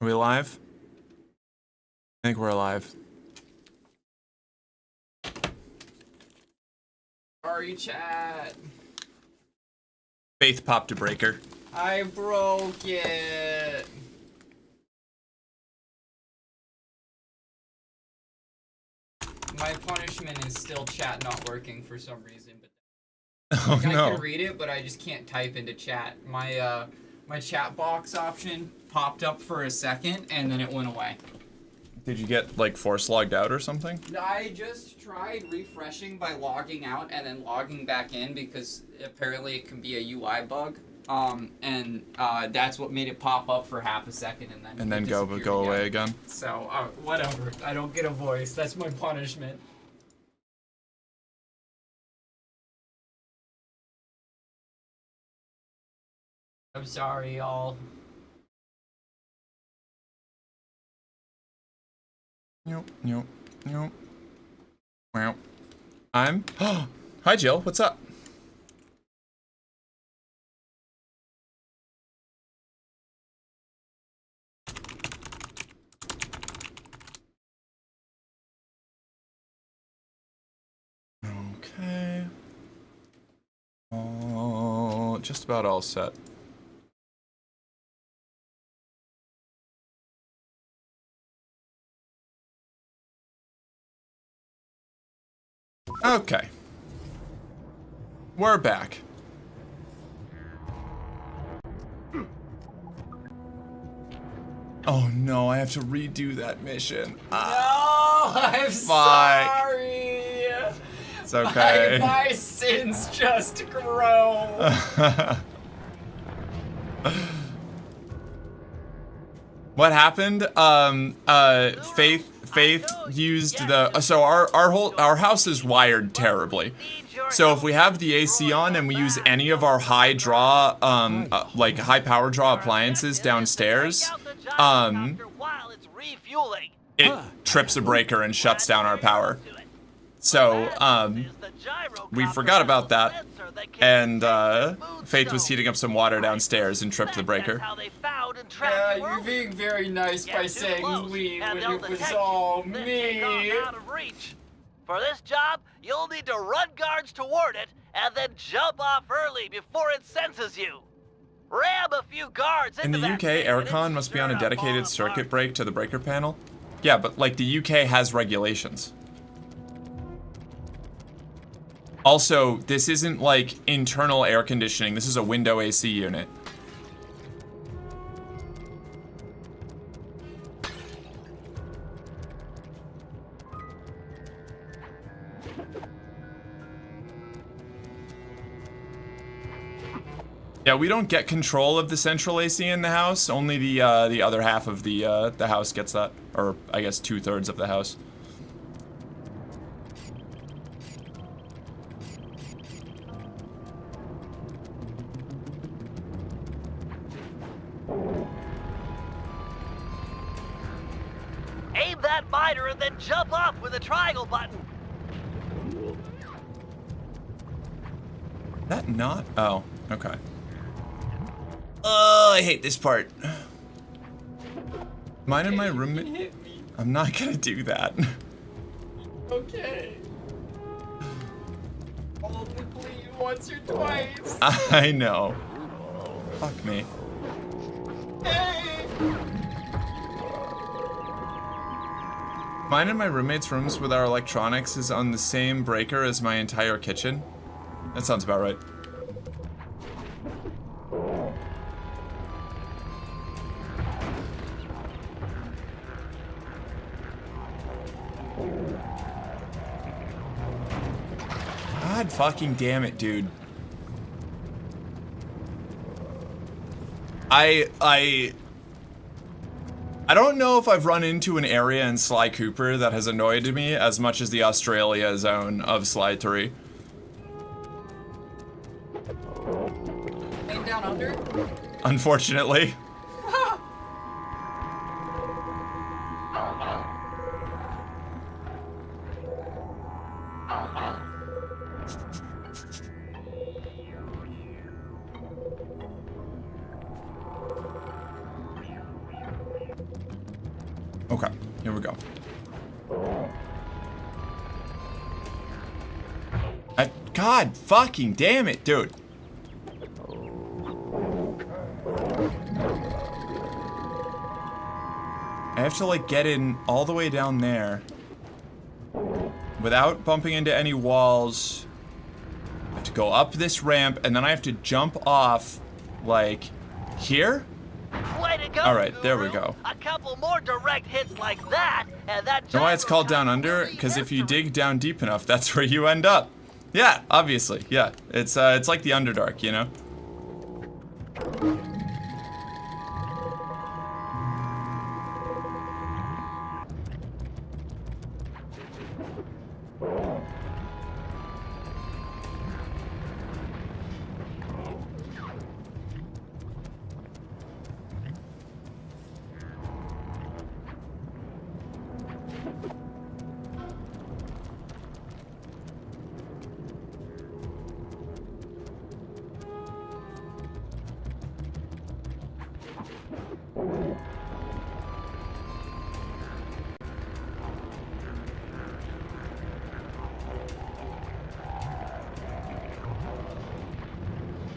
Are we alive? I think we're alive. Sorry, chat. Faith popped a breaker. I broke it. My punishment is still chat not working for some reason. But Oh I no. can read it, but I just can't type into chat. My chat box option popped up for a second, and then it went away. Did you get, like, force logged out or something? I just tried refreshing by logging out and then logging back in because apparently it can be a UI bug. That's what made it pop up for half a second and then go away again. So, whatever. I don't get a voice. That's my punishment. I'm sorry, y'all. Nope. Wow. Hi, Jill. What's up? Okay. Just about all set. Okay. We're back. Oh no, I have to redo that mission. No, I'm sorry. It's okay. My sins just grow. What happened? Faith used the so our house is wired terribly. So if we have the AC on and we use any of our high draw like high power draw appliances downstairs, it trips a breaker and shuts down our power. So we forgot about that, and Faith was heating up some water downstairs and tripped the breaker. Yeah, you're being very nice by saying we when it was all me. For this job, you'll need to run guards toward it and then jump off early before it senses you. Ram a few guards In into the UK, aircon must be on a dedicated circuit break to the breaker panel. Yeah, but like the UK has regulations. Also, this isn't like internal air conditioning. This is a window AC unit. Yeah, we don't get control of the central AC in the house. Only the other half of the house gets that, or I guess 2/3 of the house. Aim that miter and then jump off with the triangle button. That not? Oh, okay. Oh, I hate this part. Mine and my roommate. I'm not gonna do that. Okay. Only bleed once or twice. I know. Fuck me. Hey. Mine and my roommate's rooms with our electronics is on the same breaker as my entire kitchen. That sounds about right. God fucking damn it, dude. I don't know if I've run into an area in Sly Cooper that has annoyed me as much as the Australia zone of Sly 3. Laying down under? Unfortunately. Okay, here we go. God fucking damn it, dude. I have to like get in all the way down there without bumping into any walls. I have to go up this ramp and then I have to jump off like here. Way to go, All right, there we Guru. go. A couple more direct hits like that, and that. You know why it's called Down Under? Because if you dig down deep enough, that's where you end up. Yeah, obviously. Yeah, it's like the Underdark, you know.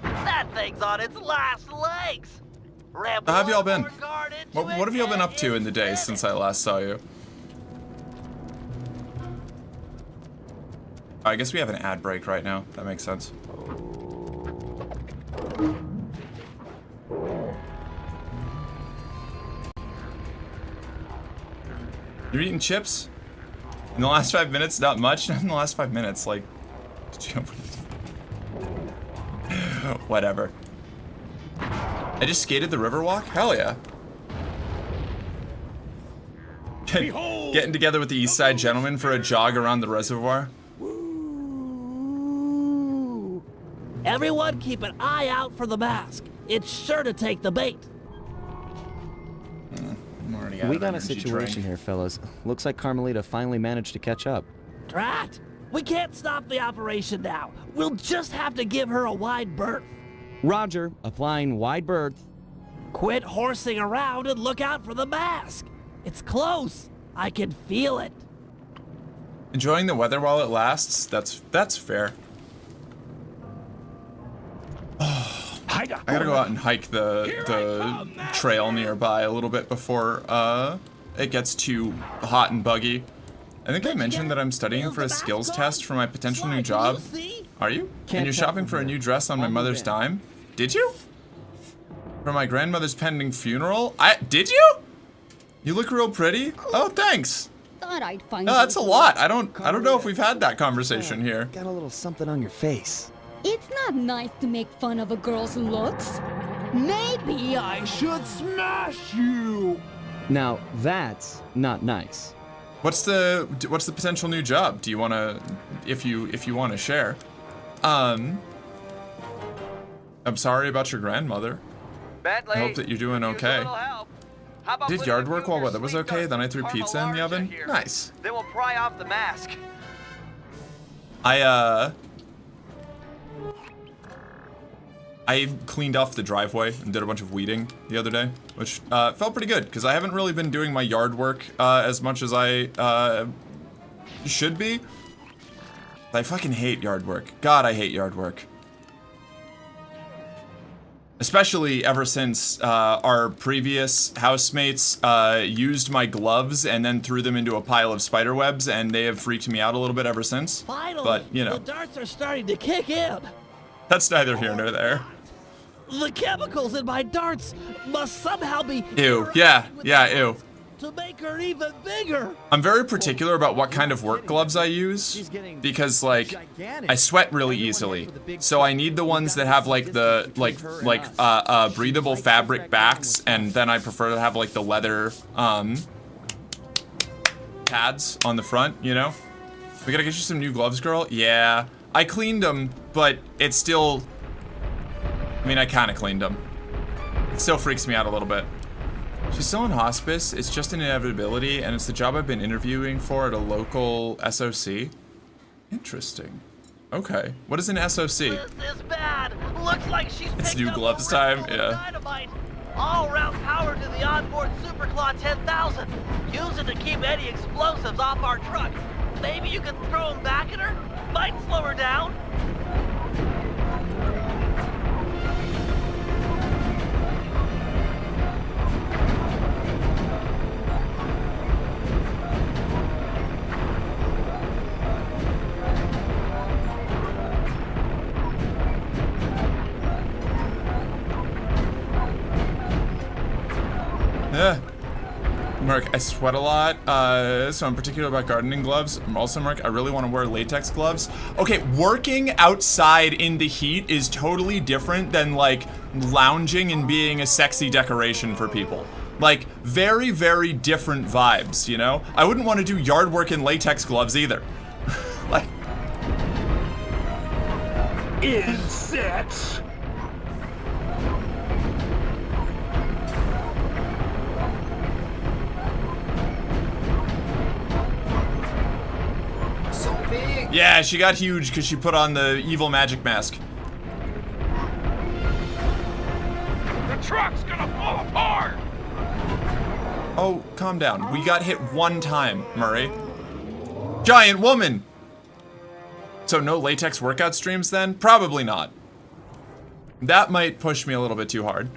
That thing's on its last legs. Ram How have y'all one been? more guard into What it, have y'all been and up to in the days it's since I last saw you? I guess we have an ad break right now. That makes sense. You're eating chips? In the last 5 minutes? Not much. Not in the last 5 minutes. Like, whatever. I just skated the Riverwalk? Hell yeah. Getting together with the East Side gentlemen for a jog around the reservoir. Ooh. Everyone keep an eye out for the mask. It's sure to take the bait. I'm already out We of got a energy situation drink. here, fellas. Looks like Carmelita finally managed to catch up. Drat! We can't stop the operation now. We'll just have to give her a wide berth. Roger, applying wide berth. Quit horsing around and look out for the mask. It's close. I can feel it. Enjoying the weather while it lasts? That's fair. I gotta go out and hike the trail nearby a little bit before it gets too hot and buggy. I think I mentioned that I'm studying for a skills test for my potential new job. Are you? And you're shopping for a new dress on my mother's dime? Did you? For my grandmother's pending funeral? Did you? You look real pretty. Oh, thanks. Thought I'd find No, that's a lot. I don't know if we've had that conversation here. Got a little something on your face. It's not nice to make fun of a girl's looks. Maybe I should smash you. Now, that's not nice. What's the potential new job? Do you wanna, if you wanna share? I'm sorry about your grandmother. Bentley, I hope that you're doing could use a okay. little help. How about Did putting yard a work few while of your weather was sweet okay, then I threw dust pizza in the Carmelarza oven? here. Nice. They will pry off the mask. I cleaned off the driveway and did a bunch of weeding the other day, which felt pretty good, because I haven't really been doing my yard work as much as I should be. I fucking hate yard work. God, I hate yard work. Especially ever since our previous housemates used my gloves and then threw them into a pile of spider webs, and they have freaked me out a little bit ever since. Finally, But, you know, the darts are starting to kick in. that's neither here nor there. The chemicals in my darts must somehow be Ew. interacting Yeah. with Yeah, the ew. to make her even bigger. I'm very particular about what kind of work gloves I use because, like, I sweat really easily. So I need the ones that have like the breathable fabric backs, and then I prefer to have like the leather pads on the front. You know, we gotta get you some new gloves, girl. Yeah, I cleaned them, but it's still. I mean, I kind of cleaned them. It still freaks me out a little bit. She's still in hospice. It's just an inevitability, and it's the job I've been interviewing for at a local SOC. Interesting. Okay. What is an SOC? This is bad. Looks like she's It's picked new up gloves a time, roll of yeah. dynamite. All-round power to the onboard Superclaw 10,000. Use it to keep any explosives off our truck. Maybe you can throw them back at her? Might slow her down. Mark, I sweat a lot, so I'm particular about gardening gloves. I'm also, Mark, I really want to wear latex gloves. Okay, working outside in the heat is totally different than, like, lounging and being a sexy decoration for people. Like, very, very different vibes, you know? I wouldn't want to do yard work in latex gloves either. Like... Insects! Yeah, she got huge because she put on the evil magic mask. The truck's gonna fall apart! Oh, calm down. We got hit one time, Murray. Giant woman! So no latex workout streams then? Probably not. That might push me a little bit too hard.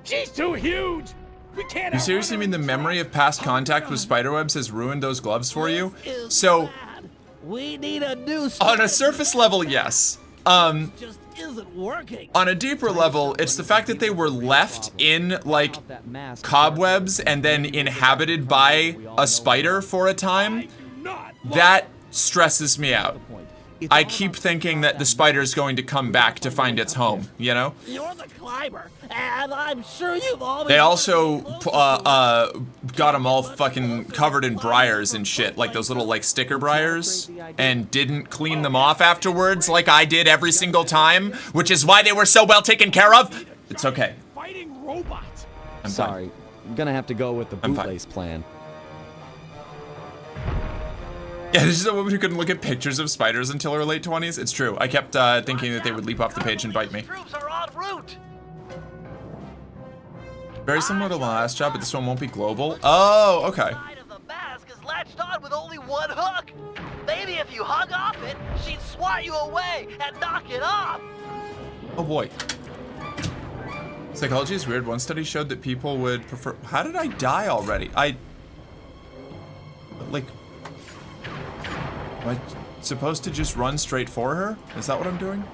She's too huge! We can't. You seriously mean the memory of past contact with spiderwebs has ruined those gloves for you? So, we need a new on a surface level, yes. just isn't working. On a deeper level, it's the fact that they were left in, like, cobwebs and then inhabited by a spider for a time. That stresses me out. I keep thinking that the spider's going to come back to find its home, you know? You're the climber, and I'm sure you've always... They also, got them all fucking covered in briars and shit, like those little, like, sticker briars, and didn't clean them off afterwards like I did every single time, which is why they were so well taken care of. It's okay. Fighting robots. I'm Sorry, fine. I'm gonna have to go with the I'm fine. bootlace plan. Yeah, this is a woman who couldn't look at pictures of spiders until her late 20s. It's true. I kept thinking that they would leap off the page and bite me. Troops are en route. Very similar to the last job, but this one won't be global. Oh, okay. The side of the mask is latched on with only one hook. Maybe if you hung off it, she'd swat you away and knock it off. Oh boy. Psychology is weird. One study showed that people would prefer... How did I die already? Like... Am I supposed to just run straight for her? Is that what I'm doing?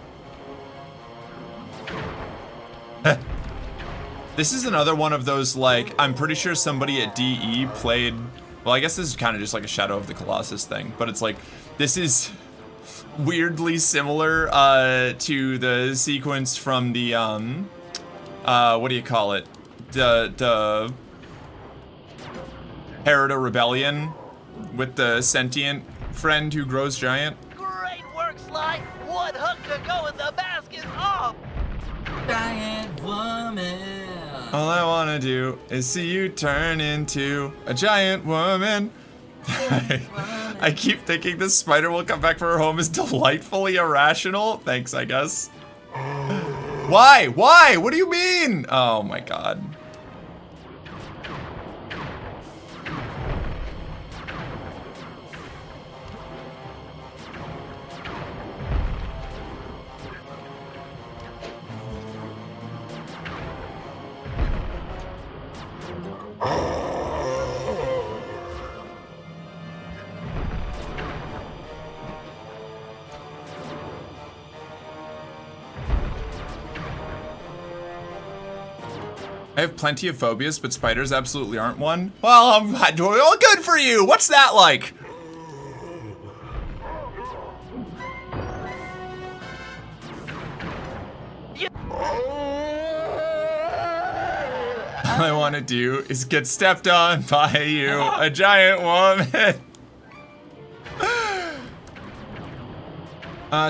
This is another one of those, like, I'm pretty sure somebody at DE played... Well, I guess this is kind of just like a Shadow of the Colossus thing, but it's like, this is weirdly similar to the sequence from the, what do you call it? The Herod Rebellion with the sentient friend who grows giant. Great work, Sly. One hook to go and the mask is off. Giant woman. All I wanna do is see you turn into a giant woman. I keep thinking this spider will come back for her home is delightfully irrational. Thanks, I guess. Why? Why? What do you mean? Oh my god. I have plenty of phobias, but spiders absolutely aren't one. Well, well, good for you. What's that like? All I want to do is get stepped on by you, a giant woman.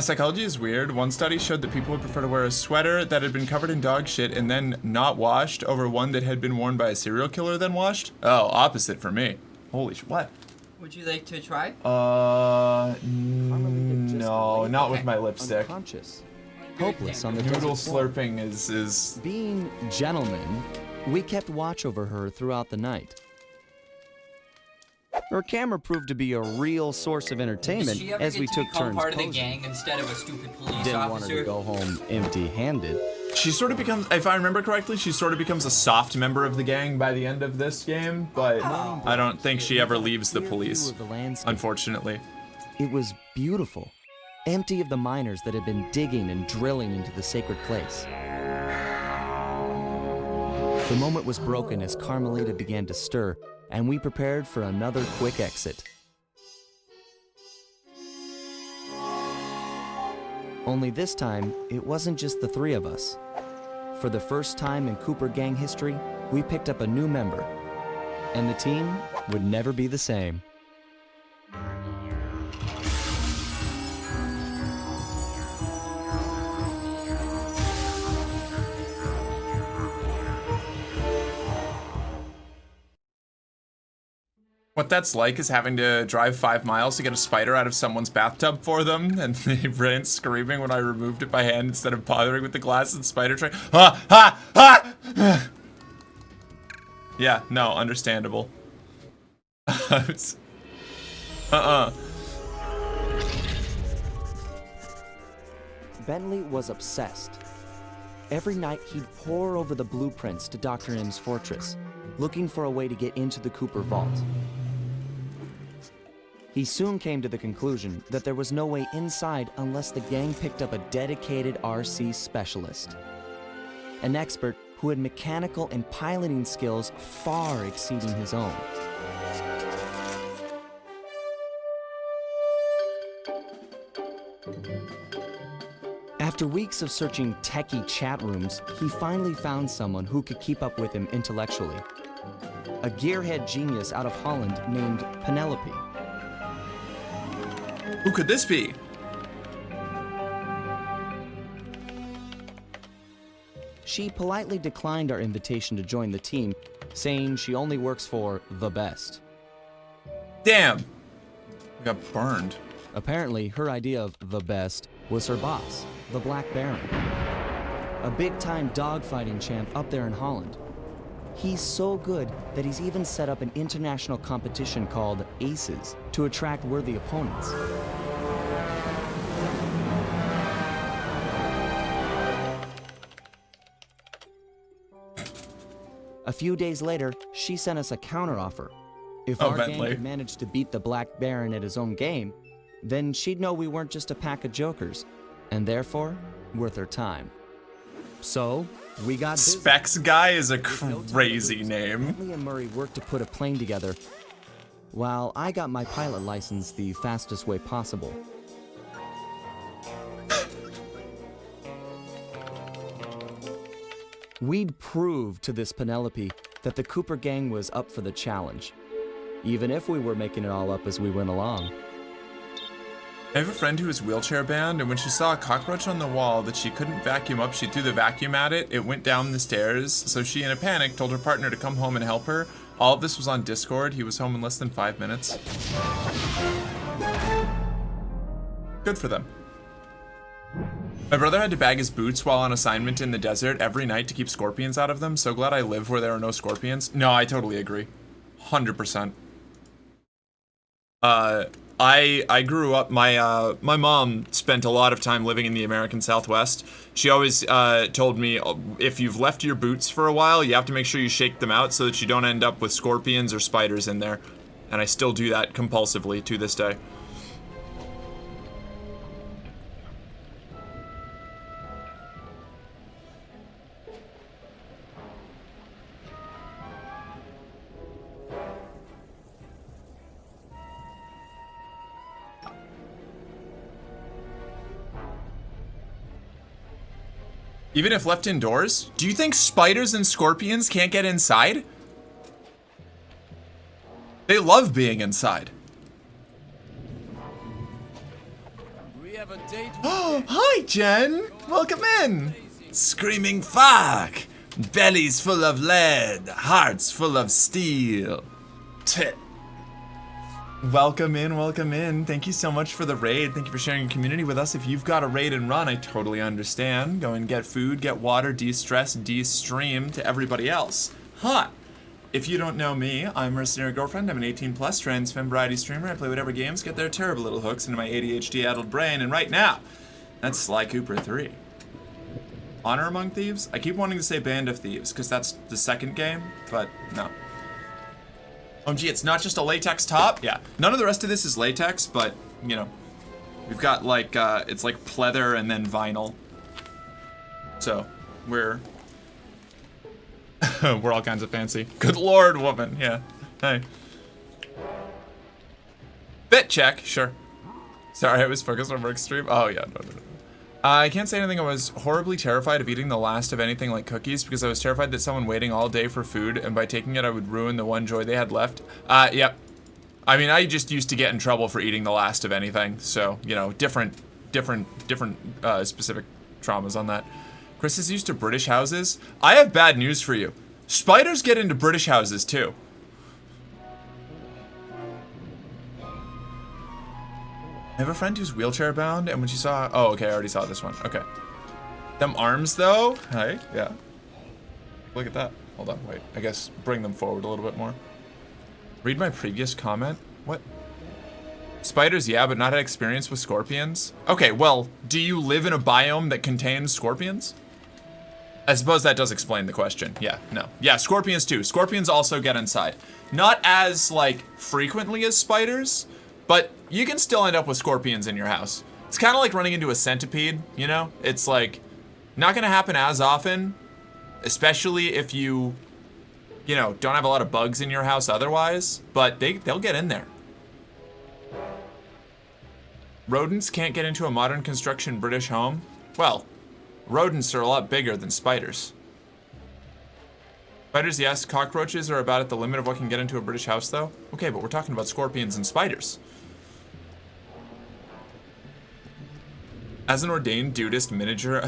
Psychology is weird. One study showed that people would prefer to wear a sweater that had been covered in dog shit and then not washed over one that had been worn by a serial killer then washed. Oh, opposite for me. Holy what? Would you like to try? No, not with my lipstick. Unconscious. hopeless on the Noodle desert floor. slurping is Being gentlemen, we kept watch over her throughout the night. Her camera proved to be a real source of Did entertainment she ever as get we to took become turns part of the posing. gang instead of a stupid police Didn't want her to officer? go home empty-handed. she sort of becomes, if I remember correctly, she sort of becomes a soft member of the gang by the end of this game, but I don't think she ever leaves the Clear police, view of the landscape. unfortunately. It was beautiful, empty of the miners that had been digging and drilling into the sacred place. The moment was broken as Carmelita began to stir, and we prepared for another quick exit. Only this time, it wasn't just the three of us. For the first time in Cooper gang history, we picked up a new member, and the team would never be the same. What that's like is having to drive 5 miles to get a spider out of someone's bathtub for them, and they ran screaming when I removed it by hand instead of bothering with the glass and spider tray. Ha! Ha! Ha! Yeah, no, understandable. Bentley was obsessed. Every night he'd pore over the blueprints to Dr. M's fortress, looking for a way to get into the Cooper vault. He soon came to the conclusion that there was no way inside unless the gang picked up a dedicated RC specialist. An expert who had mechanical and piloting skills far exceeding his own. After weeks of searching techie chat rooms, he finally found someone who could keep up with him intellectually. A gearhead genius out of Holland named Penelope. Who could this be? She politely declined our invitation to join the team, saying she only works for the best. Damn! I got burned. Apparently, her idea of the best was her boss, the Black Baron. A big-time dogfighting champ up there in Holland. He's so good that he's even set up an international competition called Aces to attract worthy opponents. A few days later, she sent us a counteroffer. If our gang Bentley. could manage to beat the Black Baron at his own game, then she'd know we weren't just a pack of jokers, and therefore, worth her time. So, we got busy. Specs Guy is a crazy name. Bentley and Murray worked to put a plane together, while I got my pilot license the fastest way possible. We'd prove to this Penelope that the Cooper gang was up for the challenge, even if we were making it all up as we went along. I have a friend who is wheelchair bound, and when she saw a cockroach on the wall that she couldn't vacuum up, she threw the vacuum at it. It went down the stairs, so she, in a panic, told her partner to come home and help her. All of this was on Discord. He was home in less than 5 minutes. Good for them. My brother had to bag his boots while on assignment in the desert every night to keep scorpions out of them. So glad I live where there are no scorpions. No, I totally agree. 100%. I grew up, my mom spent a lot of time living in the American Southwest. She always told me, if you've left your boots for a while, you have to make sure you shake them out so that you don't end up with scorpions or spiders in there. And I still do that compulsively to this day. Even if left indoors? Do you think spiders and scorpions can't get inside? They love being inside. We have a date. Oh, hi, Jen. Welcome in. Screaming fuck. Bellies full of lead. Hearts full of steel. Tch. Welcome in, welcome in. Thank you so much for the raid. Thank you for sharing your community with us. If you've got a raid and run, I totally understand. Go and get food, get water, de-stress, de-stream to everybody else. Huh. If you don't know me, I'm Mercenary Girlfriend. I'm an 18+ trans femme variety streamer. I play whatever games get their terrible little hooks into my ADHD-addled brain. And right now, that's Sly Cooper 3. Honor Among Thieves? I keep wanting to say Band of Thieves, because that's the second game, but no. OMG, it's not just a latex top? Yeah. None of the rest of this is latex, but, you know, we've got, like, it's like pleather and then vinyl. So, we're all kinds of fancy. Good lord, woman, yeah. Hey. Bit check, sure. Sorry, I was focused on work stream. Oh, yeah, no. I can't say anything. I was horribly terrified of eating the last of anything like cookies because I was terrified that someone waiting all day for food, and by taking it I would ruin the one joy they had left. Yep. I mean, I just used to get in trouble for eating the last of anything, so, you know, different specific traumas on that. Chris is used to British houses. I have bad news for you. Spiders get into British houses too. I have a friend who's wheelchair bound, and when she saw, oh, okay, I already saw this one. Okay. Them arms though, hey, yeah. Look at that. Hold on, wait. I guess bring them forward a little bit more. Read my previous comment. What? Spiders, yeah, but not had experience with scorpions. Okay, well, do you live in a biome that contains scorpions? I suppose that does explain the question. Yeah, no. Yeah, scorpions too. Scorpions also get inside. Not as, like, frequently as spiders, but you can still end up with scorpions in your house. It's kind of like running into a centipede, you know? It's like, not gonna happen as often, especially if you know, don't have a lot of bugs in your house otherwise, but they'll get in there. Rodents can't get into a modern construction British home? Well, rodents are a lot bigger than spiders. Spiders, yes. Cockroaches are about at the limit of what can get into a British house, though. Okay, but we're talking about scorpions and spiders. As an ordained Dudist minister,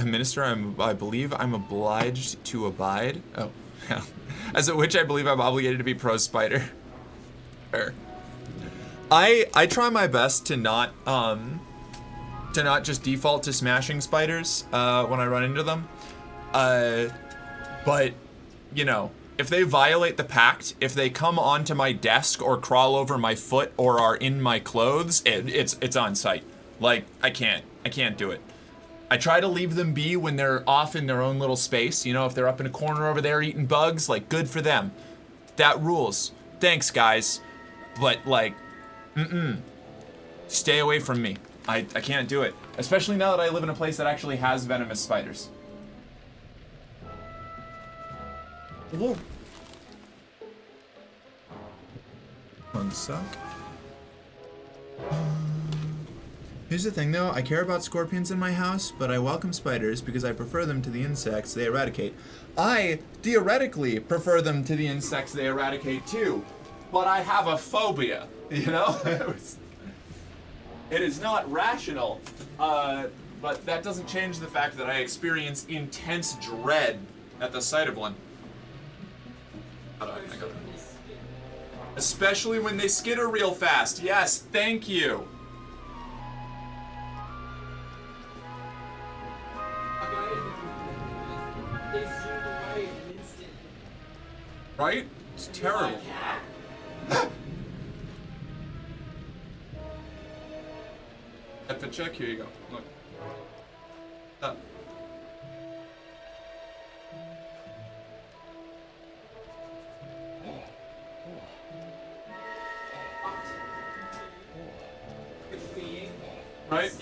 I believe I'm obliged to abide. Oh, yeah. As at which I believe I'm obligated to be pro-spider. Fair. I try my best to not just default to smashing spiders when I run into them. But you know, if they violate the pact, if they come onto my desk or crawl over my foot or are in my clothes, it's on sight. Like, I can't do it. I try to leave them be when they're off in their own little space. You know, if they're up in a corner over there eating bugs, like, good for them. That rules. Thanks, guys. But, like, stay away from me. I can't do it. Especially now that I live in a place that actually has venomous spiders. Whoa. One sec. Here's the thing though, I care about scorpions in my house, but I welcome spiders because I prefer them to the insects they eradicate. I theoretically prefer them to the insects they eradicate too, but I have a phobia, you know? It is not rational, but that doesn't change the fact that I experience intense dread at the sight of one. Hold on, I got it. Especially when they skitter real fast. Yes, thank you. Right? It's terrible. F check, here you go. Look. Up. Right?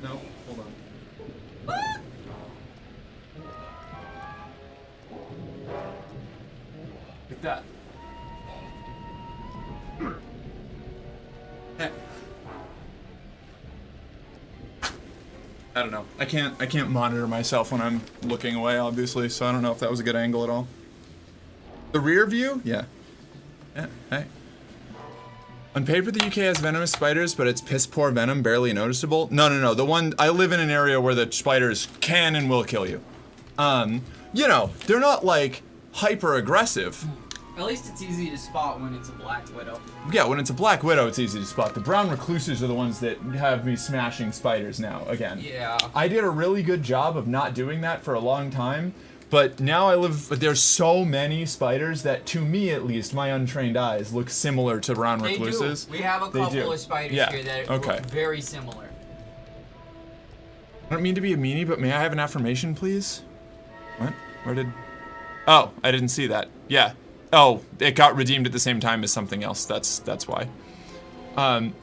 No, hold on. Like that. I don't know. I can't monitor myself when I'm looking away, obviously, so I don't know if that was a good angle at all. The rear view? Yeah. Yeah, hey. On paper, the UK has venomous spiders, but it's piss poor venom, barely noticeable. No. The one, I live in an area where the spiders can and will kill you. you know, they're not like hyper aggressive. At least it's easy to spot when it's a black widow. Yeah, when it's a black widow, it's easy to spot. The brown recluses are the ones that have me smashing spiders now, again. Yeah. I did a really good job of not doing that for a long time, but now there's so many spiders that, to me at least, my untrained eyes look similar to brown recluses. We have a couple of spiders here that look very similar. I don't mean to be a meanie, but may I have an affirmation, please? What? Where did... Oh, I didn't see that. Yeah. Oh, it got redeemed at the same time as something else. That's why.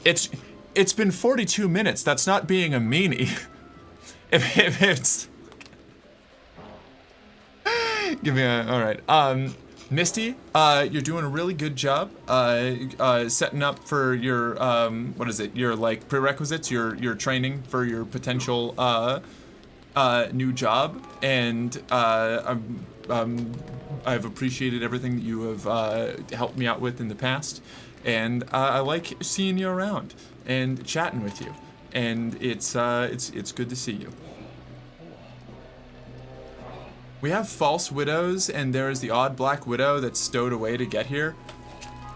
It's been 42 minutes. That's not being a meanie. if it's... Give me a... Alright. Misty, you're doing a really good job setting up for your what is it? Your like prerequisites, your training for your potential new job, and I've appreciated everything that you have helped me out with in the past, and I like seeing you around and chatting with you, and it's good to see you. We have false widows, and there is the odd black widow that's stowed away to get here.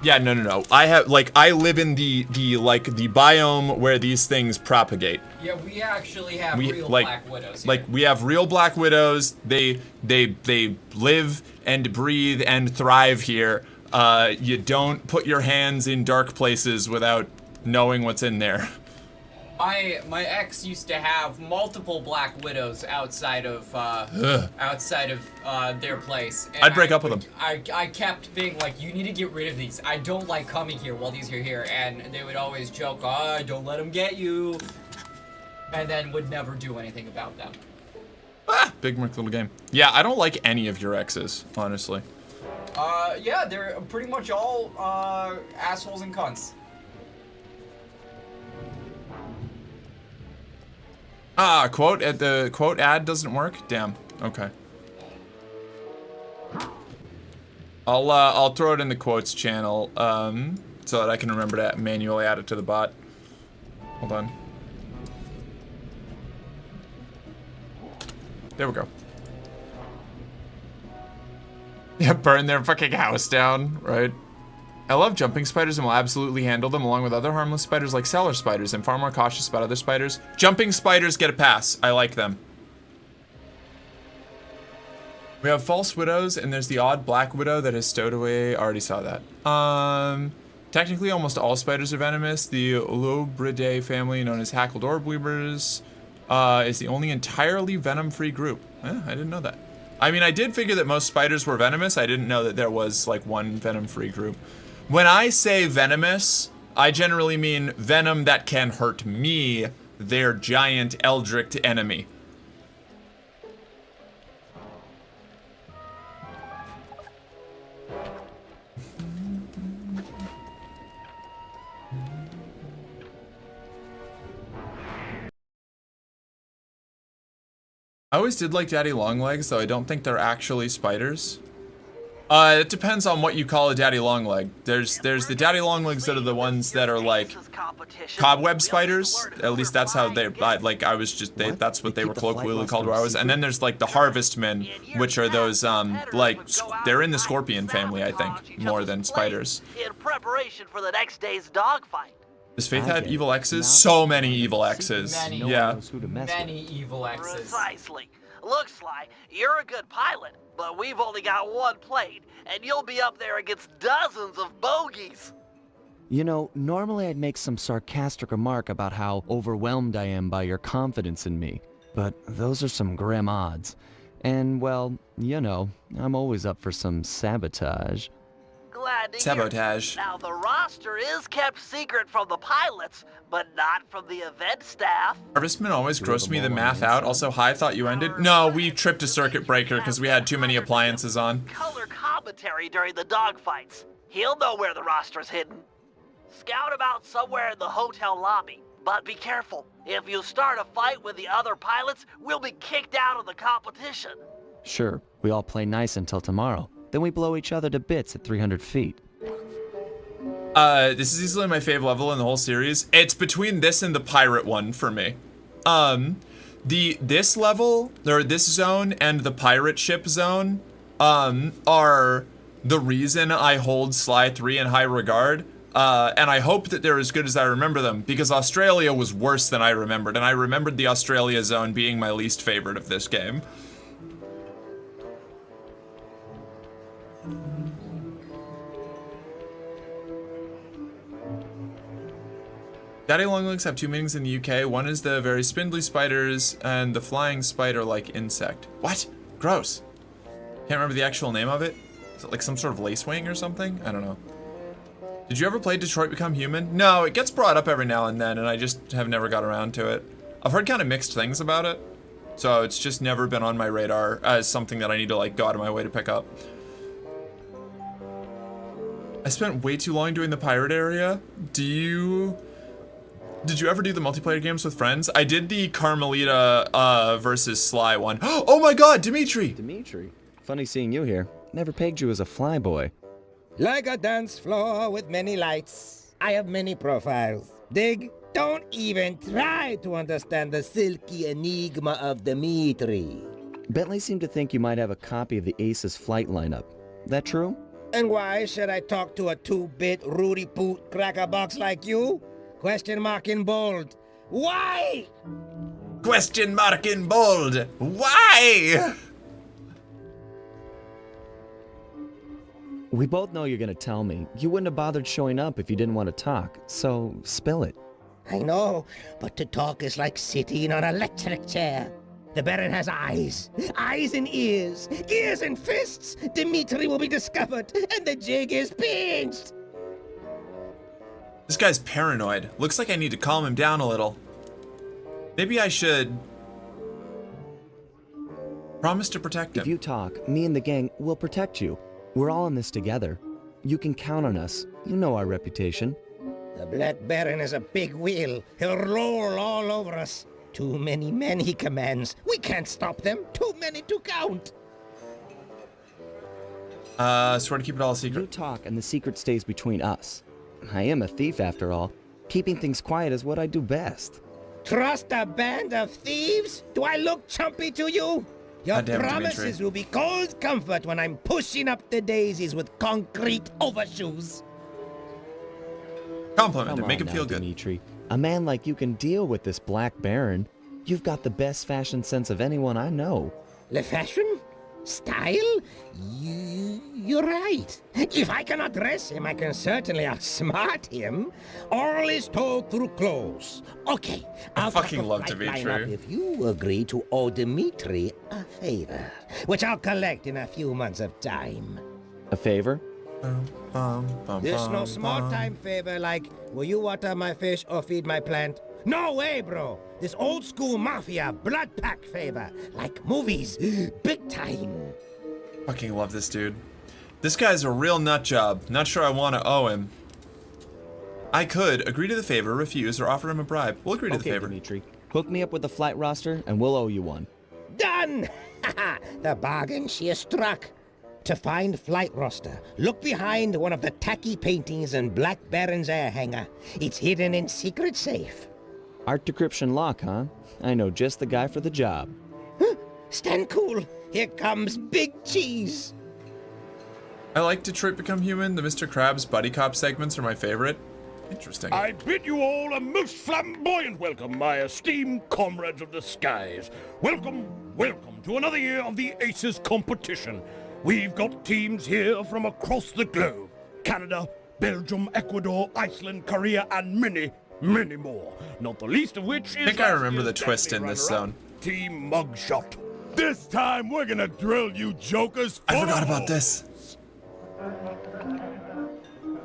Yeah, no. I live in the biome where these things propagate. Yeah, we actually have real black widows here. Like, we have real black widows. They live and breathe and thrive here. You don't put your hands in dark places without knowing what's in there. My ex used to have multiple black widows outside of their place. And I'd break up with them. I kept being like, you need to get rid of these. I don't like coming here while these are here. And they would always joke, oh, don't let them get you. And then would never do anything about them. Big Merc little game. Yeah, I don't like any of your exes, honestly. Yeah, they're pretty much all assholes and cunts. The quote ad doesn't work? Damn. Okay. I'll throw it in the quotes channel, so that I can remember to manually add it to the bot. Hold on. There we go. Yeah, burn their fucking house down, right? I love jumping spiders and will absolutely handle them along with other harmless spiders like cellar spiders. I'm far more cautious about other spiders. Jumping spiders get a pass. I like them. We have false widows and there's the odd black widow that is stowed away. Already saw that. Technically almost all spiders are venomous. The Lobridae family, known as hackled orb weavers, is the only entirely venom-free group. I didn't know that. I mean, I did figure that most spiders were venomous. I didn't know that there was like one venom-free group. When I say venomous, I generally mean venom that can hurt me, their giant eldritch enemy. I always did like daddy longlegs, though I don't think they're actually spiders. It depends on what you call a daddy longleg. There's the daddy longlegs that are the ones that are like cobweb spiders. At least that's how they that's what they were colloquially called where I was. And then there's like the harvestmen, which are those they're in the scorpion family, I think, more than spiders. In preparation for the next day's dogfight. Does Faith have evil exes? So many evil exes. Yeah. Many evil exes. Precisely. Looks like you're a good pilot, but we've only got one plane, and you'll be up there against dozens of bogeys. You know, normally I'd make some sarcastic remark about how overwhelmed I am by your confidence in me, but those are some grim odds. And, well, you know, I'm always up for some sabotage. Glad to Sabotage. hear. Now, the roster is kept secret from the pilots, but not from the event staff. Harvestman always grossed me the math out. Also, hi, thought you ended. No, we tripped a circuit breaker because we had too many appliances on. Color commentary during the dogfights. He'll know where the roster's hidden. Scout him out somewhere in the hotel lobby. But be careful. If you start a fight with the other pilots, we'll be kicked out of the competition. Sure, we all play nice until tomorrow. Then we blow each other to bits at 300 feet. This is easily my fave level in the whole series. It's between this and the pirate one for me. this level, or this zone, and the pirate ship zone, are the reason I hold Sly 3 in high regard. And I hope that they're as good as I remember them, because Australia was worse than I remembered, and I remembered the Australia zone being my least favorite of this game. Daddy Longlegs have two meanings in the UK. One is the very spindly spiders, and the flying spider-like insect. What? Gross. Can't remember the actual name of it. Is it like some sort of lacewing or something? I don't know. Did you ever play Detroit Become Human? No, it gets brought up every now and then, and I just have never got around to it. I've heard kind of mixed things about it, so it's just never been on my radar as something that I need to like go out of my way to pick up. I spent way too long doing the pirate area. Did you ever do the multiplayer games with friends? I did the Carmelita versus Sly one. Oh my god, Dimitri! Dimitri? Funny seeing you here. Never pegged you as a flyboy. Like a dance floor with many lights, I have many profiles. Dig? Don't even try to understand the silky enigma of Dimitri. Bentley seemed to think you might have a copy of the Aces flight lineup. That true? And why should I talk to a 2-bit Rudy Poot crackerbox like you? Question mark in bold. Why? Question mark in bold. Why? We both know you're gonna tell me. You wouldn't have bothered showing up if you didn't want to talk, so spill it. I know, but to talk is like sitting on an electric chair. The Baron has eyes and ears and fists. Dimitri will be discovered, and the jig is pinched. This guy's paranoid. Looks like I need to calm him down a little. Maybe I should promise to protect him. If you talk, me and the gang will protect you. We're all in this together. You can count on us. You know our reputation. The Black Baron is a big wheel. He'll roll all over us. Too many men he commands. We can't stop them. Too many to count. Swear to keep it all a secret. You talk and the secret stays between us. I am a thief after all. Keeping things quiet is what I do best. Trust a band of thieves? Do I look chumpy to you? Your promises will be cold comfort when I'm pushing up the daisies with concrete overshoes. Compliment him, make him feel good. Dimitri. A man like you can deal with this Black Baron. You've got the best fashion sense of anyone I know. Le fashion? Style? You're right. If I cannot dress him, I can certainly outsmart him. All is told through clothes. Okay, I fucking love Dimitri. If you agree to owe Dimitri a favor, which I'll collect in a few months of time. A favor? There's no small-time favor like, will you water my fish or feed my plant? No way, bro. This old-school mafia blood pack favor, like movies, big time. Fucking love this dude. This guy's a real nut job. Not sure I want to owe him. I could agree to the favor, refuse, or offer him a bribe. We'll agree to the favor. Dimitri. Hook me up with the flight roster, and we'll owe you one. Done! The bargain she has struck. To find flight roster, look behind one of the tacky paintings in Black Baron's air hangar. It's hidden in secret safe. Art decryption lock, huh? I know just the guy for the job. Stand cool. Here comes Big Cheese. I like Detroit Become Human. The Mr. Krabs Buddy Cop segments are my favorite. Interesting. I bid you all a most flamboyant welcome, my esteemed comrades of the skies. Welcome, welcome to another year of the Aces competition. We've got teams here from across the globe. Canada, Belgium, Ecuador, Iceland, Korea, and many, many more. Not the least of which is... I think I remember the twist in this zone. Team Mugshot. This time we're gonna drill you jokers. I forgot about this.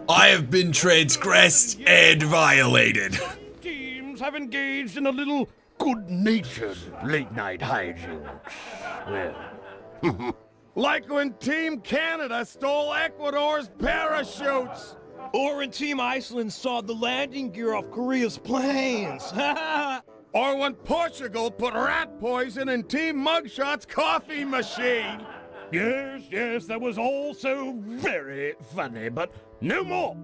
I have been transgressed and violated. Teams have engaged in a little good-natured late-night hijinks. Well... Like when Team Canada stole Ecuador's parachutes. Or when Team Iceland sawed the landing gear off Korea's planes. Or when Portugal put rat poison in Team Mugshot's coffee machine. Yes, that was all so very funny, but no more.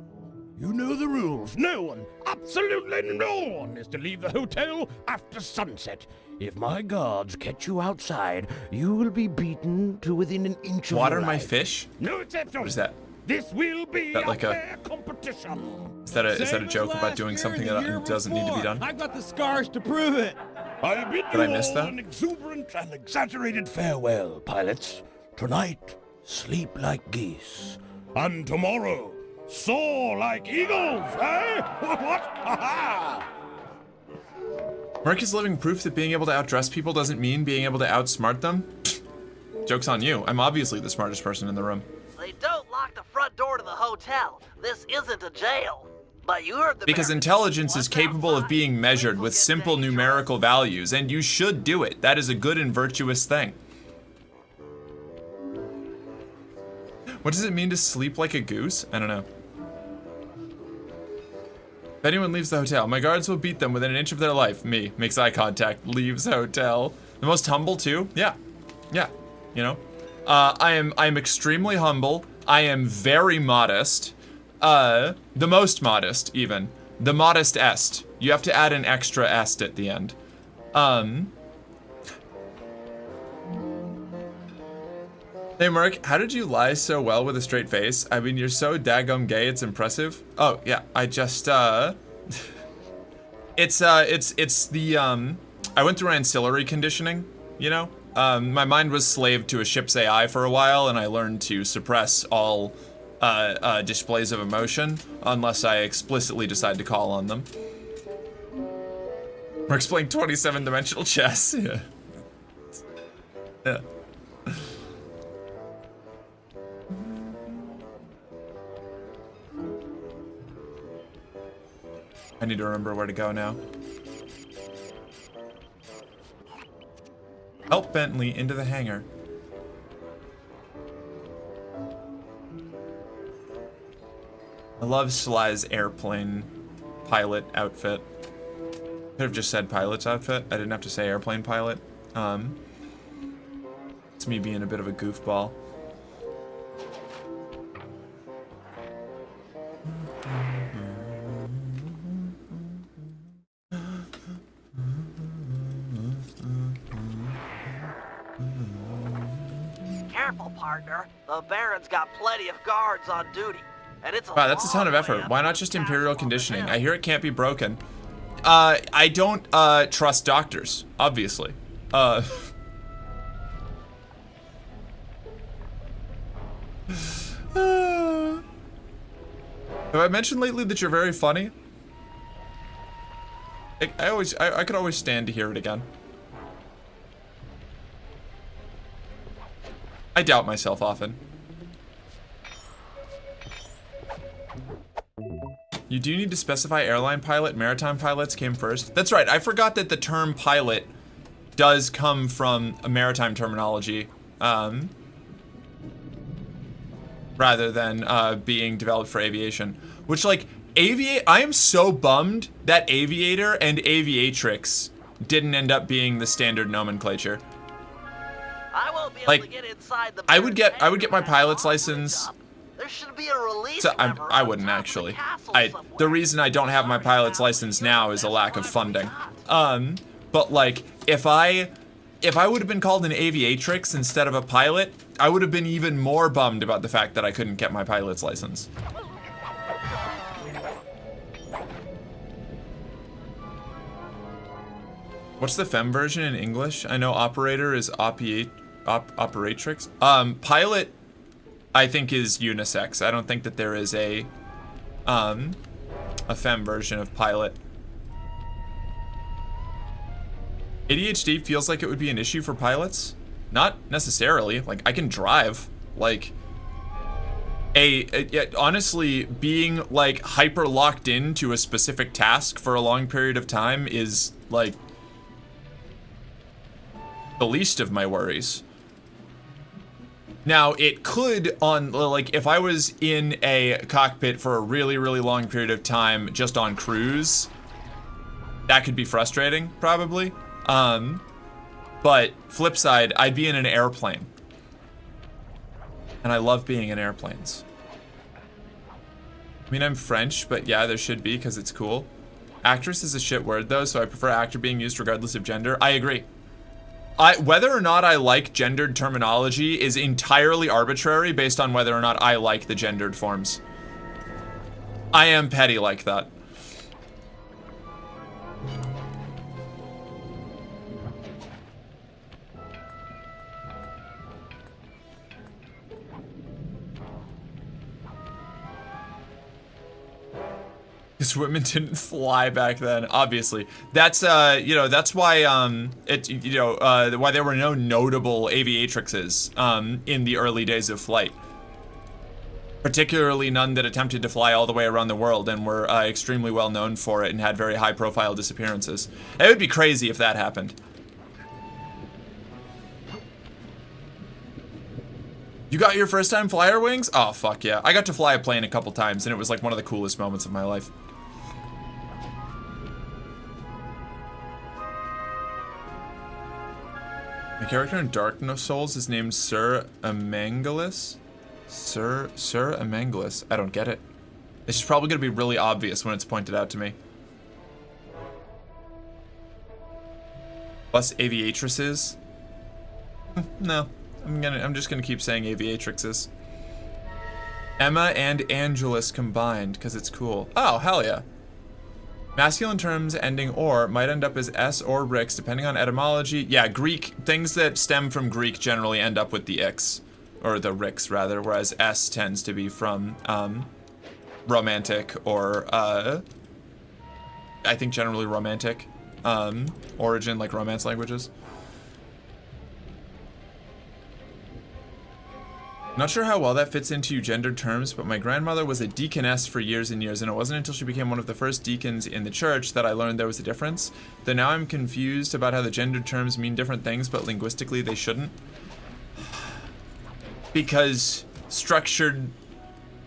You know the rules. No one, absolutely no one, is to leave the hotel after sunset. If my guards catch you outside, you will be beaten to within an inch of Water your my life. fish? No exception. What is that? This will be That like a a- fair competition. Is that a joke about doing something that doesn't need to be done? I've got the scars to prove it. I bid Did I you miss all that? an exuberant and exaggerated farewell, pilots. Tonight, sleep like geese. And tomorrow, soar like eagles, eh? What? Ha-ha! Merc is living proof that being able to outdress people doesn't mean being able to outsmart them. Joke's on you. I'm obviously the smartest person in the room. They don't lock the front door to the hotel. This isn't a jail. But you heard the Because Baron. intelligence is Once capable of outside, being measured things with will get simple dangerous. numerical values, and you should do it. That is a good and virtuous thing. What does it mean to sleep like a goose? I don't know. If anyone leaves the hotel, my guards will beat them within an inch of their life. Me. Makes eye contact. Leaves hotel. The most humble too? Yeah. Yeah. You know? I am extremely humble. I am very modest. The most modest, even. The modest-est. You have to add an extra est at the end. Hey, Merc, how did you lie so well with a straight face? I mean, you're so daggum gay, it's impressive. Oh, yeah, I just, it's the, I went through ancillary conditioning, you know? My mind was slaved to a ship's AI for a while, and I learned to suppress all, displays of emotion, unless I explicitly decide to call on them. Merc's playing 27-dimensional chess, yeah. Yeah. I need to remember where to go now. Help Bentley into the hangar. I love Sly's airplane pilot outfit. Could have just said pilot's outfit. I didn't have to say airplane pilot. It's me being a bit of a goofball. Careful, partner. The Baron's got plenty of guards on duty. And it's a Wow, that's a ton of long effort. way Why up not to just the Imperial castle on the conditioning? hill. I hear it can't be broken. I don't trust doctors, obviously. Have I mentioned lately that you're very funny? I could always stand to hear it again. I doubt myself often. You do need to specify airline pilot. Maritime pilots came first. That's right. I forgot that the term pilot does come from a maritime terminology, rather than being developed for aviation. Which, like, I am so bummed that aviator and aviatrix didn't end up being the standard nomenclature. I won't be able Like, to get inside the I would Baron's get my hangar pilot's after license. job. There should be a release So lever I on wouldn't top of the actually. castle The somewhere. reason I don't have my pilot's license now is a lack of funding. But like if I would have been called an aviatrix instead of a pilot, I would have been even more bummed about the fact that I couldn't get my pilot's license. What's the femme version in English? I know operator is operatrix. Pilot, I think, is unisex. I don't think that there is a femme version of pilot. ADHD feels like it would be an issue for pilots. Not necessarily. Like, I can drive. Like, honestly, being like hyper locked into a specific task for a long period of time is like the least of my worries. Now, it could, like, if I was in a cockpit for a really, really long period of time just on cruise, that could be frustrating, probably. But flip side, I'd be in an airplane. And I love being in airplanes. I mean, I'm French, but yeah, there should be, because it's cool. Actress is a shit word, though, so I prefer actor being used regardless of gender. I agree. Whether or not I like gendered terminology is entirely arbitrary based on whether or not I like the gendered forms. I am petty like that. Because women didn't fly back then, obviously. That's you know, that's why why there were no notable aviatrixes in the early days of flight. Particularly none that attempted to fly all the way around the world and were extremely well known for it and had very high profile disappearances. It would be crazy if that happened. You got your first time flyer wings? Oh, fuck yeah. I got to fly a plane a couple times and it was like one of the coolest moments of my life. My character in Dark Souls is named Sir Amangelus? Sir Amangelus. I don't get it. It's probably gonna be really obvious when it's pointed out to me. Plus aviatrices? No. I'm just gonna keep saying aviatrixes. Emma and Angelus combined, because it's cool. Oh, hell yeah. Masculine terms ending or might end up as S or Ricks, depending on etymology. Yeah, Greek, things that stem from Greek generally end up with the X, or the Ricks rather, whereas S tends to be from romantic or, I think generally romantic origin, like romance languages. Not sure how well that fits into gendered terms, but my grandmother was a deaconess for years and years, and it wasn't until she became one of the first deacons in the church that I learned there was a difference. Though now I'm confused about how the gendered terms mean different things, but linguistically they shouldn't. Because structured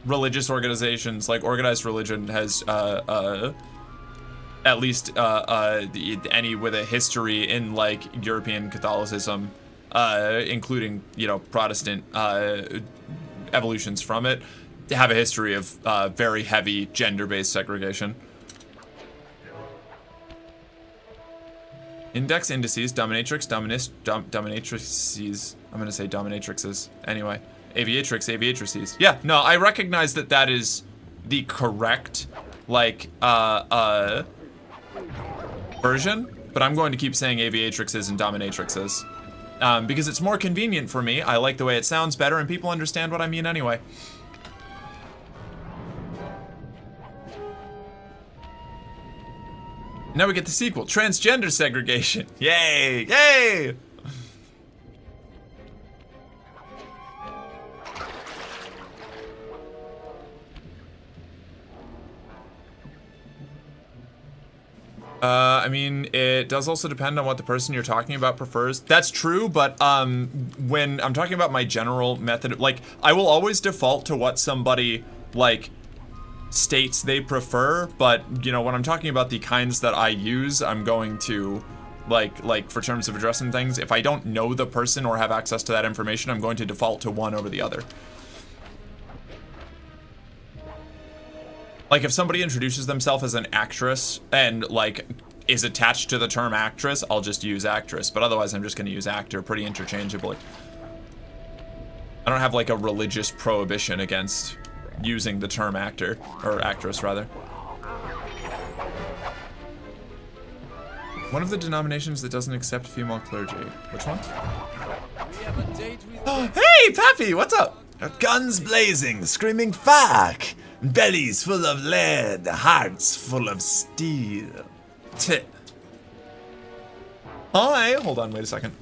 religious organizations, like organized religion, has at least any with a history in like European Catholicism, including, you know, Protestant evolutions from it, have a history of very heavy gender-based segregation. Index, indices, dominatrix, dominatrices. I'm gonna say dominatrixes. Anyway, aviatrix, aviatrices. Yeah, no, I recognize that that is the correct, like, version, but I'm going to keep saying aviatrixes and dominatrixes. Because it's more convenient for me. I like the way it sounds better, and people understand what I mean anyway. Now we get the sequel, transgender segregation. Yay! Yay! I mean, it does also depend on what the person you're talking about prefers. That's true, but when I'm talking about my general method, like, I will always default to what somebody, like, states they prefer, but, you know, when I'm talking about the kinds that I use, I'm going to, like for terms of addressing things, if I don't know the person or have access to that information, I'm going to default to one over the other. Like, if somebody introduces themselves as an actress and, like, is attached to the term actress, I'll just use actress. But otherwise, I'm just going to use actor pretty interchangeably. I don't have, like, a religious prohibition against using the term actor, or actress, rather. One of the denominations that doesn't accept female clergy. Which one? We have a date with Hey, Pappy, what's up? Guns blazing, screaming fuck. Bellies full of lead, hearts full of steel. Hi, hold on, wait a second.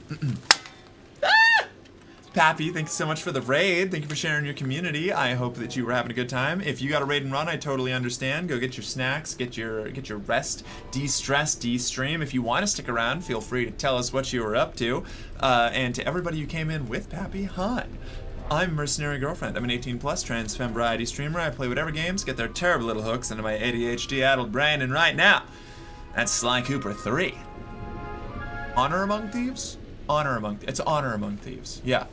Pappy, thanks so much for the raid. Thank you for sharing your community. I hope that you were having a good time. If you got a raid and run, I totally understand. Go get your snacks, get your rest, de-stress, de-stream. If you want to stick around, feel free to tell us what you were up to. And to everybody who came in with Pappy, hi. I'm Mercenary Girlfriend. I'm an 18+ trans femme variety streamer. I play whatever games get their terrible little hooks into my ADHD-addled brain, and right now, that's Sly Cooper 3. Honor Among Thieves? It's Honor Among Thieves, yeah.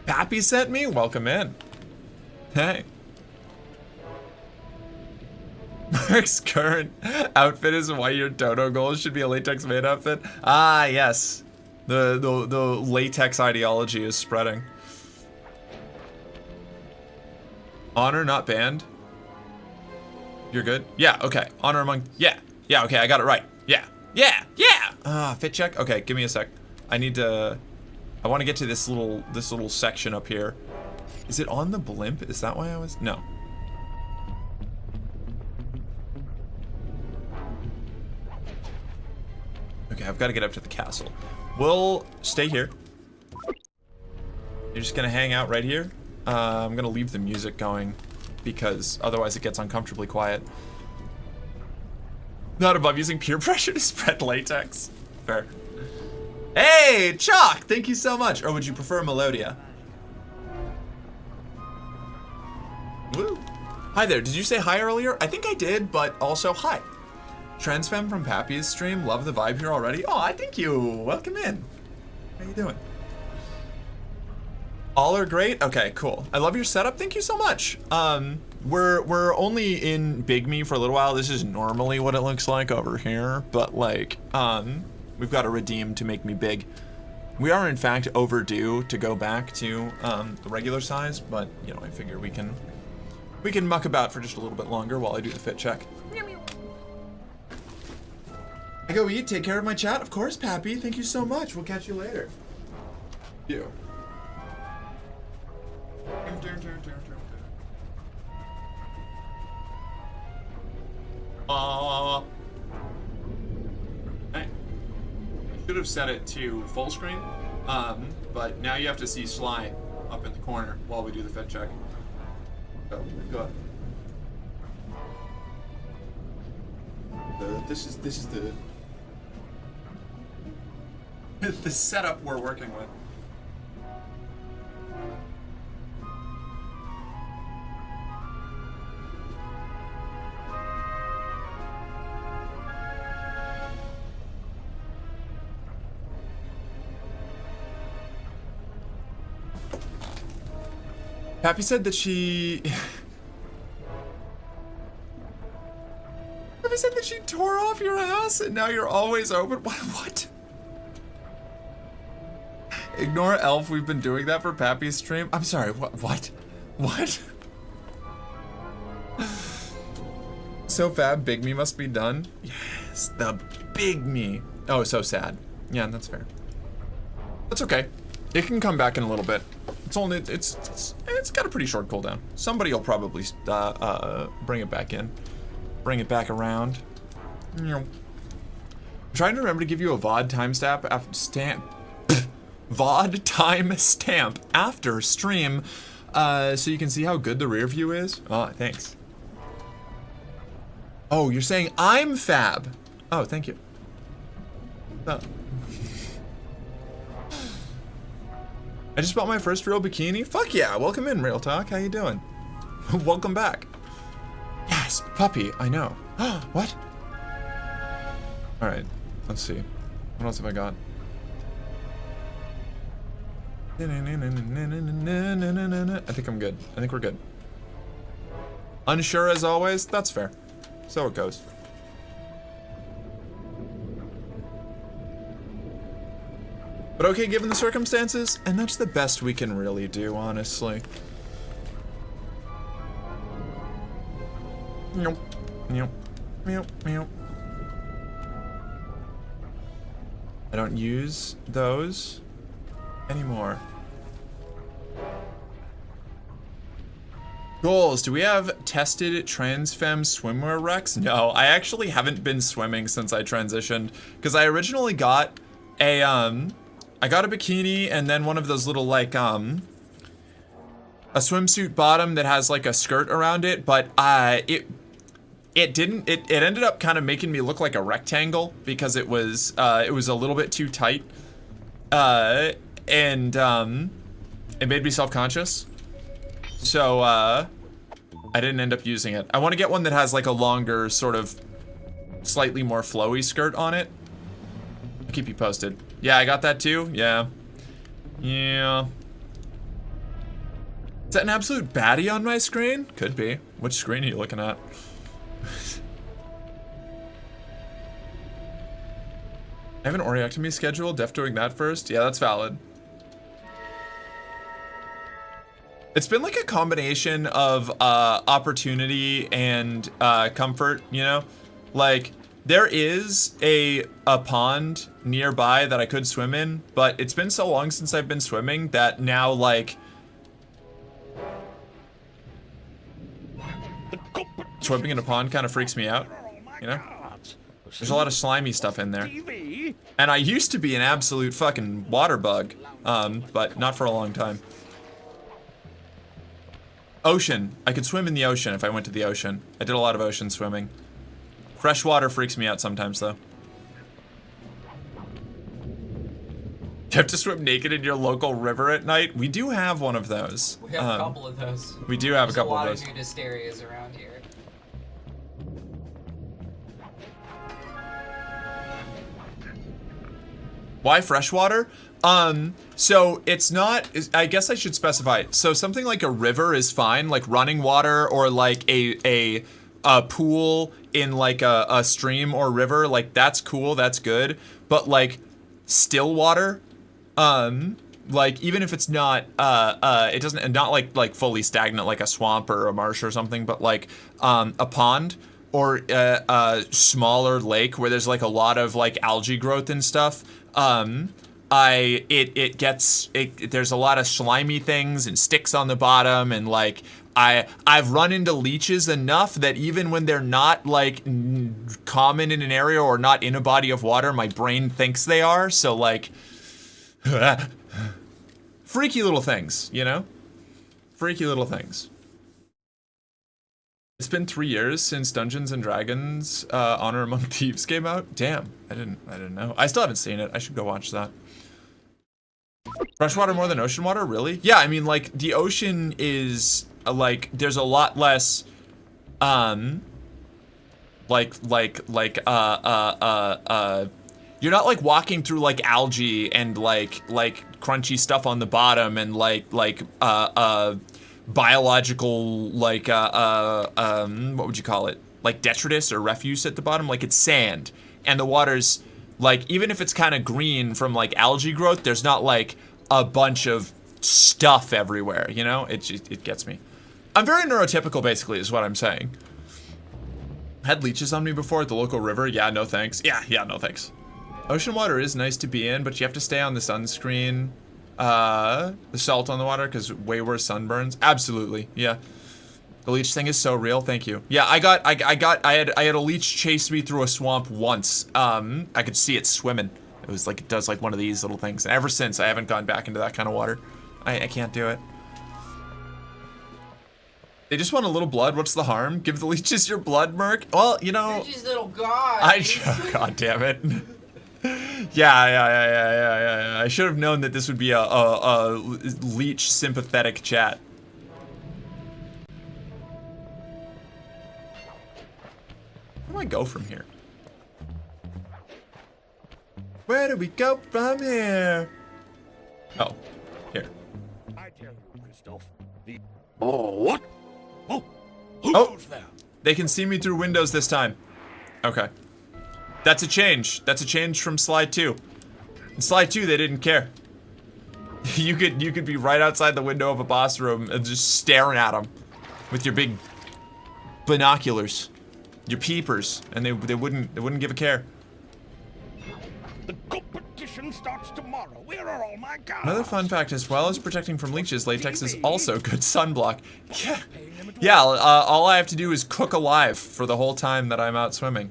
Pappy sent me? Welcome in. Hey. Mark's current outfit is why your dodo goals should be a latex maid outfit. Ah, yes. The latex ideology is spreading. Honor, not banned. You're good? Yeah, okay. Honor among... Yeah. Yeah, okay, I got it right. Yeah. Yeah. Yeah! Ah, fit check? Okay, give me a sec. I need to... I want to get to this little section up here. Is it on the blimp? Is that why I was... No. Okay, I've got to get up to the castle. We'll stay here. You're just gonna hang out right here. I'm gonna leave the music going because otherwise it gets uncomfortably quiet. Not above using peer pressure to spread latex. Fair. Hey, Chalk! Thank you so much. Or would you prefer Melodia? Woo. Hi there. Did you say hi earlier? I think I did, but also hi. Transfem from Pappy's stream. Love the vibe here already. Oh, I thank you. Welcome in. How you doing? All are great? Okay, cool. I love your setup. Thank you so much. We're only in Big Me for a little while. This is normally what it looks like over here, but like, we've got to redeem to make me big. We are in fact overdue to go back to the regular size, but you know, I figure we can muck about for just a little bit longer while I do the fit check. I go eat. Take care of my chat, of course, Pappy. Thank you so much. We'll catch you later. You. Hey. I should have set it to full screen, but now you have to see Sly up in the corner while we do the fit check. So, go ahead. This is the setup we're working with. Pappy said that she... Pappy said that she tore off your ass and now you're always open. What? Ignore Elf, we've been doing that for Pappy's stream. I'm sorry, what? So fab, Big Me must be done. Yes, the Big Me. Oh, so sad. Yeah, that's fair. That's okay. It can come back in a little bit. It's got a pretty short cooldown. Somebody will probably bring it back in. Bring it back around. I'm trying to remember to give you a VOD timestamp VOD timestamp after stream, so you can see how good the rear view is. Oh, thanks. Oh, you're saying I'm fab. Oh, thank you. Oh. I just bought my first real bikini. Fuck yeah, welcome in, Real Talk. How you doing? Welcome back. Yes, puppy, I know. What? All right, let's see. What else have I got? I think I'm good. I think we're good. Unsure as always? That's fair. So it goes. But okay, given the circumstances, and that's the best we can really do, honestly. Meow, meow, meow, meow. I don't use those anymore. Goals. Do we have tested transfem swimwear Recs? No, I actually haven't been swimming since I transitioned, because I originally got a I got a bikini and then one of those little like a swimsuit bottom that has like a skirt around it, but it ended up kind of making me look like a rectangle because it was a little bit too tight, and it made me self-conscious. So I didn't end up using it. I want to get one that has like a longer, sort of slightly more flowy skirt on it. I'll keep you posted. Yeah, I got that too. Yeah. Yeah. Is that an absolute baddie on my screen? Could be. Which screen are you looking at? I have an oreectomy schedule. Def doing that first? Yeah, that's valid. It's been like a combination of opportunity and comfort, you know? Like, there is a pond nearby that I could swim in, but it's been so long since I've been swimming that now, like, swimming in a pond kind of freaks me out, you know? There's a lot of slimy stuff in there. And I used to be an absolute fucking water bug, but not for a long time. Ocean. I could swim in the ocean if I went to the ocean. I did a lot of ocean swimming. Fresh water freaks me out sometimes, though. You have to swim naked in your local river at night? We do have one of those. We have a couple of those. We do have a couple of those. There's a lot of nudist areas around here. Why freshwater? So it's not, I guess I should specify. So something like a river is fine, like running water or like a pool in like a stream or river, like that's cool, that's good. But like still water, like even if it's not, it doesn't, not like fully stagnant like a swamp or a marsh or something, but like a pond or a smaller lake where there's like a lot of like algae growth and stuff. There's a lot of slimy things and sticks on the bottom, and like I've run into leeches enough that even when they're not like common in an area or not in a body of water, my brain thinks they are. So like freaky little things, you know? Freaky little things. It's been 3 years since Dungeons and Dragons Honor Among Thieves came out. Damn, I didn't know. I still haven't seen it. I should go watch that. Freshwater more than ocean water? Really? Yeah, I mean, like, the ocean is, like, there's a lot less, you're not, like, walking through, like, algae and, like, crunchy stuff on the bottom and, biological, like, what would you call it? Like, detritus or refuse at the bottom? Like, it's sand. And the water's, like, even if it's kind of green from, like, algae growth, there's not, like, a bunch of stuff everywhere, you know? It gets me. I'm very neurotypical, basically, is what I'm saying. Had leeches on me before at the local river? Yeah, no thanks. Yeah, no thanks. Ocean water is nice to be in, but you have to stay on the sunscreen. The salt on the water, because way worse sunburns. Absolutely, yeah. The leech thing is so real. Thank you. Yeah, I had a leech chase me through a swamp once. I could see it swimming. It was like, it does like one of these little things. And ever since, I haven't gone back into that kind of water. I can't do it. They just want a little blood. What's the harm? Give the leeches your blood, Merc. Well, you know. You're just little guys. God damn it. Yeah. I should have known that this would be a leech sympathetic chat. Where do I go from here? Where do we go from here? Oh, here. I tell you, Christoph. Oh, what? Oh, who goes there? They can see me through windows this time. Okay. That's a change. That's a change from slide 2. In slide 2, they didn't care. You could be right outside the window of a boss room and just staring at them with your big binoculars, your peepers, and they wouldn't give a care. The competition starts tomorrow. Where are all my guys? Another fun fact: as well as protecting from leeches, latex is also good sunblock. Yeah. All I have to do is cook alive for the whole time that I'm out swimming.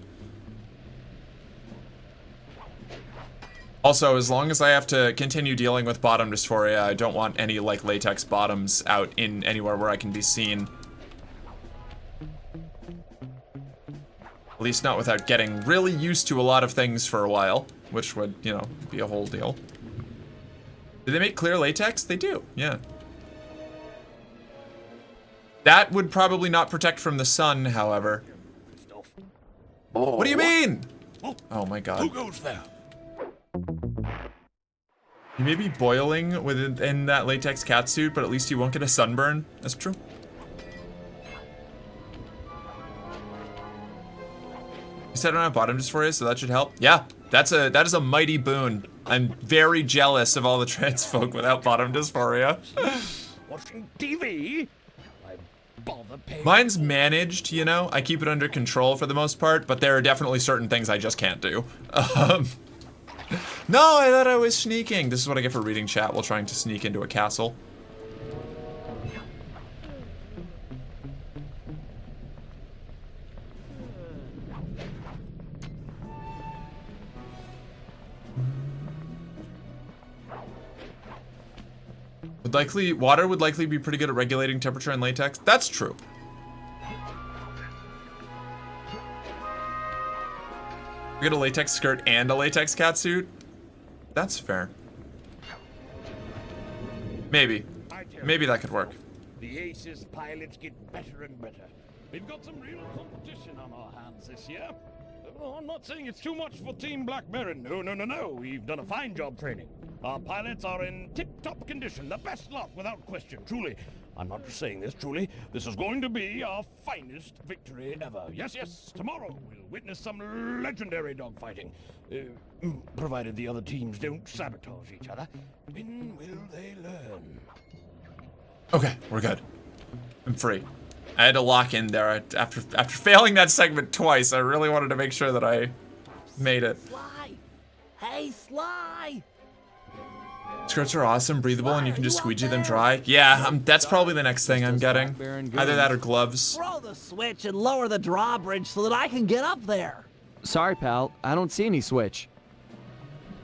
Also, as long as I have to continue dealing with bottom dysphoria, I don't want any, like, latex bottoms out in anywhere where I can be seen. At least not without getting really used to a lot of things for a while, which would, you know, be a whole deal. Do they make clear latex? They do, yeah. That would probably not protect from the sun, however. What do you mean? Oh my god. Who goes there? You may be boiling within that latex catsuit, but at least you won't get a sunburn. That's true. You said I don't have bottom dysphoria, so that should help. Yeah, that is a mighty boon. I'm very jealous of all the trans folk without bottom dysphoria. Watching TV? Mine's managed, you know. I keep it under control for the most part, but there are definitely certain things I just can't do. No, I thought I was sneaking. This is what I get for reading chat while trying to sneak into a castle. Water would likely be pretty good at regulating temperature in latex. That's true. We get a latex skirt and a latex catsuit. That's fair. Maybe. Maybe that could work. The Aces pilots get better and better. We've got some real competition on our hands this year. Oh, I'm not saying it's too much for Team Black Baron. No. We've done a fine job training. Our pilots are in tip-top condition. The best lot, without question. Truly. I'm not just saying this, truly. This is going to be our finest victory ever. Yes. Tomorrow we'll witness some legendary dogfighting. Provided the other teams don't sabotage each other. When will they learn? Okay, we're good. I'm free. I had to lock in there. After failing that segment twice, I really wanted to make sure that I made it. Sly! Hey, Sly! Skirts are awesome, breathable, and you can just squeegee them dry. Yeah, that's probably the next thing I'm getting. Either that or gloves. Throw the switch and lower the drawbridge so that I can get up there. Sorry, pal. I don't see any switch.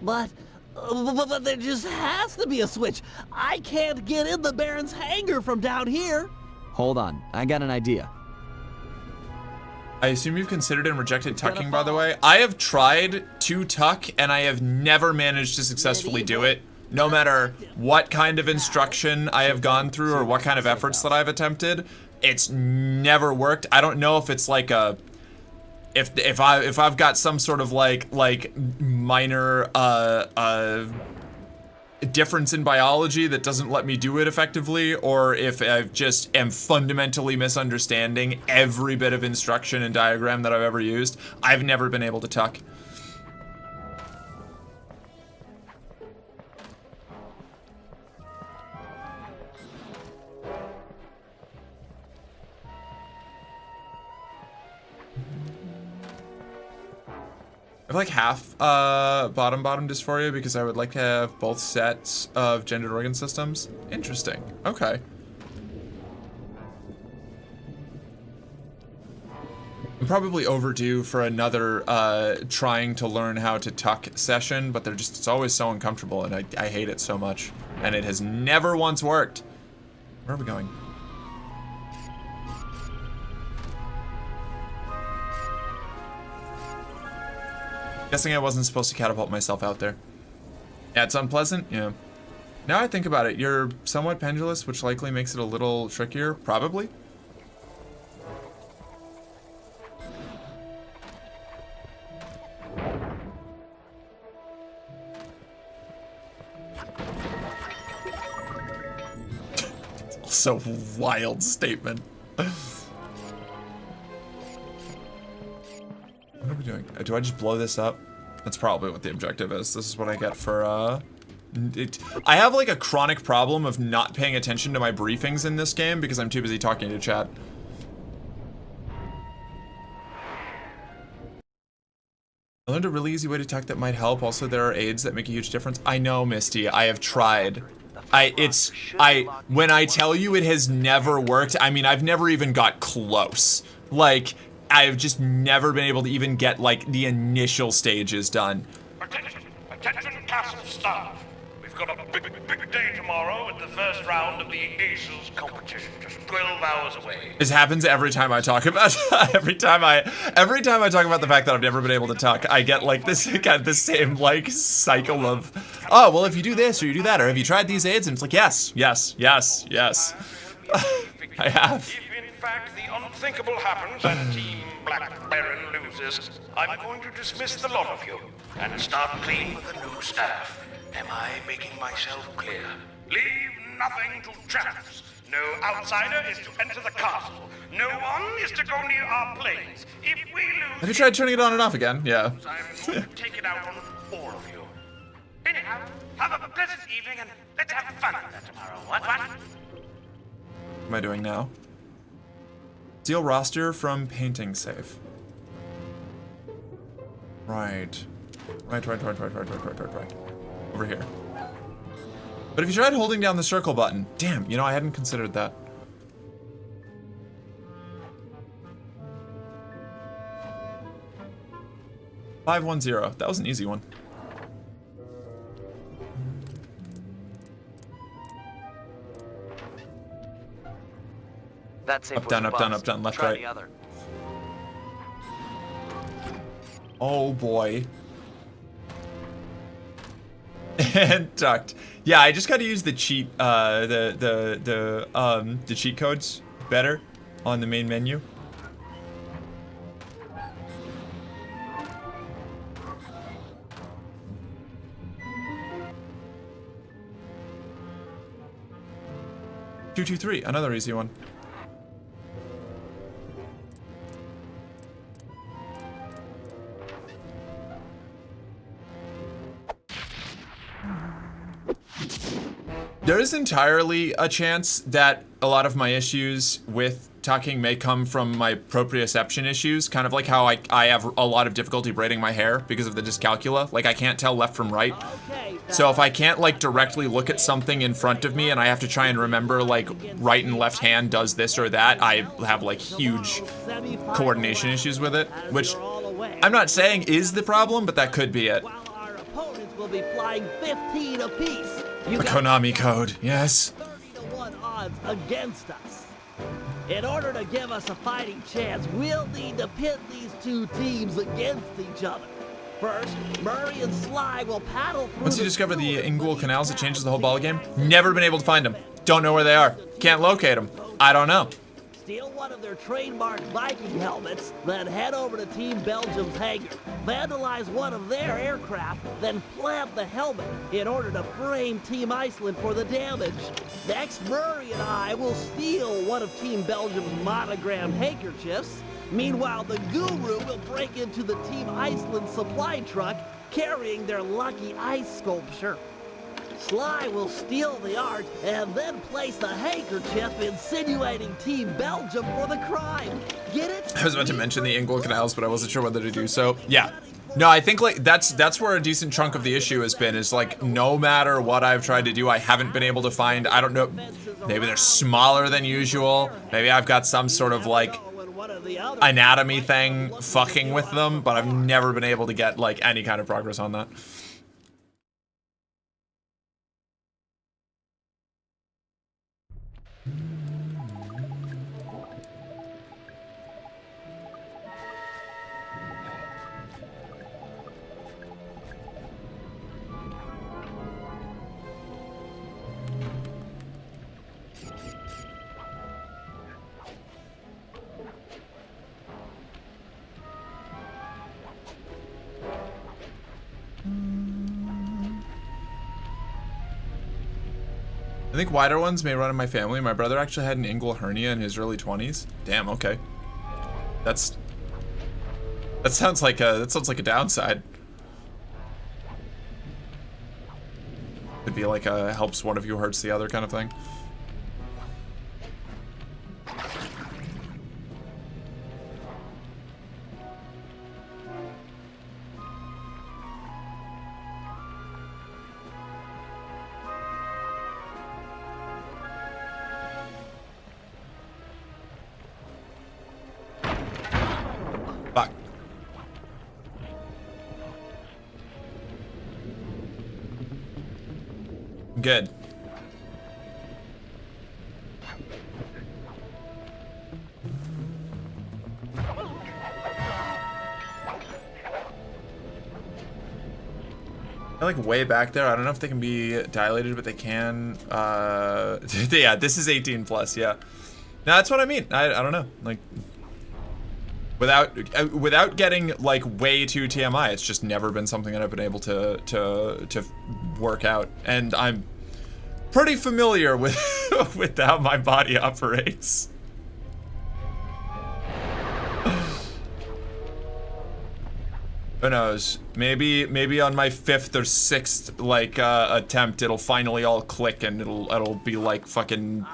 But there just has to be a switch. I can't get in the Baron's hangar from down here. Hold on. I got an idea. I assume you've considered and rejected tucking, by the way. I have tried to tuck, and I have never managed to successfully do it. No matter what kind of instruction I have gone through or what kind of efforts that I've attempted, it's never worked. I don't know if it's like a... If I've got some sort of like minor difference in biology that doesn't let me do it effectively, or if I just am fundamentally misunderstanding every bit of instruction and diagram that I've ever used. I've never been able to tuck. I have like half bottom dysphoria because I would like to have both sets of gendered organ systems. Interesting. Okay. I'm probably overdue for another trying to learn how to tuck session, but it's always so uncomfortable, and I hate it so much. And it has never once worked. Where are we going? Guessing I wasn't supposed to catapult myself out there. Yeah, it's unpleasant. Yeah. Now I think about it, you're somewhat pendulous, which likely makes it a little trickier. Probably. Also a wild statement. What are we doing? Do I just blow this up? That's probably what the objective is. This is what I get for, I have like a chronic problem of not paying attention to my briefings in this game because I'm too busy talking to chat. I learned a really easy way to tuck that might help. Also, there are aids that make a huge difference. I know, Misty. I have tried. When I tell you it has never worked, I mean, I've never even got close. Like, I've just never been able to even get, like, the initial stages done. Attention castle staff. We've got a big day tomorrow at the first round of the Aces competition, just 12 hours away. This happens every time I talk about every time I talk about the fact that I've never been able to tuck, I get like this kind of the same like cycle of, oh well, if you do this or you do that, or have you tried these aids? And it's like yes. I have. If in fact the unthinkable happens and Team Black Baron loses, I'm going to dismiss the lot of you and start clean with the new staff. Am I making myself clear? Leave nothing to chance. No outsider is to enter the castle. No one is to go near our planes. If we lose... Have you tried turning it on and off again? Yeah. I'm going to take it out on all of you. Anyhow, have a pleasant evening and let's have fun with that tomorrow. What? What am I doing now? Steal roster from painting safe. Right. Right. Over here. But if you tried holding down the circle button, damn, you know, I hadn't considered that. $510. That was an easy one. That's up, down, left, right. Oh boy. And ducked. Yeah, I just got to use the cheat, the cheat codes better on the main menu. Two, 2, 3, another easy one. There is entirely a chance that a lot of my issues with tucking may come from my proprioception issues, kind of like how I have a lot of difficulty braiding my hair because of the dyscalculia. Like, I can't tell left from right. So if I can't, like, directly look at something in front of me and I have to try and remember, like, right and left hand does this or that, I have, like, huge coordination issues with it, which I'm not saying is the problem, but that could be it. While our opponents will be flying 15 apiece. The Konami code, yes. 30-to-1 odds against us. In order to give us a fighting chance, we'll need to pit these two teams against each other. First, Murray and Sly will paddle through. Once you discover the Ingul canals, it changes the whole ballgame. Never been able to find them. Don't know where they are. Can't locate them. I don't know. Steal one of their trademark Viking helmets, then head over to Team Belgium's hangar. Vandalize one of their aircraft, then plant the helmet in order to frame Team Iceland for the damage. Next, Murray and I will steal one of Team Belgium's monogrammed handkerchiefs. Meanwhile, the Guru will break into the Team Iceland supply truck carrying their lucky ice sculpture. Sly will steal the art and then place the handkerchief insinuating Team Belgium for the crime. Get it? I was about to mention the Ingul canals, but I wasn't sure whether to do so. Yeah. No, I think like that's where a decent chunk of the issue has been, is like no matter what I've tried to do, I haven't been able to find, I don't know, maybe they're smaller than usual. Maybe I've got some sort of like anatomy thing fucking with them, but I've never been able to get like any kind of progress on that. I think wider ones may run in my family. My brother actually had an inguinal hernia in his early 20s. Damn, okay. That sounds like a downside. Could be like a helps one of you hurts the other kind of thing. Fuck. Good. They're like way back there. I don't know if they can be dilated, but they can. Yeah, this is 18 plus. Yeah, no, that's what I mean. I don't know. Like, without getting like way too TMI. It's just never been something that I've been able to work out, and I'm pretty familiar with with how my body operates. Who knows? Maybe on my 5th or 6th like attempt, it'll finally all click and it'll be like fucking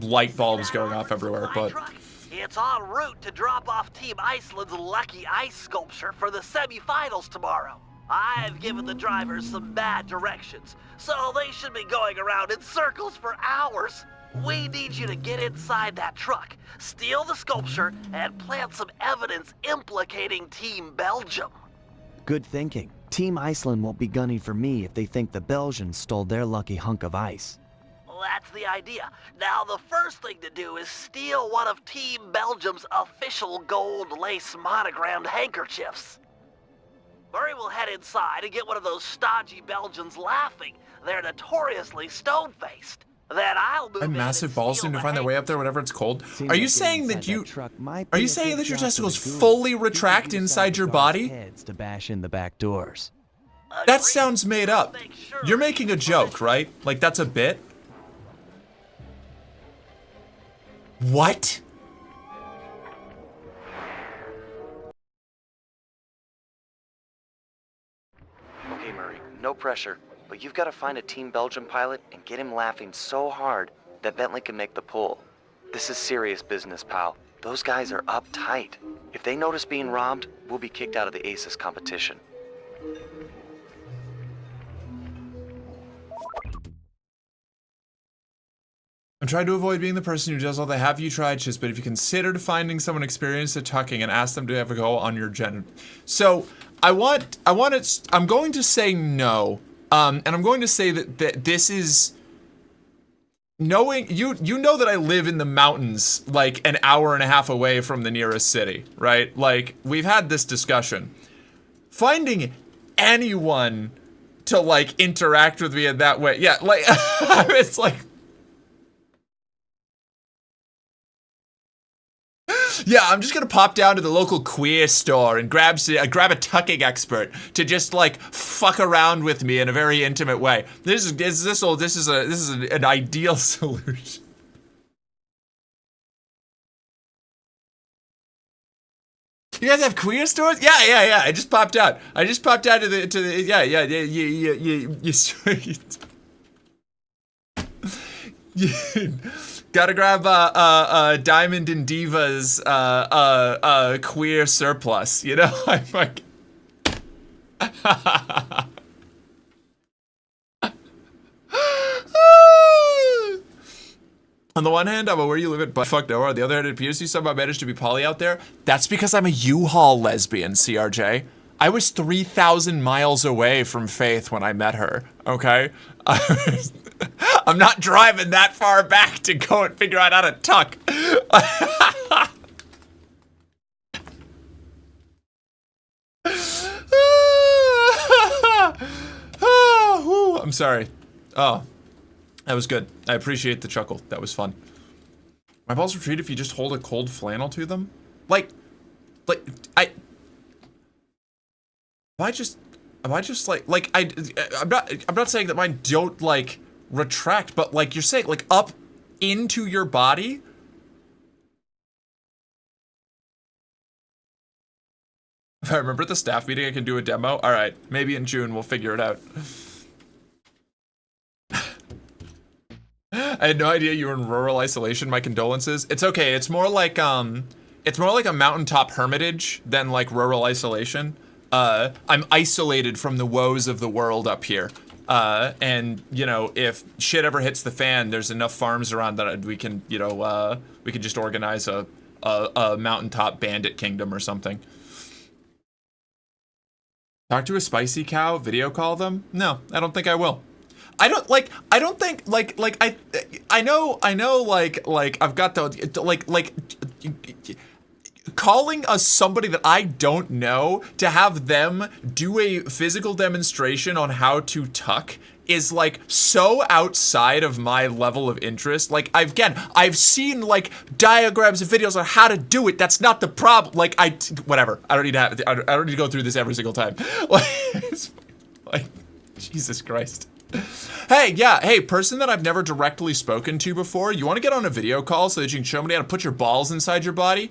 light bulbs going off everywhere. But it's en route to drop off Team Iceland's lucky ice sculpture for the semifinals tomorrow. I've given the drivers some bad directions, so they should be going around in circles for hours. We need you to get inside that truck, steal the sculpture, and plant some evidence implicating Team Belgium. Good thinking. Team Iceland won't be gunning for me if they think the Belgians stole their lucky hunk of ice. That's the idea. Now, the first thing to do is steal one of Team Belgium's official gold lace monogrammed handkerchiefs. Murray will head inside and get one of those stodgy Belgians laughing. They're notoriously stone-faced. Then I'll move in massive and balls steal seem to the find their way up there whenever it's cold. Seems Are you like saying getting that you inside truck might are be you a saying good that your job for the testicles goon. fully retract You can use inside your the body? heads to bash in the back doors. That sounds made up. You're making a joke, right? Like that's a bit? What? Okay, Murray, no pressure, but you've got to find a Team Belgium pilot and get him laughing so hard that Bentley can make the pull. This is serious business, pal. Those guys are uptight. If they notice being robbed, we'll be kicked out of the ACES competition. I'm trying to avoid being the person who does all the have you tried shit, but if you considered finding someone experienced at tucking and ask them to have a go on your So I'm going to say no. And I'm going to say that this is knowing you know that I live in the mountains like an hour and a half away from the nearest city, right? Like we've had this discussion. Finding anyone to like interact with me in that way. Yeah, like it's like yeah, I'm just gonna pop down to the local queer store and grab a tucking expert to just like fuck around with me in a very intimate way. This is an ideal solution. You guys have queer stores? Yeah. I just popped out. to the you gotta grab Diamond and Diva's queer surplus, you know? I'm like on the one hand, I'm aware you live at fuck nowhere. On the other hand, it appears you somehow managed to be poly out there. That's because I'm a U-Haul lesbian, CRJ. I was 3,000 miles away from Faith when I met her, okay? I'm not driving that far back to go and figure out how to tuck. I'm sorry. Oh, that was good. I appreciate the chuckle. That was fun. My balls retreat if you just hold a cold flannel to them? Am I just like I'm not saying that mine don't like retract, but like you're saying like up into your body. If I remember at the staff meeting, I can do a demo. All right, maybe in June we'll figure it out. I had no idea you were in rural isolation. My condolences. It's okay. It's more like a mountaintop hermitage than like rural isolation. I'm isolated from the woes of the world up here. And you know, if shit ever hits the fan, there's enough farms around that we can, you know, we could just organize a mountaintop bandit kingdom or something. Talk to a spicy cow, video call them? No, I don't think I will. I know I've got the calling us somebody that I don't know to have them do a physical demonstration on how to tuck is like so outside of my level of interest. Like I've seen like diagrams and videos on how to do it. That's not the problem. Like whatever. I don't need to go through this every single time. Like Jesus Christ. Hey, yeah, hey, person that I've never directly spoken to before, you want to get on a video call so that you can show me how to put your balls inside your body?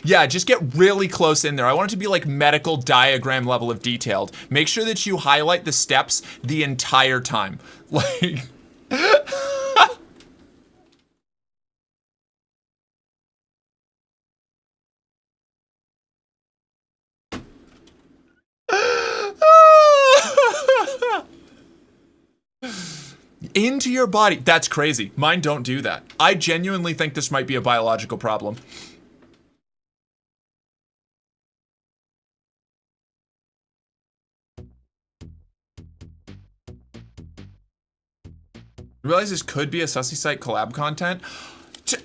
Yeah, just get really close in there. I want it to be like medical diagram level of detailed. Make sure that you highlight the steps the entire time. Like... Into your body. That's crazy. Mine don't do that. I genuinely think this might be a biological problem. You realize this could be a Sussy Site collab content?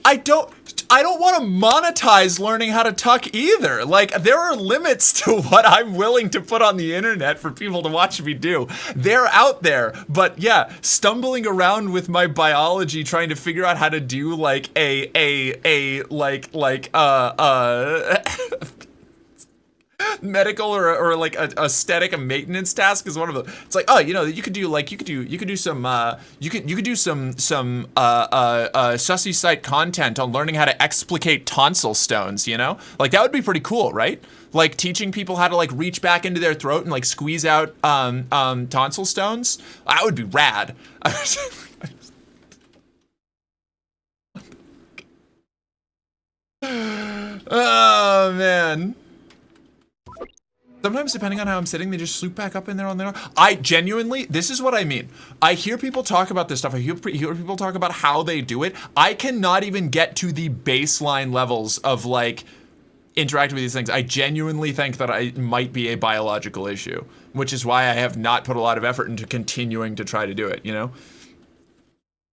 I don't want to monetize learning how to tuck either. Like, there are limits to what I'm willing to put on the internet for people to watch me do. They're out there, but yeah, stumbling around with my biology trying to figure out how to do like medical or like a aesthetic and maintenance task is one of them. It's like, oh, you know, you could do some Sussy Site content on learning how to explicate tonsil stones, you know? Like that would be pretty cool, right? Like teaching people how to like reach back into their throat and like squeeze out tonsil stones. That would be rad. Oh man. Sometimes, depending on how I'm sitting, they just swoop back up in there on their own. I genuinely, this is what I mean. I hear people talk about this stuff. I hear people talk about how they do it. I cannot even get to the baseline levels of like interacting with these things. I genuinely think that it might be a biological issue, which is why I have not put a lot of effort into continuing to try to do it, you know?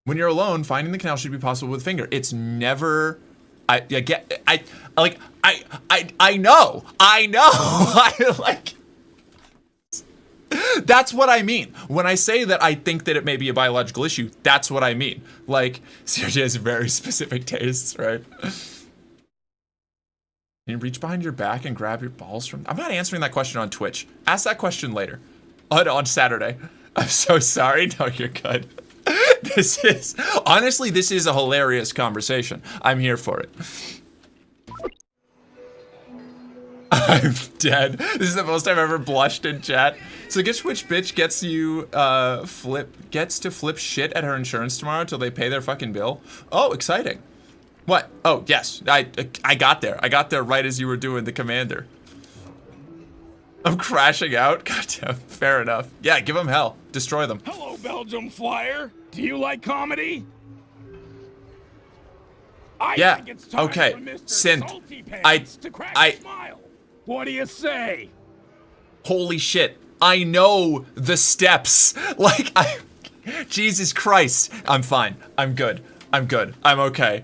When you're alone, finding the canal should be possible with a finger. It's never... I know. I like. That's what I mean when I say that I think that it may be a biological issue. That's what I mean. Like, Sergey has very specific tastes, right? Can you reach behind your back and grab your balls from? I'm not answering that question on Twitch. Ask that question later, on Saturday. I'm so sorry. No, you're good. This is a hilarious conversation. I'm here for it. I'm dead. This is the most I've ever blushed in chat. So guess which bitch gets to flip shit at her insurance tomorrow till they pay their fucking bill? Oh, exciting. What? Oh, yes. I got there. I got there right as you were doing the commander. I'm crashing out? Goddamn, fair enough. Yeah, give them hell. Destroy them. Hello, Belgium Flyer. Do you like comedy? I think it's time for Mr. Salty Pants to crack a smile. What do you say? Holy shit. I know the steps. Like, Jesus Christ. I'm fine. I'm good. I'm good. I'm okay.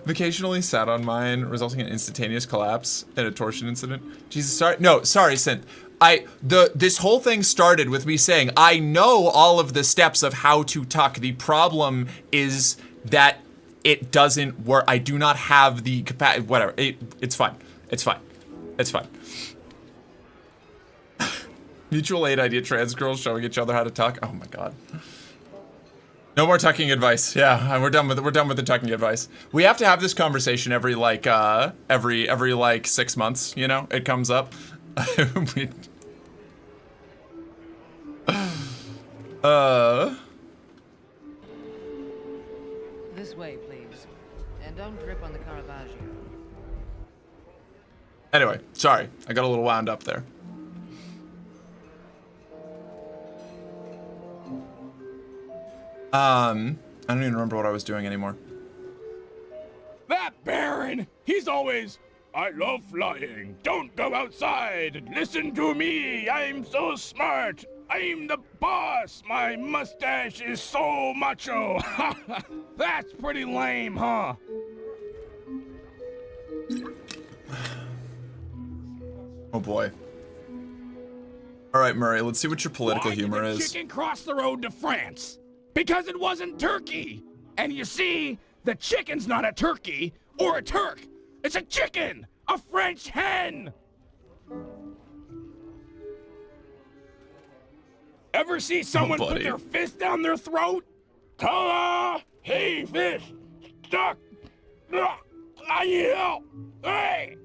Occasionally sat on mine, resulting in instantaneous collapse and a torsion incident. Jesus, sorry. No, sorry, Synth. This whole thing started with me saying, I know all of the steps of how to tuck. The problem is that it doesn't work. I do not have the capacity, whatever. It's fine. It's fine. It's fine. Mutual aid idea, trans girls showing each other how to tuck. Oh my God. No more tucking advice. Yeah, we're done with the tucking advice. We have to have this conversation every like 6 months, you know? It comes up. This way, please. And don't drip on the Caravaggio. Anyway, sorry. I got a little wound up there. I don't even remember what I was doing anymore. That Baron, he's always, I love flying. Don't go outside. Listen to me. I'm so smart. I'm the boss. My mustache is so macho. That's pretty lame, huh? Oh boy. All right, Murray, let's see what your political humor Why did the is. chicken cross the road to France? Because it wasn't turkey. And you see, the chicken's not a turkey or a Turk. It's a chicken, a French hen. Ever see someone put buddy. their fist down their throat? Ta-da! Hey, fish! Stuck! I need help! Hey!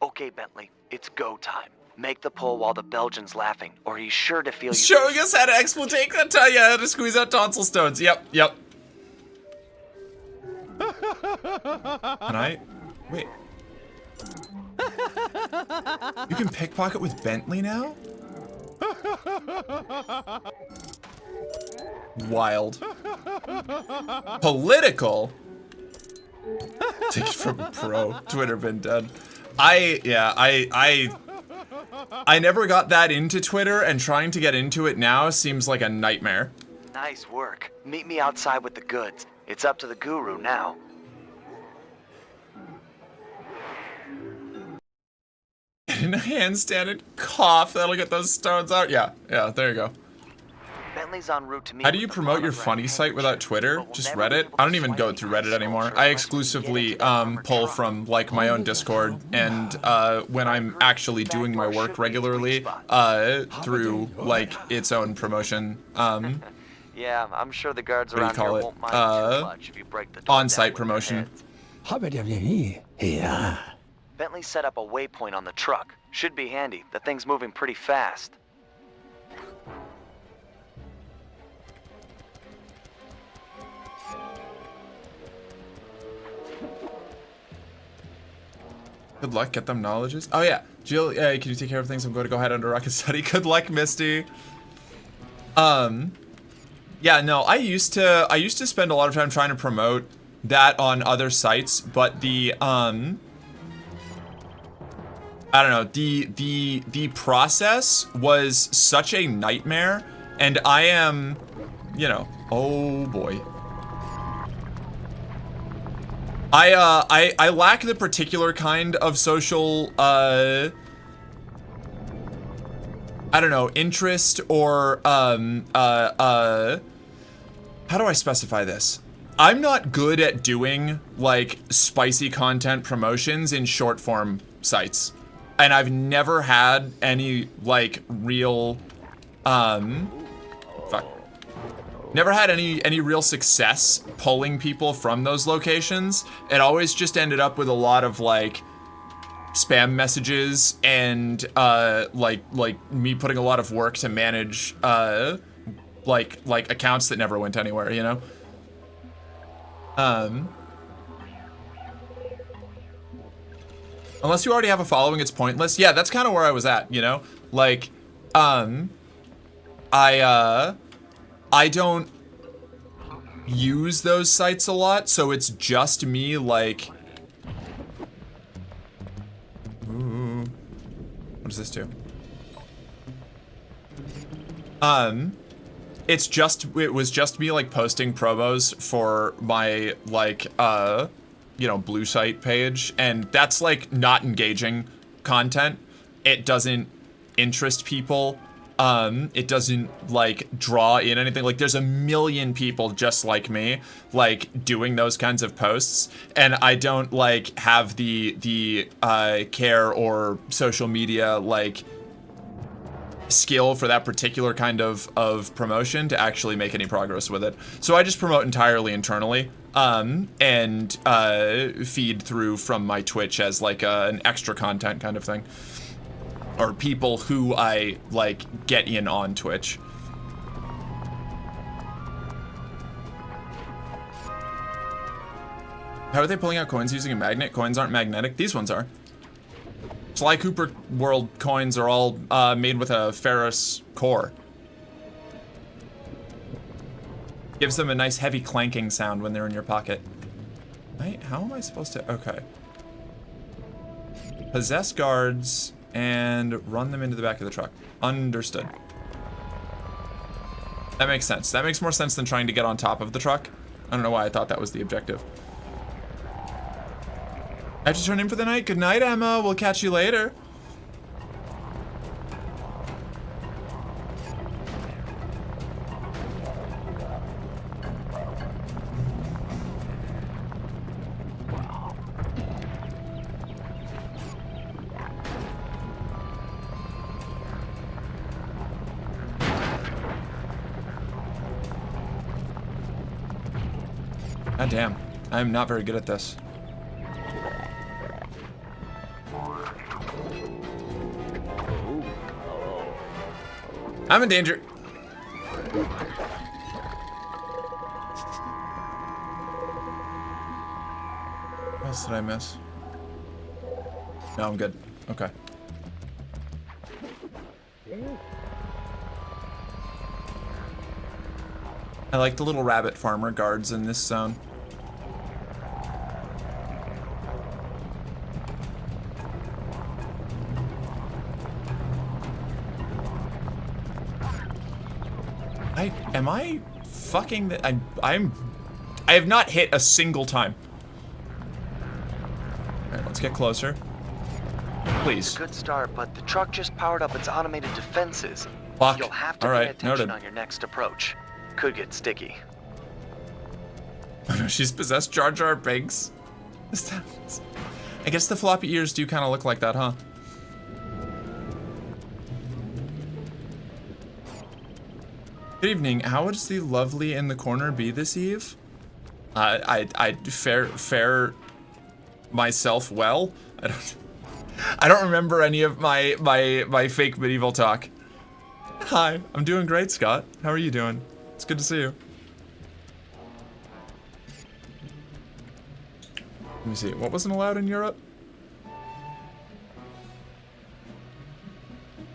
Okay, Bentley, it's go time. Make the pull while the Belgian's laughing, or he's sure to feel you. Showing us how to exploitate that tell you how to squeeze out tonsil stones. Yep. Can I? Wait. You can pickpocket with Bentley now? Wild. Political? Take it from a pro. Twitter been dead. I never got that into Twitter, and trying to get into it now seems like a nightmare. Nice work. Meet me outside with the goods. It's up to the guru now. In a handstand and cough, that'll get those stones out. Yeah, there you go. Bentley's en route to meet. How do you promote your funny site without Twitter? Just Reddit? I don't even go through Reddit anymore. I exclusively pull from like my own Discord, and when I'm actually doing my work regularly, through like its own promotion. Yeah, I'm sure the guards What do you around call here it? won't mind too much if you break the door On-site down with your promotion. heads. Bentley set up a waypoint on the truck. Should be handy. The thing's moving pretty fast. Good luck, get them knowledges. Oh yeah, Jill, can you take care of things? I'm going to go head under rocket study. Good luck, Misty. Yeah, no, I used to spend a lot of time trying to promote that on other sites, but the I don't know, the process was such a nightmare, and I am, you know, oh boy. I lack the particular kind of social, I don't know, interest or, how do I specify this? I'm not good at doing, like, spicy content promotions in short form sites. And I've never had any, like, real, never had any real success pulling people from those locations. It always just ended up with a lot of like spam messages and like me putting a lot of work to manage like accounts that never went anywhere, you know? Unless you already have a following, it's pointless. Yeah, that's kind of where I was at, you know? Like, I don't use those sites a lot, so it's just me, like... Ooh. What does this do? It was just me, like, posting promos for my, like, you know, blue site page, and that's, like, not engaging content. It doesn't interest people. It doesn't, like, draw in anything. Like, there's a million people just like me, like, doing those kinds of posts, and I don't, like, have the care or social media, like, skill for that particular kind of promotion to actually make any progress with it. So I just promote entirely internally, and feed through from my Twitch as, like, an extra content kind of thing. Or people who I, like, get in on Twitch. How are they pulling out coins using a magnet? Coins aren't magnetic. These ones are. Sly Cooper World coins are all made with a ferrous core. Gives them a nice heavy clanking sound when they're in your pocket. How am I supposed to? Okay. Possess guards and run them into the back of the truck. Understood. That makes sense. That makes more sense than trying to get on top of the truck. I don't know why I thought that was the objective. I have to turn in for the night. Good night, Emma. We'll catch you later. God damn, I'm not very good at this. I'm in danger. What else did I miss? No, I'm good. Okay. I like the little rabbit farmer guards in this zone. Am I fucking I have not hit a single time. All right, let's get closer. Please. It's a good start, but the truck just powered up its automated defenses. Fuck. You'll have to All pay right, attention noted. on your next approach. Could get sticky. She's possessed Jar Jar Binks. I guess the floppy ears do kind of look like that, huh? Good evening. How would the lovely in the corner be this eve? I fare myself well. I don't remember any of my fake medieval talk. Hi, I'm doing great, Scott. How are you doing? It's good to see you. Let me see. What wasn't allowed in Europe?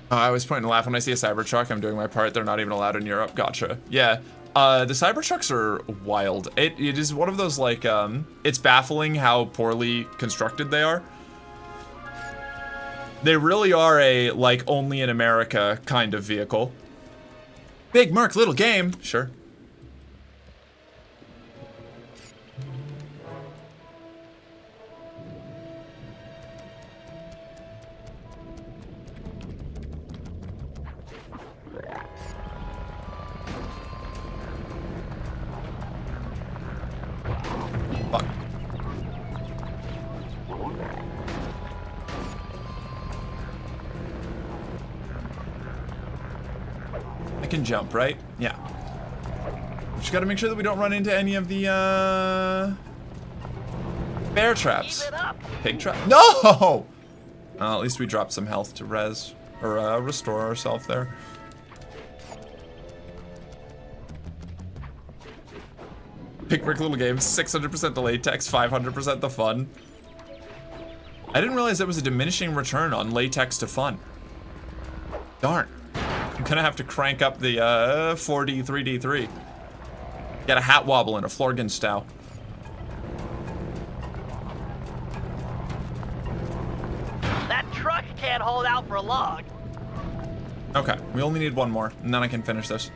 I always point and laugh when I see a Cybertruck. I'm doing my part. They're not even allowed in Europe. Gotcha. Yeah. The Cybertrucks are wild. It is one of those, like, it's baffling how poorly constructed they are. They really are a, like, only in America kind of vehicle. Big Mark, little game. Sure. Fuck. I can jump, right? Yeah. Just gotta make sure that we don't run into any of the, bear traps. Pig trap. No! At least we dropped some health to res, or, restore ourselves there. Big Brick Little Game, 600% the latex, 500% the fun. I didn't realize there was a diminishing return on latex to fun. Darn. I'm gonna have to crank up the 4D, 3D3. Get a hat wobble and a Florgenstow. That truck can't hold out for long. Okay, we only need one more, and then I can finish this.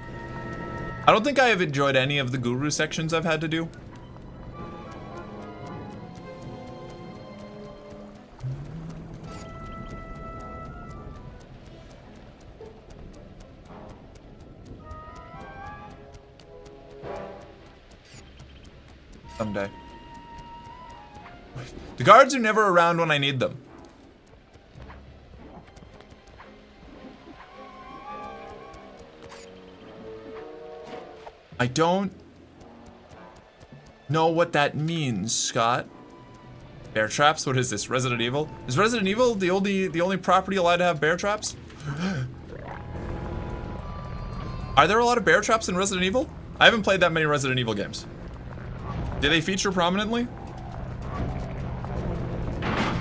I don't think I have enjoyed any of the guru sections I've had to do. Someday. The guards are never around when I need them. I don't know what that means, Scott. Bear traps? What is this? Resident Evil? Is Resident Evil the only property allowed to have bear traps? Are there a lot of bear traps in Resident Evil? I haven't played that many Resident Evil games. Do they feature prominently?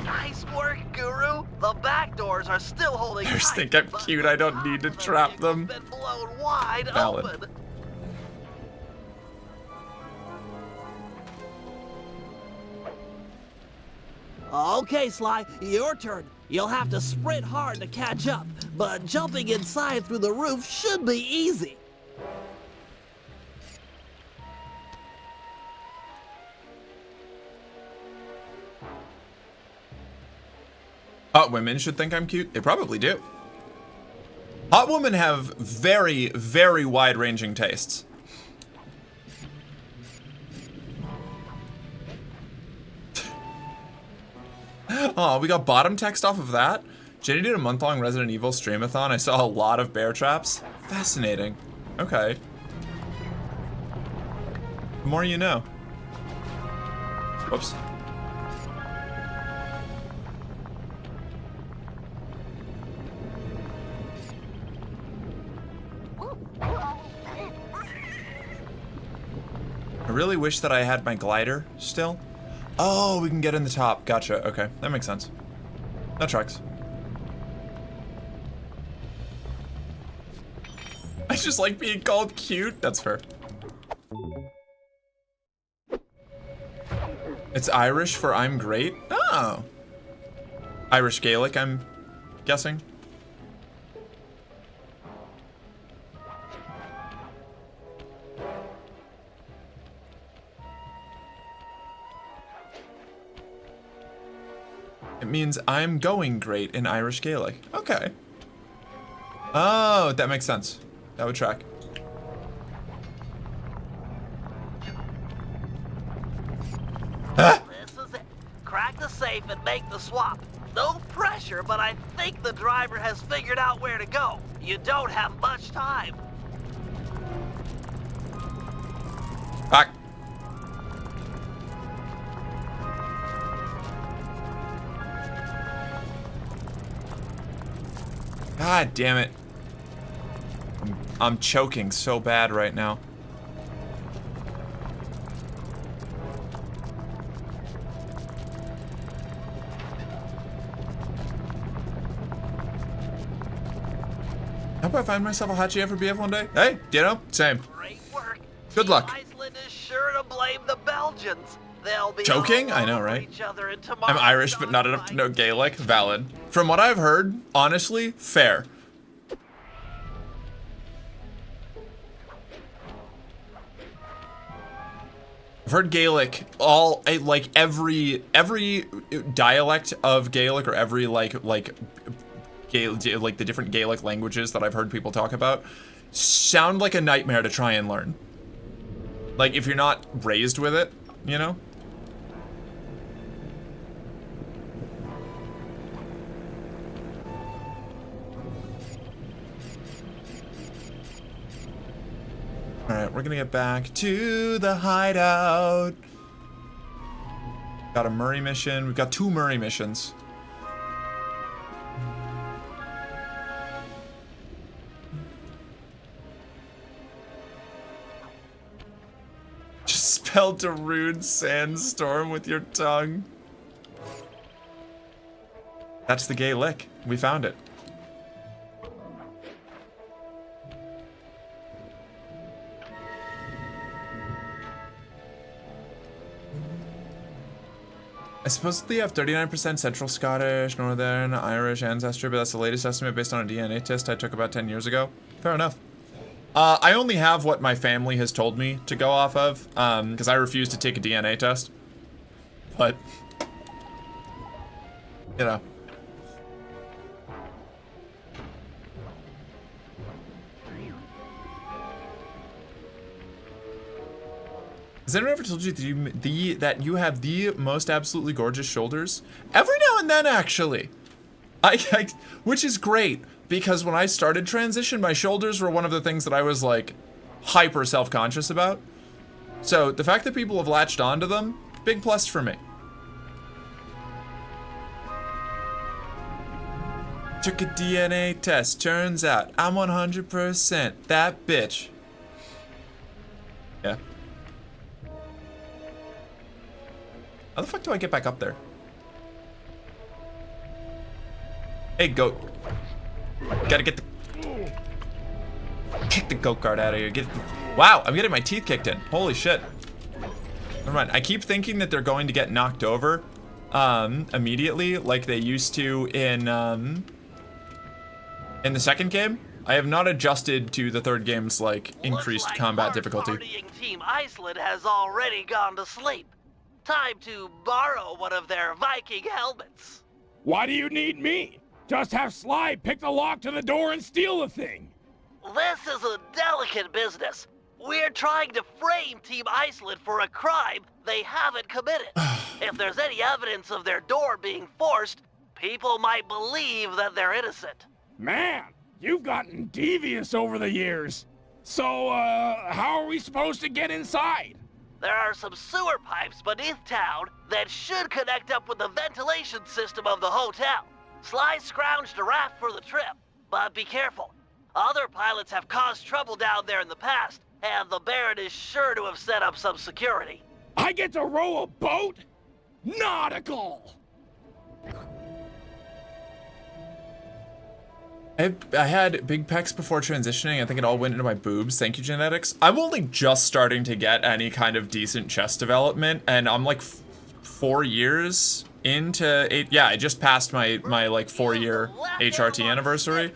Nice work, Guru. The back doors are still holding Bears tight, think I'm but cute. I don't need to trap them. been blown wide Valid. Okay, Sly, your turn. You'll have to sprint hard to catch up, but jumping inside through the roof should be easy. Hot women should think I'm cute. They probably do. Hot women have very, very wide-ranging tastes. Oh, we got bottom text off of that. Jenny did a month-long Resident Evil streamathon. I saw a lot of bear traps. Fascinating. Okay. The more you know. Whoops. I really wish that I had my glider still. Oh, we can get in the top. Gotcha. Okay, that makes sense. That tracks. I just like being called cute. That's fair. It's Irish for I'm great? Oh. Irish Gaelic, I'm guessing. It means I'm going great in Irish Gaelic. Okay. Oh, that makes sense. That would track. This is it. Crack the safe and make the swap. No pressure, but I think the driver has figured out where to go. You don't have much time. Back. God damn it. I'm choking so bad right now. I hope I find myself a hot GF or BF one day. Hey, ditto, same. Great work. Good luck. Iceland is sure to blame the Belgians. They'll be Joking? I know, right? I'm Irish, but not enough to know Gaelic. Valid. From what I've heard, honestly, fair. I've heard Gaelic, like every dialect of Gaelic, or every like the different Gaelic languages that I've heard people talk about, sound like a nightmare to try and learn. Like if you're not raised with it, you know? Alright, we're gonna get back to the hideout. Got a Murray mission. We've got 2 Murray missions. Just spelled a rude sandstorm with your tongue. That's the gay lick. We found it. I supposedly have 39% Central Scottish, Northern, Irish ancestry, but that's the latest estimate based on a DNA test I took about 10 years ago. Fair enough. I only have what my family has told me to go off of, because I refuse to take a DNA test. But, you know. Has anyone ever told you that you have the most absolutely gorgeous shoulders? Every now and then, actually. Which is great, because when I started transition, my shoulders were one of the things that I was, like, hyper self-conscious about. So, the fact that people have latched onto them, big plus for me. Took a DNA test, turns out I'm 100% that bitch. Yeah. How the fuck do I get back up there? Hey, goat. Gotta get the... Kick the goat guard out of here. Wow, I'm getting my teeth kicked in. Holy shit. Never mind. I keep thinking that they're going to get knocked over immediately like they used to in the second game. I have not adjusted to the third game's like increased combat difficulty. Partying Team Iceland has already gone to sleep. Time to borrow one of their Viking helmets. Why do you need me? Just have Sly pick the lock to the door and steal the thing. This is a delicate business. We're trying to frame Team Iceland for a crime they haven't committed. If there's any evidence of their door being forced, people might believe that they're innocent. Man, you've gotten devious over the years. So, how are we supposed to get inside? There are some sewer pipes beneath town that should connect up with the ventilation system of the hotel. Sly scrounged a raft for the trip, but be careful. Other pilots have caused trouble down there in the past, and the Baron is sure to have set up some security. I get to row a boat? Nautical! I had big pecs before transitioning. I think it all went into my boobs. Thank you, genetics. I'm only just starting to get any kind of decent chest development, and I'm like 4 years into it. Yeah, I just passed my like 4-year HRT anniversary.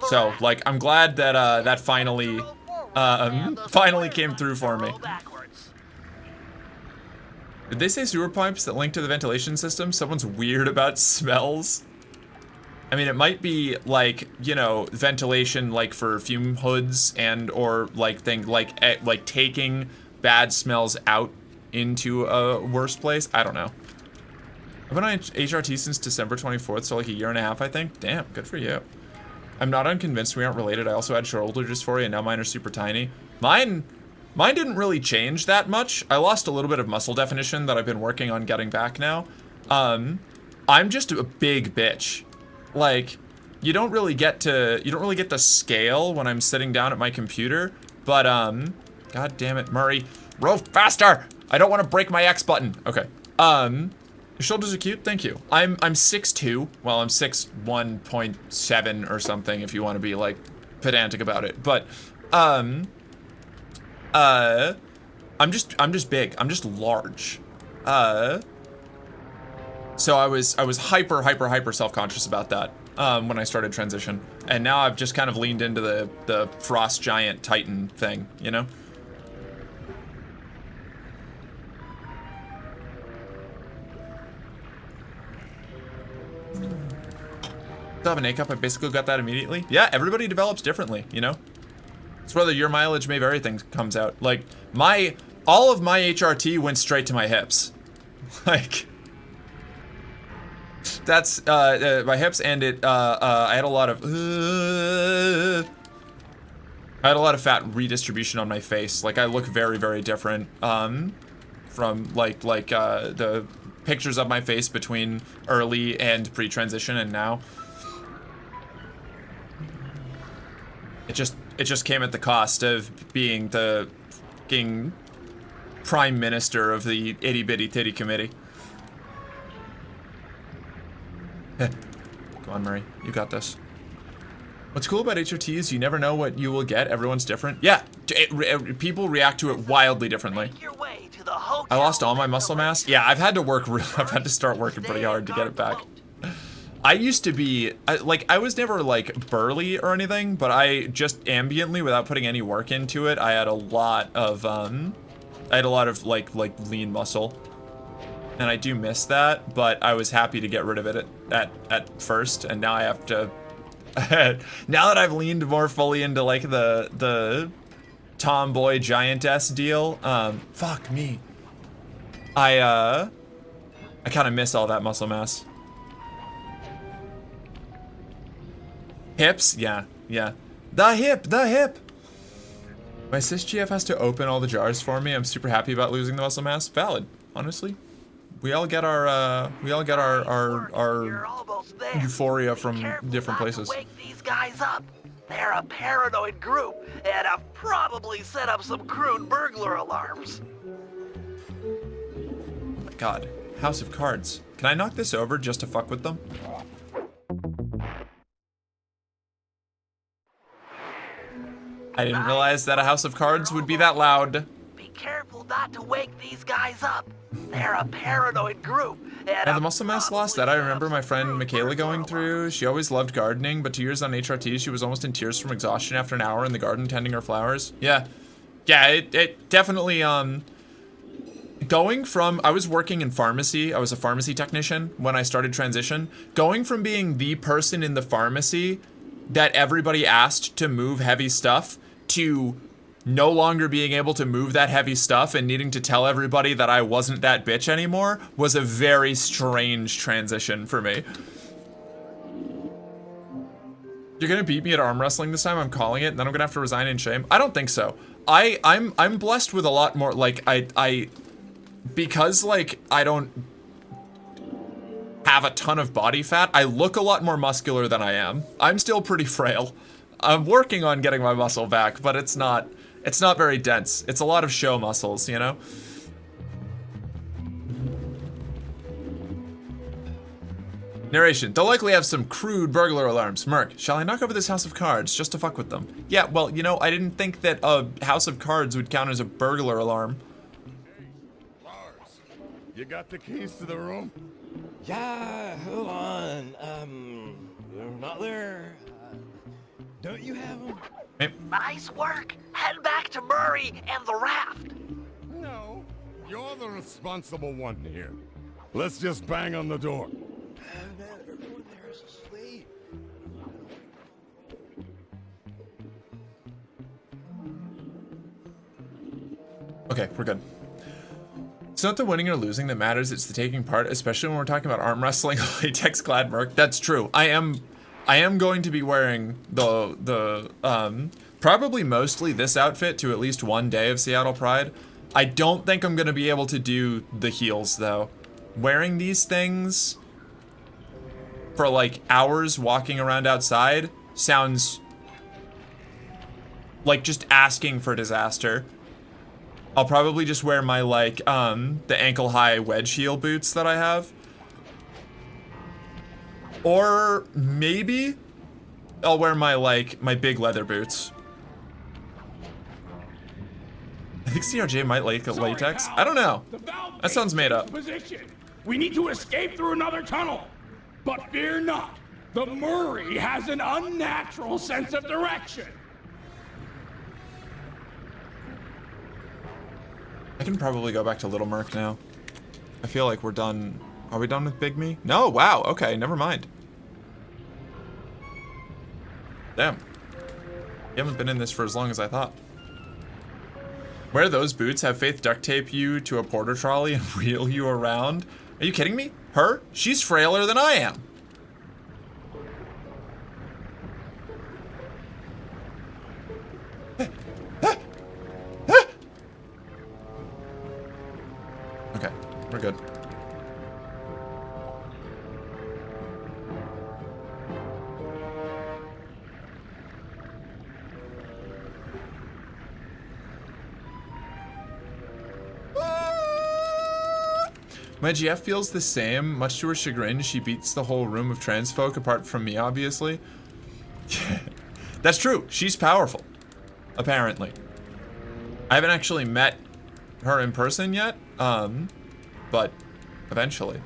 So like I'm glad that that finally came through for me. Did they say sewer pipes that link to the ventilation system? Someone's weird about smells. I mean, it might be like, you know, ventilation like for fume hoods and or like thing like taking bad smells out into a worse place. I don't know. I've been on HRT since December 24th, so like a year and a half, I think. Damn, good for you. I'm not unconvinced we aren't related. I also had shoulder dysphoria, and now mine are super tiny. Mine didn't really change that much. I lost a little bit of muscle definition that I've been working on getting back now. I'm just a big bitch. Like, you don't really get the scale when I'm sitting down at my computer, but god damn it, Murray, row faster! I don't want to break my X button. Okay. Your shoulders are cute, thank you. I'm 6'2", well I'm 6'1.7" or something if you want to be like pedantic about it, but I'm just big. I'm just large. So I was hyper self-conscious about that when I started transition, and now I've just kind of leaned into the frost giant titan thing, you know. Still have an A cup. I basically got that immediately. Yeah, everybody develops differently, you know. It's whether your mileage may vary things comes out. Like all of my HRT went straight to my hips, like. That's my hips, and it I had a lot of fat redistribution on my face. Like I look very different from like the pictures of my face between early and pre-transition and now. It just came at the cost of being the fucking prime minister of the itty bitty titty committee. Go on, Murray. You got this. What's cool about HRT is you never know what you will get. Everyone's different. Yeah, people react to it wildly differently. I lost all my muscle mass. Yeah, I've had to start working pretty hard to get it back. I used to be I was never like burly or anything, but I just ambiently, without putting any work into it, I had a lot of like lean muscle. And I do miss that, but I was happy to get rid of it at first, and now I have to. Now that I've leaned more fully into like the tomboy giantess deal, fuck me. I kind of miss all that muscle mass. Hips, yeah. The hip. My cis GF has to open all the jars for me. I'm super happy about losing the muscle mass. Valid, honestly. We all get our euphoria from different places. Wake these guys up. They're a paranoid group and have probably set up some crude burglar alarms. Oh my god, House of Cards. Can I knock this over just to fuck with them? I didn't realize that a House of Cards would be that loud. Be careful not to wake these guys up. They're a paranoid group. And the muscle mass loss, that I remember my friend Michaela going through. She always loved gardening, but 2 years on HRT, she was almost in tears from exhaustion after an hour in the garden tending her flowers. Yeah. Yeah, it definitely, going from, I was working in pharmacy, I was a pharmacy technician when I started transition. Going from being the person in the pharmacy that everybody asked to move heavy stuff to no longer being able to move that heavy stuff and needing to tell everybody that I wasn't that bitch anymore was a very strange transition for me. You're gonna beat me at arm wrestling this time, I'm calling it, and then I'm gonna have to resign in shame? I don't think so. I'm blessed with a lot more, like, because, like, I don't have a ton of body fat, I look a lot more muscular than I am. I'm still pretty frail. I'm working on getting my muscle back, but it's not very dense. It's a lot of show muscles, you know? Narration. They'll likely have some crude burglar alarms. Merc, shall I knock over this house of cards just to fuck with them? Yeah, well, you know, I didn't think that a house of cards would count as a burglar alarm. Lars, you got the keys to the room? Yeah, hold on. They're not there. Don't you have them? Nice work. Head back to Murray and the raft. No, you're the responsible one here. Let's just bang on the door. Everyone there is asleep. Okay, we're good. It's not the winning or losing that matters, it's the taking part, especially when we're talking about arm wrestling. Latex clad merc. That's true. I am going to be wearing the probably mostly this outfit to at least one day of Seattle Pride. I don't think I'm gonna be able to do the heels though. Wearing these things for like hours walking around outside sounds like just asking for disaster. I'll probably just wear my like the ankle high wedge heel boots that I have. Or maybe I'll wear my my big leather boots. I think CRJ might like latex. I don't know. That sounds made up. Position. We need to escape through another tunnel. But fear not. The Murray has an unnatural sense of direction. I can probably go back to Little Merc now. I feel like we're done. Are we done with Big Me? No, wow, okay, never mind. Damn. You haven't been in this for as long as I thought. Wear those boots, have Faith duct tape you to a porter trolley and wheel you around. Are you kidding me? Her? She's frailer than I am. Okay, we're good. My GF feels the same. Much to her chagrin, she beats the whole room of trans folk apart from me, obviously. That's true. She's powerful. Apparently. I haven't actually met her in person yet, but eventually.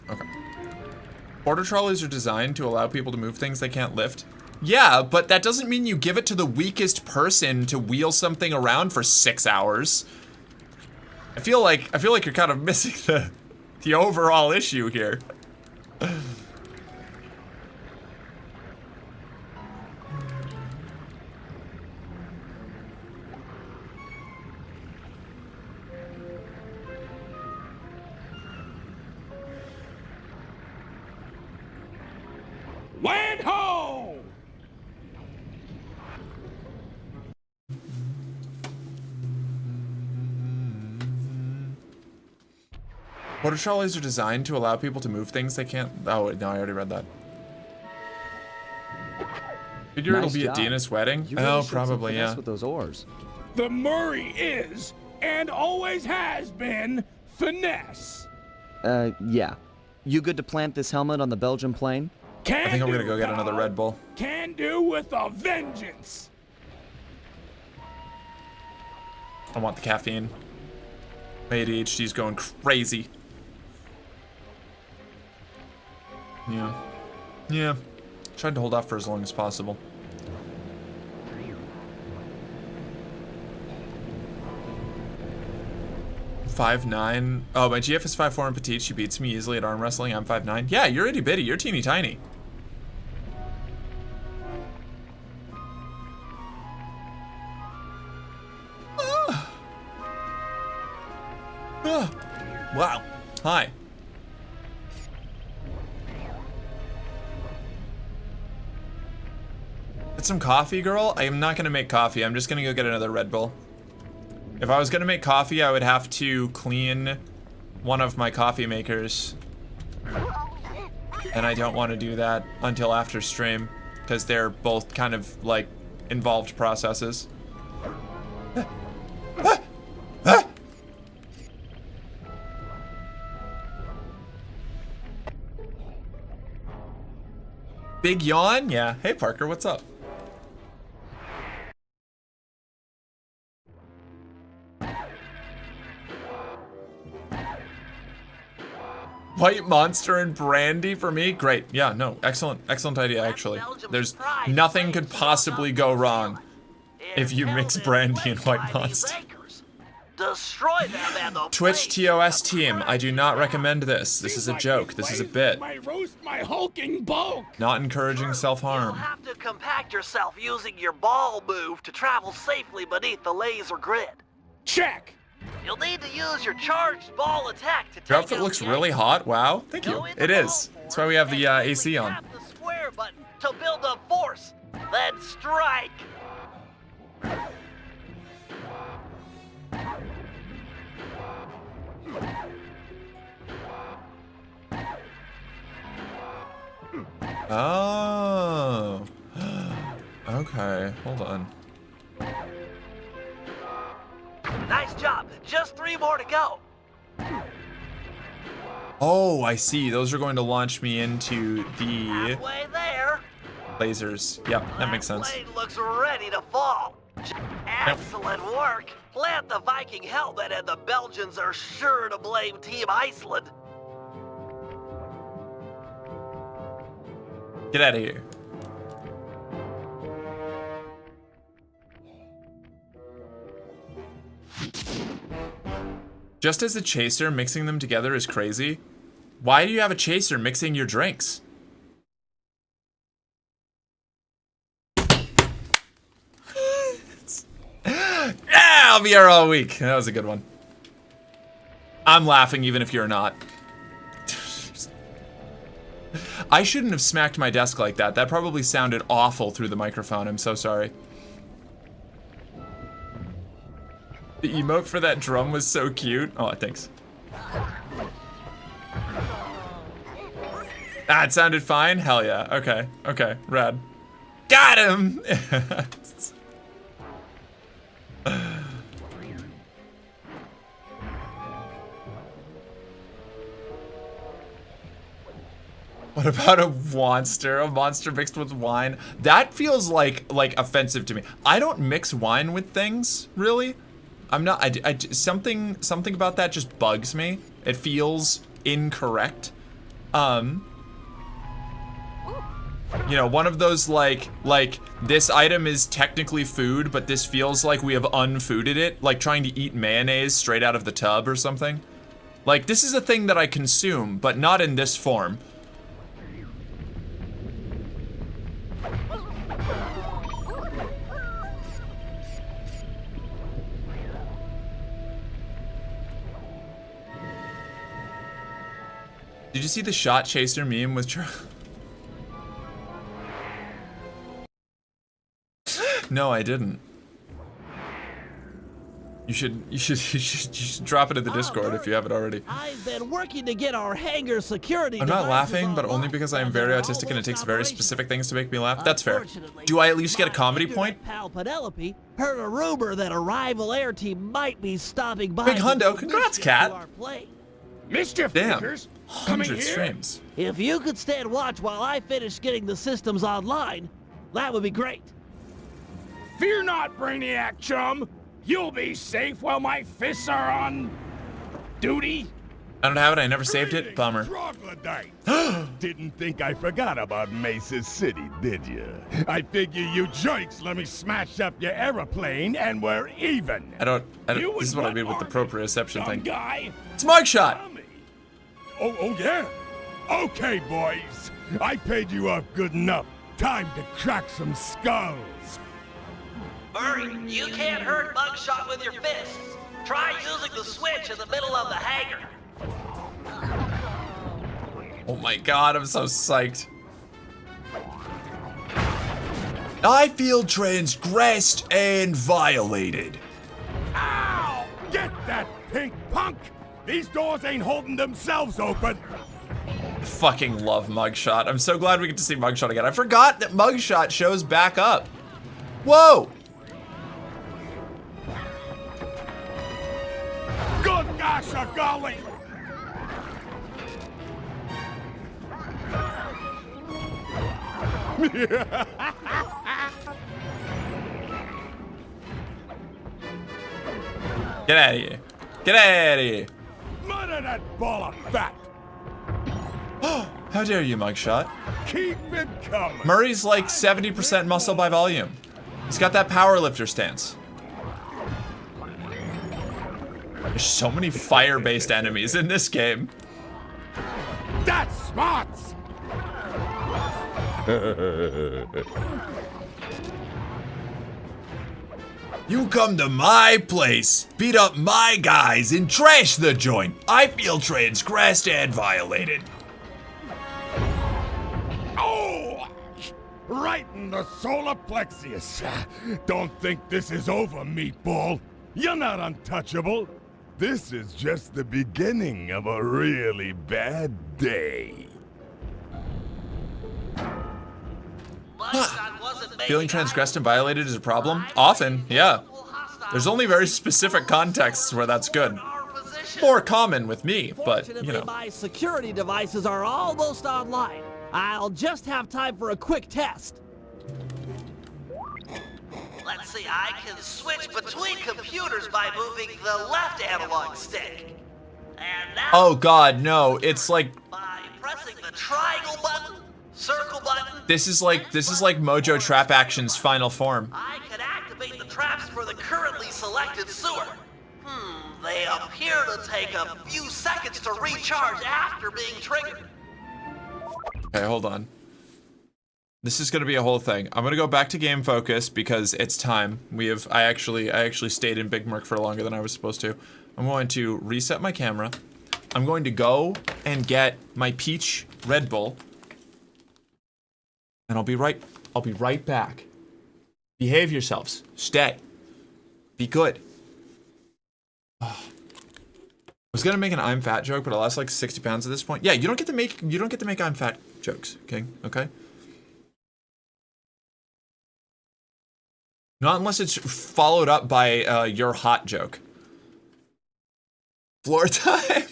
Okay. Porter trolleys are designed to allow people to move things they can't lift. Yeah, but that doesn't mean you give it to the weakest person to wheel something around for 6 hours. I feel like you're kind of missing the overall issue here. Land ho! Porter trolleys are designed to allow people to move things they can't. Oh, wait, no, I already read that. Figure Nice it'll be job. at Dina's wedding? You really Oh, showed some probably, finesse yeah. with those oars. The Murray is, and always has been, finesse. Yeah. You good to plant this helmet on the Belgian plane? Can I think I'm gonna do, go get dog. another Red Bull. Can do with a vengeance. I want the caffeine. My ADHD's going crazy. Yeah. Yeah. Tried to hold off for as long as possible. .5'9". Oh, my GF is 5'4" and petite. She beats me easily at arm wrestling. I'm 5'9". Yeah, you're itty bitty. You're teeny tiny. Wow. Hi. Get some coffee, girl? I am not gonna make coffee. I'm just gonna go get another Red Bull. If I was gonna make coffee, I would have to clean one of my coffee makers. And I don't want to do that until after stream, because they're both kind of, like, involved processes. Big yawn? Yeah. Hey, Parker, what's up? White Monster and brandy for me? Great. Yeah, no. Excellent idea, actually. There's nothing could possibly go wrong if you mix brandy and White Monster. Destroy them and the Twitch TOS team, I do not recommend this. This is a joke. This is a bit. My hulking bulk. Not encouraging self-harm. You'll have to compact yourself using your ball move to travel safely beneath the laser grid. Check. You'll need to use your charged ball attack to take Your outfit looks really hot. Wow. Thank you. It is. That's why we have the AC on. Tap the square button to build up force, then strike. Oh. Okay, hold on. Nice job. Just 3 more to go. Oh, I see. Those are going to launch me into the Halfway there. lasers. Yep, that makes sense. Plane looks ready to fall. Excellent work. Plant the Viking helmet and the Belgians are sure to blame Team Iceland. Get out of here. Just as a chaser, mixing them together is crazy. Why do you have a chaser mixing your drinks? Yeah, I'll be here all week. That was a good one. I'm laughing even if you're not. I shouldn't have smacked my desk like that. That probably sounded awful through the microphone. I'm so sorry. The emote for that drum was so cute. Oh, thanks. Ah, it sounded fine? Hell yeah. Okay. Okay. Rad. Got him! What about a monster? A monster mixed with wine? That feels like offensive to me. I don't mix wine with things, really. I'm not. Something about that just bugs me. It feels incorrect. You know, one of those like this item is technically food, but this feels like we have unfooded it, like trying to eat mayonnaise straight out of the tub or something. Like, this is a thing that I consume, but not in this form. Did you see the shot chaser meme with No, I didn't. You should drop it in the Discord if you haven't already. I've been working to get our hangar security. I'm not laughing, but only because I am very autistic and it takes very specific things to make me laugh. That's fair. Do I at least get a comedy point? Pal Penelope heard a rumor that a rival air team might be stopping by. Big hundo, congrats, cat. Mischief Damn, makers, 100 streams. If you could stand watch while I finish getting the systems online, that would be great. Fear not, Brainiac chum. You'll be safe while my fists are on duty. I don't have it. I never saved it. Bummer. Didn't think I forgot about Mesa City, did you? I figure you jerks let me smash up your aeroplane and we're even. I don't this is what I mean with the proprioception thing. Guy? It's mugshot. Oh yeah? Okay, boys. I paid you off good enough. Time to crack some skulls. Murray, you can't hurt Mugshot with your fists. Try using the switch in the middle of the hangar. Oh my god, I'm so psyched. I feel transgressed and violated. Ow! Get that pink punk! These doors ain't holding themselves open. I fucking love Mugshot. I'm so glad we get to see Mugshot again. I forgot that Mugshot shows back up. Whoa! Good gosh, golly! Get out of here. Get out of here. Murder that ball of fat! How dare you, Mugshot? Keep it coming! Murray's like 70% muscle by volume. He's got that powerlifter stance. There's so many fire-based enemies in this game. That's smarts! You come to my place, beat up my guys, and trash the joint. I feel transgressed and violated. Oh! Right in the solar plexus. Don't think this is over, meatball. You're not untouchable. This is just the beginning of a really bad day. Feeling transgressed and violated is a problem? Often, yeah. There's only very specific contexts where that's good. More common with me, but, you know. My security devices are almost online. I'll just have time for a quick test. Let's see, I can switch between computers by moving the left analog stick. And now, Oh god, no, it's like, by pressing the triangle button, circle button, this is like Mojo Trap Action's final form. I can activate the traps for the currently selected sewer. They appear to take a few seconds to recharge after being triggered. Okay, hold on. This is gonna be a whole thing. I'm gonna go back to game focus because it's time. I actually stayed in Big Merc for longer than I was supposed to. I'm going to reset my camera. I'm going to go and get my peach Red Bull. And I'll be right back. Behave yourselves. Stay. Be good. I was gonna make an I'm fat joke, but I lost like 60 pounds at this point. Yeah, you don't get to make I'm fat jokes, King, okay? Not unless it's followed up by your hot joke. Floor time.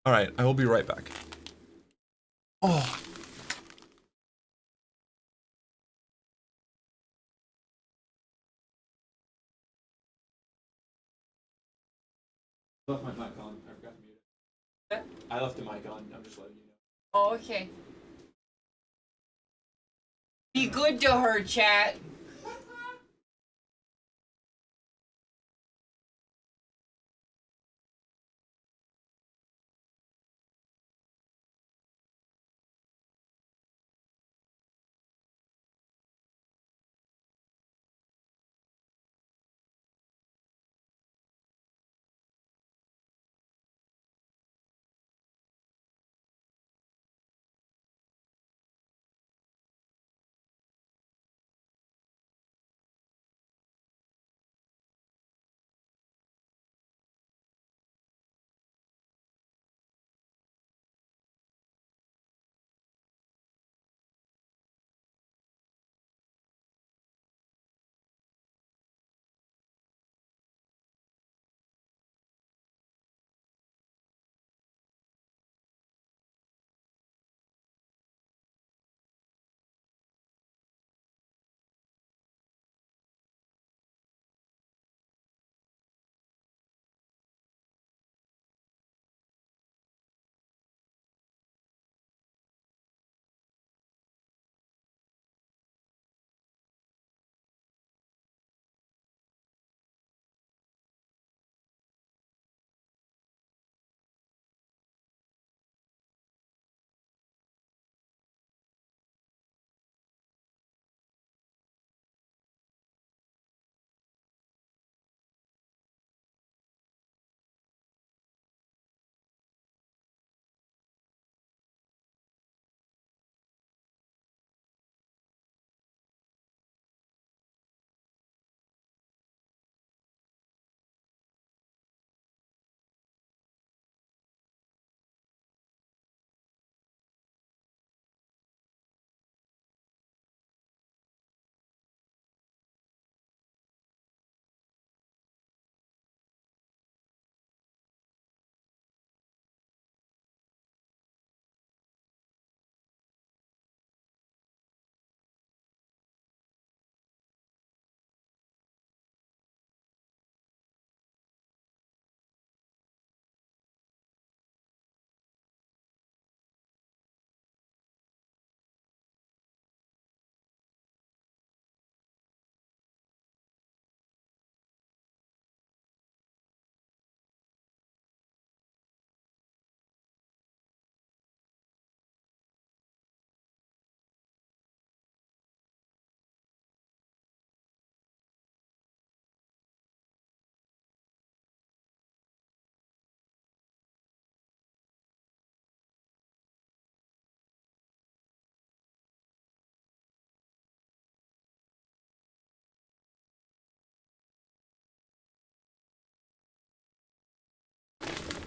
All right, I will be right back. Oh. I left my mic on. I forgot to mute it. I left the mic on. I'm just letting you know. Oh, okay. Be good to her, chat.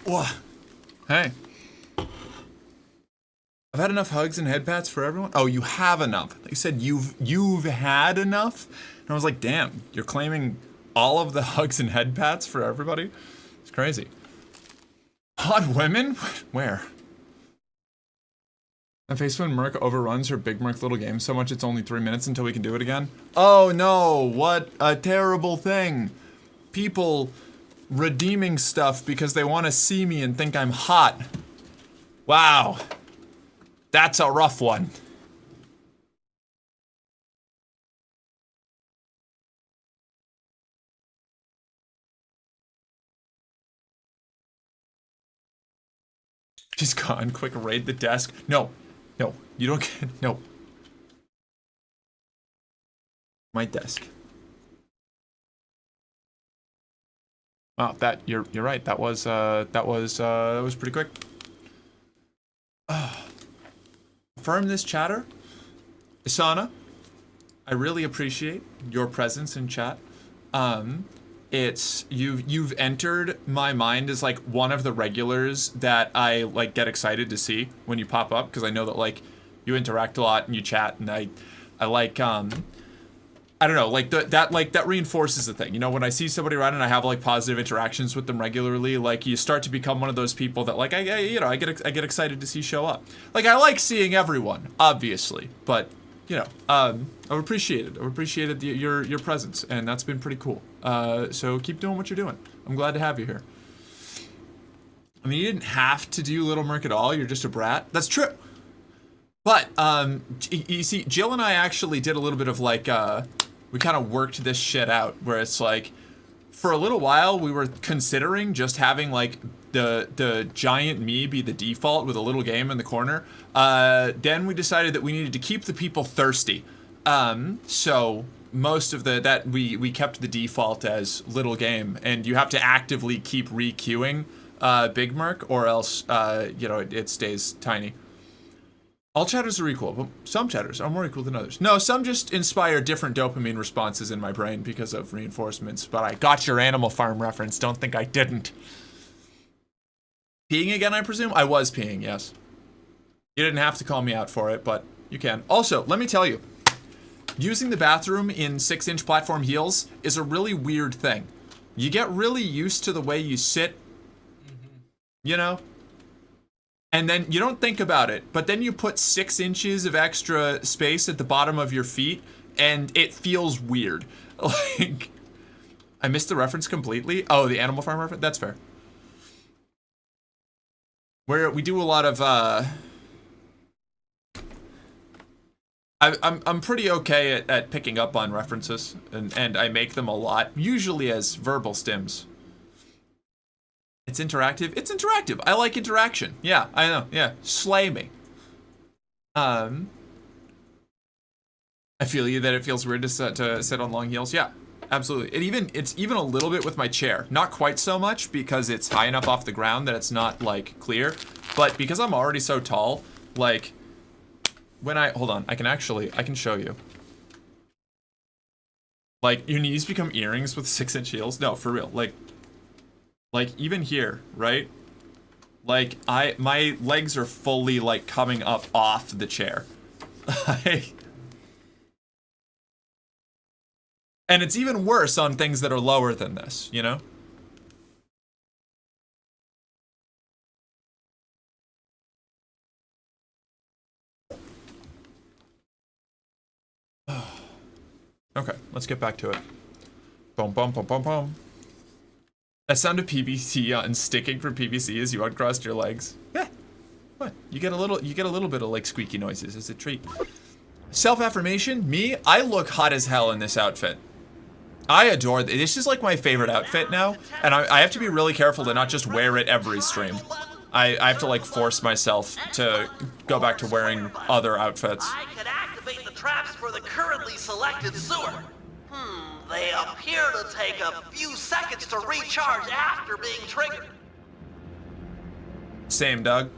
Whoa. Hey. I've had enough hugs and head pats for everyone. Oh, you have enough. You said you've had enough? And I was like, damn, you're claiming all of the hugs and head pats for everybody? It's crazy. Hot women? Where? I face when Merc overruns her Big Merc little game so much it's only 3 minutes until we can do it again. Oh no, what a terrible thing. People redeeming stuff because they want to see me and think I'm hot. Wow. That's a rough one. She's gone. Quick, raid the desk. No. No. You don't get... No. My desk. Wow, you're right. That was pretty quick. Affirm this chatter. Isana, I really appreciate your presence in chat. You've entered my mind as like one of the regulars that I like get excited to see when you pop up, because I know that like you interact a lot and you chat, and I like I don't know, like that reinforces the thing. You know, when I see somebody around and I have like positive interactions with them regularly, like you start to become one of those people that like I get excited to see show up. Like I like seeing everyone, obviously, but you know, I've appreciated your presence, and that's been pretty cool. So keep doing what you're doing. I'm glad to have you here. I mean, you didn't have to do Little Merc at all. You're just a brat. That's true. But you see, Jill and I actually did a little bit of like we kind of worked this shit out, where it's like for a little while we were considering just having like the giant me be the default with a little game in the corner. Then we decided that we needed to keep the people thirsty. So most of we kept the default as little game, and you have to actively keep re-queuing Big Merc, or else you know, it stays tiny. All chatters are equal, but some chatters are more equal than others. No, some just inspire different dopamine responses in my brain because of reinforcements, but I got your Animal Farm reference. Don't think I didn't. Peeing again, I presume? I was peeing, yes. You didn't have to call me out for it, but you can. Also, let me tell you, using the bathroom in 6-inch platform heels is a really weird thing. You get really used to the way you sit, you know? And then you don't think about it, but then you put 6 inches of extra space at the bottom of your feet, and it feels weird. Like, I missed the reference completely. Oh, the Animal Farm reference? That's fair. Where we do a lot of, I'm pretty okay at picking up on references, and I make them a lot, usually as verbal stims. It's interactive. It's interactive. I like interaction. Yeah, I know. Yeah, slay me. I feel you that it feels weird to sit on long heels. Yeah, absolutely. It's even a little bit with my chair. Not quite so much because it's high enough off the ground that it's not like clear, but because I'm already so tall, like when hold on, I can show you. Like your knees become earrings with 6-inch heels. No, for real. Like even here, right? Like my legs are fully like coming up off the chair. And it's even worse on things that are lower than this, you know? Okay, let's get back to it. Boom, boom, boom, boom, boom. That sound of PVC on sticking from PVC as you uncrossed your legs. Yeah. What? You get a little bit of like squeaky noises as a treat. Self-affirmation, me, I look hot as hell in this outfit. I adore this. Is like my favorite outfit now, and I have to be really careful to not just wear it every stream. I have to like force myself to go back to wearing other outfits. I can activate the traps for the currently selected sewer. They appear to take a few seconds to recharge after being triggered. Same, Doug.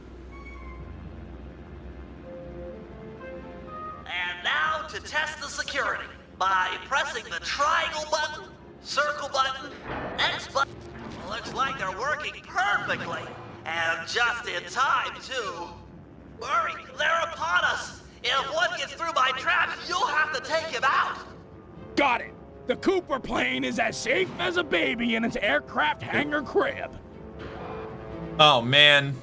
And now to test the security by pressing the triangle button, circle button, X button. looks like they're working perfectly. And just in time, too. Hurry, they're upon us. If one gets through my trap, you'll have to take him out. Got it. The Cooper plane is as safe as a baby in its aircraft hangar crib. Oh, man.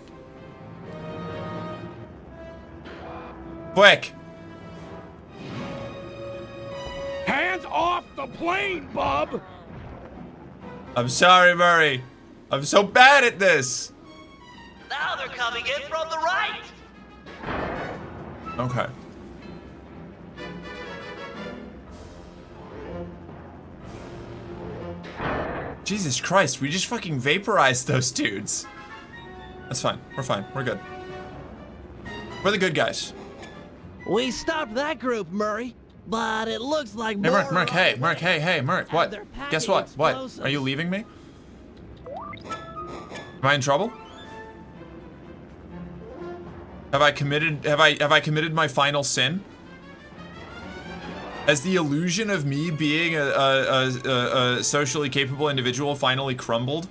Quick. Hands off the plane, bub. I'm sorry, Murray. I'm so bad at this. Now they're coming in from the right. Okay. Jesus Christ, we just fucking vaporized those dudes. That's fine. We're fine. We're good. We're the good guys. We stopped that group, Murray, but it looks like Hey, Merc, hey, Merc, hey, Merc, what? Guess what? explosives. What? Are you leaving me? Am I in trouble? Have I committed my final sin? Has the illusion of me being a socially capable individual finally crumbled?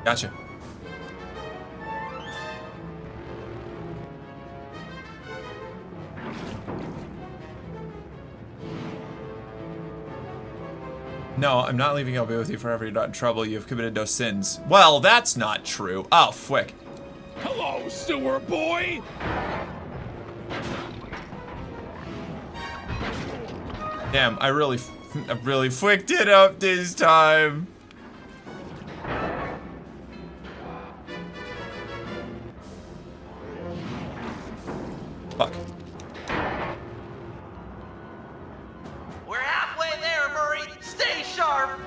Gotcha. No, I'm not leaving. I'll be with you forever. You're not in trouble. You've committed no sins. Well, that's not true. Oh, fwick. Hello, sewer boy. Damn, I really fwicked it up this time. Fuck. We're halfway there, Murray. Stay sharp.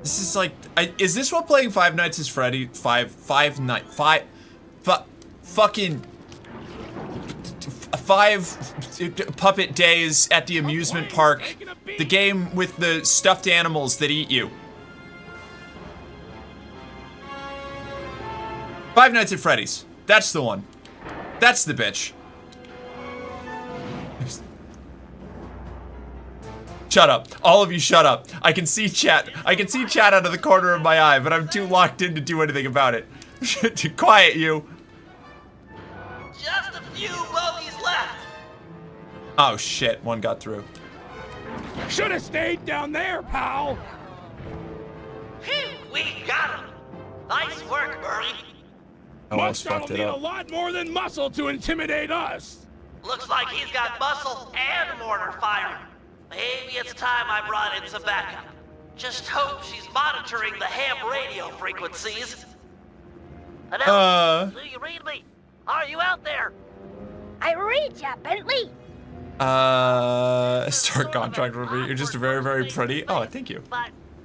This is like, is this what playing Five Nights at Freddy, five puppet days at the amusement park, the game with the stuffed animals that eat you. Five Nights at Freddy's. That's the one. That's the bitch. Shut up. All of you shut up. I can see chat. I can see chat out of the corner of my eye, but I'm too locked in to do anything about it. Quiet you. Just a few bogeys left. Oh shit, one got through. Should have stayed down there, pal. Phew, we got him. Nice work, Murray. I almost fucked it Need a up. lot more than muscle to intimidate us. Looks like he's got muscle and mortar fire. Maybe it's time I brought in some backup. Just hope she's monitoring the ham radio frequencies. Do you read me? Are you out there? I read ya, Bentley. Start contract with me. You're just very, very pretty. Oh, thank you.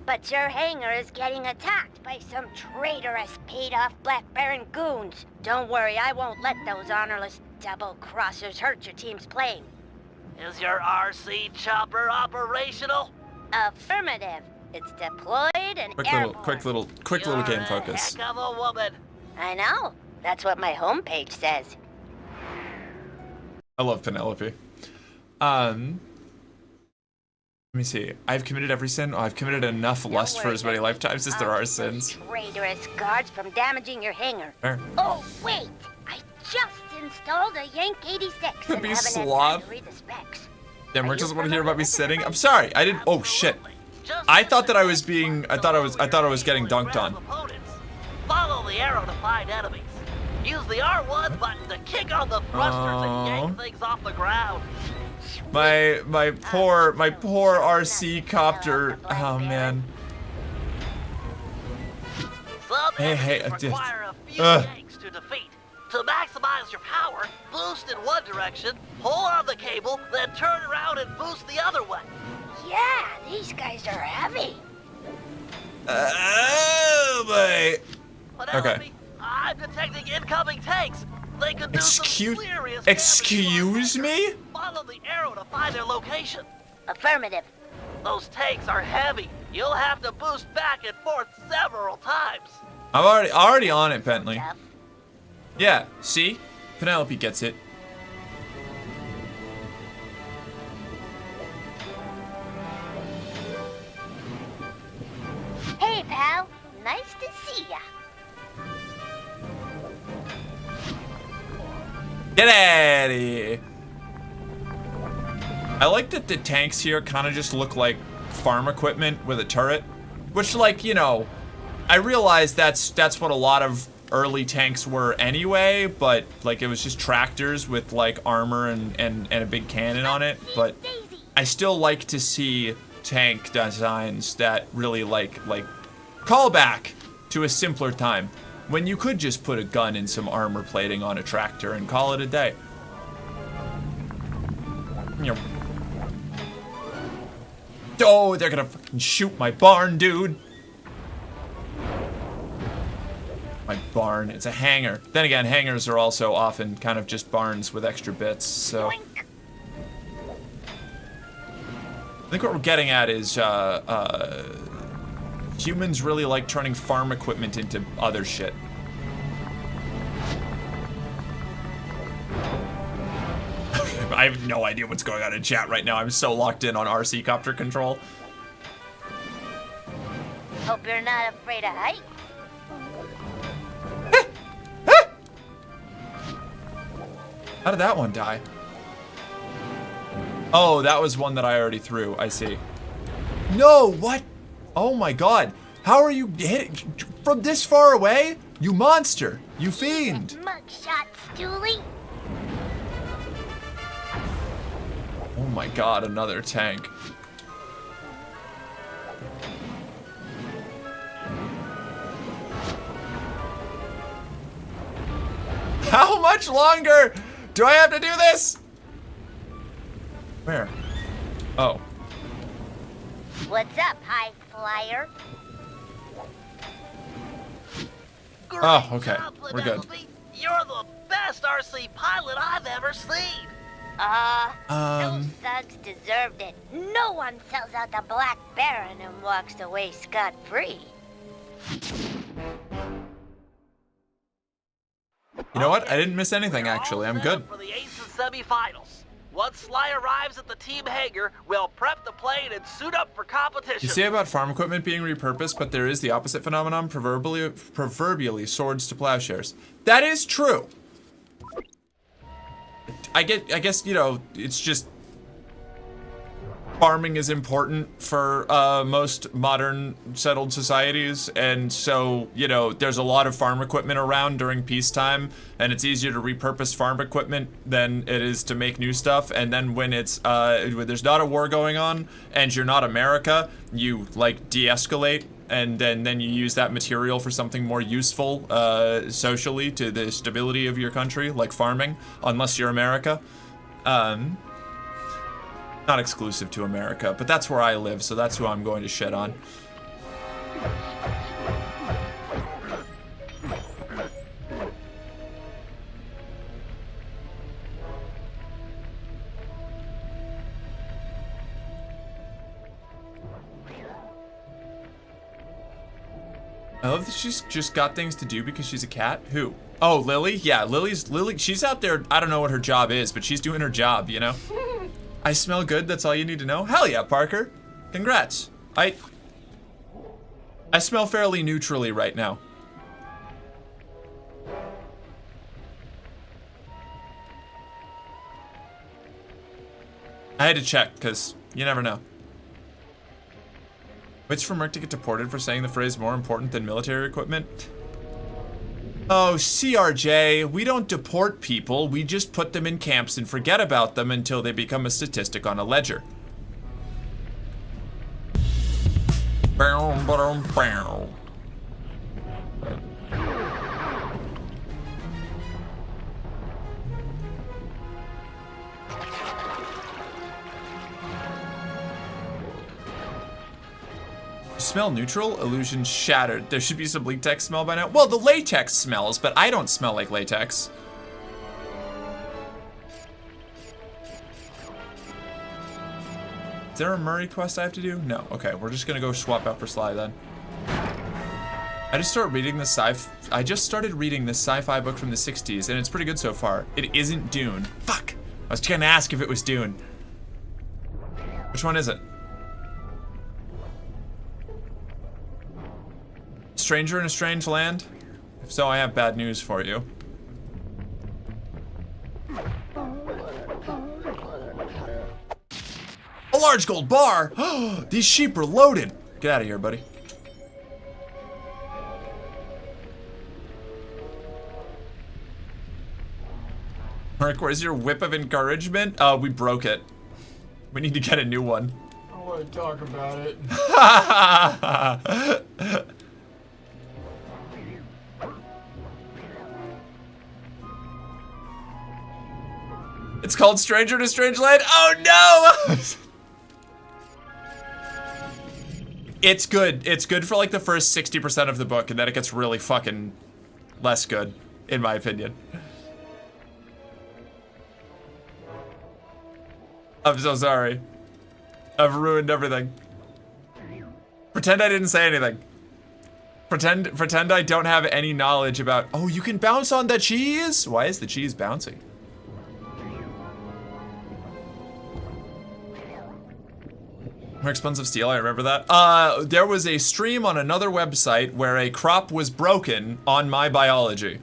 But your hangar is getting attacked by some traitorous, paid-off Black Baron goons. Don't worry, I won't let those honorless double-crossers hurt your team's plane. Is your RC chopper operational? Affirmative. It's deployed and airborne. Quick little game focus. Heck of a woman. I know. That's what my homepage says. I love Penelope. Let me see. I've committed every sin. Oh, I've committed enough lust for as many lifetimes as there are sins. Traitorous guards from damaging your hangar. Fair. Oh, wait. I just installed a Yank 86 and Be haven't had time sloth. to read the specs. Damn, Rick doesn't want to hear about me sitting. I'm sorry. I didn't. Oh shit. I thought that I was being. I thought I was getting dunked on. Follow the arrow to find enemies. Use the R1 button to kick on the thrusters and yank things off the ground. My poor RC copter. Oh man. Some Hey, enemies require a few yanks to defeat. To maximize your power, boost in one direction, pull on the cable, then turn around and boost the other way. Yeah, these guys are heavy. Oh boy. Penelope, I'm detecting incoming enemy tanks. They could do some serious Excuse me? Follow the arrow to find their location. Affirmative. Those tanks are heavy. You'll have to boost back and forth several times. I'm already on it, Bentley. Yeah, see? Penelope gets it. Hey, pal. Nice to see ya. Get out of here. I like that the tanks here kind of just look like farm equipment with a turret, which, like, you know, I realize that's what a lot of early tanks were anyway, but like it was just tractors with like armor and a big cannon on it. But I still like to see tank designs that really like call back to a simpler time when you could just put a gun and some armor plating on a tractor and call it a day. You know. Oh, they're gonna fucking shoot my barn, dude. My barn, it's a hangar. Then again, hangars are also often kind of just barns with extra bits, so. I think what we're getting at is, humans really like turning farm equipment into other shit. I have no idea what's going on in chat right now. I'm so locked in on RC copter control. Hope you're not afraid of heights. How did that one die? Oh, that was one that I already threw. I see. No, what? Oh my god. How are you hitting from this far away? You monster. You fiend. Mugshot, Stoolie. Oh my god, another tank. How much longer do I have to do this? Where? Oh. What's up, high flyer? Oh, okay. We're good. You're the best RC pilot I've ever seen. Those thugs deserved it. No one sells out the Black Baron and walks away scot-free. You know what? I didn't miss anything, actually. I'm good. For the Aces semifinals. Once Sly arrives at the team hangar, we'll prep the plane and suit up for competition. You say about farm equipment being repurposed, but there is the opposite phenomenon, proverbially swords to plowshares. That is true. I guess, you know, it's just farming is important for most modern settled societies, and so, you know, there's a lot of farm equipment around during peacetime, and it's easier to repurpose farm equipment than it is to make new stuff. And then when it's when there's not a war going on and you're not America, you like de-escalate, and then you use that material for something more useful socially to the stability of your country, like farming, unless you're America. Not exclusive to America, but that's where I live, so that's who I'm going to shit on. I love that she's just got things to do because she's a cat. Who? Oh, Lily? Yeah, Lily, she's out there, I don't know what her job is, but she's doing her job, you know? I smell good, that's all you need to know? Hell yeah, Parker. Congrats. I smell fairly neutrally right now. I had to check, because you never know. Waits for Merc to get deported for saying the phrase more important than military equipment. Oh, CRJ, we don't deport people, we just put them in camps and forget about them until they become a statistic on a ledger. Bow, bow, bow. Smell neutral, illusion shattered. There should be some latex smell by now. Well, the latex smells, but I don't smell like latex. Is there a Murray quest I have to do? No. Okay, we're just gonna go swap out for Sly then. I just started reading this sci-fi book from the 60s, and it's pretty good so far. It isn't Dune. Fuck! I was gonna ask if it was Dune. Which one is it? Stranger in a Strange Land? If so, I have bad news for you. A large gold bar! These sheep are loaded! Get out of here, buddy. Mark, where's your whip of encouragement? We broke it. We need to get a new one. I want to talk about it. It's called Stranger in a Strange Land? Oh no! It's good. It's good for like the first 60% of the book, and then it gets really fucking less good, in my opinion. I'm so sorry. I've ruined everything. Pretend I didn't say anything. Pretend I don't have any knowledge about. Oh, you can bounce on the cheese? Why is the cheese bouncing? More expensive steel, I remember that. There was a stream on another website where a crop was broken on my biology.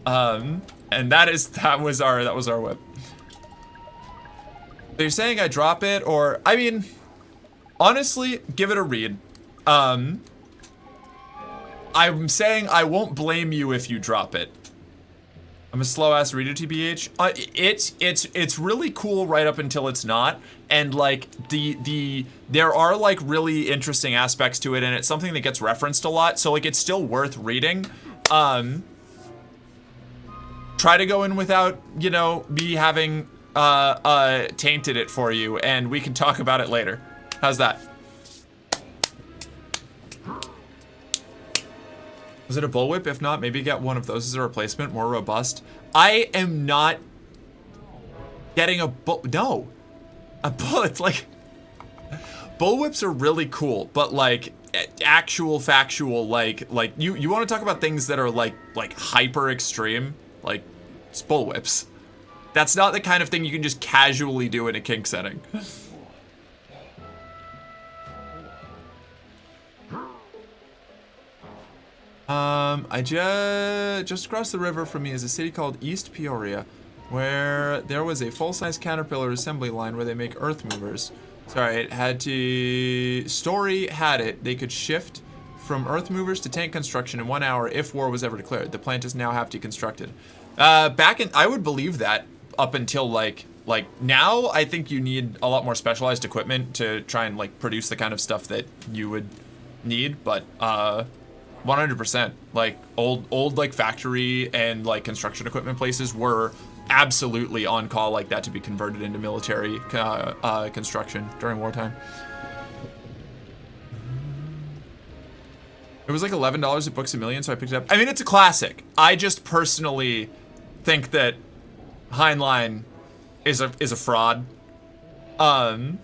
And that was our whip. So you're saying I drop it, or I mean, honestly, give it a read. I'm saying I won't blame you if you drop it. I'm a slow ass reader, TBH. It's really cool right up until it's not, and like there are like really interesting aspects to it, and it's something that gets referenced a lot, so like it's still worth reading. Try to go in without, you know, me having tainted it for you, and we can talk about it later. How's that? Was it a bullwhip? If not, maybe get one of those as a replacement, more robust. I am not getting a bullet. Like, bullwhips are really cool, but like actual factual, like you want to talk about things that are like hyper extreme, like it's bullwhips. That's not the kind of thing you can just casually do in a kink setting. I just across the river from me is a city called East Peoria, where there was a full-size Caterpillar assembly line where they make earth movers. Sorry, Story had it. They could shift from earth movers to tank construction in 1 hour if war was ever declared. The plant is now half deconstructed. I would believe that up until like now, I think you need a lot more specialized equipment to try and like produce the kind of stuff that you would need, but 100%. Like old like factory and like construction equipment places were absolutely on call like that to be converted into military construction during wartime. It was like $11 at Books A Million, so I picked it up. I mean, it's a classic. I just personally think that Heinlein is a fraud. And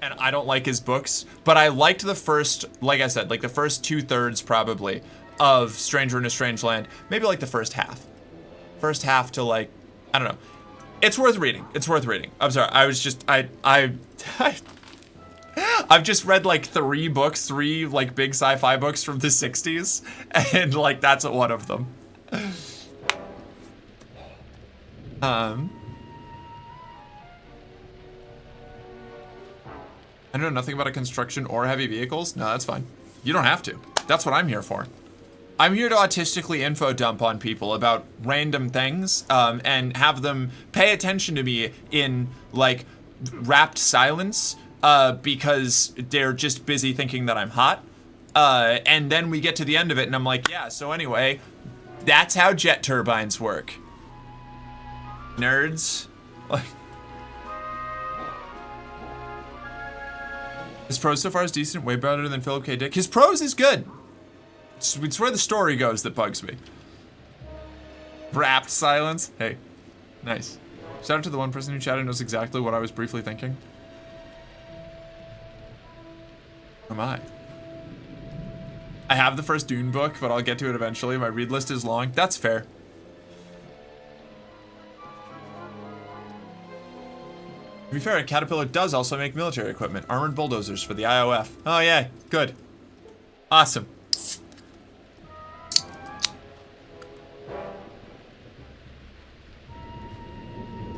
I don't like his books, but I liked the first, like I said, like the first 2/3 probably of Stranger in a Strange Land. Maybe like the first half. First half to like, I don't know. It's worth reading. It's worth reading. I'm sorry. I was just, I've just read like 3 like big sci-fi books from the 60s, and like that's one of them. I know nothing about a construction or heavy vehicles. No, that's fine. You don't have to. That's what I'm here for. I'm here to autistically info dump on people about random things, and have them pay attention to me in like rapt silence, because they're just busy thinking that I'm hot. And then we get to the end of it and I'm like, yeah, so anyway, that's how jet turbines work. Nerds. Like, His prose so far is decent, way better than Philip K. Dick. His prose is good. It's where the story goes that bugs me. Rapt silence. Hey, nice. Shout out to the one person who chatted knows exactly what I was briefly thinking. Who am I? I have the first Dune book, but I'll get to it eventually. My read list is long. That's fair. To be fair, Caterpillar does also make military equipment. Armored bulldozers for the IOF. Oh yeah, good. Awesome.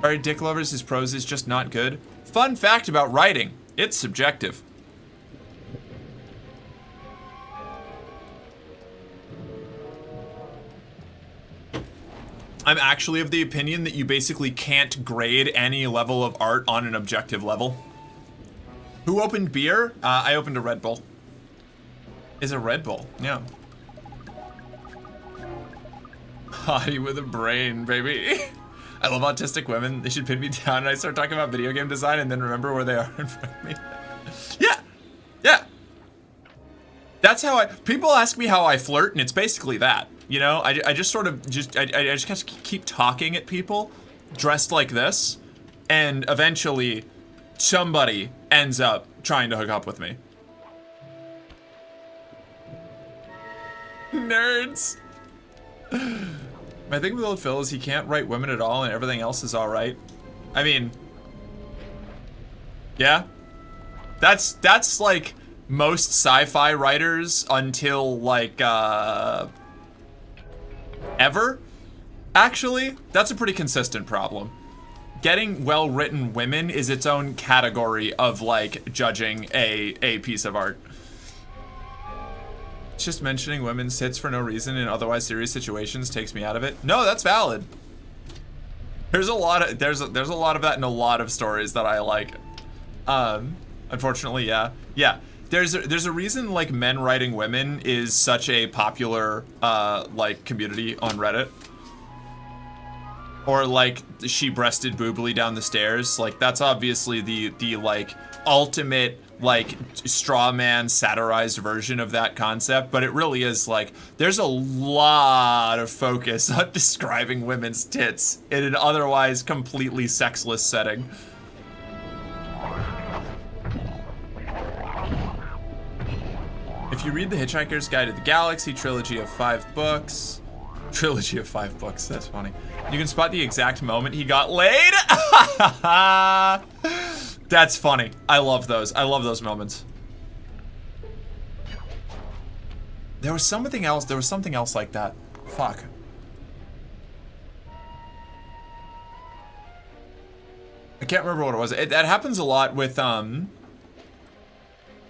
Sorry, Dick lovers, his prose is just not good. Fun fact about writing, it's subjective. I'm actually of the opinion that you basically can't grade any level of art on an objective level. Who opened beer? I opened a Red Bull. Is a Red Bull, yeah. Hottie with a brain, baby. I love autistic women. They should pin me down and I start talking about video game design and then remember where they are in front of me. Yeah, yeah. That's how people ask me how I flirt and it's basically that. You know, I just sort of I just keep talking at people dressed like this and eventually somebody ends up trying to hook up with me. Nerds. My thing with old Phil is he can't write women at all and everything else is alright. I mean, yeah. That's like most sci-fi writers until like ever. Actually, that's a pretty consistent problem. Getting well-written women is its own category of like judging a piece of art. Just mentioning women's hits for no reason in otherwise serious situations takes me out of it. No, that's valid. There's a lot of there's a lot of that in a lot of stories that I like. Unfortunately, yeah. There's a reason like men writing women is such a popular like community on Reddit. Or like she breasted boobily down the stairs. Like that's obviously the like ultimate like straw man satirized version of that concept, but it really is like there's a lot of focus on describing women's tits in an otherwise completely sexless setting. If you read the Hitchhiker's Guide to the Galaxy trilogy of 5 books, that's funny. You can spot the exact moment he got laid. That's funny. I love those. I love those moments. There was something else. There was something else like that. Fuck. I can't remember what it was. That happens a lot with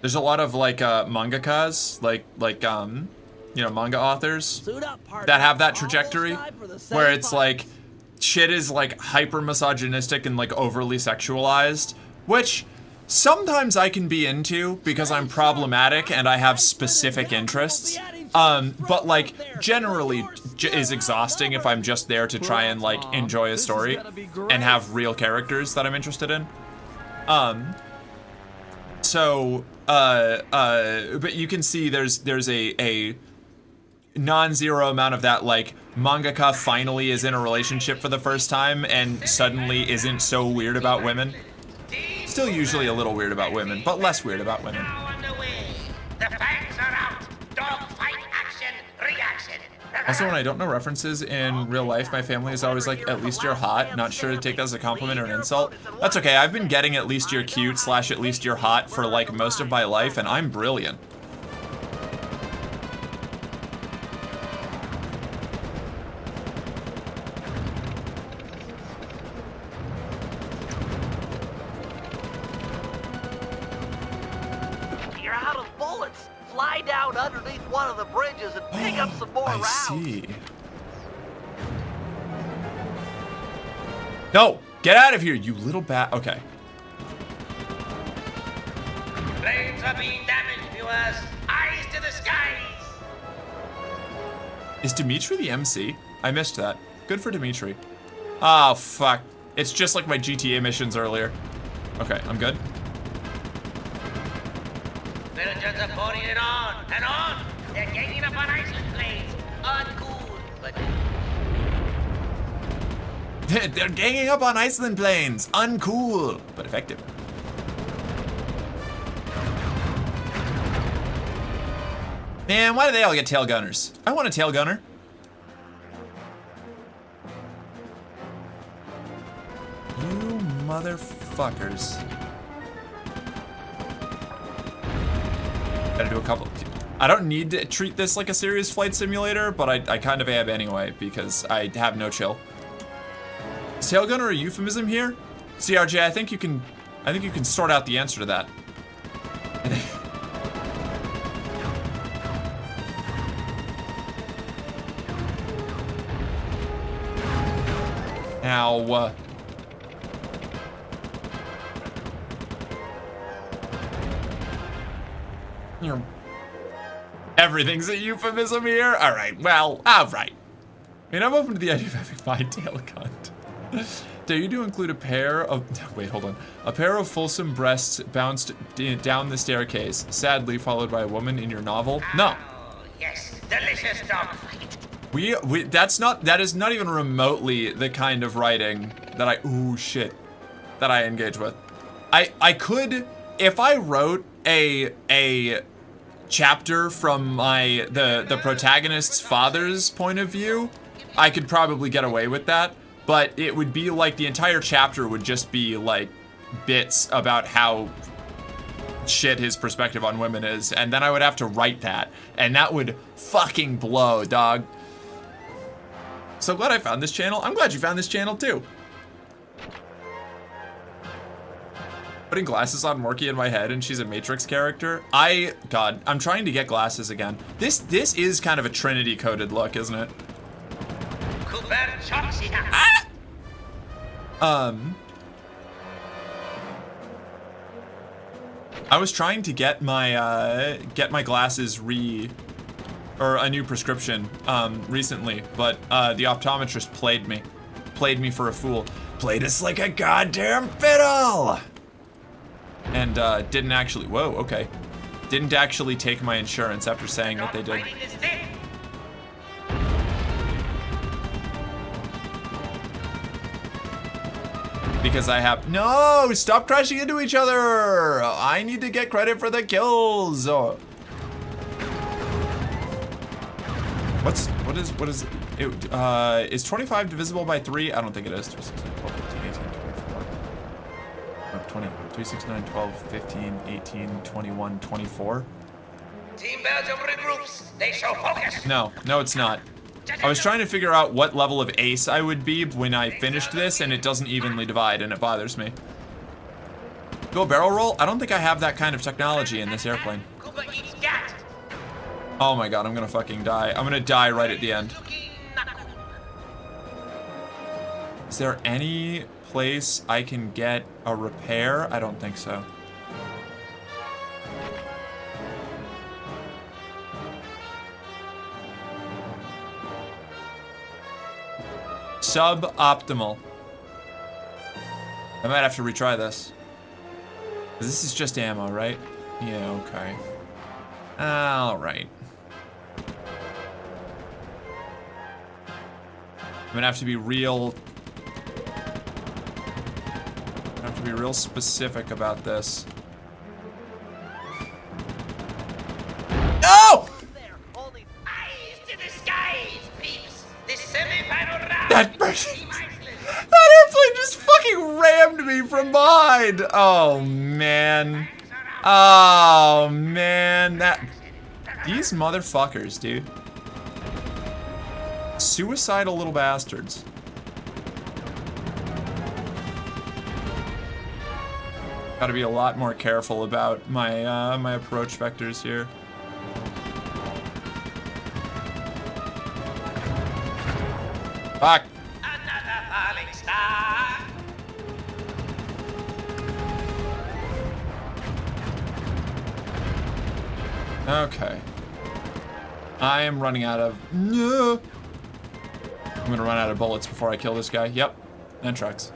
there's a lot of like mangakas, like you know, manga authors that have that trajectory where it's like shit is like hyper misogynistic and like overly sexualized, which sometimes I can be into because I'm problematic and I have specific interests. But like generally is exhausting if I'm just there to try and like enjoy a story and have real characters that I'm interested in. But you can see there's a non-zero amount of that, like mangaka finally is in a relationship for the first time and suddenly isn't so weird about women. Still usually a little weird about women, but less weird about women. Also, when I don't know references in real life, my family is always like, at least you're hot. Not sure to take that as a compliment or an insult. That's okay, I've been getting at least you're cute / at least you're hot for like most of my life, and I'm brilliant. You're out of bullets. Fly down underneath one of the bridges and pick up some more rounds. I see. No! Get out of here, you little bat. Okay. Planes are being damaged, viewers. Eyes to the skies. Is Dimitri the MC? I missed that. Good for Dimitri. Oh, fuck. It's just like my GTA missions earlier. Okay, I'm good. Belgians are pouring it on and on. They're ganging up on Iceland planes. Uncool, but They're ganging up on Iceland planes. Uncool, but effective. Man, why do they all get tail gunners? I want a tail gunner. You motherfuckers. Gotta do a couple. I don't need to treat this like a serious flight simulator, but I kind of am anyway because I have no chill. Is tail gunner a euphemism here? CRJ, I think you can sort out the answer to that. Ow. Everything's a euphemism here? Alright, well, alright. I mean, I'm open to the idea of having my tail cunt. Dare you to include a pair of... Wait, hold on. A pair of fulsome breasts bounced down the staircase, sadly followed by a woman in your novel? No. oh, yes, delicious dogfight. That is not even remotely the kind of writing that I engage with. I could, if I wrote a chapter from the protagonist's father's point of view, I could probably get away with that, but it would be like the entire chapter would just be like bits about how shit his perspective on women is, and then I would have to write that, and that would fucking blow, dog. So glad I found this channel. I'm glad you found this channel too. Putting glasses on Morky in my head and she's a Matrix character. God, I'm trying to get glasses again. This is kind of a Trinity coded look, isn't it? I was trying to get my glasses or a new prescription recently, but the optometrist played me for a fool. Played us like a goddamn fiddle! And didn't actually, whoa, okay. Didn't actually take my insurance after saying that they did. Because I have, no, stop crashing into each other! I need to get credit for the kills! What is it? Is 25 divisible by 3? I don't think it is. 3, 6, 9, 12, 15, 18, 24. No, 20. 3, 6, 9, 12, 15, 18, 21, 24. Team Belgium regroups. They show focus. No, it's not. I was trying to figure out what level of ace I would be when I finished this, and it doesn't evenly divide, and it bothers me. Go barrel roll? I don't think I have that kind of technology in this airplane. Oh my god, I'm gonna fucking die. I'm gonna die right at the end. Is there any place I can get a repair? I don't think so. Suboptimal. I might have to retry this. This is just ammo, right? Yeah, okay. Alright. I'm gonna have to be real... specific about this. No! Eyes to the skies, peeps. This semi-final round. That airplane just fucking rammed me from behind. Oh man. Oh man. These motherfuckers, dude. Suicidal little bastards. Gotta be a lot more careful about my my approach vectors here. Fuck. Another falling star. Okay. I am running out of... No. I'm gonna run out of bullets before I kill this guy. Yep. And trucks.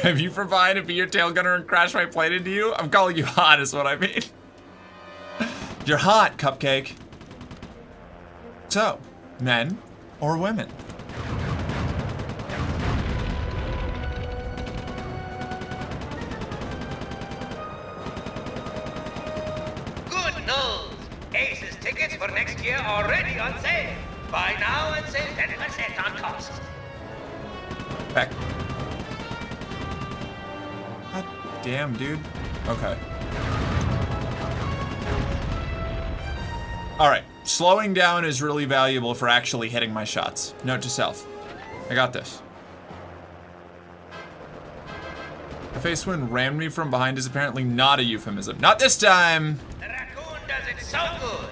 grab you from behind and be your tail gunner and crash my plane into you? I'm calling you hot is what I mean. You're hot, Cupcake. So, men or women? Good news! Ace's tickets for next year are already on sale. Buy now and save 10% on cost. Back. God damn, dude. Okay. Alright. Slowing down is really valuable for actually hitting my shots. Note to self. I got this. The face when rammed me from behind is apparently not a euphemism. Not this time! The raccoon does it so good.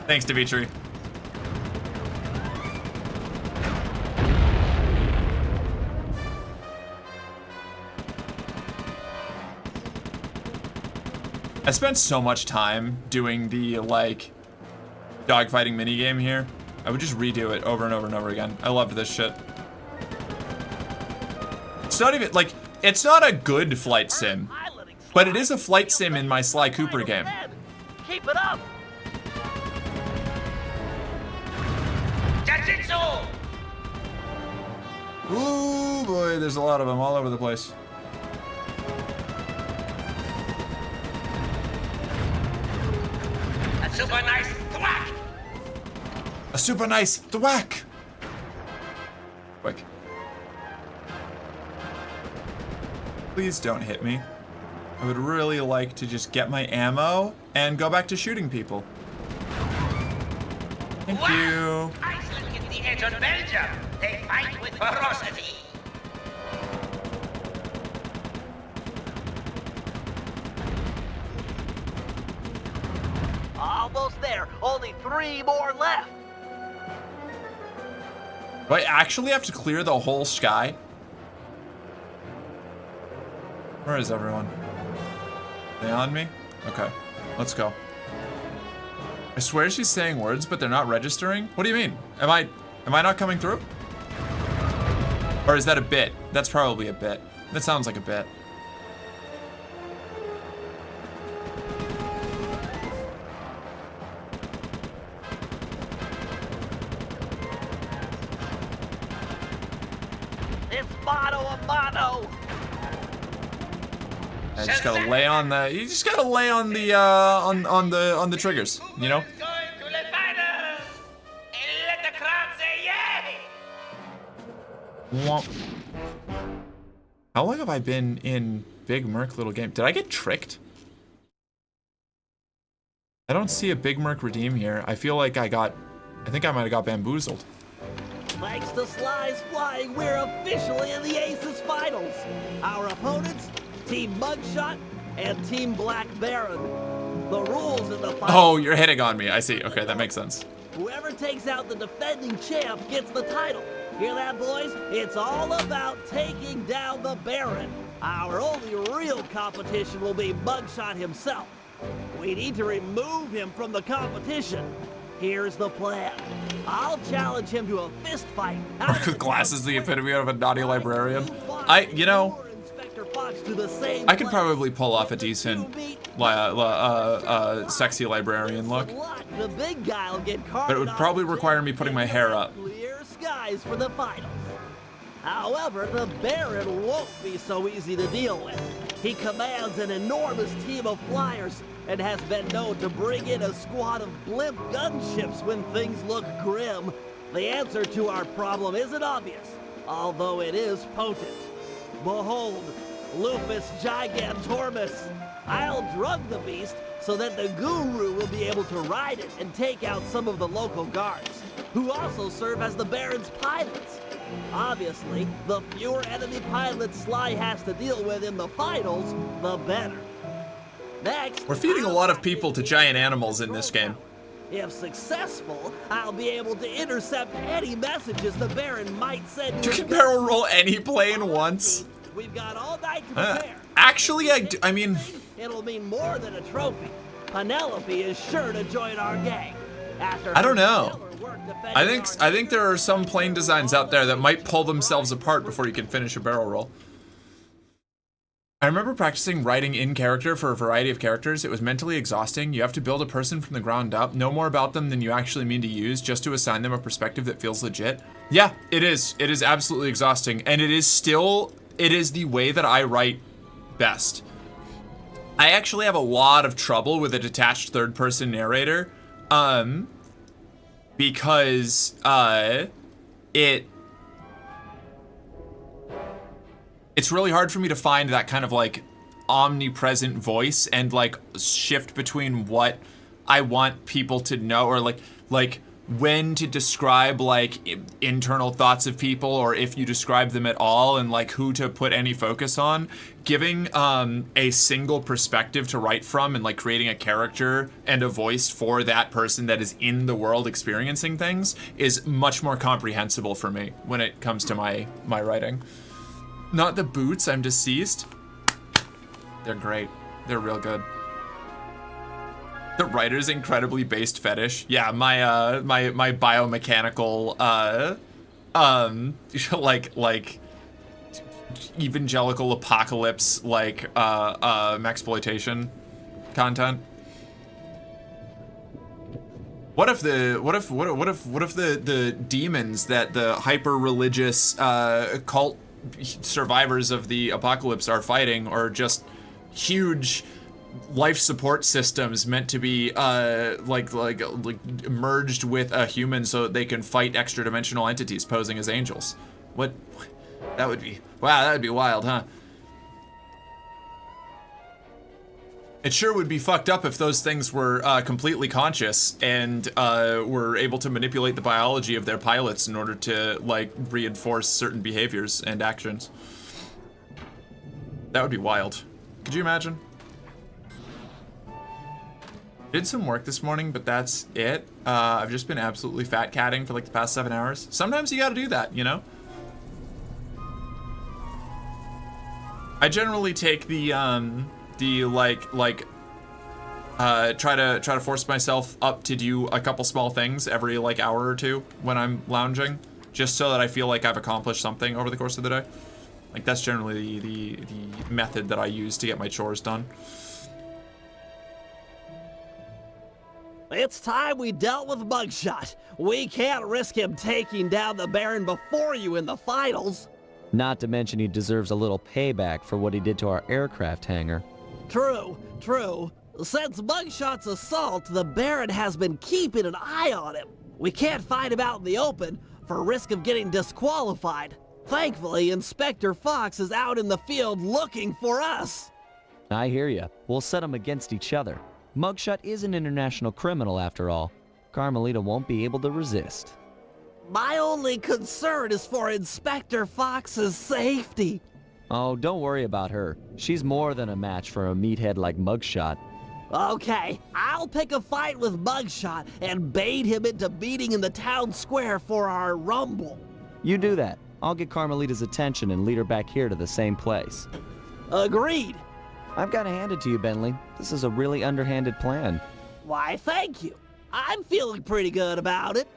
Thanks, Dimitri. I spent so much time doing the, like, dogfighting minigame here. I would just redo it over and over and over again. I loved this shit. It's not even, like, it's not a good flight sim, but it is a flight sim in my Sly Cooper game. Keep it up! Jiu-jitsu! Ooh, boy, there's a lot of them all over the place. A super nice thwack! A super nice thwack! Quick. Please don't hit me. I would really like to just get my ammo and go back to shooting people. Thank you. Iceland gets the edge on Belgium. They fight with ferocity. Almost there. Only 3 more left. Do I actually have to clear the whole sky? Where is everyone? Are they on me? Okay, let's go. I swear she's saying words, but they're not registering? What do you mean? Am I not coming through? Or is that a bit? That's probably a bit. That sounds like a bit. It's mano a mano. I just gotta lay on the. You just gotta lay on the on the triggers. You know. Going to the finals. And let the crowd say yay! Womp. How long have I been in Big Merc Little Game? Did I get tricked? I don't see a Big Merc redeem here. I feel like I think I might have got bamboozled. Thanks to Sly's flying, we're officially in the Aces Finals. Our opponents, Team Mugshot and Team Black Baron. The rules in the finals. Oh, you're hitting on me. I see. Okay, that makes sense. Whoever takes out the defending champ gets the title. Hear that, boys? It's all about taking down the Baron. Our only real competition will be Mugshot himself. We need to remove him from the competition. Here's the plan. I'll challenge him to a fist fight. Mark with glasses, the epitome of a naughty librarian. You know, I could probably pull off a decent, sexy librarian look. The big guy'll get But it would probably require me putting my hair up. Clear skies for the finals. However, the Baron won't be so easy to deal with. He commands an enormous team of flyers and has been known to bring in a squad of blimp gunships when things look grim. The answer to our problem isn't obvious, although it is potent. Behold, Lupus Gigantormus. I'll drug the beast so that the Guru will be able to ride it and take out some of the local guards, who also serve as the Baron's pilots. Obviously, the fewer enemy pilots Sly has to deal with in the finals, the better. Next, we're feeding a lot of people to giant animals in this game. If successful, I'll be able to intercept any messages the Baron might send. You can barrel roll any plane once. We've got all night to prepare. Actually, I mean... It'll mean more than a trophy. Penelope is sure to join our gang. After I don't know. work defending I think there are some plane designs out there that might pull themselves apart before you can finish a barrel roll. I remember practicing writing in character for a variety of characters. It was mentally exhausting. You have to build a person from the ground up, know more about them than you actually mean to use, just to assign them a perspective that feels legit. Yeah, it is. It is absolutely exhausting, and it is the way that I write best. I actually have a lot of trouble with a detached third-person narrator, because it's really hard for me to find that kind of like omnipresent voice and like shift between what I want people to know, or like when to describe like internal thoughts of people, or if you describe them at all, and like who to put any focus on. Giving a single perspective to write from, and like creating a character and a voice for that person that is in the world experiencing things is much more comprehensible for me when it comes to my writing. Not the boots, I'm deceased. They're great. They're real good. The writer's incredibly based fetish. Yeah, my my biomechanical like evangelical apocalypse like exploitation content. What if the demons that the hyper religious cult survivors of the apocalypse are fighting are just huge life support systems meant to be like merged with a human so that they can fight extra dimensional entities posing as angels? What? That would be, wow, that would be wild, huh? It sure would be fucked up if those things were completely conscious and were able to manipulate the biology of their pilots in order to like reinforce certain behaviors and actions. That would be wild. Could you imagine? Did some work this morning, but that's it. I've just been absolutely fat catting for like the past 7 hours. Sometimes you gotta do that, you know? I generally take the try to force myself up to do a couple small things every like hour or two when I'm lounging, just so that I feel like I've accomplished something over the course of the day. Like that's generally the method that I use to get my chores done. It's time we dealt with Mugshot. We can't risk him taking down the Baron before you in the finals. Not to mention he deserves a little payback for what he did to our aircraft hangar. True. Since Mugshot's assault, the Baron has been keeping an eye on him. We can't fight him out in the open for risk of getting disqualified. Thankfully, Inspector Fox is out in the field looking for us. I hear ya. We'll set them against each other. Mugshot is an international criminal after all. Carmelita won't be able to resist. My only concern is for Inspector Fox's safety. Oh, don't worry about her. She's more than a match for a meathead like Mugshot. Okay, I'll pick a fight with Mugshot and bait him into meeting in the town square for our rumble. You do that. I'll get Carmelita's attention and lead her back here to the same place. Agreed. I've got to hand it to you, Bentley. This is a really underhanded plan. Why, thank you. I'm feeling pretty good about it.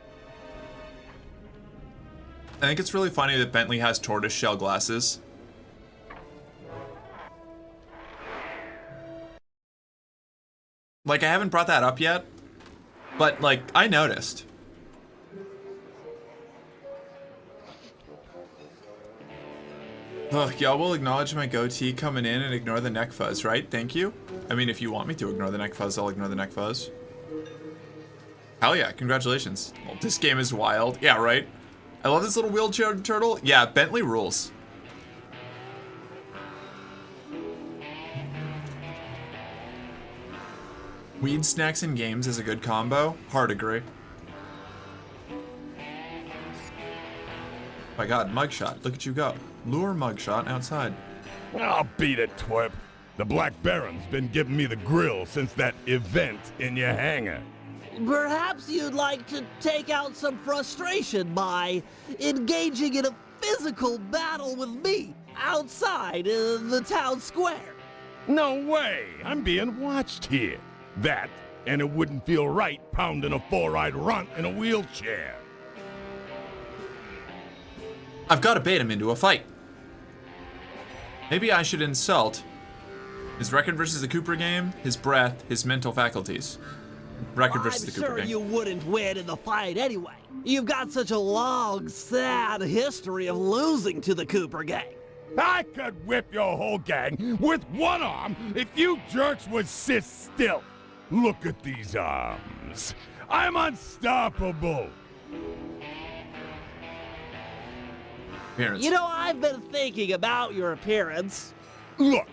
I think it's really funny that Bentley has tortoiseshell glasses. Like, I haven't brought that up yet, but, like, I noticed. Ugh, y'all will acknowledge my goatee coming in and ignore the neck fuzz, right? Thank you. I mean, if you want me to ignore the neck fuzz, I'll ignore the neck fuzz. Hell yeah, congratulations. Well, this game is wild. Yeah, right? I love this little wheelchair turtle. Yeah, Bentley rules. Weed, snacks, and games is a good combo. Hard agree. My god, Mugshot. Look at you go. Lure Mugshot outside. I'll beat it, twerp. The Black Baron's been giving me the grill since that event in your hangar. Perhaps you'd like to take out some frustration by engaging in a physical battle with me outside the town square. No way! I'm being watched here. That And it wouldn't feel right pounding a four-eyed runt in a wheelchair. I've got to bait him into a fight. Maybe I should insult his record versus the Cooper game, his breath, his mental faculties. Record versus the Cooper I'm sure game. you wouldn't win in the fight anyway. You've got such a long, sad history of losing to the Cooper gang. I could whip your whole gang with one arm if you jerks would sit still. Look at these arms. I'm unstoppable. Appearance. You know, I've been thinking about your appearance. Look,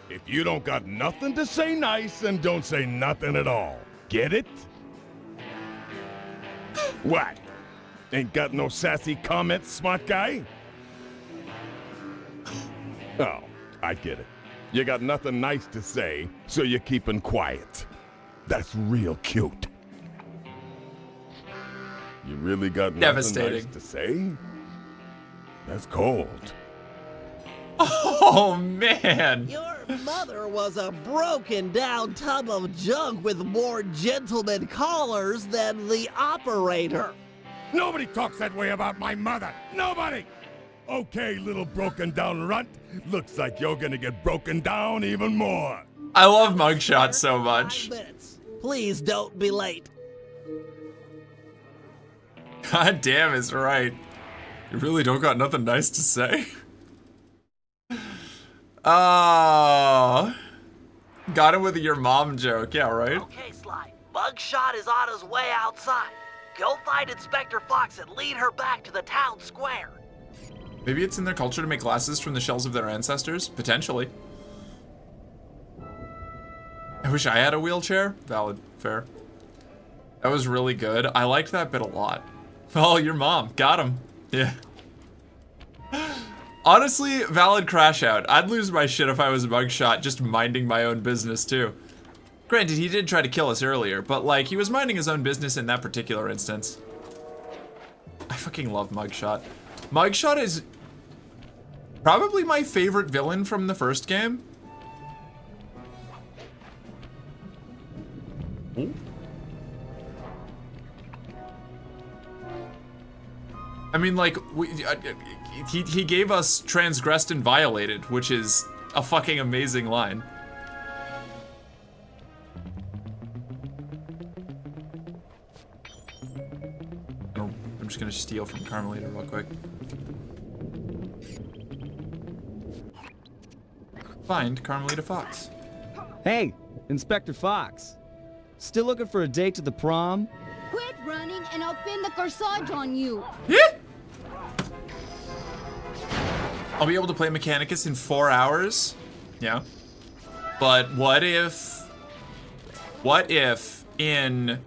if you don't got nothing to say nice, then don't say nothing at all. Get it? What? Ain't got no sassy comments, smart guy? Oh, I get it. You got nothing nice to say, so you're keeping quiet. That's real cute. You really got nothing nice to say? That's cold. Oh, man. Your mother was a broken down tub of junk with more gentleman callers than the operator. Nobody talks that way about my mother. Nobody! Okay, little broken down runt. Looks like you're gonna get broken down even more. I love Mugshot so much. 5 minutes. Please don't be late. God damn is right. You really don't got nothing nice to say. Oh. Got him with your mom joke. Yeah, right? Okay, Sly. Mugshot is on his way outside. Go find Inspector Fox and lead her back to the town square. Maybe it's in their culture to make glasses from the shells of their ancestors? Potentially. I wish I had a wheelchair. Valid. Fair. That was really good. I liked that bit a lot. Oh, your mom. Got him. Yeah. Honestly, valid crash out. I'd lose my shit if I was a Mugshot just minding my own business too. Granted, he did try to kill us earlier, but like, he was minding his own business in that particular instance. I fucking love Mugshot. Mugshot is probably my favorite villain from the first game. Ooh. I mean, like, he gave us transgressed and violated, which is a fucking amazing line. I'm just gonna steal from Carmelita real quick. Find Carmelita Fox. Hey, Inspector Fox. Still looking for a date to the prom? Quit running and I'll pin the corsage on you. I'll be able to play Mechanicus in 4 hours. Yeah. But what if in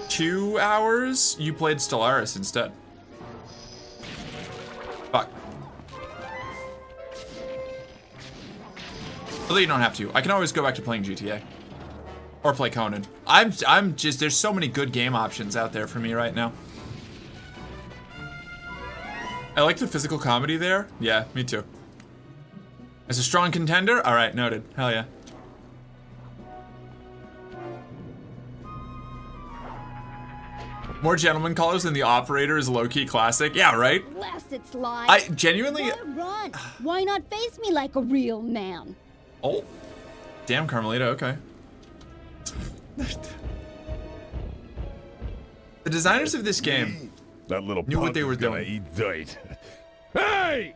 2 hours you played Stellaris instead? Fuck. Although you don't have to. I can always go back to playing GTA. Or play Conan. I'm just, there's so many good game options out there for me right now. I like the physical comedy there. Yeah, me too. As a strong contender? Alright, noted. Hell yeah. More gentleman callers than the operator is low-key classic. Yeah, right? Blast it, Sly. I genuinely... Why run? Why not face me like a real man? Oh. Damn, Carmelita, okay. The designers of this game that little knew what they were doing. Eat dirt. Hey!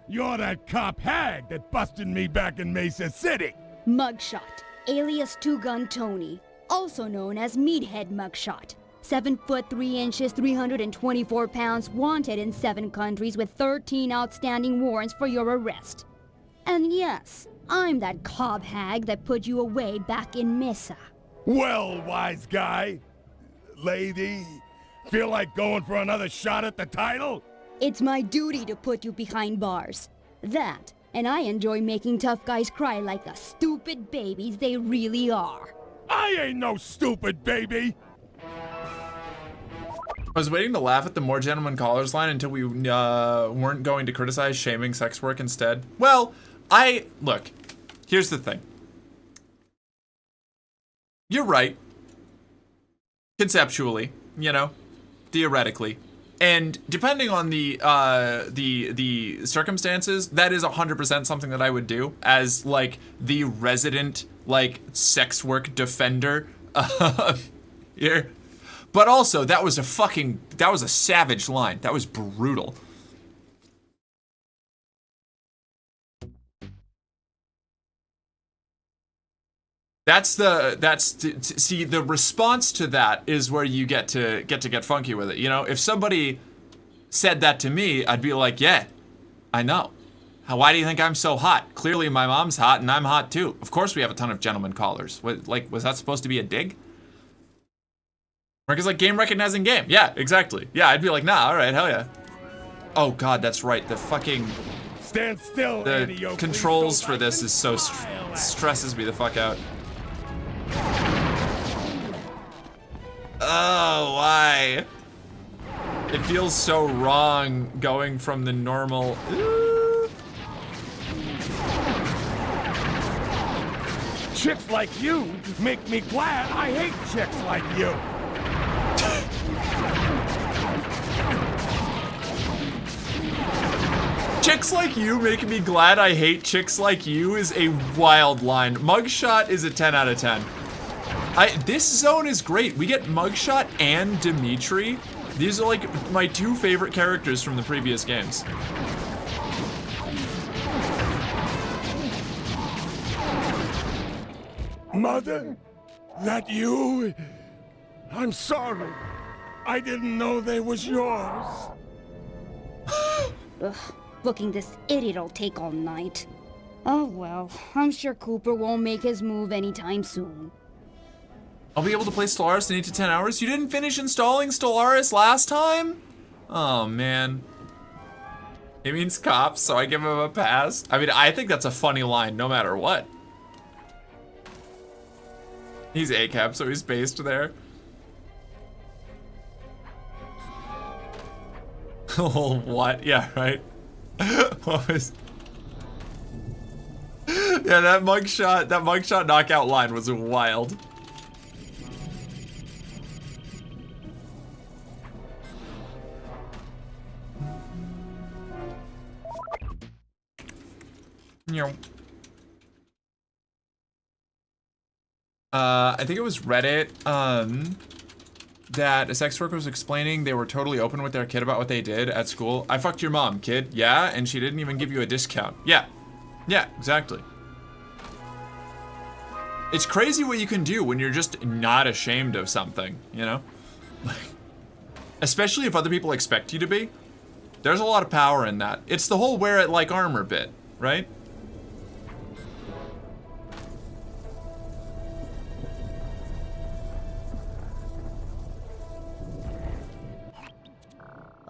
You're that cop hag that busted me back in Mesa City. Mugshot, alias Two Gun Tony, also known as Meathead Mugshot. 7 foot 3 inches, 324 pounds, wanted in 7 countries with 13 outstanding warrants for your arrest. And yes, I'm that cob hag that put you away back in Mesa. Well, wise guy, lady, feel like going for another shot at the title? It's my duty to put you behind bars. That, and I enjoy making tough guys cry like the stupid babies they really are. I ain't no stupid baby! I was waiting to laugh at the more gentleman callers line until we weren't going to criticize shaming sex work instead. Well, look, Here's the thing. You're right. Conceptually, you know, theoretically. And depending on the circumstances, that is 100% something that I would do as, like, the resident, like, sex work defender here. But also, that was a savage line. That was brutal. See, the response to that is where you get to get funky with it. You know, if somebody said that to me, I'd be like, yeah, I know. Why do you think I'm so hot? Clearly my mom's hot and I'm hot too. Of course we have a ton of gentleman callers. Was that supposed to be a dig? Mark is like, game recognizing game. Yeah, exactly. Yeah, I'd be like, nah, all right, hell yeah. Oh God, that's right. The fucking... Stand still, the controls for this is so stresses me the fuck out. Oh, why? It feels so wrong going from the normal. Chicks like you make me glad I hate chicks like you. Chicks like you make me glad I hate chicks like you is a wild line. Mugshot is a 10 out of 10. This zone is great. We get Mugshot and Dimitri. These are like my two favorite characters from the previous games. Mother, that you? I'm sorry. I didn't know they was yours. Ugh, booking this idiot'll take all night. Oh well, I'm sure Cooper won't make his move anytime soon. I'll be able to play Stellaris in 8 to 10 hours? You didn't finish installing Stellaris last time? Oh, man. It means cops, so I give him a pass. I mean, I think that's a funny line, no matter what. He's ACAP, so he's based there. Oh, what? Yeah, right? What was... Yeah, that mugshot knockout line was wild. I think it was Reddit, that a sex worker was explaining they were totally open with their kid about what they did at school. I fucked your mom, kid. Yeah, and she didn't even give you a discount. Yeah. Yeah, exactly. It's crazy what you can do when you're just not ashamed of something, you know? Especially if other people expect you to be. There's a lot of power in that. It's the whole wear it like armor bit, right?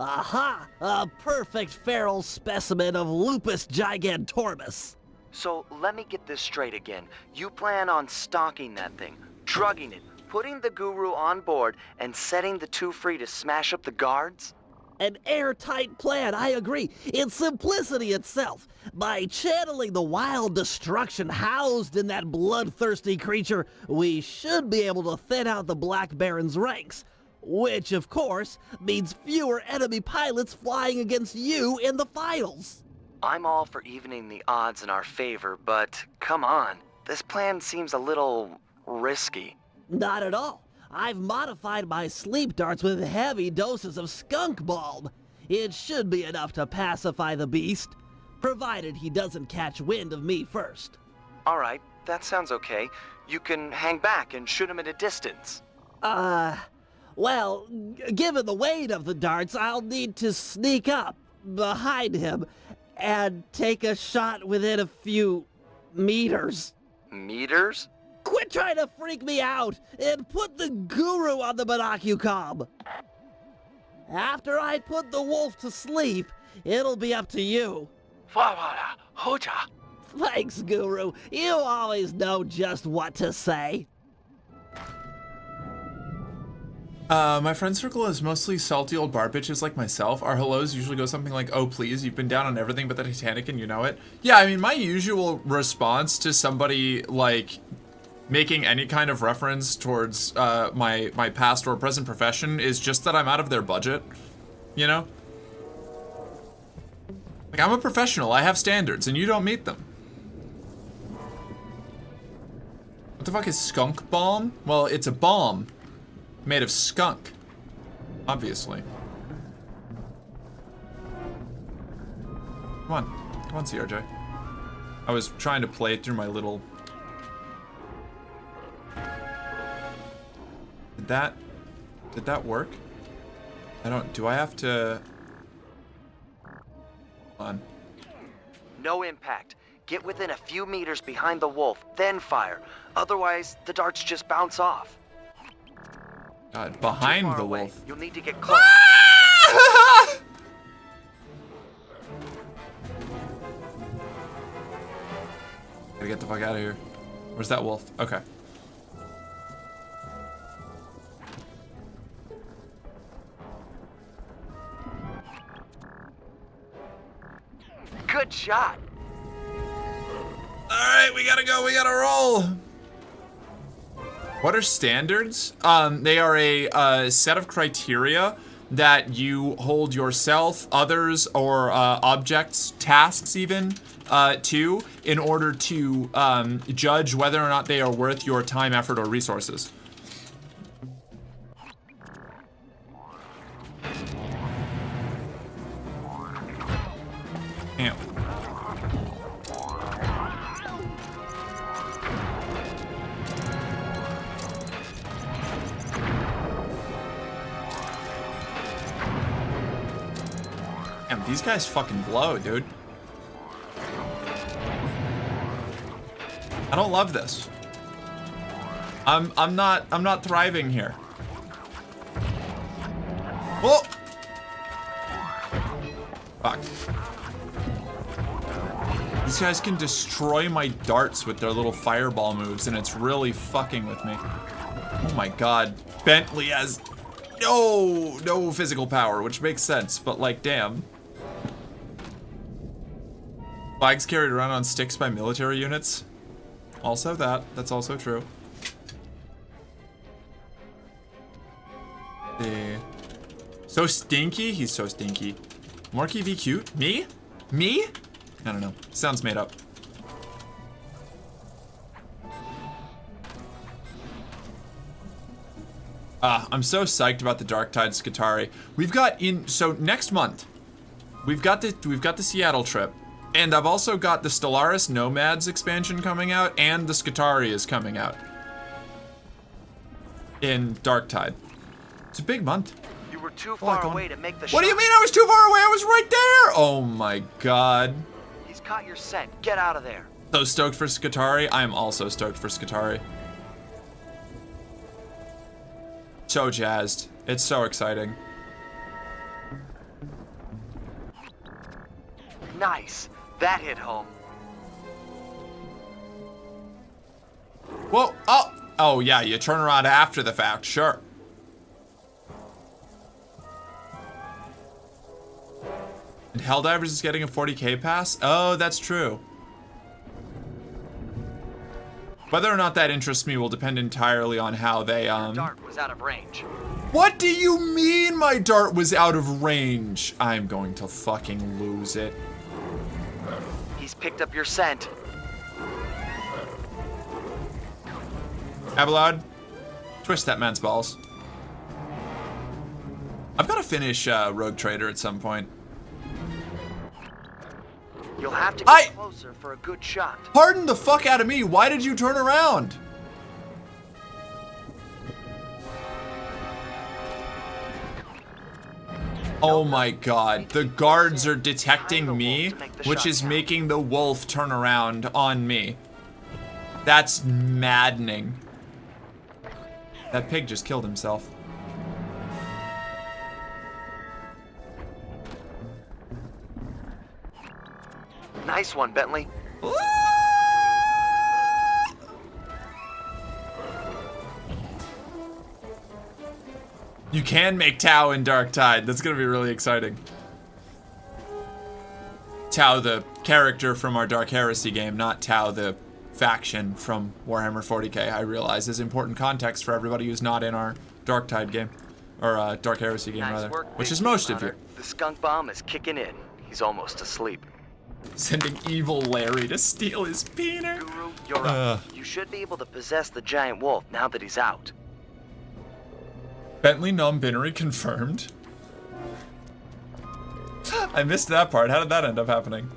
Aha! A perfect feral specimen of Lupus gigantormus. So let me get this straight again. You plan on stalking that thing, drugging it, putting the guru on board, and setting the two free to smash up the guards? An airtight plan, I agree. It's simplicity itself. By channeling the wild destruction housed in that bloodthirsty creature, we should be able to thin out the Black Baron's ranks. Which, of course, means fewer enemy pilots flying against you in the finals. I'm all for evening the odds in our favor, but come on. This plan seems a little risky. Not at all. I've modified my sleep darts with heavy doses of skunk bulb. It should be enough to pacify the beast, provided he doesn't catch wind of me first. All right, that sounds okay. You can hang back and shoot him at a distance. Well, given the weight of the darts, I'll need to sneak up behind him and take a shot within a few meters. Meters? Quit trying to freak me out and put the guru on the binocucom. After I put the wolf to sleep, it'll be up to you. Thanks, Guru. You always know just what to say. My friend circle is mostly salty old bar bitches like myself. Our hellos usually go something like, "Oh please, you've been down on everything but the Titanic and you know it." Yeah, I mean, my usual response to somebody like making any kind of reference towards my past or present profession is just that I'm out of their budget, you know? Like, I'm a professional, I have standards, and you don't meet them. What the fuck is skunk bomb? Well, it's a bomb made of skunk, obviously. Come on, CRJ. I was trying to play through my little... Did that work? Do I have to... Hold on. No impact. Get within a few meters behind the wolf, then fire. Otherwise, the darts just bounce off. God, behind the wolf. You'll need to get close. Gotta get the fuck out of here. Where's that wolf? Okay. Good shot. Alright, we gotta go, we gotta roll. What are standards? They are a set of criteria that you hold yourself, others, or objects, tasks even, to, in order to judge whether or not they are worth your time, effort, or resources. Damn. Damn, these guys fucking blow, dude. I don't love this. I'm not thriving here. Whoa! Fuck. These guys can destroy my darts with their little fireball moves, and it's really fucking with me. Oh my god. Bentley has no physical power, which makes sense, but like, damn. Flags carried around on sticks by military units. Also that's also true. So stinky? He's so stinky. Morky v cute? Me? Me? I don't know. Sounds made up. I'm so psyched about the Darktide Skitarii. We've got so next month, we've got the Seattle trip, and I've also got the Stellaris Nomads expansion coming out, and the Skitarii is coming out in Darktide. It's a big month. You were too far away to make the shot. What do you mean I was too far away? I was right there! Oh my god. He's caught your scent. Get out of there. So stoked for Skitarii. I am also stoked for Skitarii. So jazzed. It's so exciting. Nice. That hit home. Whoa. Oh yeah, you turn around after the fact. Sure. And Helldivers is getting a 40k pass? Oh, that's true. Whether or not that interests me will depend entirely on how they, Your dart was out of range. What do you mean my dart was out of range? I'm going to fucking lose it. He's picked up your scent. Abelard, twist that man's balls. I've got to finish Rogue Trader at some point. You'll have to get closer for a good shot. Pardon the fuck out of me. Why did you turn around? Oh my god. The guards are detecting me, which is making the wolf turn around on me. That's maddening. That pig just killed himself. Nice one, Bentley. You can make Tau in Dark Tide. That's gonna be really exciting. Tau, the character from our Dark Heresy game, not Tau, the faction from Warhammer 40k. I realize is important context for everybody who's not in our Dark Tide game, or Dark Heresy game rather, which is most of you. The skunk bomb is kicking in. He's almost asleep. Sending evil Larry to steal his peanut. Guru, you're up. You should be able to possess the giant wolf now that he's out. Bentley non-binary confirmed. I missed that part. How did that end up happening?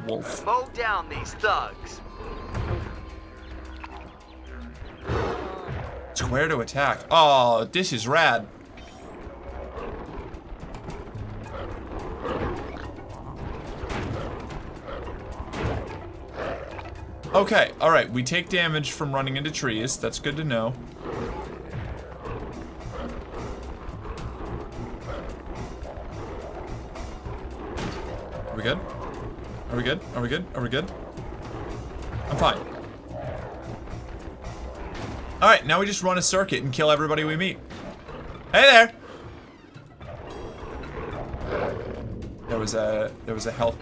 Wolf. Mow down these thugs. Square to attack. Oh, this is rad. Okay, alright, we take damage from running into trees. That's good to know. Are we good? Are we good? Are we good? Are we good? I'm fine. Alright, now we just run a circuit and kill everybody we meet. Hey there! There's a health.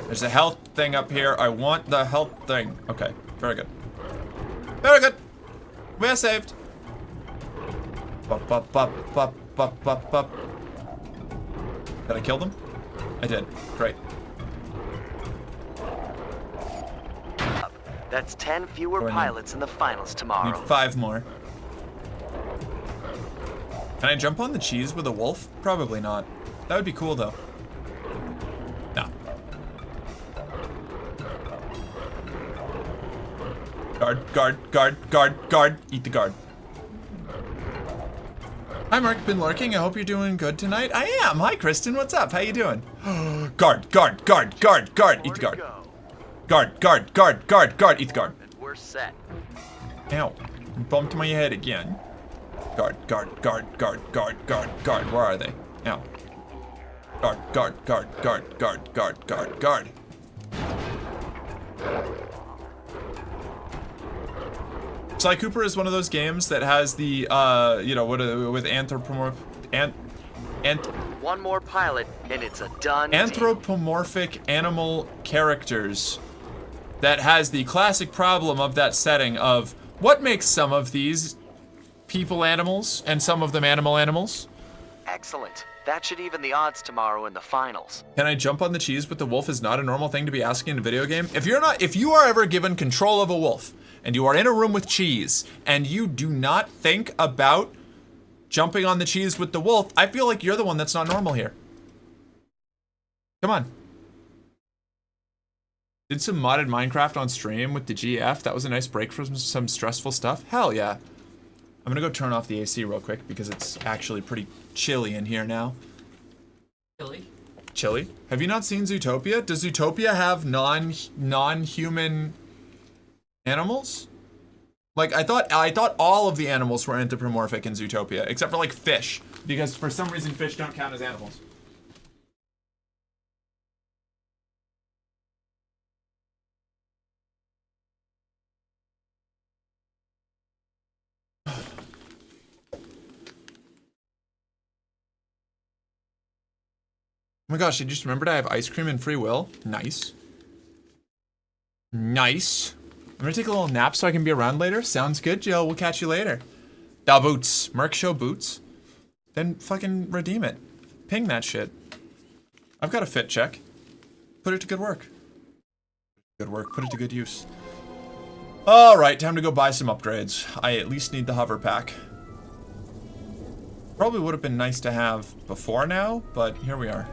There's a health thing up here. I want the health thing. Okay, very good. Very good. We're saved. Bup, bup, bup, bup, bup, bup, bup. Did I kill them? I did. Great. That's 10 fewer pilots in the finals tomorrow. Need 5 more. Can I jump on the cheese with a wolf? Probably not. That would be cool though. No. Guard, guard, guard, guard, guard. Eat the guard. Hi Mark, been lurking. I hope you're doing good tonight. I am. Hi Kristen, what's up? How you doing? Guard, guard, guard, guard, guard. Eat the guard. Guard, guard, guard, guard, guard. Eat the guard. We're set. Ow. You bumped my head again. Guard, guard, guard, guard, guard, guard, guard. Where are they? Ow. Guard, guard, guard, guard, guard, guard, guard, guard. Sly Cooper is one of those games that has the, you know, with one more pilot, and it's a done deal. Anthropomorphic animal characters that has the classic problem of that setting of what makes some of these people animals and some of them animals. Excellent. That should even the odds tomorrow in the finals. Can I jump on the cheese with the wolf is not a normal thing to be asking in a video game. If you are ever given control of a wolf and you are in a room with cheese and you do not think about jumping on the cheese with the wolf, I feel like you're the one that's not normal here. Come on. Did some modded Minecraft on stream with the GF. That was a nice break from some stressful stuff. Hell yeah. I'm gonna go turn off the AC real quick because it's actually pretty chilly in here now. Chilly? Chilly? Have you not seen Zootopia? Does Zootopia have non-human animals? Like, I thought all of the animals were anthropomorphic in Zootopia, except for like fish, because for some reason fish don't count as animals. Oh my gosh, I just remembered I have ice cream and free will. Nice. Nice. I'm gonna take a little nap so I can be around later. Sounds good, Jill. We'll catch you later. Da boots. Merc show boots. Then fucking redeem it. Ping that shit. I've got a fit check. Put it to good work. Good work. Put it to good use. Alright, time to go buy some upgrades. I at least need the hover pack. Probably would have been nice to have before now, but here we are.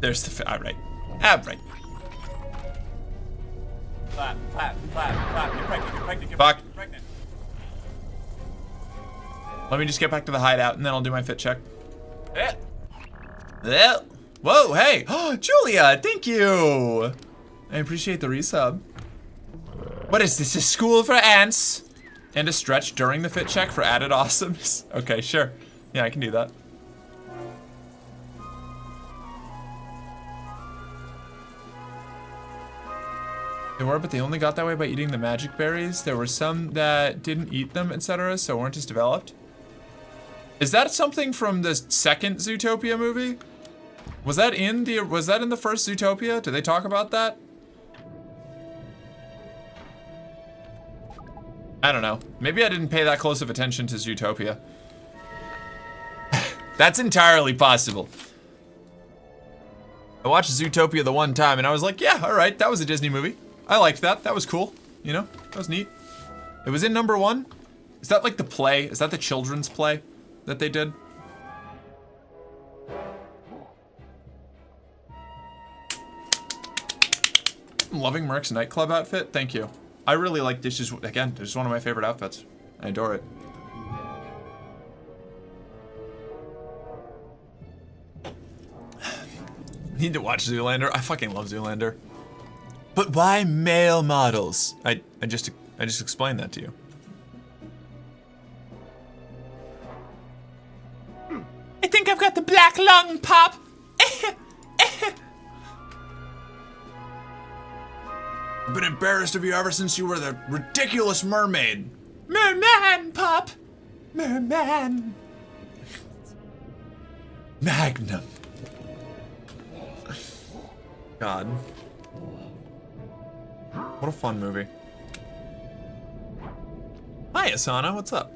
There's the alright. Alright. Clap, clap, clap, clap. Get pregnant, get pregnant, get Fuck. pregnant. Let me just get back to the hideout and then I'll do my fit check. Yeah. Whoa, hey. Oh, Julia, thank you. I appreciate the resub. What is this, a school for ants? And a stretch during the fit check for added awesomeness? Okay, sure. Yeah, I can do that. They were, but they only got that way by eating the magic berries. There were some that didn't eat them, etc., so weren't as developed. Is that something from the second Zootopia movie? Was that in the first Zootopia? Did they talk about that? I don't know. Maybe I didn't pay that close of attention to Zootopia. That's entirely possible. I watched Zootopia the one time and I was like, yeah, all right, that was a Disney movie. I liked that. That was cool. You know, that was neat. It was in #1. Is that like the play? Is that the children's play that they did? I'm loving Merc's nightclub outfit. Thank you. I really like this. Just again, this is one of my favorite outfits. I adore it. Need to watch Zoolander. I fucking love Zoolander. But why male models? I just explained that to you. I think I've got the black lung, Pop. I've been embarrassed of you ever since you were the ridiculous mermaid. Merman, Pop. Merman. Magnum. God. What a fun movie. Hi, Asana. What's up?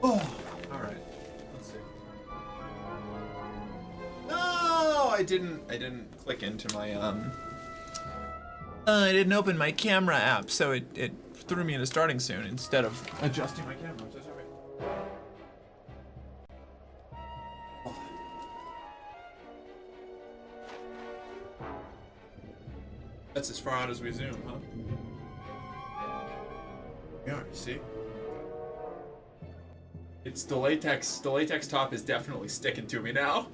Oh, all right. Let's see. No, I didn't click into my I didn't open my camera app, so it threw me into starting soon instead of adjusting my camera. Which is okay. That's as far out as we zoom, huh? Yeah, see? It's the latex top is definitely sticking to me now.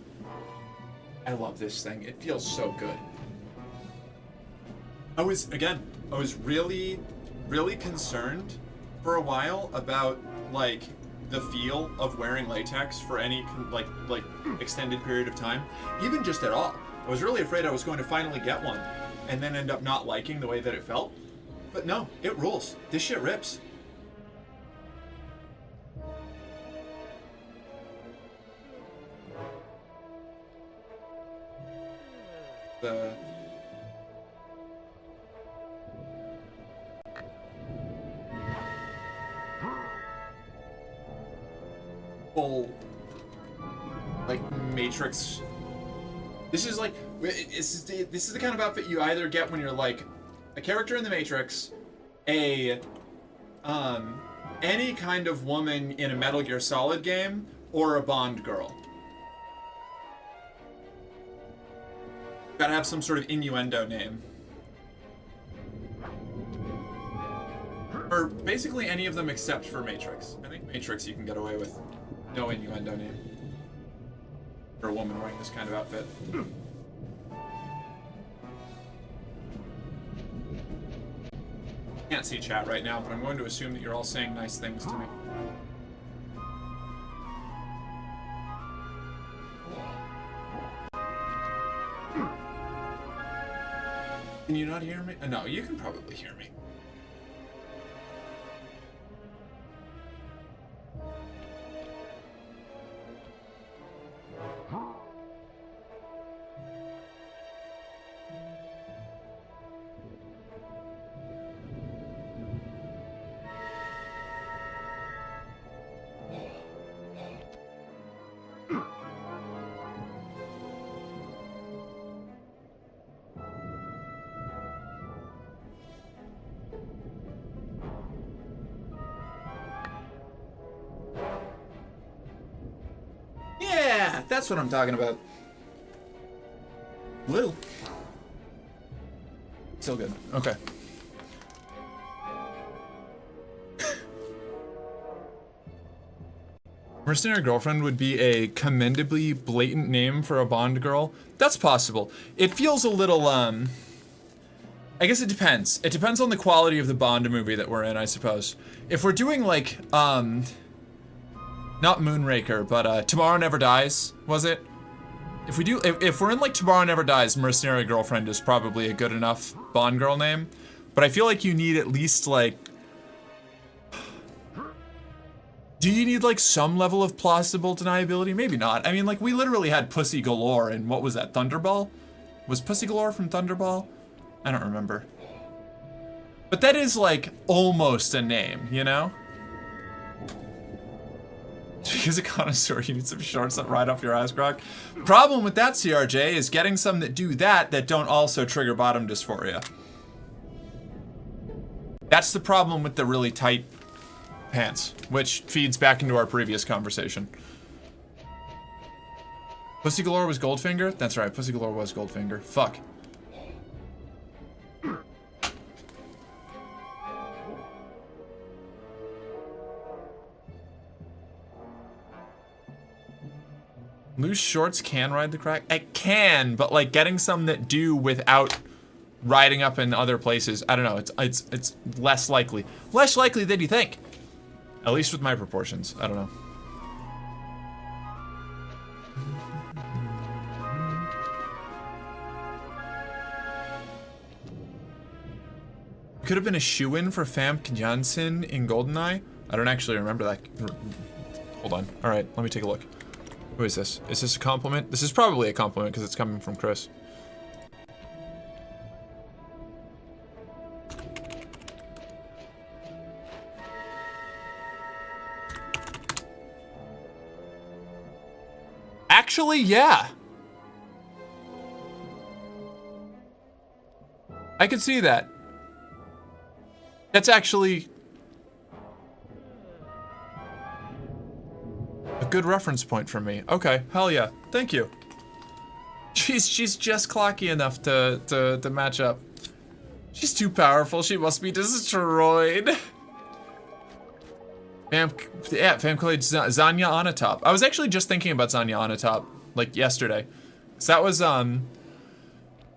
I love this thing. It feels so good. I was really, really concerned for a while about, like, the feel of wearing latex for any, like extended period of time. Even just at all. I was really afraid I was going to finally get one and then end up not liking the way that it felt. But no, it rules. This shit rips. The full, like, Matrix. This is like, this is the kind of outfit you either get when you're like a character in the Matrix, any kind of woman in a Metal Gear Solid game, or a Bond girl. Gotta have some sort of innuendo name. Or basically any of them except for Matrix. I think Matrix you can get away with no innuendo name. For a woman wearing this kind of outfit. Can't see chat right now, but I'm going to assume that you're all saying nice things to me. Can you not hear me? No, you can probably hear me. Yeah, that's what I'm talking about. Blue. Still good. Okay. Mercenary Girlfriend would be a commendably blatant name for a Bond girl. That's possible. It feels a little, I guess it depends. It depends on the quality of the Bond movie that we're in, I suppose. If we're doing, like, not Moonraker, but Tomorrow Never Dies, was it? If we do, if we're in like Tomorrow Never Dies, Mercenary Girlfriend is probably a good enough Bond girl name. But I feel like you need at least like, do you need like some level of plausible deniability? Maybe not. I mean, like we literally had Pussy Galore in, what was that, Thunderball? Was Pussy Galore from Thunderball? I don't remember. But that is like almost a name, you know? Because a connoisseur, you need some shorts that ride off your ass, Grok. Problem with that, CRJ, is getting some that do that don't also trigger bottom dysphoria. That's the problem with the really tight pants, which feeds back into our previous conversation. Pussy Galore was Goldfinger? That's right, Pussy Galore was Goldfinger. Fuck. Loose shorts can ride the crack? I can, but like getting some that do without riding up in other places, I don't know, it's less likely. Less likely than you think. At least with my proportions, I don't know. Could have been a shoo-in for Famke Janssen in GoldenEye. I don't actually remember that. Hold on. All right, let me take a look. Who is this? Is this a compliment? This is probably a compliment because it's coming from Chris. Actually, yeah. I can see that. That's actually a good reference point for me. Okay, hell yeah. Thank you. She's just clocky enough to match up. She's too powerful. She must be destroyed. Famke played Zanya Onatop. I was actually just thinking about Zanya Onatop like yesterday. So that was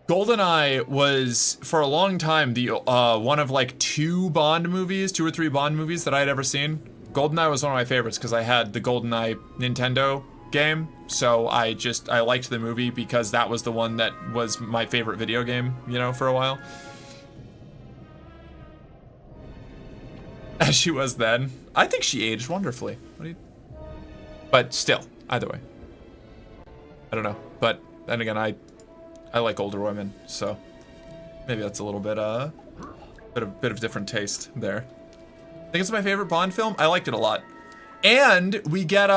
GoldenEye was for a long time the one of like two or three Bond movies that I had ever seen. GoldenEye was one of my favorites because I had the GoldenEye Nintendo game, so I liked the movie because that was the one that was my favorite video game, you know, for a while. As she was then. I think she aged wonderfully. But still, either way. I don't know. But then again, I like older women, so maybe that's a little bit bit of different taste there. I think it's my favorite Bond film. I liked it a lot. And we get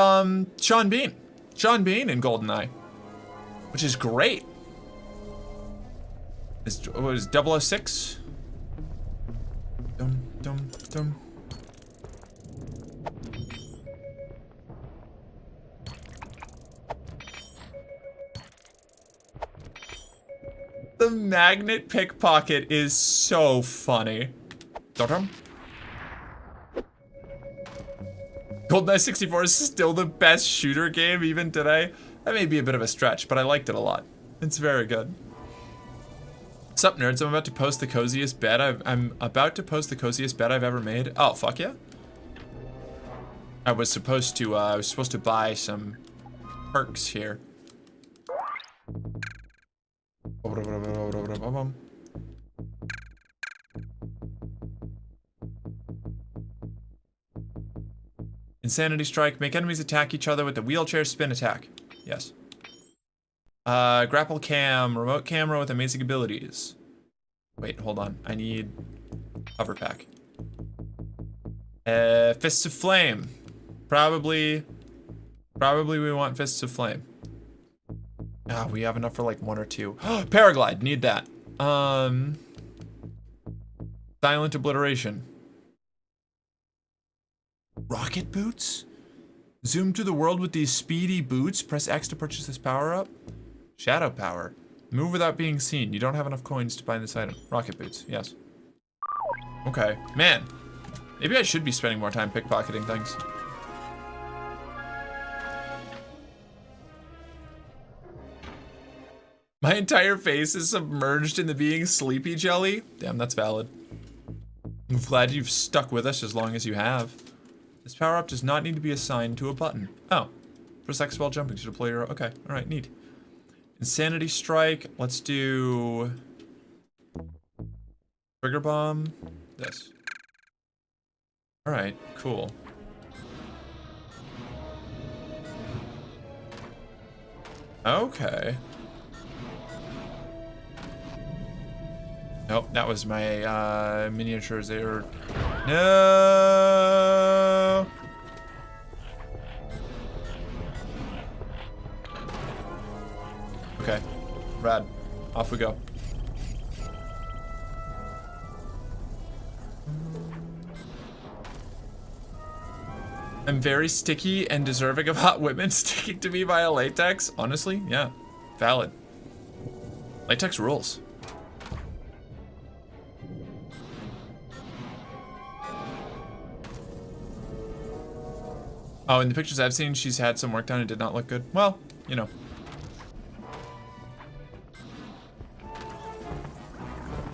Sean Bean in GoldenEye, which is great. What is 006? Dum dum dum. The magnet pickpocket is so funny. GoldenEye 64 is still the best shooter game even today. That may be a bit of a stretch, but I liked it a lot. It's very good. What's up, nerds? I'm about to post the coziest bed I've ever made. Oh, fuck yeah. I was supposed to buy some perks here. Insanity strike. Make enemies attack each other with the wheelchair spin attack. Yes. Grapple cam. Remote camera with amazing abilities. Wait, hold on. I need hover pack. Fists of flame. Probably we want fists of flame. Ah, we have enough for like one or two. Paraglide, need that. Silent obliteration. Rocket boots? Zoom to the world with these speedy boots. Press X to purchase this power up. Shadow power. Move without being seen. You don't have enough coins to buy this item. Rocket boots, yes. Okay, man. Maybe I should be spending more time pickpocketing things. My entire face is submerged in the being sleepy jelly. Damn, that's valid. I'm glad you've stuck with us as long as you have. This power-up does not need to be assigned to a button. Oh. Press X while jumping to deploy your... Okay, alright, neat. Insanity Strike. Let's do Trigger Bomb. This. All right, cool. Okay. Nope, that was my miniatures. They were no. Okay, rad. Off we go. I'm very sticky and deserving of hot women sticking to me via latex. Honestly, yeah, valid. Latex rules. Oh, in the pictures I've seen, she's had some work done and did not look good. Well, you know.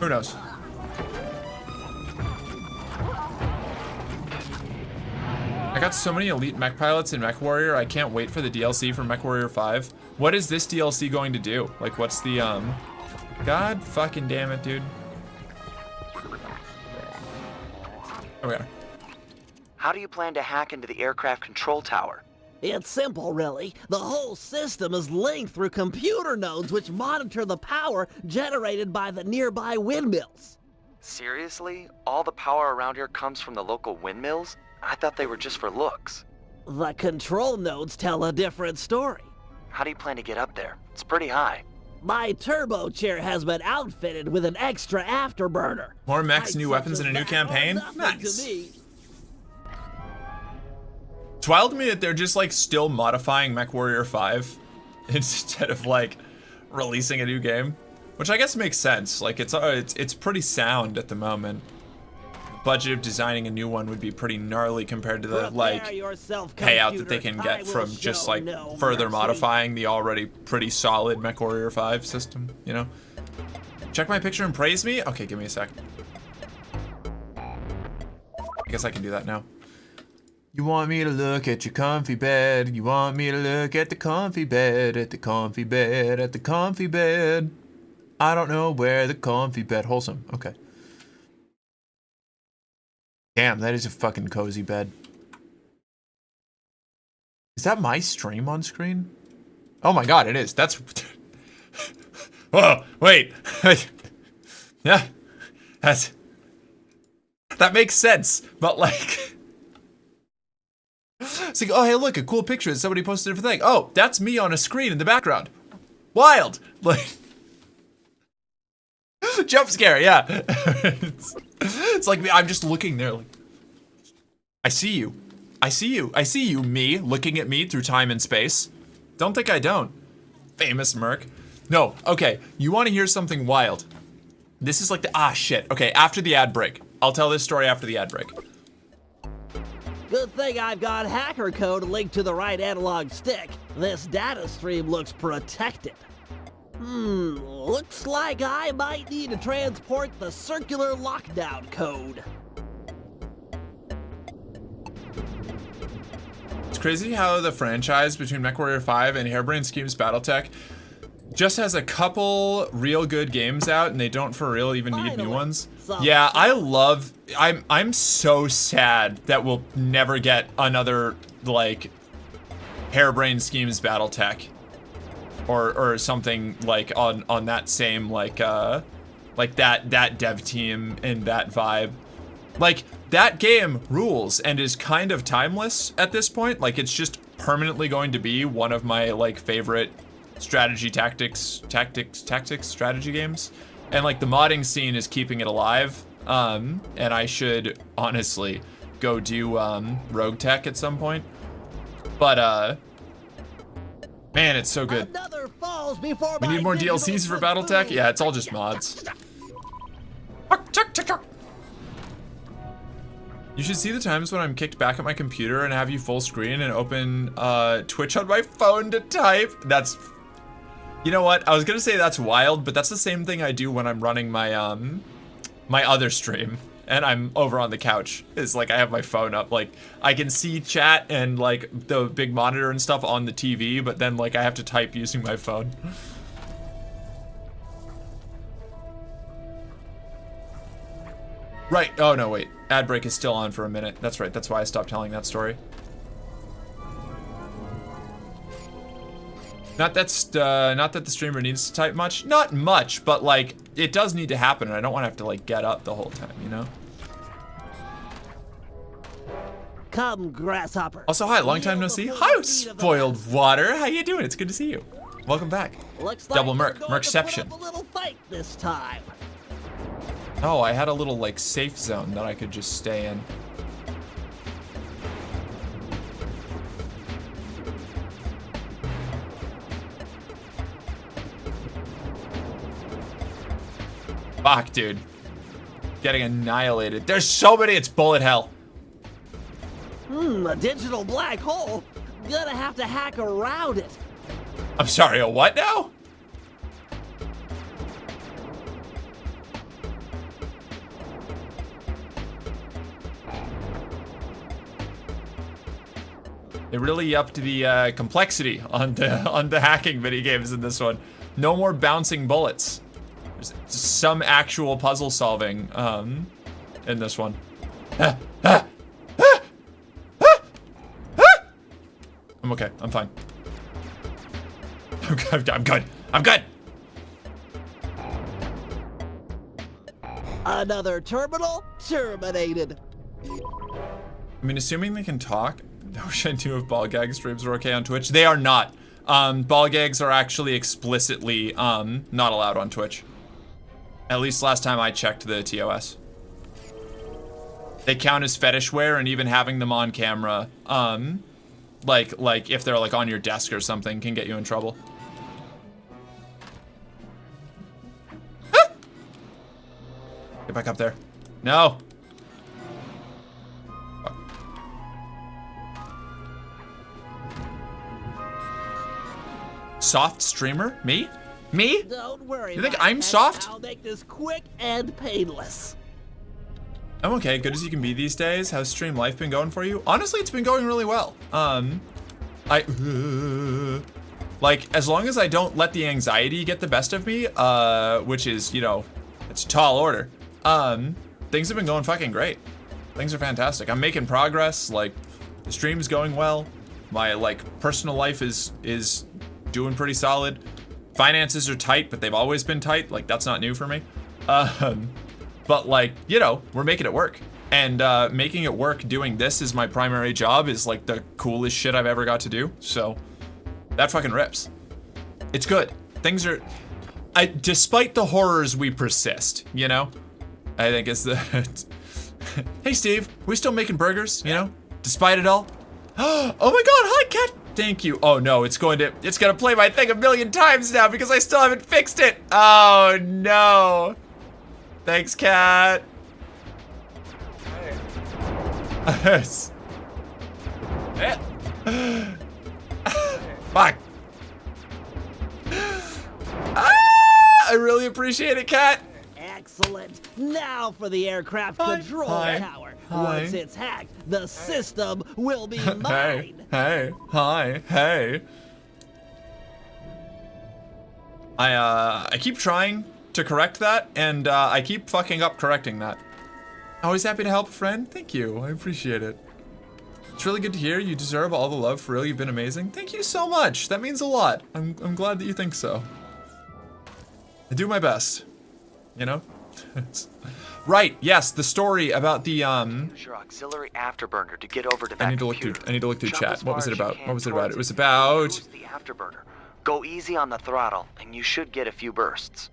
Who knows? I got so many elite mech pilots in Mech Warrior, I can't wait for the DLC for Mech Warrior 5. What is this DLC going to do? Like, what's the, God fucking damn it, dude. Oh, we are. How do you plan to hack into the aircraft control tower? It's simple, really. The whole system is linked through computer nodes which monitor the power generated by the nearby windmills. Seriously? All the power around here comes from the local windmills? I thought they were just for looks. The control nodes tell a different story. How do you plan to get up there? It's pretty high. My turbo chair has been outfitted with an extra afterburner. More mechs, new weapons, and a new campaign? Nice. It's wild to me that they're just like still modifying Mech Warrior 5 instead of like releasing a new game, which I guess makes sense. Like it's pretty sound at the moment. The budget of designing a new one would be pretty gnarly compared to the like payout that they can get from just like further modifying the already pretty solid Mech Warrior 5 system, you know? Check my picture and praise me? Okay, give me a sec. I guess I can do that now. You want me to look at your comfy bed. You want me to look at the comfy bed, at the comfy bed, at the comfy bed. I don't know where the comfy bed. Wholesome. Okay. Damn, that is a fucking cozy bed. Is that my stream on screen? Oh my god, it is. That's... Whoa, wait. Yeah. That makes sense, but like... It's like, oh, hey, look, a cool picture that somebody posted for thing. Oh, that's me on a screen in the background. Wild. Like, jump scare, yeah. It's like I'm just looking there like, I see you. I see you. I see you, me, looking at me through time and space. Don't think I don't. Famous Merc. No, okay, you want to hear something wild. This is like the, shit. Okay, after the ad break. I'll tell this story after the ad break. Good thing I've got hacker code linked to the right analog stick. This data stream looks protected. Looks like I might need to transport the circular lockdown code. It's crazy how the franchise between MechWarrior 5 and Harebrained Schemes Battletech just has a couple real good games out, and they don't for real even need new ones. Yeah, I'm so sad that we'll never get another like Harebrained Schemes Battletech or something like on that same like that dev team and that vibe. Like that game rules and is kind of timeless at this point. Like it's just permanently going to be one of my like favorite strategy tactics strategy games, and like the modding scene is keeping it alive, and I should honestly go do rogue tech at some point, but man, it's so good. We need more DLCs for Battletech. Yeah, it's all just mods. You should see the times when I'm kicked back at my computer and have you full screen and open Twitch on my phone to type. That's, you know what? I was gonna say that's wild, but that's the same thing I do when I'm running my my other stream and I'm over on the couch. It's like I have my phone up, like I can see chat and like the big monitor and stuff on the TV, but then like I have to type using my phone. Right. Oh, no, wait. Ad break is still on for a minute. That's right. That's why I stopped telling that story. Not that the streamer needs to type much. Not much, but, like, it does need to happen, and I don't want to have to, like, get up the whole time, you know? Come, grasshopper. Also, hi. Long time no see. Hi, Spoiled Water. How you doing? It's good to see you. Welcome back. Looks Double like Merc. Mercception. a little fight this time. Oh, I had a little, like, safe zone that I could just stay in. Fuck, dude. Getting annihilated. There's so many, it's bullet hell. A digital black hole? Gonna have to hack around it. I'm sorry, a what now? They really upped the complexity on the hacking mini games in this one. No more bouncing bullets. There's some actual puzzle solving in this one. I'm okay. I'm fine. I'm good. I'm good. Another terminal terminated. I mean, assuming they can talk, I wish I knew if ball gag streams were okay on Twitch. They are not. Ball gags are actually explicitly not allowed on Twitch. At least last time I checked the TOS. They count as fetishware, and even having them on camera, like if they're like on your desk or something, can get you in trouble. Get back up there. No. Soft streamer? Me? Me? Don't worry. You think I'm soft? I'll make this quick and painless. I'm okay, good as you can be these days. How's stream life been going for you? Honestly, it's been going really well. Like, as long as I don't let the anxiety get the best of me, which is, you know, it's a tall order, things have been going fucking great. Things are fantastic. I'm making progress, like, the stream's going well. My, like, personal life is doing pretty solid. Finances are tight, but they've always been tight. Like, that's not new for me. But, like, you know, we're making it work. And making it work doing this is my primary job is, like, the coolest shit I've ever got to do. So, that fucking rips. It's good. Things are... despite the horrors, we persist, you know? I think it's the... Hey, Steve, we still making burgers, you know? Despite it all? Oh my god, hi, cat! Thank you. Oh no, it's gonna play my thing a million times now because I still haven't fixed it. Oh no. Thanks, cat. Hey. Fuck. I really appreciate it, cat. Excellent. Now for the aircraft control tower. Once it's hacked, the system will be mine. Hey. I keep trying to correct that, and I keep fucking up correcting that. Always happy to help a friend. Thank you. I appreciate it. It's really good to hear. You deserve all the love. For real, you've been amazing. Thank you so much. That means a lot. I'm glad that you think so. I do my best. You know? Right, yes, the story about the Use your auxiliary afterburner to get over to that I need to look through chat. What was it about? It was about the afterburner. Go easy on the throttle and you should get a few bursts.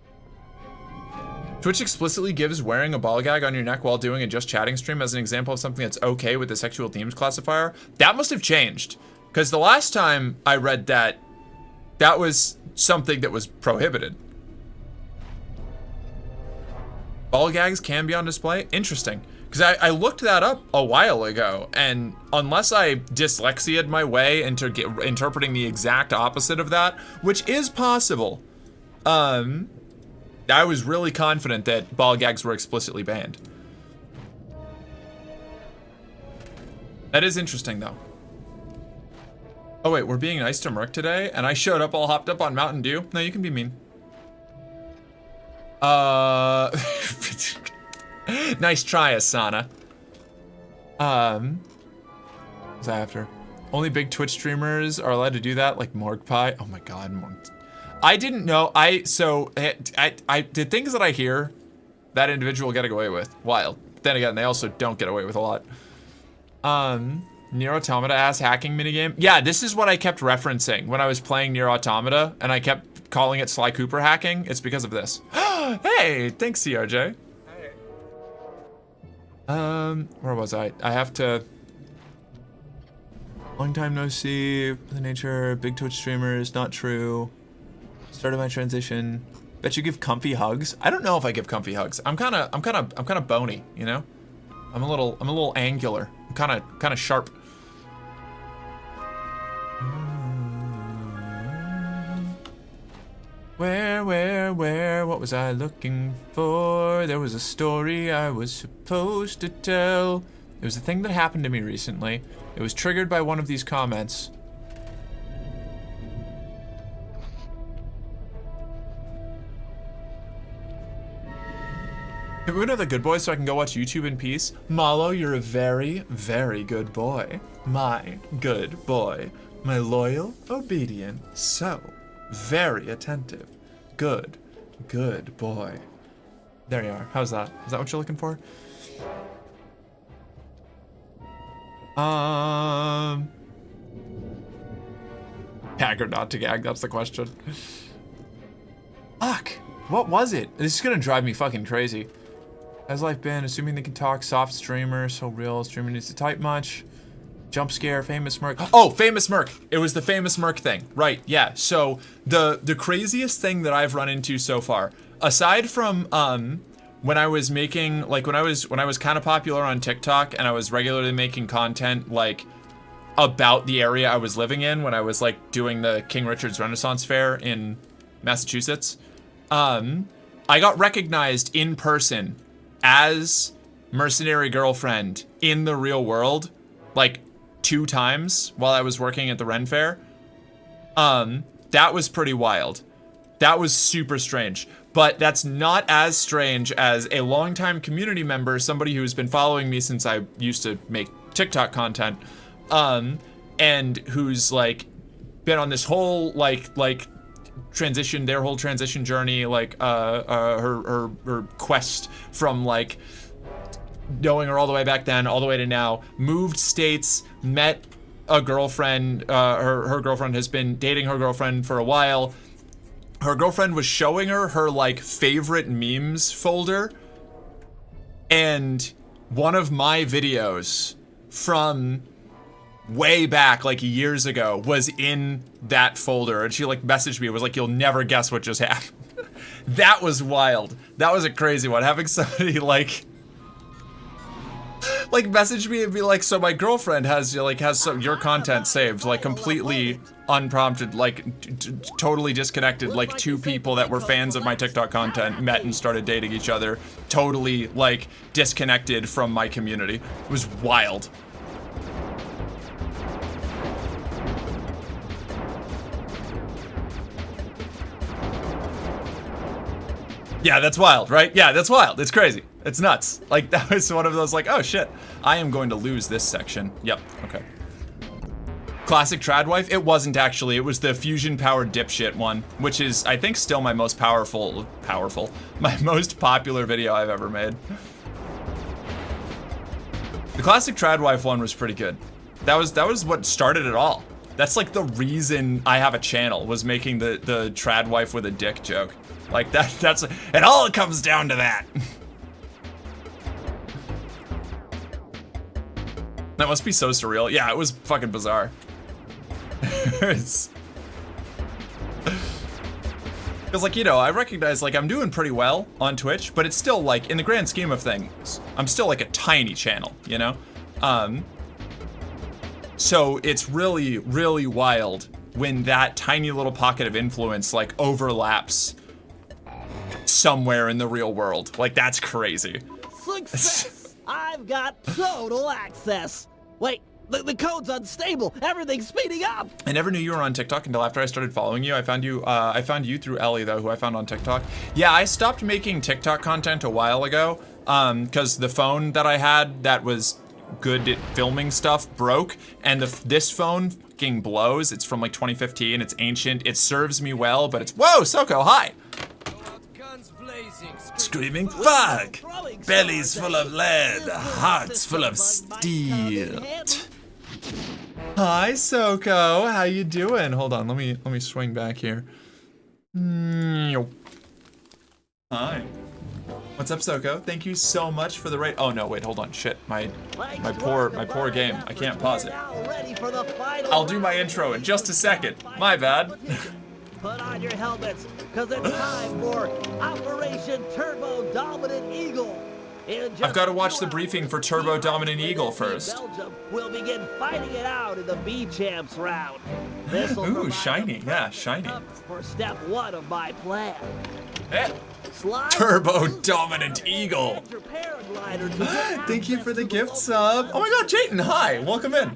Twitch explicitly gives wearing a ball gag on your neck while doing a just chatting stream as an example of something that's okay with the sexual themes classifier. That must have changed, because the last time I read that, that was something that was prohibited. Ball gags can be on display? Interesting. Because I looked that up a while ago, and unless I dyslexia'd my way into interpreting the exact opposite of that, which is possible, I was really confident that ball gags were explicitly banned. That is interesting, though. Oh wait, we're being nice to Merc today, and I showed up all hopped up on Mountain Dew? No, you can be mean. Nice try, Asana. What's after? Only big Twitch streamers are allowed to do that, like Morg Pie. Oh my god, I didn't know. I did things that I hear that individual getting away with. Wild. Then again, they also don't get away with a lot. Nier Automata ass hacking minigame. Yeah, this is what I kept referencing when I was playing Nier Automata, and I kept calling it Sly Cooper hacking. It's because of this. Hey, thanks, CRJ. Where was I? I have to. Long time no see. The nature, big Twitch streamers, not true. Started my transition. Bet you give comfy hugs. I don't know if I give comfy hugs. I'm kind of bony, you know. I'm a little angular. I'm kind of sharp. Where? What was I looking for? There was a story I was supposed to tell. It was a thing that happened to me recently. It was triggered by one of these comments. Can we another good boy so I can go watch YouTube in peace? Malo, you're a very, very good boy. My good boy. My loyal, obedient, so very attentive. Good boy. There you are. How's that? Is that what you're looking for? Gag or not to gag, that's the question. Fuck. What was it? This is gonna drive me fucking crazy. How's life been? Assuming they can talk, soft streamer, so real, streamer needs to type much. Jump scare, famous Merc. Oh, famous Merc. It was the famous Merc thing. Right, yeah. So the craziest thing that I've run into so far, aside from when I was making, like when I was kind of popular on TikTok and I was regularly making content like about the area I was living in when I was like doing the King Richard's Renaissance Fair in Massachusetts, I got recognized in person as Mercenary Girlfriend in the real world, like 2 times while I was working at the Ren Fair. That was pretty wild. That was super strange. But that's not as strange as a longtime community member, somebody who's been following me since I used to make TikTok content, and who's like been on this whole like transition, their whole transition journey, like her quest from like knowing her all the way back then, all the way to now, moved states, met a girlfriend, her girlfriend has been dating her girlfriend for a while. Her girlfriend was showing her like favorite memes folder, and one of my videos from way back, like years ago, was in that folder, and she like messaged me, it was like, you'll never guess what just happened. That was wild. That was a crazy one, having somebody like message me and be like, so my girlfriend has some your content saved, like completely unprompted, like totally disconnected, like 2 people that were fans of my TikTok content met and started dating each other, totally like disconnected from my community. It was wild. Yeah, that's wild, right? Yeah, that's wild. It's crazy. It's nuts. Like, that was one of those, like, oh shit, I am going to lose this section. Yep, okay. Classic Tradwife? It wasn't actually. It was the fusion-powered dipshit one, which is, I think, still my most my most popular video I've ever made. The classic Tradwife one was pretty good. That was what started it all. That's like the reason I have a channel, was making the Tradwife with a dick joke. Like that's it all comes down to that. That must be so surreal. Yeah, it was fucking bizarre. Because like, you know, I recognize like I'm doing pretty well on Twitch, but it's still like, in the grand scheme of things, I'm still like a tiny channel, you know? So it's really, really wild when that tiny little pocket of influence like overlaps somewhere in the real world. Like, that's crazy. Success! I've got total access. Wait, The code's unstable. Everything's speeding up. I never knew you were on TikTok until after I started following you. I found you through Ellie though, who I found on TikTok. Yeah, I stopped making TikTok content a while ago because the phone that I had that was good at filming stuff broke, and this phone fucking blows. It's from like 2015. It's ancient. It serves me well, but it's whoa, Soko, hi. Screaming fuck! Bellies full of lead, hearts full of steel. Hi, Soko. How you doing? Hold on, let me swing back here. Hi. What's up, Soko? Thank you so much for the raid. Oh no, wait, hold on. Shit, my poor game. I can't pause it. I'll do my intro in just a second. My bad. Put on your helmets, because it's time for Operation Turbo Dominant Eagle. I've got to watch the briefing for Turbo Dominant Eagle first. Belgium will begin fighting it out in the B-Champs round. Ooh, shiny. Yeah, shiny. For step 1 of my plan. Turbo Dominant Eagle. Thank you for the gift sub. Oh my god, Jayton, hi. Welcome in.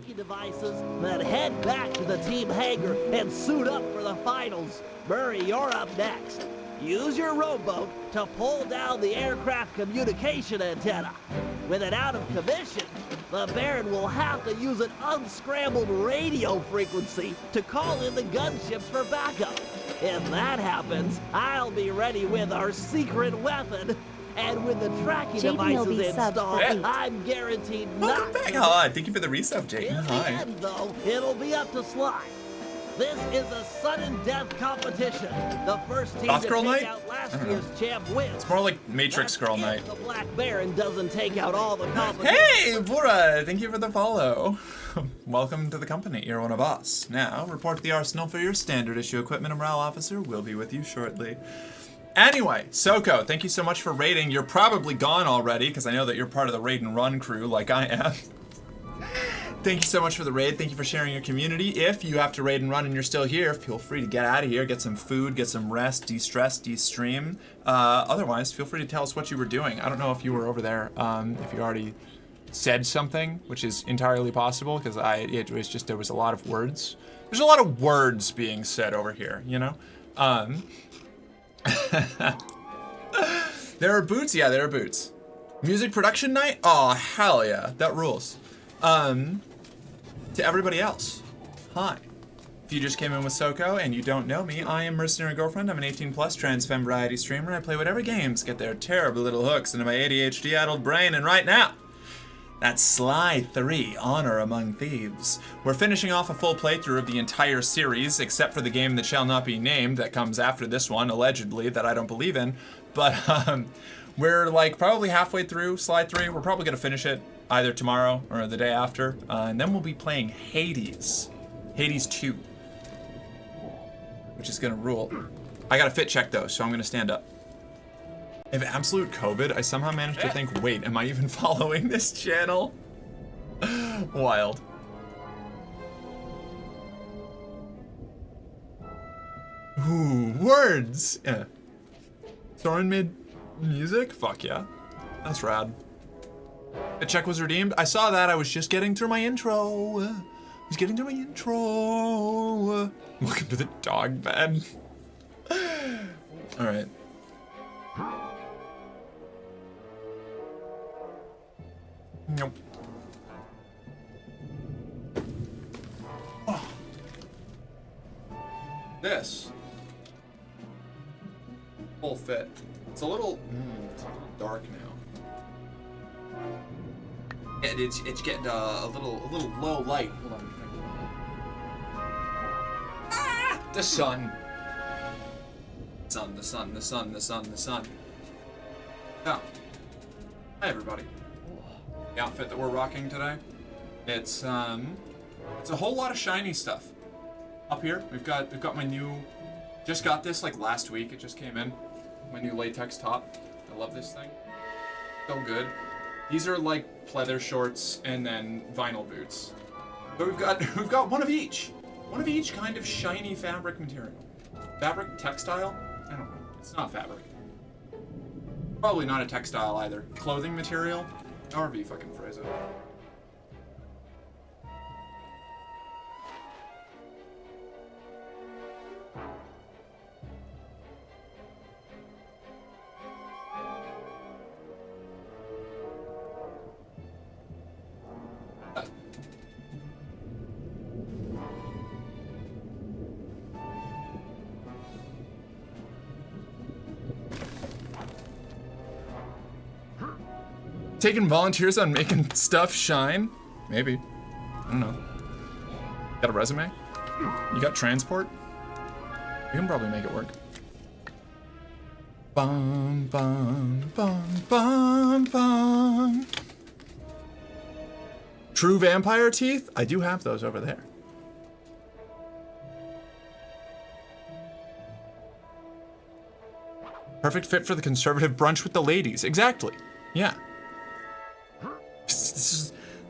Then head back to the team hangar and suit up for the finals. Murray, you're up next. Use your rowboat to pull down the aircraft communication antenna. With it out of commission, the Baron will have to use an unscrambled radio frequency to call in the gunships for backup. If that happens, I'll be ready with our secret weapon. And with the tracking devices installed, I'm guaranteed Welcome back. Hi, thank you for the resub, Jayton. Hi. In the end, though, it'll be up to Sly. This is a sudden death competition. The first team Goth to Girl take Night? out last year's champ wins. It's more like Matrix Girl Night. The Black Baron doesn't take out all the competition. Hey, Bora, thank you for the follow. Welcome to the company. You're one of us. Now, report to the arsenal for your standard issue equipment. A morale officer will be with you shortly. Anyway, Soko, thank you so much for raiding. You're probably gone already, because I know that you're part of the raid and run crew like I am. Thank you so much for the raid. Thank you for sharing your community. If you have to raid and run and you're still here, feel free to get out of here, get some food, get some rest, de-stress, de-stream. Otherwise, feel free to tell us what you were doing. I don't know if you were over there, if you already said something, which is entirely possible, because it was just, there was a lot of words. There's a lot of words being said over here, you know? There are boots? Yeah, there are boots. Music production night? Oh, hell yeah. That rules. To everybody else, hi. If you just came in with Soko and you don't know me, I am Mercenary Girlfriend. I'm an 18+ trans femme variety streamer. I play whatever games get their terrible little hooks into my ADHD-addled brain, and right now, that's Sly 3, Honor Among Thieves. We're finishing off a full playthrough of the entire series, except for the game that shall not be named that comes after this one, allegedly, that I don't believe in. But we're like probably halfway through Sly 3. We're probably gonna finish it either tomorrow or the day after. And then we'll be playing Hades. Hades 2. Which is gonna rule. I got a fit check though, so I'm gonna stand up. I have absolute COVID. I somehow managed to think, wait, am I even following this channel? Wild. Ooh, words! Yeah. Soren made music? Fuck yeah. That's rad. A check was redeemed. I saw that. I was just getting through my intro. Welcome to the dog bed. Alright. Nope. Oh. This. Full fit. It's a little dark now. And it's getting a little low light. Hold on. Ah! The sun. The sun. Oh. Hi everybody. The outfit that we're rocking today. It's a whole lot of shiny stuff. Up here, we've got my new, just got this like last week, it just came in. My new latex top. I love this thing. So good. These are like pleather shorts and then vinyl boots. But we've got one of each. One of each kind of shiny fabric material. Fabric, textile? I don't know. It's not fabric. Probably not a textile either. Clothing material? However you fucking phrase it. Taking volunteers on making stuff shine? Maybe. I don't know. Got a resume? You got transport? You can probably make it work. Bum, bum, bum, bum, bum. True vampire teeth? I do have those over there. Perfect fit for the conservative brunch with the ladies. Exactly. Yeah.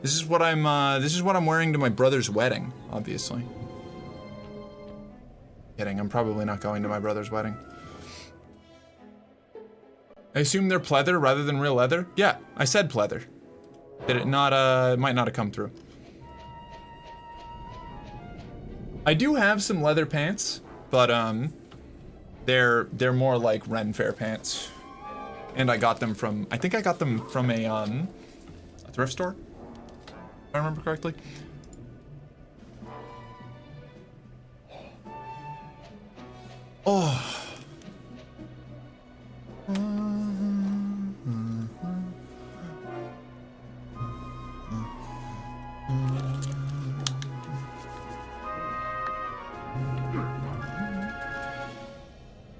This is what I'm wearing to my brother's wedding, obviously. Kidding, I'm probably not going to my brother's wedding. I assume they're pleather rather than real leather? Yeah, I said pleather. Did it not, it might not have come through. I do have some leather pants, but, they're more like Ren Fair pants. And I got them from, I think I got them from a thrift store, if I remember correctly. Oh.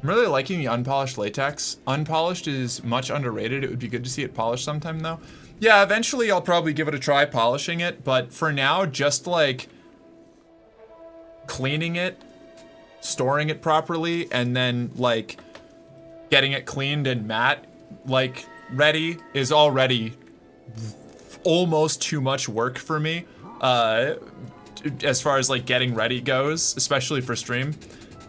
I'm really liking the unpolished latex. Unpolished is much underrated. It would be good to see it polished sometime though. Yeah, eventually I'll probably give it a try polishing it, but for now, just like cleaning it, storing it properly, and then like getting it cleaned and matte, like ready, is already almost too much work for me. As far as like getting ready goes, especially for stream.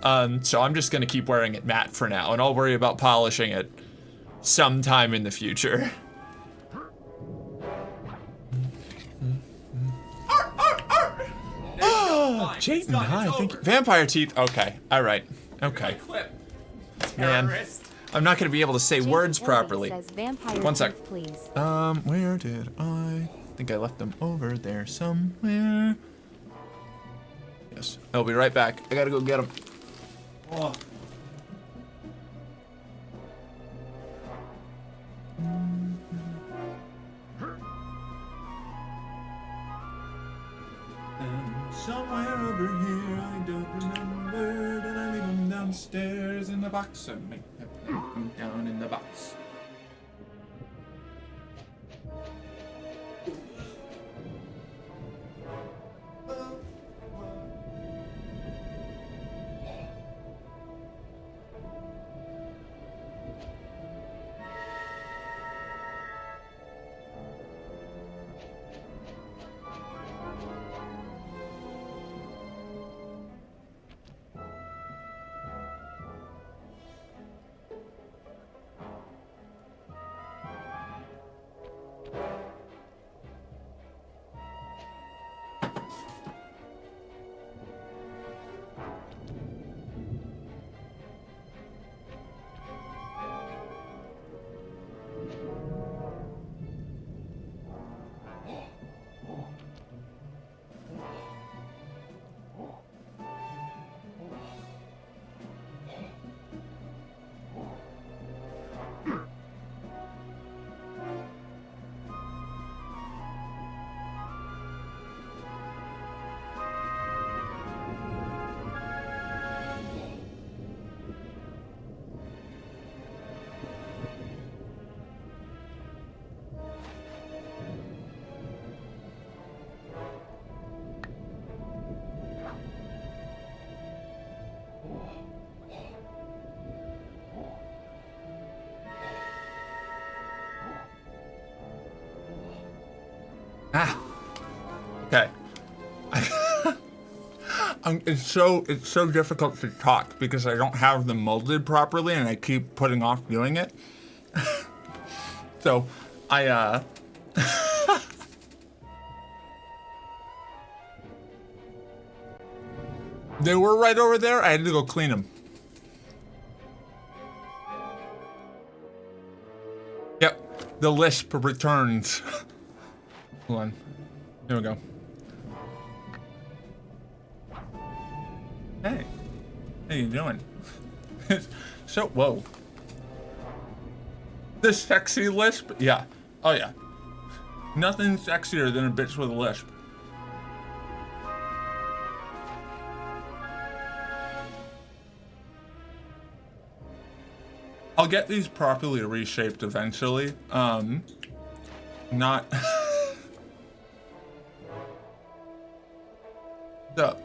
So I'm just gonna keep wearing it matte for now, and I'll worry about polishing it sometime in the future. Oh, Jayden, hi, thank you. Vampire teeth, okay, all right, okay. Man, I'm not gonna be able to say words properly. One sec. Where did I think I left them over there somewhere? Yes, I'll be right back. I gotta go get them. Oh. Somewhere over here, I don't remember. Did I leave them downstairs in the box or make them down in the box? Ah. Okay. It's so difficult to talk because I don't have them molded properly and I keep putting off doing it. So I they were right over there. I had to go clean them. Yep. The lisp returns. Hold on. There we go. Hey. How you doing? So, whoa. The sexy lisp? Yeah. Oh, yeah. Nothing sexier than a bitch with a lisp. I'll get these properly reshaped eventually. Not the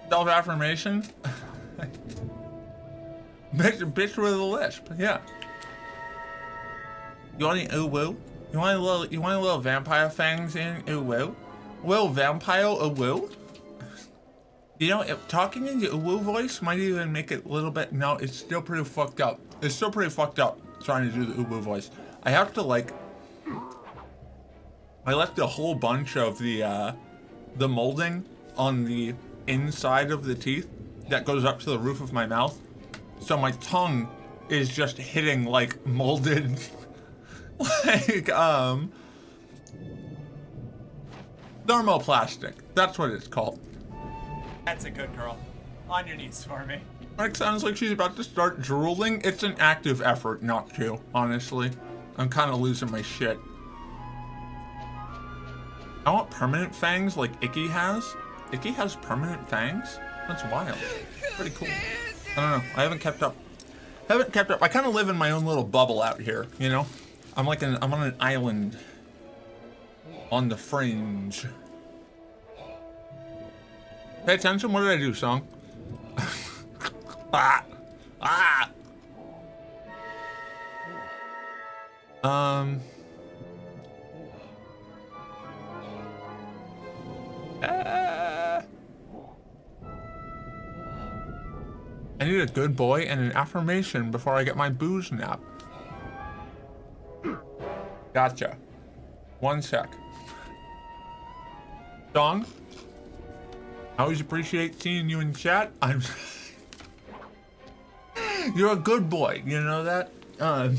self-affirmation. bitch with a lisp, yeah. You want any ooh woo? You want a little vampire fangs in ooh woo? Little vampire ooh woo? You know, talking in the ooh woo voice might even make it a little bit. No, it's still pretty fucked up. It's still pretty fucked up trying to do the ooh woo voice. I have to like. I left a whole bunch of the molding on the inside of the teeth that goes up to the roof of my mouth. So my tongue is just hitting like molded, like thermoplastic. That's what it's called. That's a good girl. On your knees for me. Like sounds like she's about to start drooling. It's an active effort not to, honestly. I'm kind of losing my shit. I want permanent fangs like Icky has. Icky has permanent fangs? That's wild. Pretty cool. I don't know. I haven't kept up. I kind of live in my own little bubble out here, you know? I'm on an island on the fringe. Pay attention. What did I do, song? Ah. I need a good boy and an affirmation before I get my booze nap. Gotcha. 1 sec. Song? I always appreciate seeing you in chat. You're a good boy, you know that? I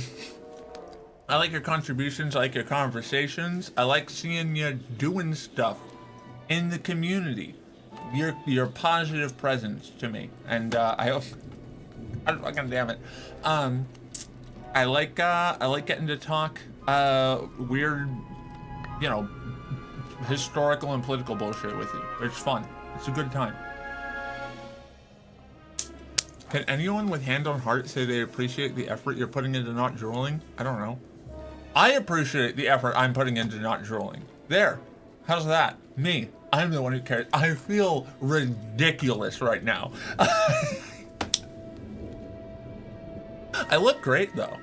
like your contributions, I like your conversations. I like seeing you doing stuff in the community. Your positive presence to me, and I hope. God fucking damn it. I like getting to talk weird, you know, historical and political bullshit with you. It's fun. It's a good time. Can anyone with hand on heart say they appreciate the effort you're putting into not drooling? I don't know. I appreciate the effort I'm putting into not drooling. There. How's that? Me. I'm the one who cares. I feel ridiculous right now. I look great though.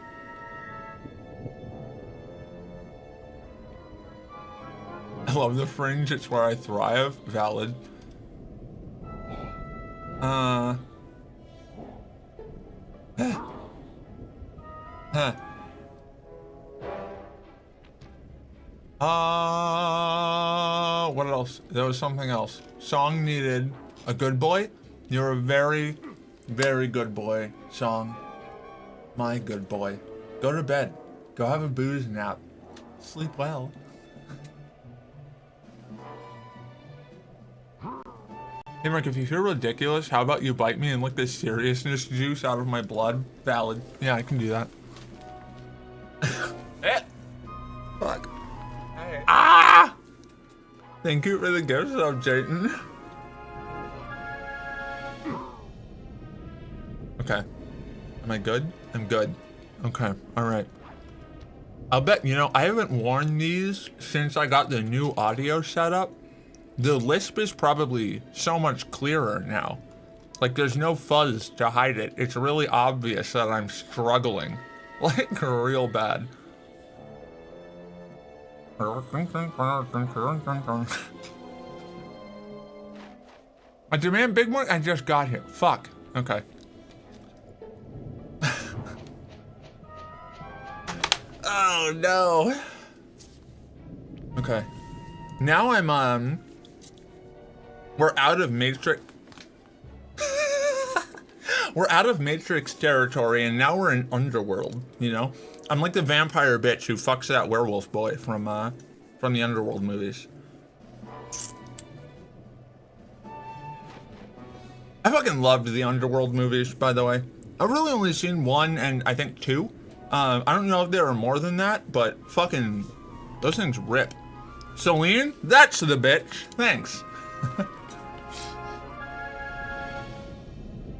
I love the fringe. It's where I thrive. Valid. What else? There was something else. Song needed a good boy. You're a very, very good boy, Song. My good boy. Go to bed. Go have a booze nap. Sleep well. Hey Mark, if you feel ridiculous, how about you bite me and lick the seriousness juice out of my blood? Valid. Yeah, I can do that. Fuck. Hey. Ah! Thank you for the gift sub, Jayton. Okay. Am I good? I'm good. Okay, alright. I'll bet, you know, I haven't worn these since I got the new audio setup. The lisp is probably so much clearer now. Like, there's no fuzz to hide it. It's really obvious that I'm struggling. Like, real bad. I demand big one? I just got here. Fuck. Okay. Oh, no. Okay. Now I'm, we're out of Matrix. We're out of Matrix territory, and now we're in Underworld, you know? I'm like the vampire bitch who fucks that werewolf boy from the Underworld movies. I fucking loved the Underworld movies, by the way. I've really only seen 1 and I think 2. I don't know if there are more than that, but fucking Those things rip. Celine, that's the bitch. Thanks.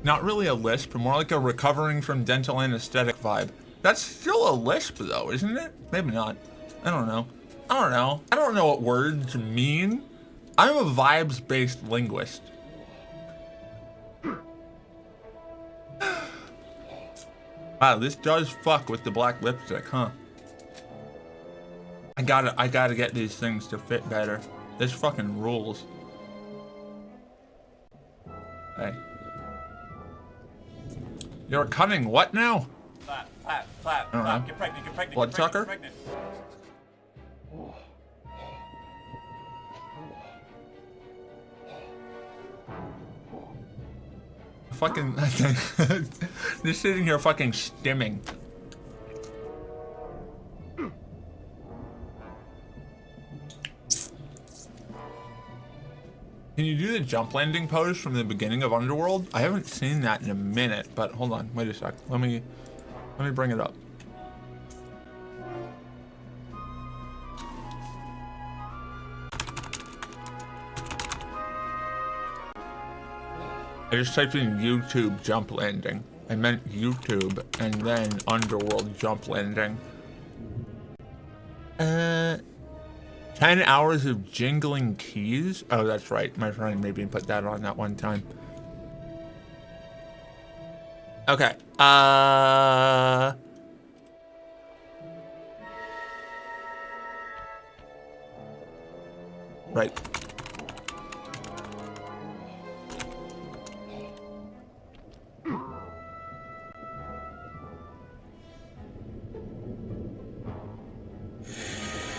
Not really a lisp, more like a recovering from dental anesthetic vibe. That's still a lisp though, isn't it? Maybe not. I don't know. I don't know what words mean. I'm a vibes-based linguist. Wow, this does fuck with the black lipstick, huh? I gotta get these things to fit better. This fucking rules. Hey. You're cutting what now? Flap. I don't know. Get pregnant. Bloodsucker? Get pregnant. Fucking, just sitting here fucking stimming. Can you do the jump landing pose from the beginning of Underworld? I haven't seen that in a minute, but hold on, wait a sec. Let me bring it up. I just typed in YouTube jump landing. I meant YouTube and then Underworld jump landing. 10 hours of jingling keys? Oh, that's right. My friend made me put that on that one time. Okay. Right.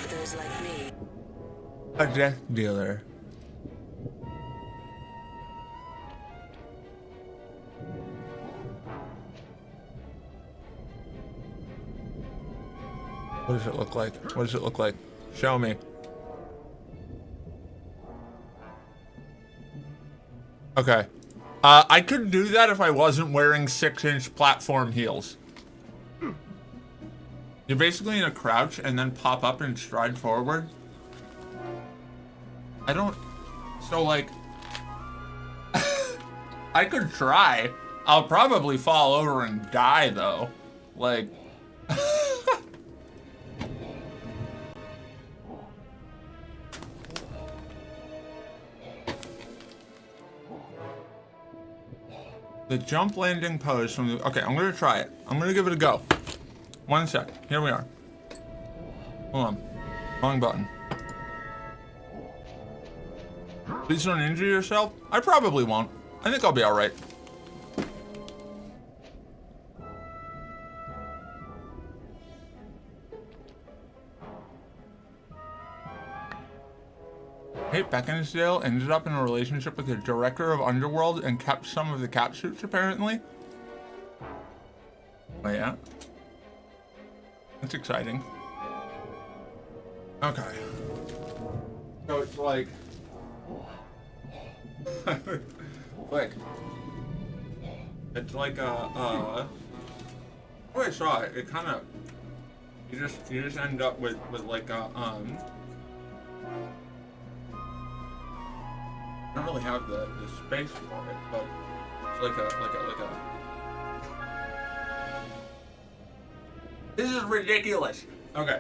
Those like me. A death dealer. What does it look like? What does it look like? Show me. Okay. I could do that if I wasn't wearing 6-inch platform heels. You're basically in a crouch and then pop up and stride forward. I don't... So, like... I could try. I'll probably fall over and die, though. Like... The jump landing pose from the... Okay, I'm gonna try it. I'm gonna give it a go. 1 sec. Here we are. Hold on. Wrong button. Please don't injure yourself? I probably won't. I think I'll be alright. Kate Beckinsale ended up in a relationship with the director of Underworld and kept some of the cat suits, apparently. Oh, yeah? That's exciting. Okay. So it's like... Quick. It's like oh, I saw it. It kind of... You just end up with like a, I don't really have the space for it, but it's like a... This is ridiculous. Okay.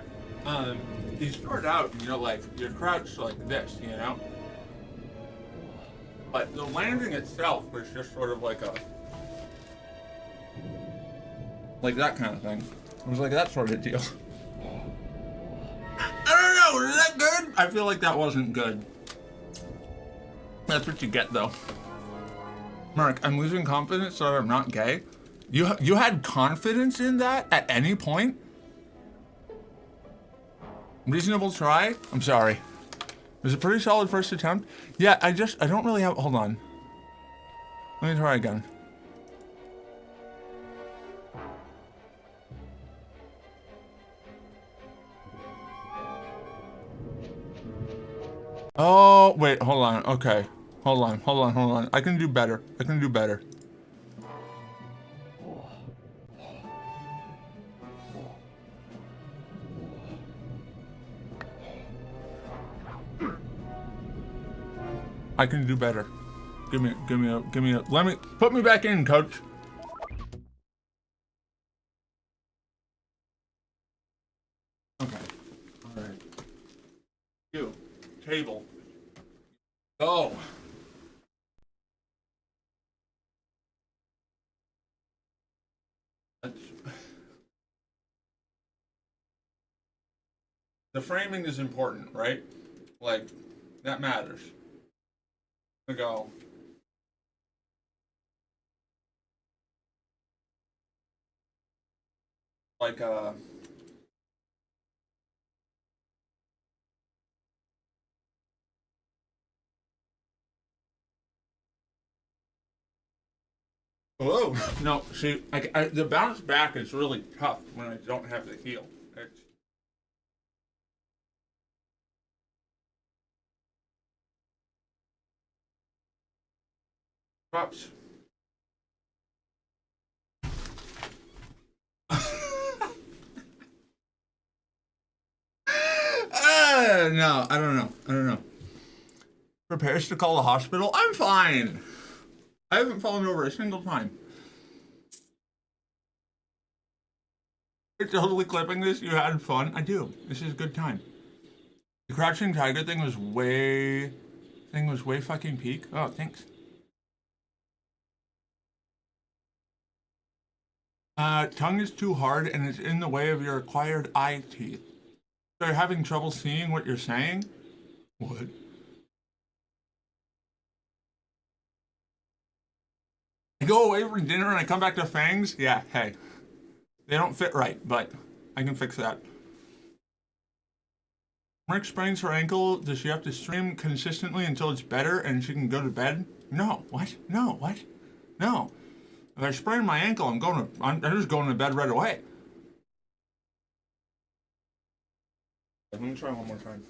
You start out and you're crouched like this, you know? But the landing itself was just sort of like a... Like that kind of thing. It was like that sort of deal. I don't know, is that good? I feel like that wasn't good. That's what you get, though. Mark, I'm losing confidence that I'm not gay. You had confidence in that at any point? Reasonable try? I'm sorry. It was a pretty solid first attempt. Yeah, I don't really have... Hold on. Let me try again. Oh, wait, hold on. Okay. Hold on. I can do better. I can do better. Give me a, put me back in, coach. Okay, all right. You, table. Go. The framing is important, right? Like, that matters. To go. Like, whoa. No, see, the bounce back is really tough when I don't have the heel. It's, props. No, I don't know. Prepares to call the hospital? I'm fine. I haven't fallen over a single time. You're totally clipping this? You had fun? I do. This is a good time. The Crouching Tiger thing was way fucking peak. Oh, thanks. Tongue is too hard and it's in the way of your acquired eye teeth. So you're having trouble seeing what you're saying? What? I go away for dinner and I come back to fangs? Yeah, hey. They don't fit right, but I can fix that. Rick sprains her ankle. Does she have to stream consistently until it's better and she can go to bed? No. What? No. What? No. If I sprain my ankle, I'm just going to bed right away. Let me try one more time.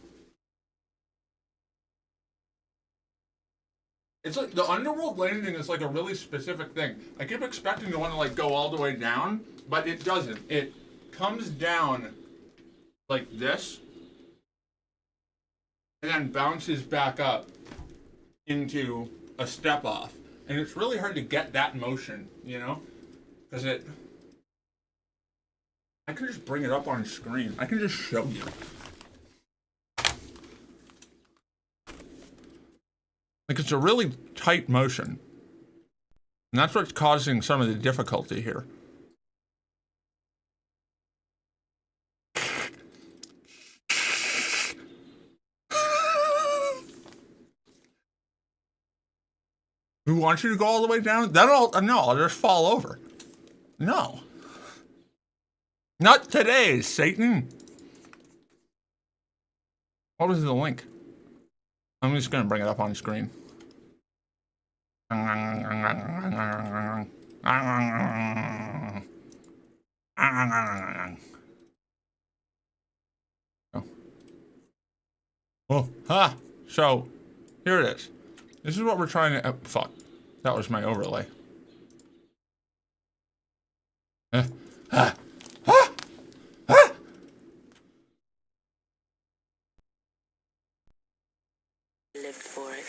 It's like the underworld landing is like a really specific thing. I keep expecting to want to like go all the way down, but it doesn't. It comes down like this and then bounces back up into a step off. And it's really hard to get that motion, you know? Because I can just bring it up on screen. I can just show you. Like, it's a really tight motion. And that's what's causing some of the difficulty here. Who wants you to go all the way down? No, I'll just fall over. No. Not today, Satan. What was the link? I'm just gonna bring it up on screen. Oh, ha! So, here it is. This is what we're trying to. Fuck. That was my overlay. Lived for it.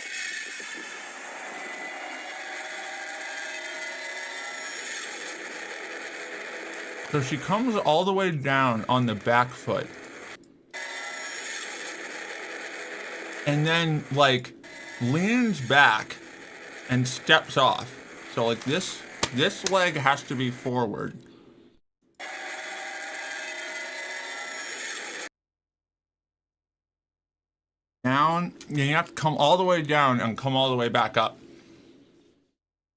So she comes all the way down on the back foot. And then, like, leans back and steps off. So, like, this leg has to be forward. Down, you have to come all the way down and come all the way back up.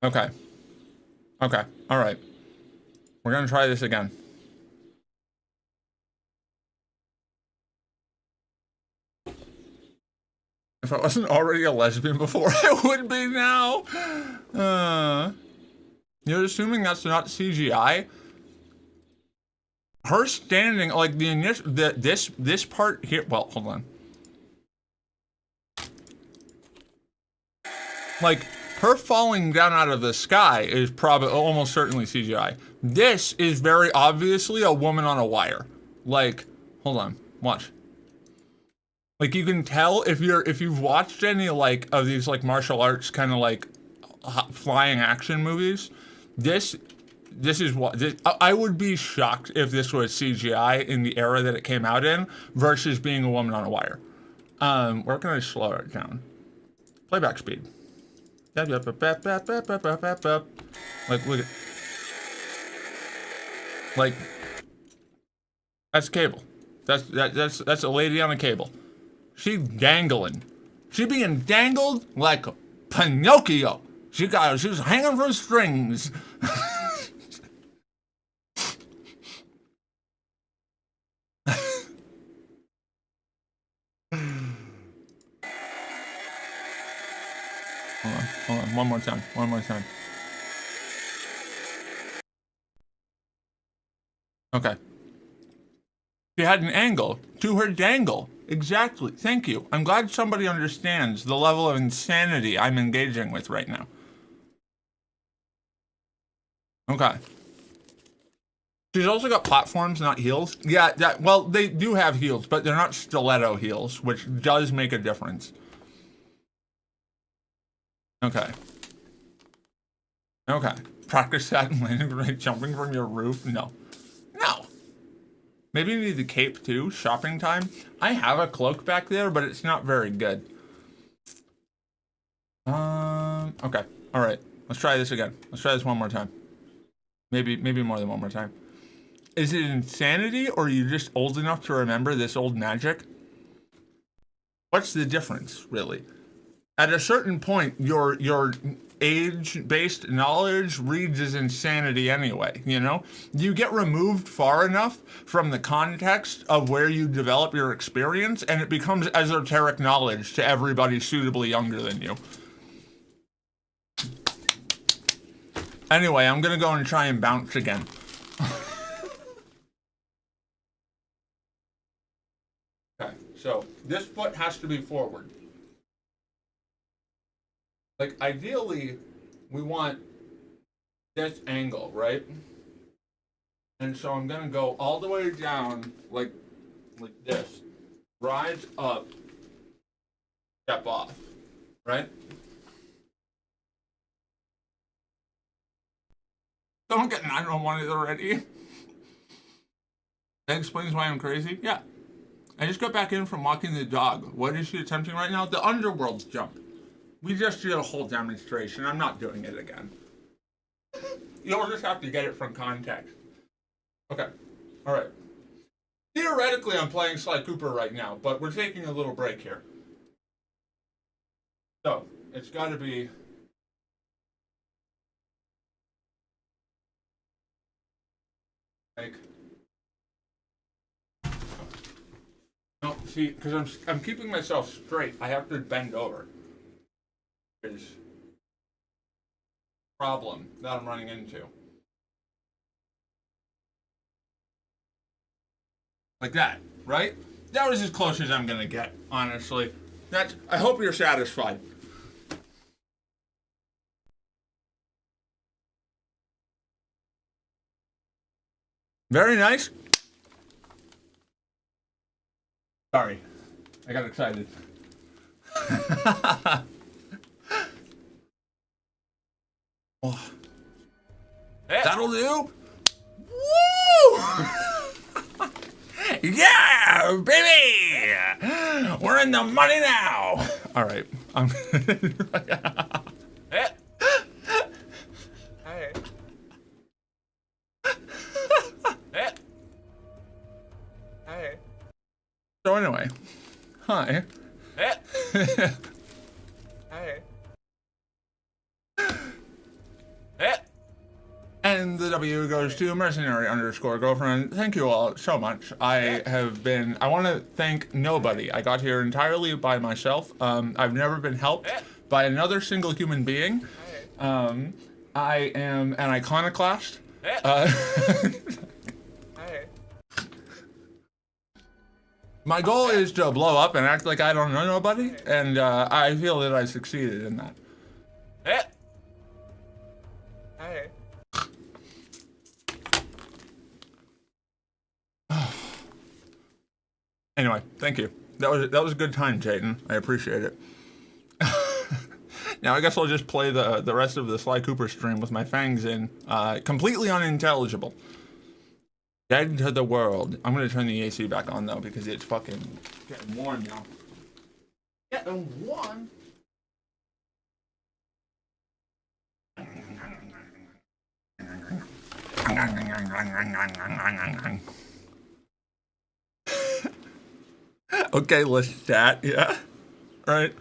Okay. Okay, all right. We're gonna try this again. If I wasn't already a lesbian before, I would be now. You're assuming that's not CGI? Her standing, like the initial, this part here. Well, hold on. Like her falling down out of the sky is probably almost certainly CGI. This is very obviously a woman on a wire. Like, hold on, watch. Like you can tell if you've watched any like of these like martial arts kind of like flying action movies. This is what I would be shocked if this was CGI in the era that it came out in versus being a woman on a wire. Where can I slow it down? Playback speed. Like look at, like that's a cable. That's a lady on a cable. She's dangling. She being dangled like Pinocchio. She was hanging from strings. Hold on, one more time. Okay. She had an angle to her dangle. Exactly. Thank you. I'm glad somebody understands the level of insanity I'm engaging with right now. Okay. She's also got platforms, not heels. Yeah, well, they do have heels, but they're not stiletto heels, which does make a difference. Okay. Practice that and landing right jumping from your roof? No. Maybe you need the cape too. Shopping time. I have a cloak back there, but it's not very good. Okay. All right. Let's try this again. Let's try this one more time. Maybe more than one more time. Is it insanity, or are you just old enough to remember this old magic? What's the difference, really? At a certain point, your age-based knowledge reads as insanity anyway, you know? You get removed far enough from the context of where you develop your experience, and it becomes esoteric knowledge to everybody suitably younger than you. Anyway, I'm gonna go and try and bounce again. Okay, so this foot has to be forward. Like, ideally, we want this angle, right? And so I'm gonna go all the way down, like this. Rise up, step off, right? Don't get 911 already. That explains why I'm crazy? Yeah. I just got back in from walking the dog. What is she attempting right now? The underworld jump. We just did a whole demonstration. I'm not doing it again. You'll just have to get it from context. Okay. All right. Theoretically, I'm playing Sly Cooper right now, but we're taking a little break here. So, it's got to be... like... No, see, because I'm keeping myself straight. I have to bend over. Is problem that I'm running into. Like that, right? That was as close as I'm gonna get, honestly. I hope you're satisfied. Very nice. Sorry, I got excited. Oh. That'll do. Woo! Yeah, baby! We're in the money now. All right, I'm. Hey. Hey. So anyway, hi. Hey. And the W goes to mercenary_girlfriend. Thank you all so much. I want to thank nobody. I got here entirely by myself. I've never been helped by another single human being. I am an iconoclast. My goal is to blow up and act like I don't know nobody, and I feel that I succeeded in that. Anyway, thank you. That was a good time, Jayden. I appreciate it. Now I guess I'll just play the rest of the Sly Cooper stream with my fangs in. Completely unintelligible. Dead into the world. I'm gonna turn the AC back on though because it's fucking getting warm now. Getting warm. Okay, let's chat. Yeah. Right.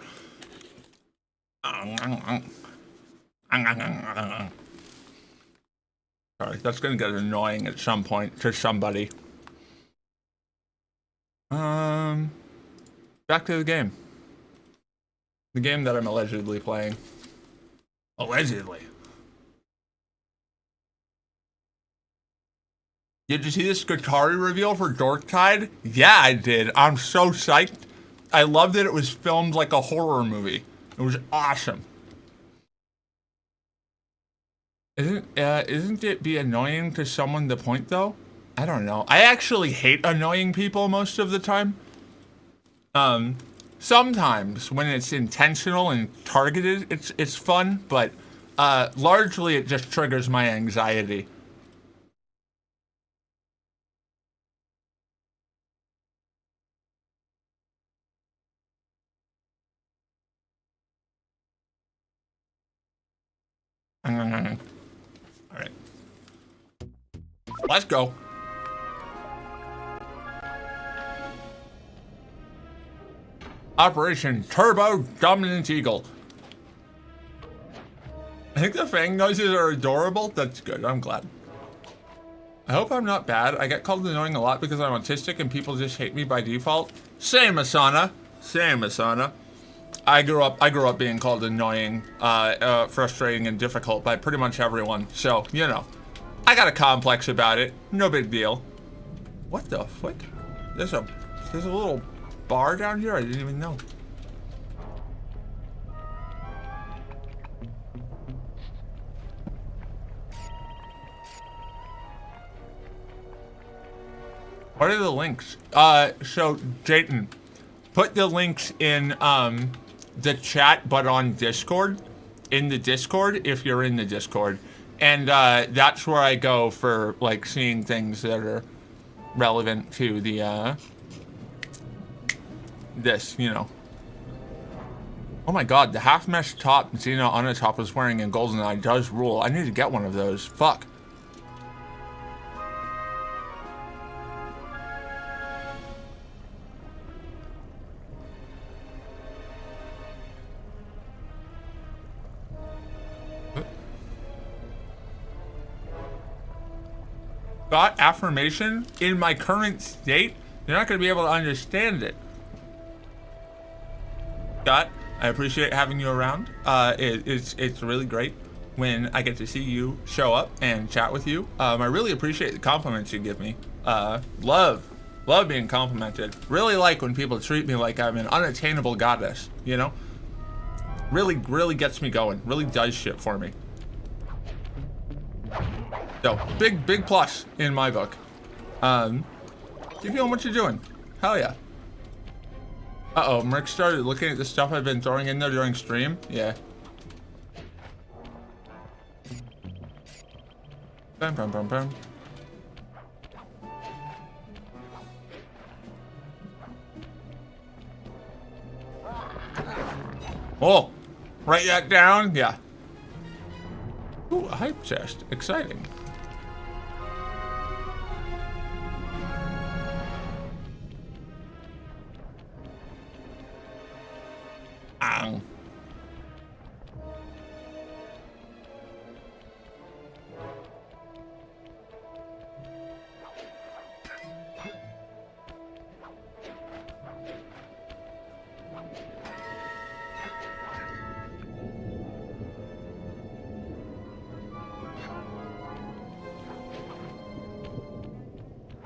Sorry, that's gonna get annoying at some point to somebody. Back to the game. The game that I'm allegedly playing. Allegedly. Did you see this Skitari reveal for Dorktide? Yeah, I did. I'm so psyched. I love that it was filmed like a horror movie. It was awesome. Isn't it be annoying to someone to point though? I don't know. I actually hate annoying people most of the time. Sometimes when it's intentional and targeted, it's fun, but largely it just triggers my anxiety. All right. Let's go. Operation Turbo Dominant Eagle. I think the fang noises are adorable. That's good. I'm glad. I hope I'm not bad. I get called annoying a lot because I'm autistic and people just hate me by default. Same, Asana. Same, Asana. I grew up being called annoying, frustrating, and difficult by pretty much everyone. So, you know, I got a complex about it. No big deal. What the fuck? There's a little bar down here? I didn't even know. What are the links? So, Jayden, put the links in, the chat, but on Discord. In the Discord, if you're in the Discord. And, that's where I go for, like, seeing things that are relevant to the, this, you know. Oh my god, the half-mesh top Xena on the top was wearing in GoldenEye does rule. I need to get one of those. Fuck. Got affirmation in my current state? You're not going to be able to understand it. Scott, I appreciate having you around. It's really great when I get to see you show up and chat with you. I really appreciate the compliments you give me. Love being complimented. Really like when people treat me like I'm an unattainable goddess, you know? Really gets me going. Really does shit for me. So, big plus in my book. Keep doing what you're doing. Hell yeah. Uh-oh, Merc started looking at the stuff I've been throwing in there during stream. Yeah. Bam, bam, bam, bam. Oh, write that down? Yeah. Ooh, a hype chest. Exciting. Ow.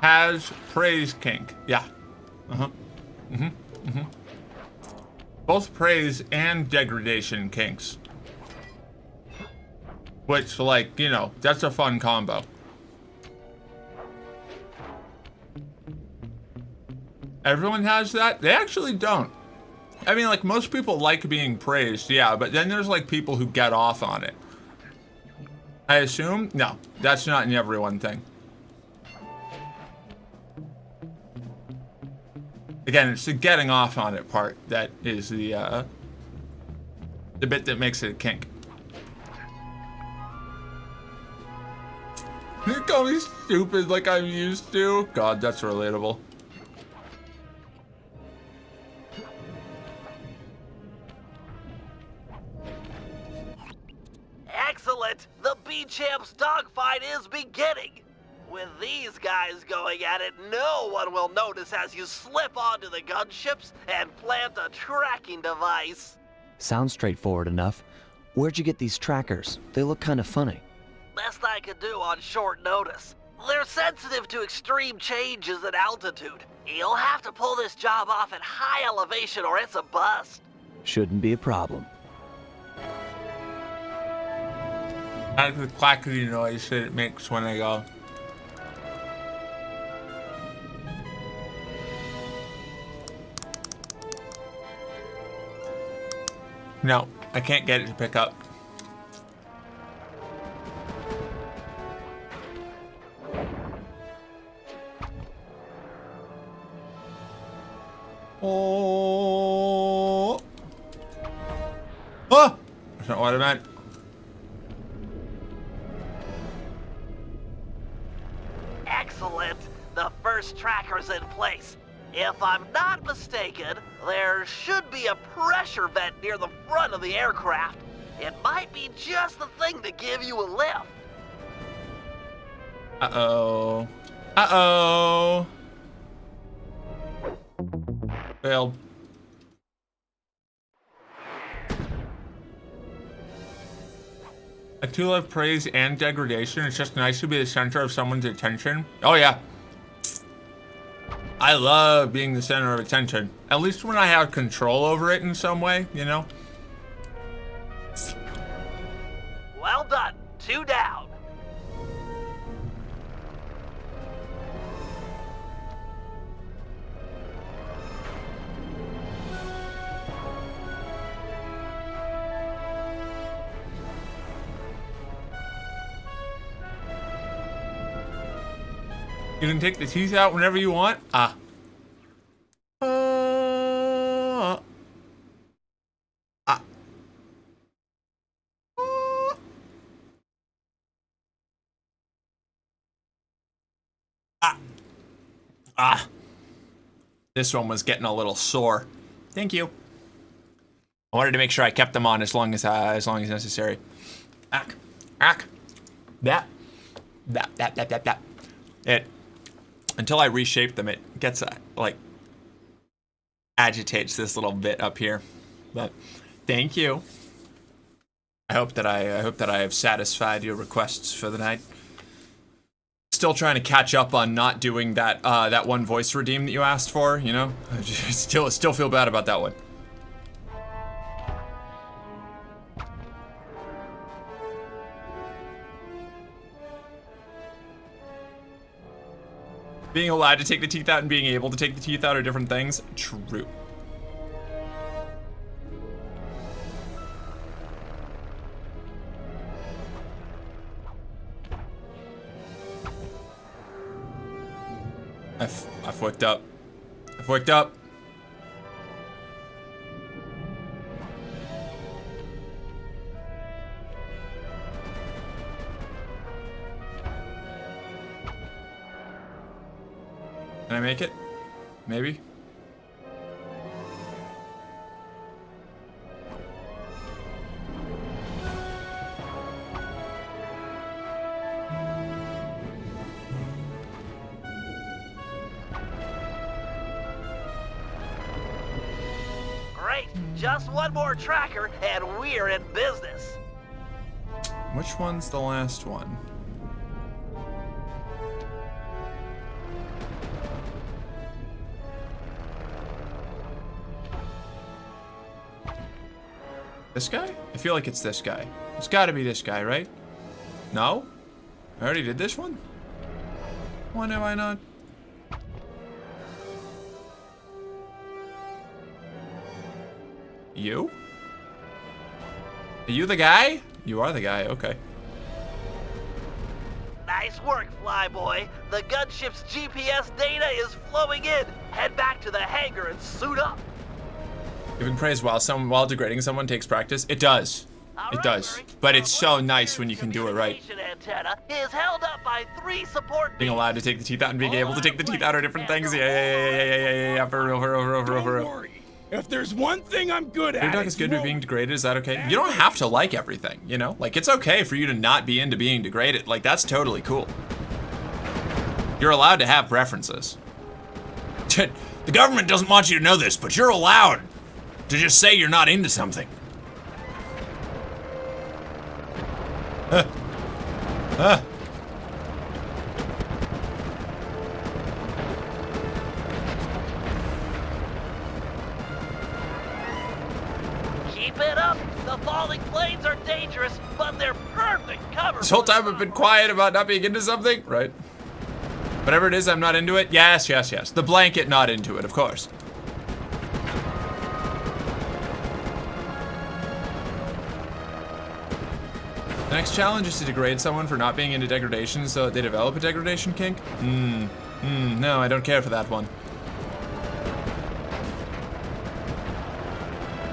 Has praise kink. Yeah. Both praise and degradation kinks. Which, like, you know, that's a fun combo. everyone has that. They actually don't. I mean, like, most people like being praised, yeah, but then there's, like, people who get off on it. I assume? No, that's not an everyone thing. Again, it's the getting off on it part that is the bit that makes it a kink. You call me stupid like I'm used to? God, that's relatable. Excellent! The B-Champs dogfight is beginning! With these guys going at it, no one will notice as you slip onto the gunships and plant a tracking device. Sounds straightforward enough. Where'd you get these trackers? They look kind of funny. Best I could do on short notice. They're sensitive to extreme changes in altitude. You'll have to pull this job off at high elevation or it's a bust. Shouldn't be a problem. I like the clackety noise that it makes when I go. No, I can't get it to pick up. Oh! Oh! That's not what I meant. Excellent. The first tracker's in place. If I'm not mistaken, there should be a pressure vent near the front of the aircraft. It might be just the thing to give you a lift. Uh-oh. Uh-oh. Failed. I too love praise and degradation. It's just nice to be the center of someone's attention. Oh yeah. I love being the center of attention. At least when I have control over it in some way, you know? Well done. 2 down. You can take the teeth out whenever you want. Ah. This one was getting a little sore. Thank you. I wanted to make sure I kept them on as long as necessary. Ack. That. It. Until I reshape them, it gets like agitates this little bit up here. But thank you. I hope that I have satisfied your requests for the night. Still trying to catch up on not doing that that one voice redeem that you asked for. You know, I still feel bad about that one. Being allowed to take the teeth out and being able to take the teeth out are different things. True. I've worked up. I've worked up. Can I make it? Maybe? Great. Just one more tracker and we're in business. Which one's the last one? This guy? I feel like it's this guy. It's gotta be this guy, right? No? I already did this one? Why have I not? You? Are you the guy? You are the guy, okay. Nice work, Flyboy. The gunship's GPS data is flowing in. Head back to the hangar and suit up. Giving praise while degrading someone takes practice. It does. It does. But it's so nice when you can do it right. Antenna is held up by 3 support Being allowed to take the teeth out and being able to take the teeth out are different things. Yeah. For real. Don't worry. If there's one thing I'm good at, Your dog is good at being degraded, is that okay? You don't have to like everything, you know? Like, it's okay for you to not be into being degraded. Like, that's totally cool. You're allowed to have preferences. The government doesn't want you to know this, but you're allowed to just say you're not into something. Keep it up. The falling planes are dangerous, but they're perfect cover. This whole time I've been quiet about not being into something, right? Whatever it is, I'm not into it. Yes. The blanket, not into it, of course. The next challenge is to degrade someone for not being into degradation so that they develop a degradation kink? No, I don't care for that one.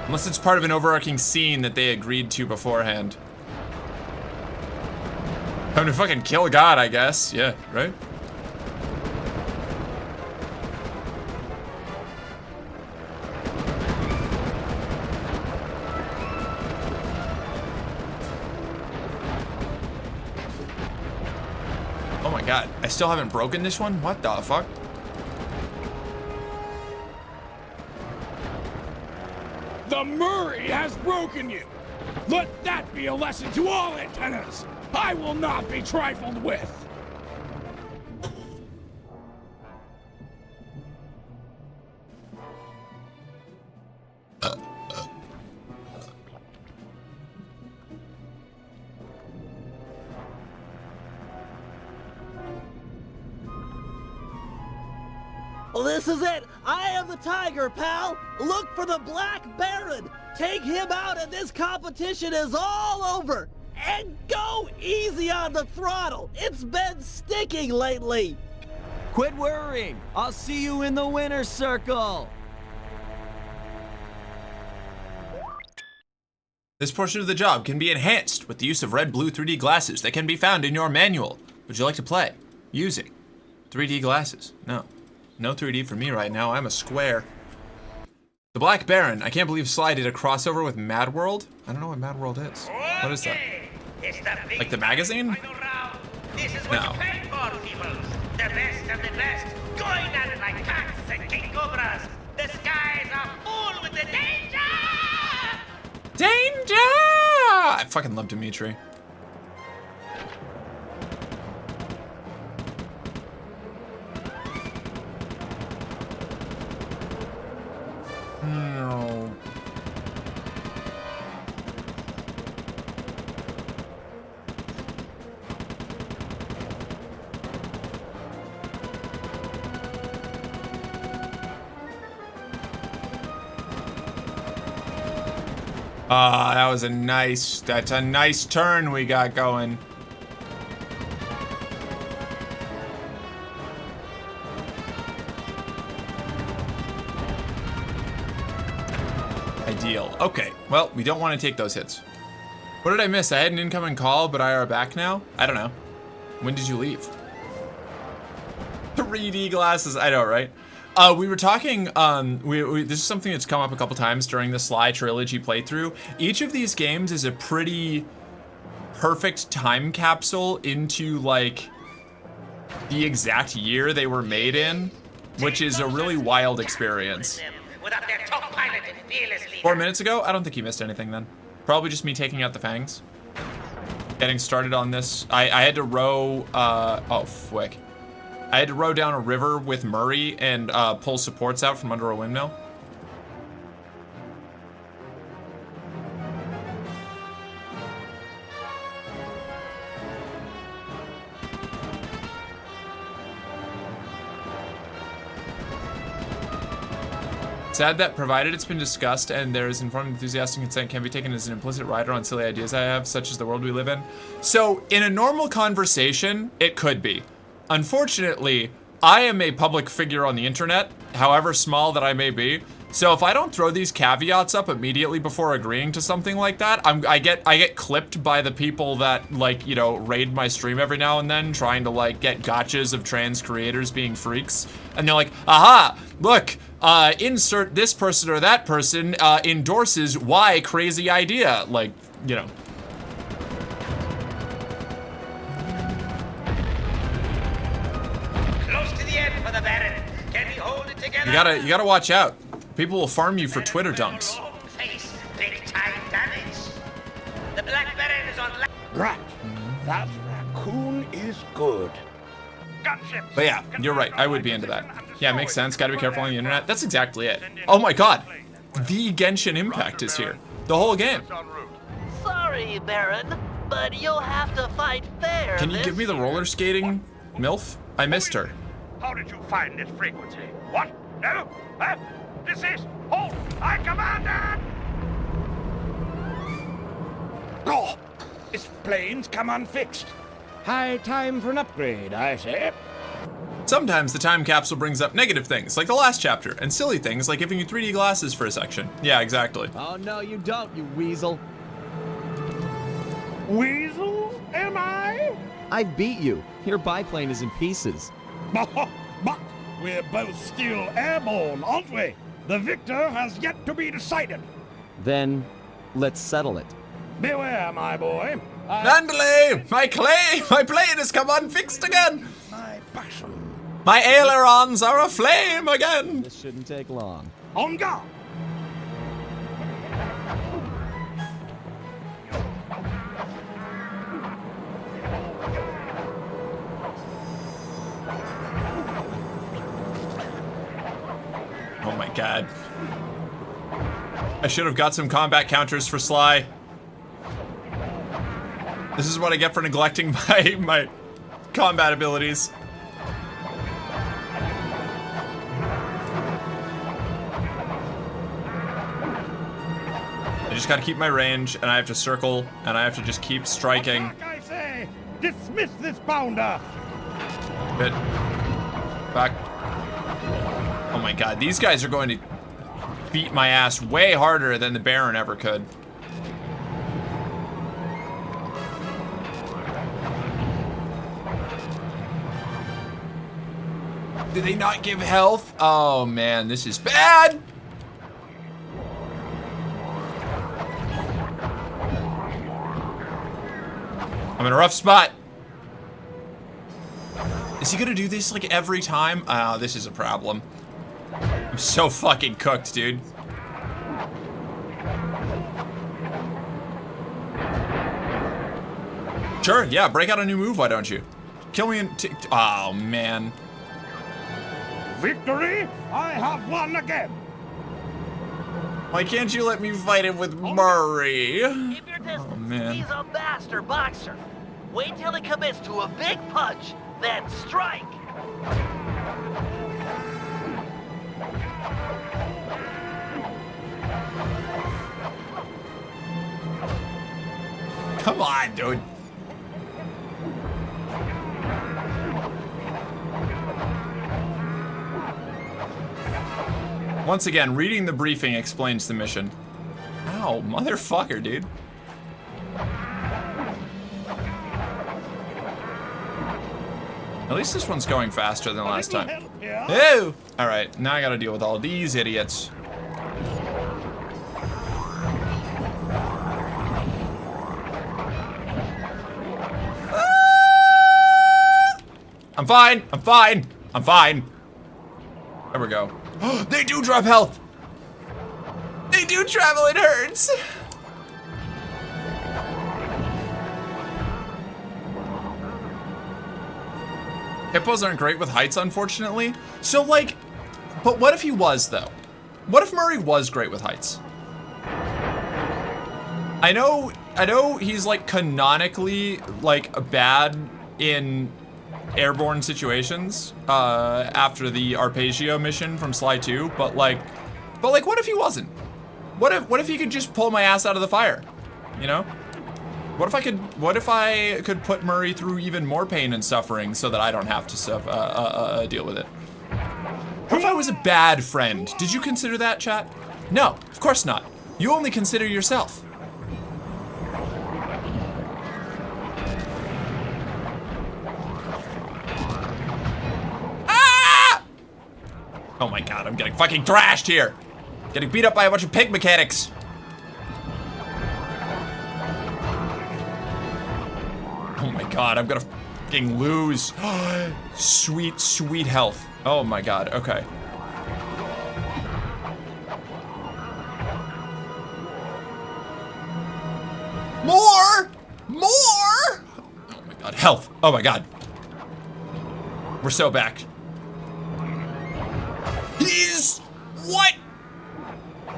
Unless it's part of an overarching scene that they agreed to beforehand. Time to fucking kill God, I guess. Yeah, right? Oh my god, I still haven't broken this one? What the fuck? The Murray has broken you. Let that be a lesson to all antennas. I will not be trifled with. Well, this is it. I am the tiger, pal. Look for the Black Baron. Take him out and this competition is all over. And go easy on the throttle. It's been sticking lately. Quit worrying. I'll see you in the winner's circle. This portion of the job can be enhanced with the use of red, blue 3D glasses that can be found in your manual. Would you like to play using 3D glasses? No. No 3D for me right now. I'm a square. The Black Baron. I can't believe Sly did a crossover with Mad World. I don't know what Mad World is. What is that? Like the magazine? This is what No. you paid for, peoples. The best of the best. Going at it like cats and king cobras. The skies are full with the danger! Danger! I fucking love Dimitri. No. That was that's a nice turn we got going. Ideal. Okay, well, we don't want to take those hits. What did I miss? I had an incoming call, but I are back now? I don't know. When did you leave? 3D glasses, I know, right? We were talking, this is something that's come up a couple times during the Sly Trilogy playthrough. Each of these games is a pretty perfect time capsule into, like, the exact year they were made in, which is a really wild experience. 4 minutes ago? I don't think you missed anything then. Probably just me taking out the fangs. Getting started on this. I had to row, oh, fwick. I had to row down a river with Murray and pull supports out from under a windmill. Sad that provided it's been discussed and there is informed enthusiastic consent can be taken as an implicit rider on silly ideas I have, such as the world we live in. So in a normal conversation, it could be. Unfortunately, I am a public figure on the internet, however small that I may be. So if I don't throw these caveats up immediately before agreeing to something like that, I get clipped by the people that, like, you know, raid my stream every now and then, trying to, like, get gotchas of trans creators being freaks. And they're like, aha, look, insert this person or that person endorses why crazy idea. Like, you know. Close to the end for the Baron. Can he hold it together? You gotta watch out. People will farm you for Twitter dunks. Face big time damage. The Black Baron is on. Right. That raccoon is good. But yeah, you're right. I would be into that. Yeah, makes sense. Gotta be careful on the internet. That's exactly it. Oh my god. The Genshin Impact is here. The whole game. Sorry, Baron, but you'll have to fight fair. Can you give me the roller skating MILF? I missed her. How did you find this frequency? What? No? Huh? This is... Hold! I command it! Oh! This plane's come unfixed. High time for an upgrade, I say. Sometimes the time capsule brings up negative things, like the last chapter, and silly things like giving you 3D glasses for a section. Yeah, exactly. Oh, no, you don't, you weasel. Weasel, am I? I beat you. Your biplane is in pieces. But we're both still airborne, aren't we? The victor has yet to be decided. Then, let's settle it. Beware, my boy. Vandalay! My plane has come unfixed again! My passion. My ailerons are aflame again! This shouldn't take long. On guard! Oh my god. I should have got some combat counters for Sly. This is what I get for neglecting my combat abilities. I just gotta keep my range, and I have to circle, and I have to just keep striking. Attack, I say! Dismiss this bounder! Bit. Back. Oh my god, these guys are going to beat my ass way harder than the Baron ever could. Do they not give health? Oh man, this is bad! I'm in a rough spot. Is he gonna do this like every time? Oh, this is a problem. I'm so fucking cooked, dude. Sure, yeah, break out a new move, why don't you? Kill me and oh man. Victory! I have won again! Why can't you let me fight it with Murray? Keep your distance. Oh man. He's a master boxer. Wait till he commits to a big punch, then strike. Come on, dude. Once again, reading the briefing explains the mission. Ow, motherfucker, dude. At least this one's going faster than last time. Oh! Alright, now I gotta deal with all these idiots. I'm fine, I'm fine, I'm fine. There we go. They do drop health! They do travel in herds! Hippos aren't great with heights, unfortunately. So, like, but what if he was, though? What if Murray was great with heights? I know he's, like, canonically, like, bad in airborne situations after the Arpeggio mission from Sly 2, but, like, But like, what if he wasn't? What if he could just pull my ass out of the fire? You know? What if I could put Murray through even more pain and suffering so that I don't have to deal with it? What if I was a bad friend? Did you consider that, chat? No, of course not. You only consider yourself. Ah! Oh my god, I'm getting fucking thrashed here. Getting beat up by a bunch of pig mechanics. Oh my god, I'm gonna fucking lose. Sweet, sweet health. Oh my god, okay. More! More! Oh my god, health. Oh my god. We're so back. He's... What?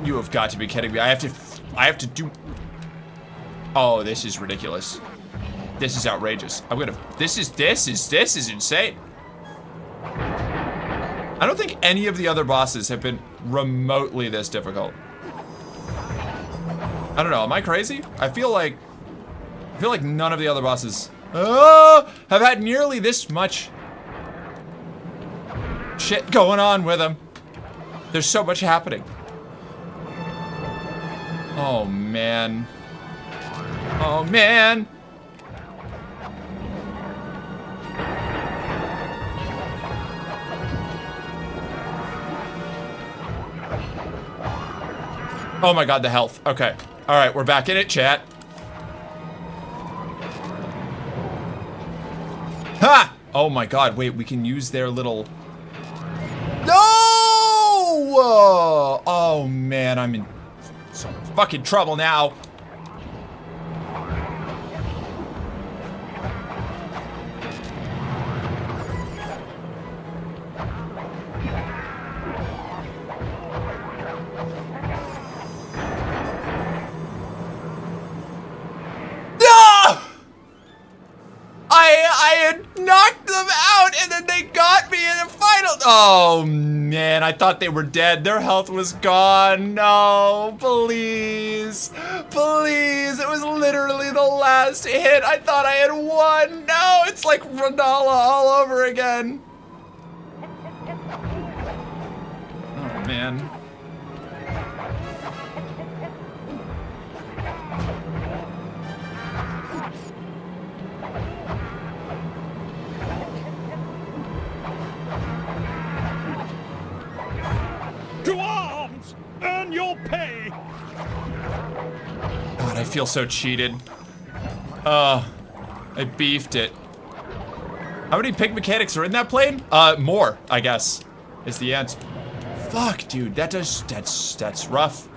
You have got to be kidding me. I have to do... Oh, this is ridiculous. This is outrageous. I'm gonna... This is insane. I don't think any of the other bosses have been remotely this difficult. I don't know, am I crazy? I feel like none of the other bosses have had nearly this much shit going on with them. There's so much happening. Oh man. Oh man. Oh my god, the health. Okay. Alright, we're back in it, chat. Ha! Oh my god, wait, we can use their little... No! Oh man, I'm in so much fucking trouble now. I had knocked them out and then they got me in the final. Oh man, I thought they were dead. Their health was gone. No, please. Please. It was literally the last hit. I thought I had won. No, it's like Randala all over again. Oh man. To arms! Earn your pay! God, I feel so cheated. I beefed it. How many pig mechanics are in that plane? More, I guess, is the answer. Fuck, dude, that's rough.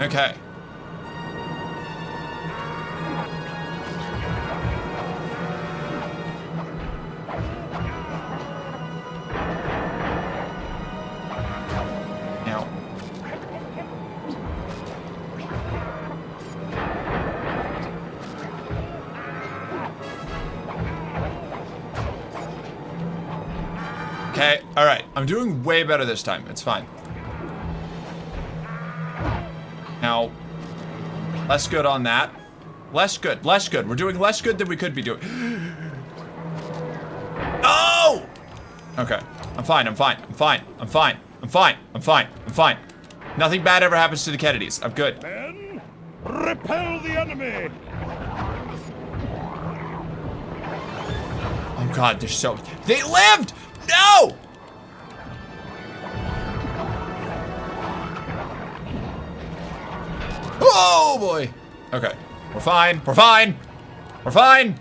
Okay. Okay, alright. I'm doing way better this time. It's fine. Now, less good on that. Less good, less good. We're doing less good than we could be doing. Oh! Okay. I'm fine, I'm fine, I'm fine, I'm fine, I'm fine, I'm fine, I'm fine. Nothing bad ever happens to the Kennedys. I'm good. Men, repel the enemy! Oh god, they're so... They lived! No! Oh boy. Okay. We're fine. We're fine. We're fine.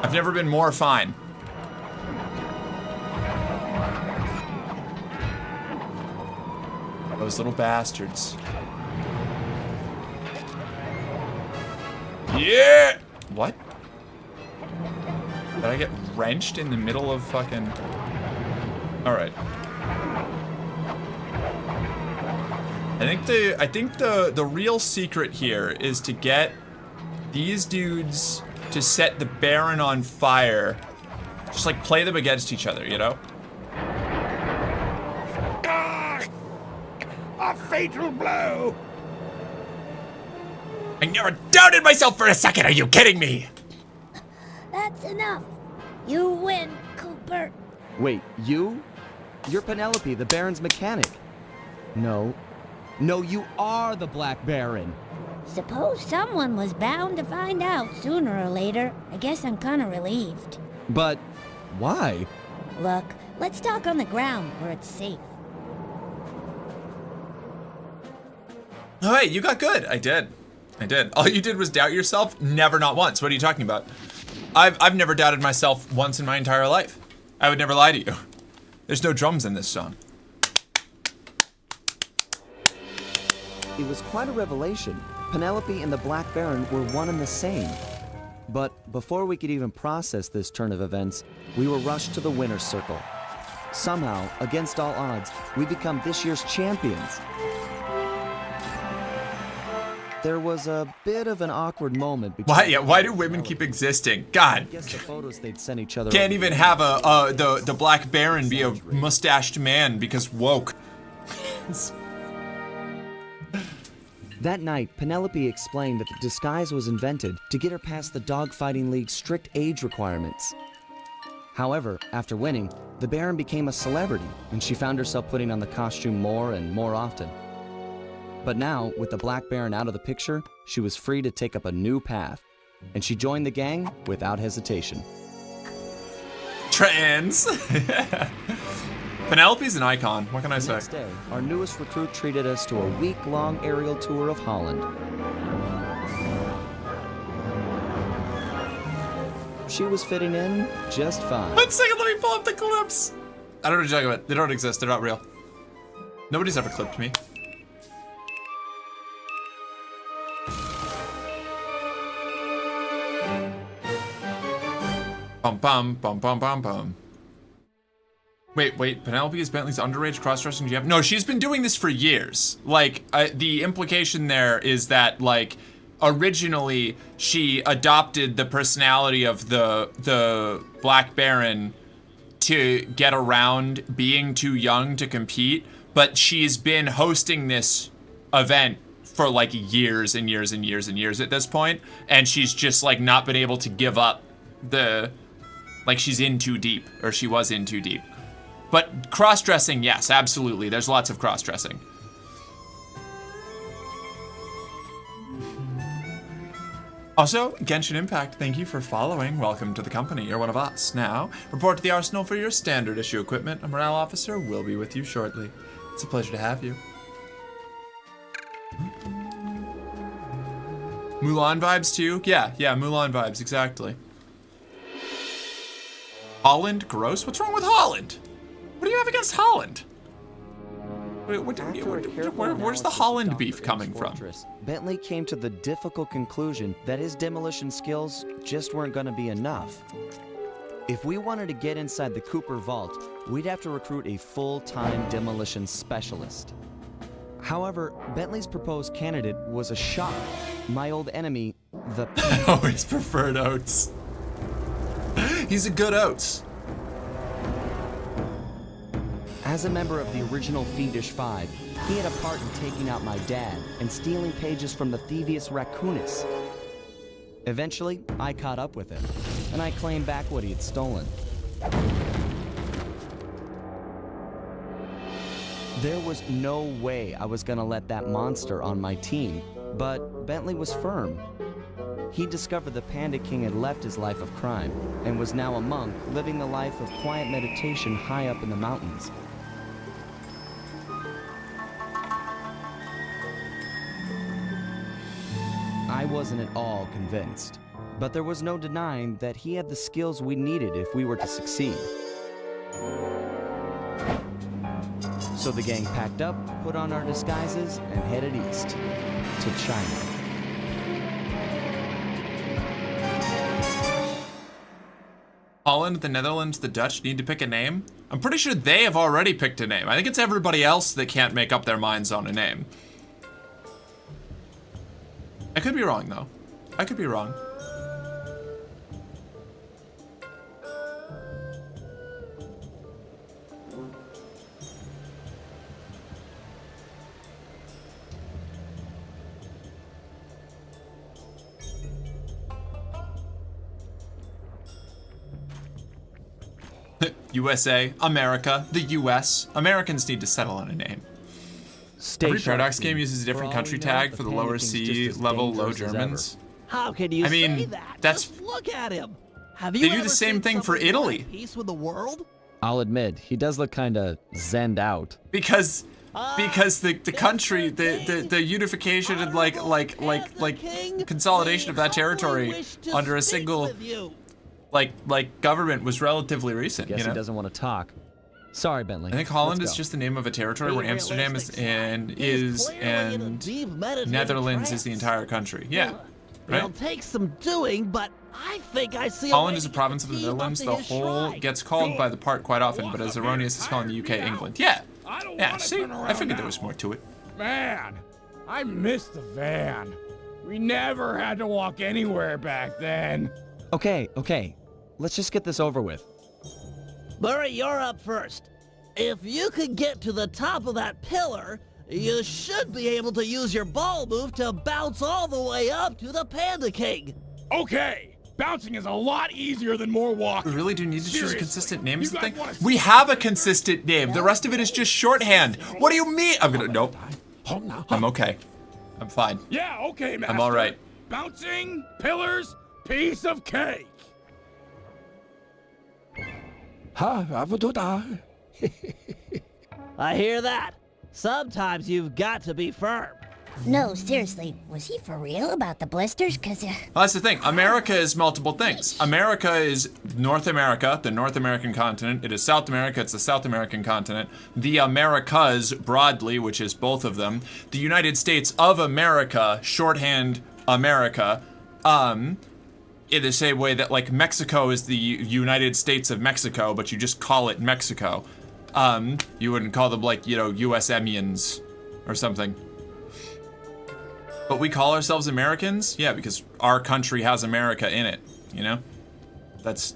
I've never been more fine. Those little bastards. Yeah! What? Did I get wrenched in the middle of fucking... Alright. I think the real secret here is to get these dudes to set the Baron on fire. Just like play them against each other, you know? Ah! A fatal blow! I never doubted myself for a second, are you kidding me? That's enough. You win, Cooper. Wait, you? You're Penelope, the Baron's mechanic. No. No, you are the Black Baron. Suppose someone was bound to find out sooner or later. I guess I'm kinda relieved. But why? Look, let's talk on the ground where it's safe. Oh, hey, you got good. I did. All you did was doubt yourself? Never, not once. What are you talking about? I've never doubted myself once in my entire life. I would never lie to you. There's no drums in this song. It was quite a revelation. Penelope and the Black Baron were one and the same. But before we could even process this turn of events, we were rushed to the winner's circle. Somehow, against all odds, we become this year's champions. There was a bit of an awkward moment between... Why do women keep existing? God. I guess the photos they'd send each other... Can't even have the Black Baron be a mustached man because woke. That night, Penelope explained that the disguise was invented to get her past the Dogfighting League's strict age requirements. However, after winning, the Baron became a celebrity, and she found herself putting on the costume more and more often. But now, with the Black Baron out of the picture, she was free to take up a new path, and she joined the gang without hesitation. Trans! Penelope's an icon, what can I say? Next day, our newest recruit treated us to a week-long aerial tour of Holland. She was fitting in just fine. 1 second, let me pull up the clips! I don't know what you're talking about. They don't exist, they're not real. Nobody's ever clipped me. Bum bum bum bum bum bum. Wait, Penelope is Bentley's underage cross-dressing GF? No, she's been doing this for years. Like, the implication there is that, like, originally she adopted the personality of the Black Baron to get around being too young to compete, but she's been hosting this event for like years and years and years and years at this point, and she's just like not been able to give up like she's in too deep, or she was in too deep. But cross-dressing, yes, absolutely. There's lots of cross-dressing. Also, Genshin Impact, thank you for following. Welcome to the company. You're one of us. Now, report to the arsenal for your standard issue equipment. A morale officer will be with you shortly. It's a pleasure to have you. Mulan vibes too? Yeah, Mulan vibes, exactly. Holland? Gross? What's wrong with Holland? What do you have against Holland? Where's the Holland beef coming from? Bentley came to the difficult conclusion that his demolition skills just weren't going to be enough. If we wanted to get inside the Cooper vault, we'd have to recruit a full-time demolition specialist. However, Bentley's proposed candidate was a shock. My old enemy, the... I always preferred Oates. He's a good Oates. As a member of the original Fiendish Five, he had a part in taking out my dad and stealing pages from the thievius Raccoonus. Eventually, I caught up with him, and I claimed back what he had stolen. There was no way I was gonna let that monster on my team, but Bentley was firm. He discovered the Panda King had left his life of crime and was now a monk living the life of quiet meditation high up in the mountains. I wasn't at all convinced, but there was no denying that he had the skills we needed if we were to succeed. So the gang packed up, put on our disguises, and headed east to China. Holland, the Netherlands, the Dutch need to pick a name? I'm pretty sure they have already picked a name. I think it's everybody else that can't make up their minds on a name. I could be wrong, though. I could be wrong. USA, America, the US. Americans need to settle on a name. Every Paradox game uses a different country tag for the lower C level low Germans. How can you say that? That's Just look at him. Have you they do ever the same seen thing for somebody Italy. want Peace with the world? I'll admit, he does look kinda zenned out. Because the country, the unification and like consolidation of that territory under a single like government was relatively recent. Guess you know? he doesn't want to talk. Sorry, Bentley. I think Holland Let's is go. just the name of a territory where Amsterdam is and Netherlands is the entire country. Yeah. Right? It'll take some doing, but I think I see. Holland is a province of the Netherlands. The whole gets called by the part quite often, but as erroneous as calling the UK England. Yeah. Yeah, see? I figured there was more to it. Man, I miss the van. We never had to walk anywhere back then. Okay. Let's just get this over with. Murray, you're up first. If you could get to the top of that pillar, you should be able to use your ball move to bounce all the way up to the Panda King. Okay, bouncing is a lot easier than more walking. We really do need to choose a Seriously, consistent name is the you thing. guys wanna We have a consistent name. The rest of it is just shorthand. What do you mean? Nope. I'm okay. I'm fine. Yeah, okay, Master. I'm all right. Bouncing, pillars, piece of cake. I hear that. Sometimes you've got to be firm. No, seriously, was he for real about the blisters? Cause Well, that's the thing. America is multiple things. America is North America, the North American continent. It is South America, it's the South American continent. The Americas, broadly, which is both of them. The United States of America, shorthand America. In the same way that, like, Mexico is the United States of Mexico, but you just call it Mexico. You wouldn't call them, like, you know, USMians or something. But we call ourselves Americans? Yeah, because our country has America in it, you know? That's...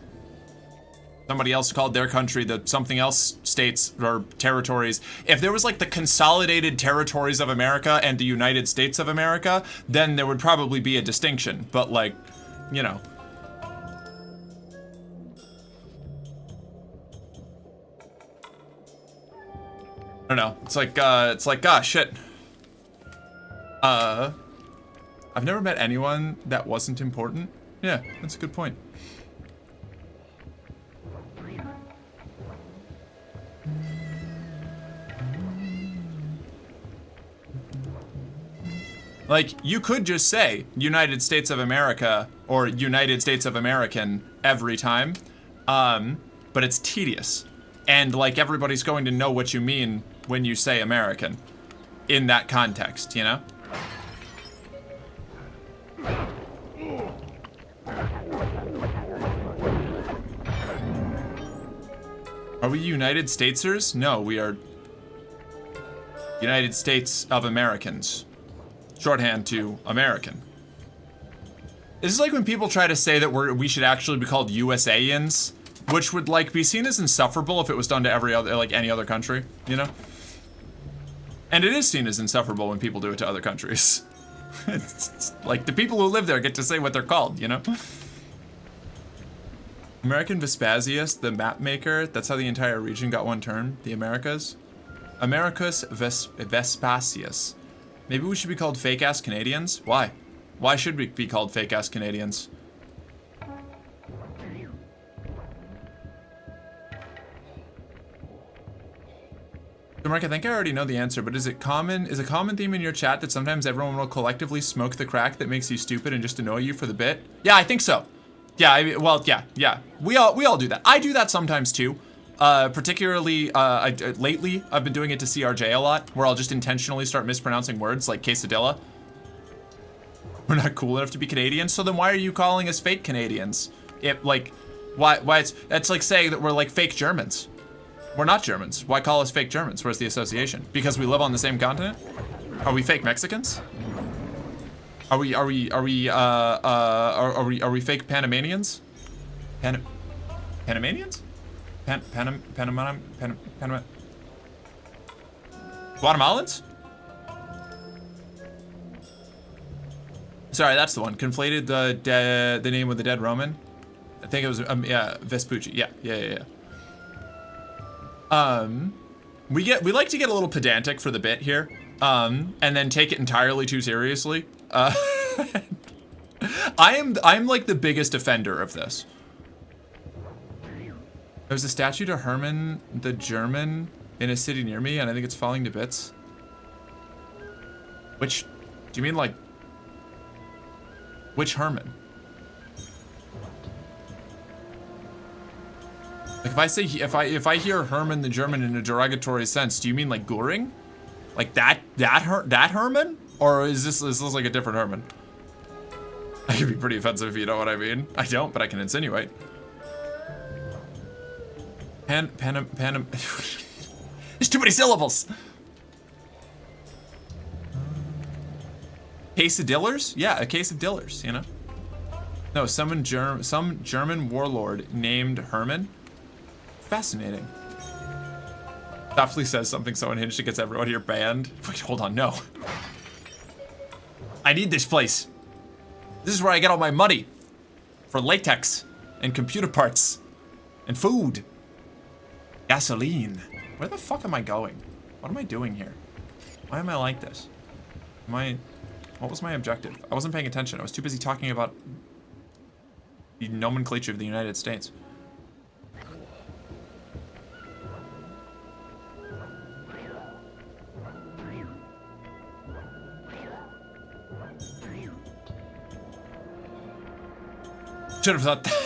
Somebody else called their country the something else states or territories. If there was, like, the consolidated territories of America and the United States of America, then there would probably be a distinction. But, like, you know... I don't know. It's like, ah, shit. I've never met anyone that wasn't important. Yeah, that's a good point. Like, you could just say United States of America or United States of American every time, but it's tedious. And, like, everybody's going to know what you mean when you say American in that context, you know? Are we United Statesers? No, we are United States of Americans. Shorthand to American. This is like when people try to say that we should actually be called USAians, which would, like, be seen as insufferable if it was done to every other, like, any other country, you know? And it is seen as insufferable when people do it to other countries. It's like, the people who live there get to say what they're called, you know? American Vespasius, the map maker, that's how the entire region got one term, the Americas. Americus Vespasius. Maybe we should be called fake-ass Canadians? Why? Why should we be called fake-ass Canadians? So Mark, I think I already know the answer, but is a common theme in your chat that sometimes everyone will collectively smoke the crack that makes you stupid and just annoy you for the bit? Yeah, I think so. Yeah, well, yeah. We all do that. I do that sometimes too. Particularly, lately, I've been doing it to CRJ a lot, where I'll just intentionally start mispronouncing words like quesadilla. We're not cool enough to be Canadians, so then why are you calling us fake Canadians? Why it's like saying that we're like fake Germans. We're not Germans. Why call us fake Germans? Where's the association? Because we live on the same continent? Are we fake Mexicans? Are we fake Panamanians? Panamanians? Panama? Guatemalans? Sorry, that's the one. Conflated the name with the dead Roman. I think it was yeah, Vespucci. Yeah. We like to get a little pedantic for the bit here, and then take it entirely too seriously. I'm like the biggest offender of this. There's a statue to Herman the German in a city near me, and I think it's falling to bits. Which, do you mean like, which Herman? Like if I hear Herman the German in a derogatory sense, do you mean like Göring? Like that Herman? Or is this like a different Herman? That could be pretty offensive if you know what I mean. I don't, but I can insinuate. There's too many syllables. Case of Dillers? Yeah, a case of Dillers, you know? No, some German warlord named Herman. Fascinating. Softly says something so unhinged it gets everyone here banned. Wait, hold on, no. I need this place. This is where I get all my money. For latex, and computer parts, and food. Gasoline. Where the fuck am I going? What am I doing here? Why am I like this? What was my objective? I wasn't paying attention. I was too busy talking about the nomenclature of the United States. Should have thought that.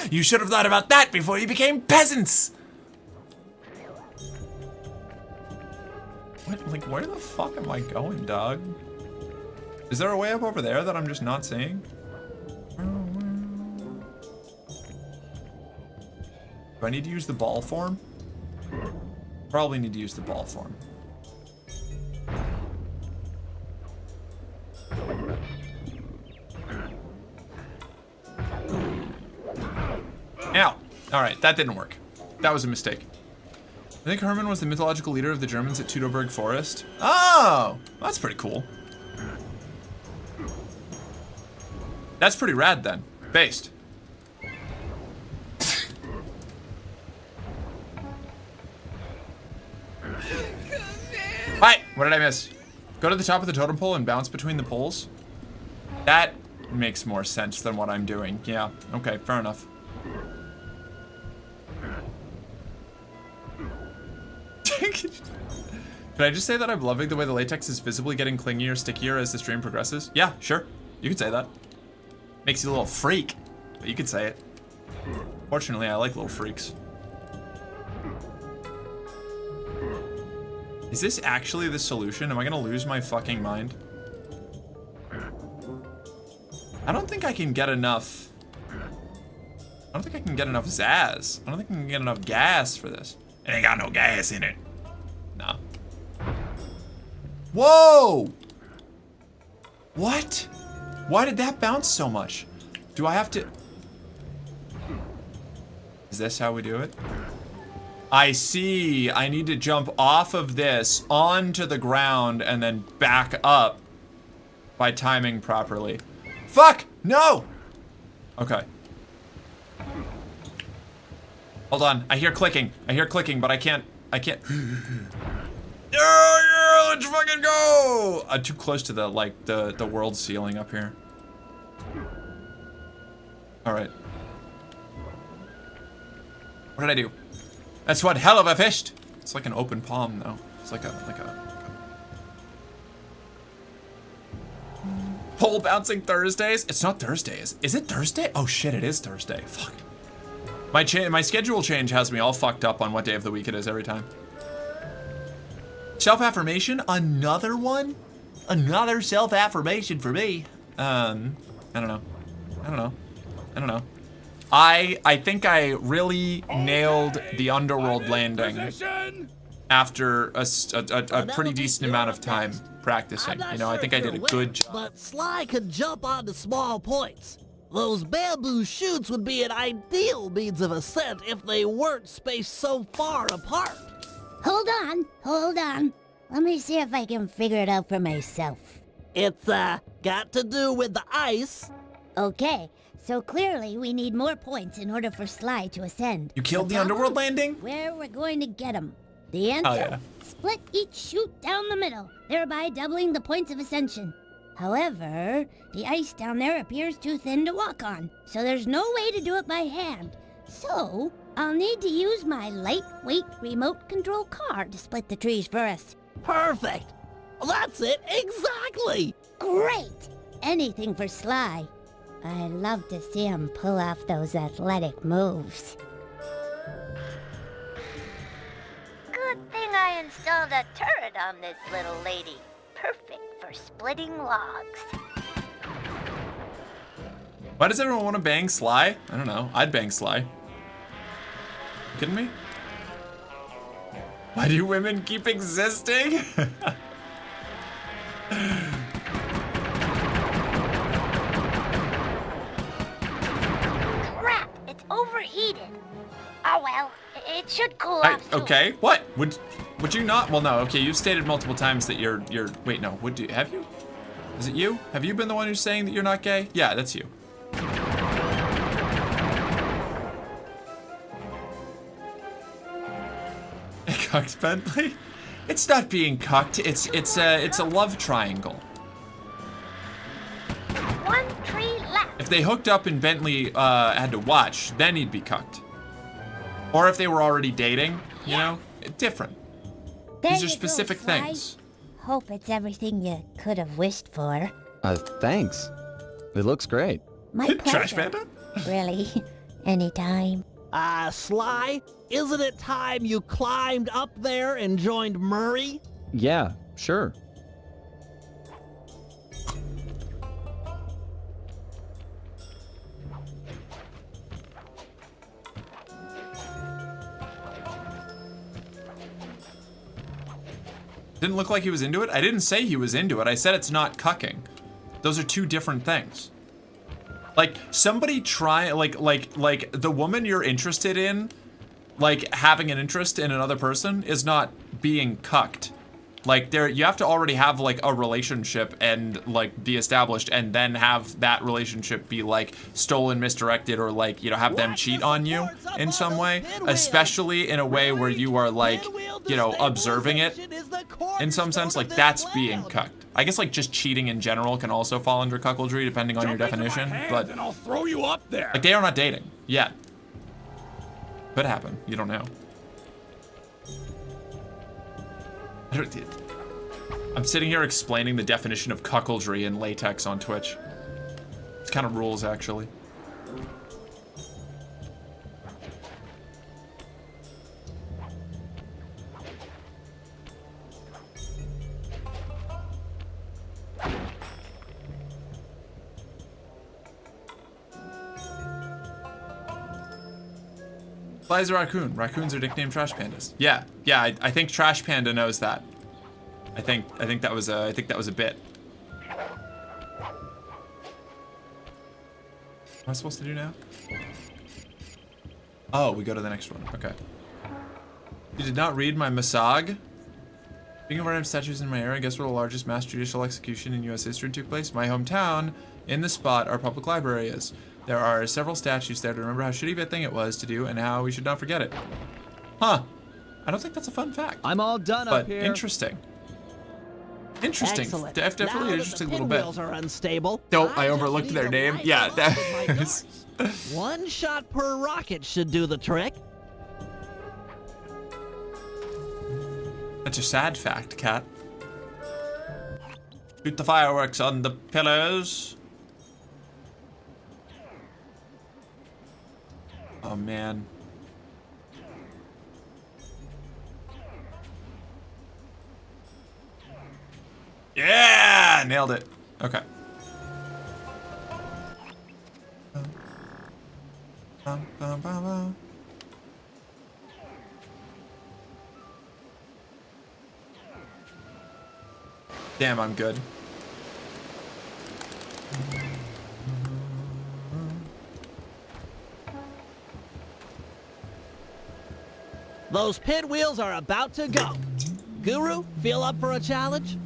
You should have thought about that before you became peasants. What? Like, where the fuck am I going, dog? Is there a way up over there that I'm just not seeing? Do I need to use the ball form? Probably need to use the ball form. Ow. Alright, that didn't work. That was a mistake. I think Herman was the mythological leader of the Germans at Teutoburg Forest. Oh! That's pretty cool. That's pretty rad then. Based. Hi! What did I miss? Go to the top of the totem pole and bounce between the poles? That makes more sense than what I'm doing. Yeah, okay, fair enough. Can I just say that I'm loving the way the latex is visibly getting clingier, stickier as the stream progresses? Yeah, sure. You could say that. Makes you a little freak, but you could say it. Fortunately, I like little freaks. Is this actually the solution? Am I gonna lose my fucking mind? I don't think I can get enough. I don't think I can get enough zazz. I don't think I can get enough gas for this. It ain't got no gas in it. No. Whoa! What? Why did that bounce so much? Do I have to... Is this how we do it? I see. I need to jump off of this onto the ground and then back up by timing properly. Fuck! No! Okay. Hold on. I hear clicking. I hear clicking, but I can't. Yeah, let's fucking go! I'm too close to the, like, the world ceiling up here. Alright. What did I do? That's one hell of a fish! It's like an open palm, though. It's like a... Pole bouncing Thursdays? It's not Thursdays. Is it Thursday? Oh shit, it is Thursday. Fuck. My schedule change has me all fucked up on what day of the week it is every time. Self-affirmation? Another one? Another self-affirmation for me. I don't know. I think I really nailed the underworld landing after a pretty decent amount of time practicing. You know, I think I did a good job. But Sly could jump onto small points. Those bamboo chutes would be an ideal means of ascent if they weren't spaced so far apart. Hold on. Let me see if I can figure it out for myself. It's, got to do with the ice. Okay, so clearly we need more points in order for Sly to ascend. You killed the underworld landing? Where we're going to get him. The answer? Oh, yeah. Split each chute down the middle, thereby doubling the points of ascension. However, the ice down there appears too thin to walk on, so there's no way to do it by hand. So, I'll need to use my lightweight remote control car to split the trees for us. Perfect. That's it, exactly. Great! Anything for Sly. I love to see him pull off those athletic moves. Good thing I installed a turret on this little lady. Perfect for splitting logs. Why does everyone want to bang Sly? I don't know. I'd bang Sly. You kidding me? Why do women keep existing? Crap! It's overheated. Oh well, it should cool off soon. Okay, what? Would you not? Well, no. Okay, you've stated multiple times that you're. Wait, no. Have you? Is it you? Have you been the one who's saying that you're not gay? Yeah, that's you. Cucked Bentley? It's not being cucked. It's a love triangle. One tree left. If they hooked up and Bentley had to watch, then he'd be cucked. Or if they were already dating, you know, different. These are specific things. Hope it's everything you could have wished for. Thanks. It looks great. My pleasure. Trash Panda? Really? Anytime. Sly, isn't it time you climbed up there and joined Murray? Yeah, sure. Didn't look like he was into it. I didn't say he was into it. I said it's not cucking. Those are two different things. Like somebody try like the woman you're interested in, like having an interest in another person is not being cucked. Like you have to already have like a relationship and like be established and then have that relationship be like stolen, misdirected, or like, you know, have them cheat on you in some way, especially in a way where you are like, you know, observing it in some sense. Like that's being cucked. I guess like just cheating in general can also fall under cuckoldry depending on your definition, but I'll throw you up there. Like they are not dating yet. Could happen. You don't know. I'm sitting here explaining the definition of cuckoldry in latex on Twitch. It kind of rules, actually. Sly's a raccoon. Raccoons are nicknamed trash pandas. Yeah, I think Trash Panda knows that. I think that was a bit. What am I supposed to do now? Oh, we go to the next one. Okay. You did not read my Masag? Speaking of random statues in my area, guess where the largest mass judicial execution in U.S. history took place? My hometown. In the spot our public library is. There are several statues there to remember how shitty of a thing it was to do and how we should not forget it. Huh. I don't think that's a fun fact. I'm all done up here. But interesting. Interesting. Excellent. Definitely an interesting little bit. Are unstable. No, I overlooked their name. Yeah, that is. One shot per rocket should do the trick. That's a sad fact, Cat. Shoot the fireworks on the pillars. Oh, man. Yeah! Nailed it. Okay. Bum, bum, bum, bum. Damn, I'm good. Those pinwheels are about to go. Guru, feel up for a challenge?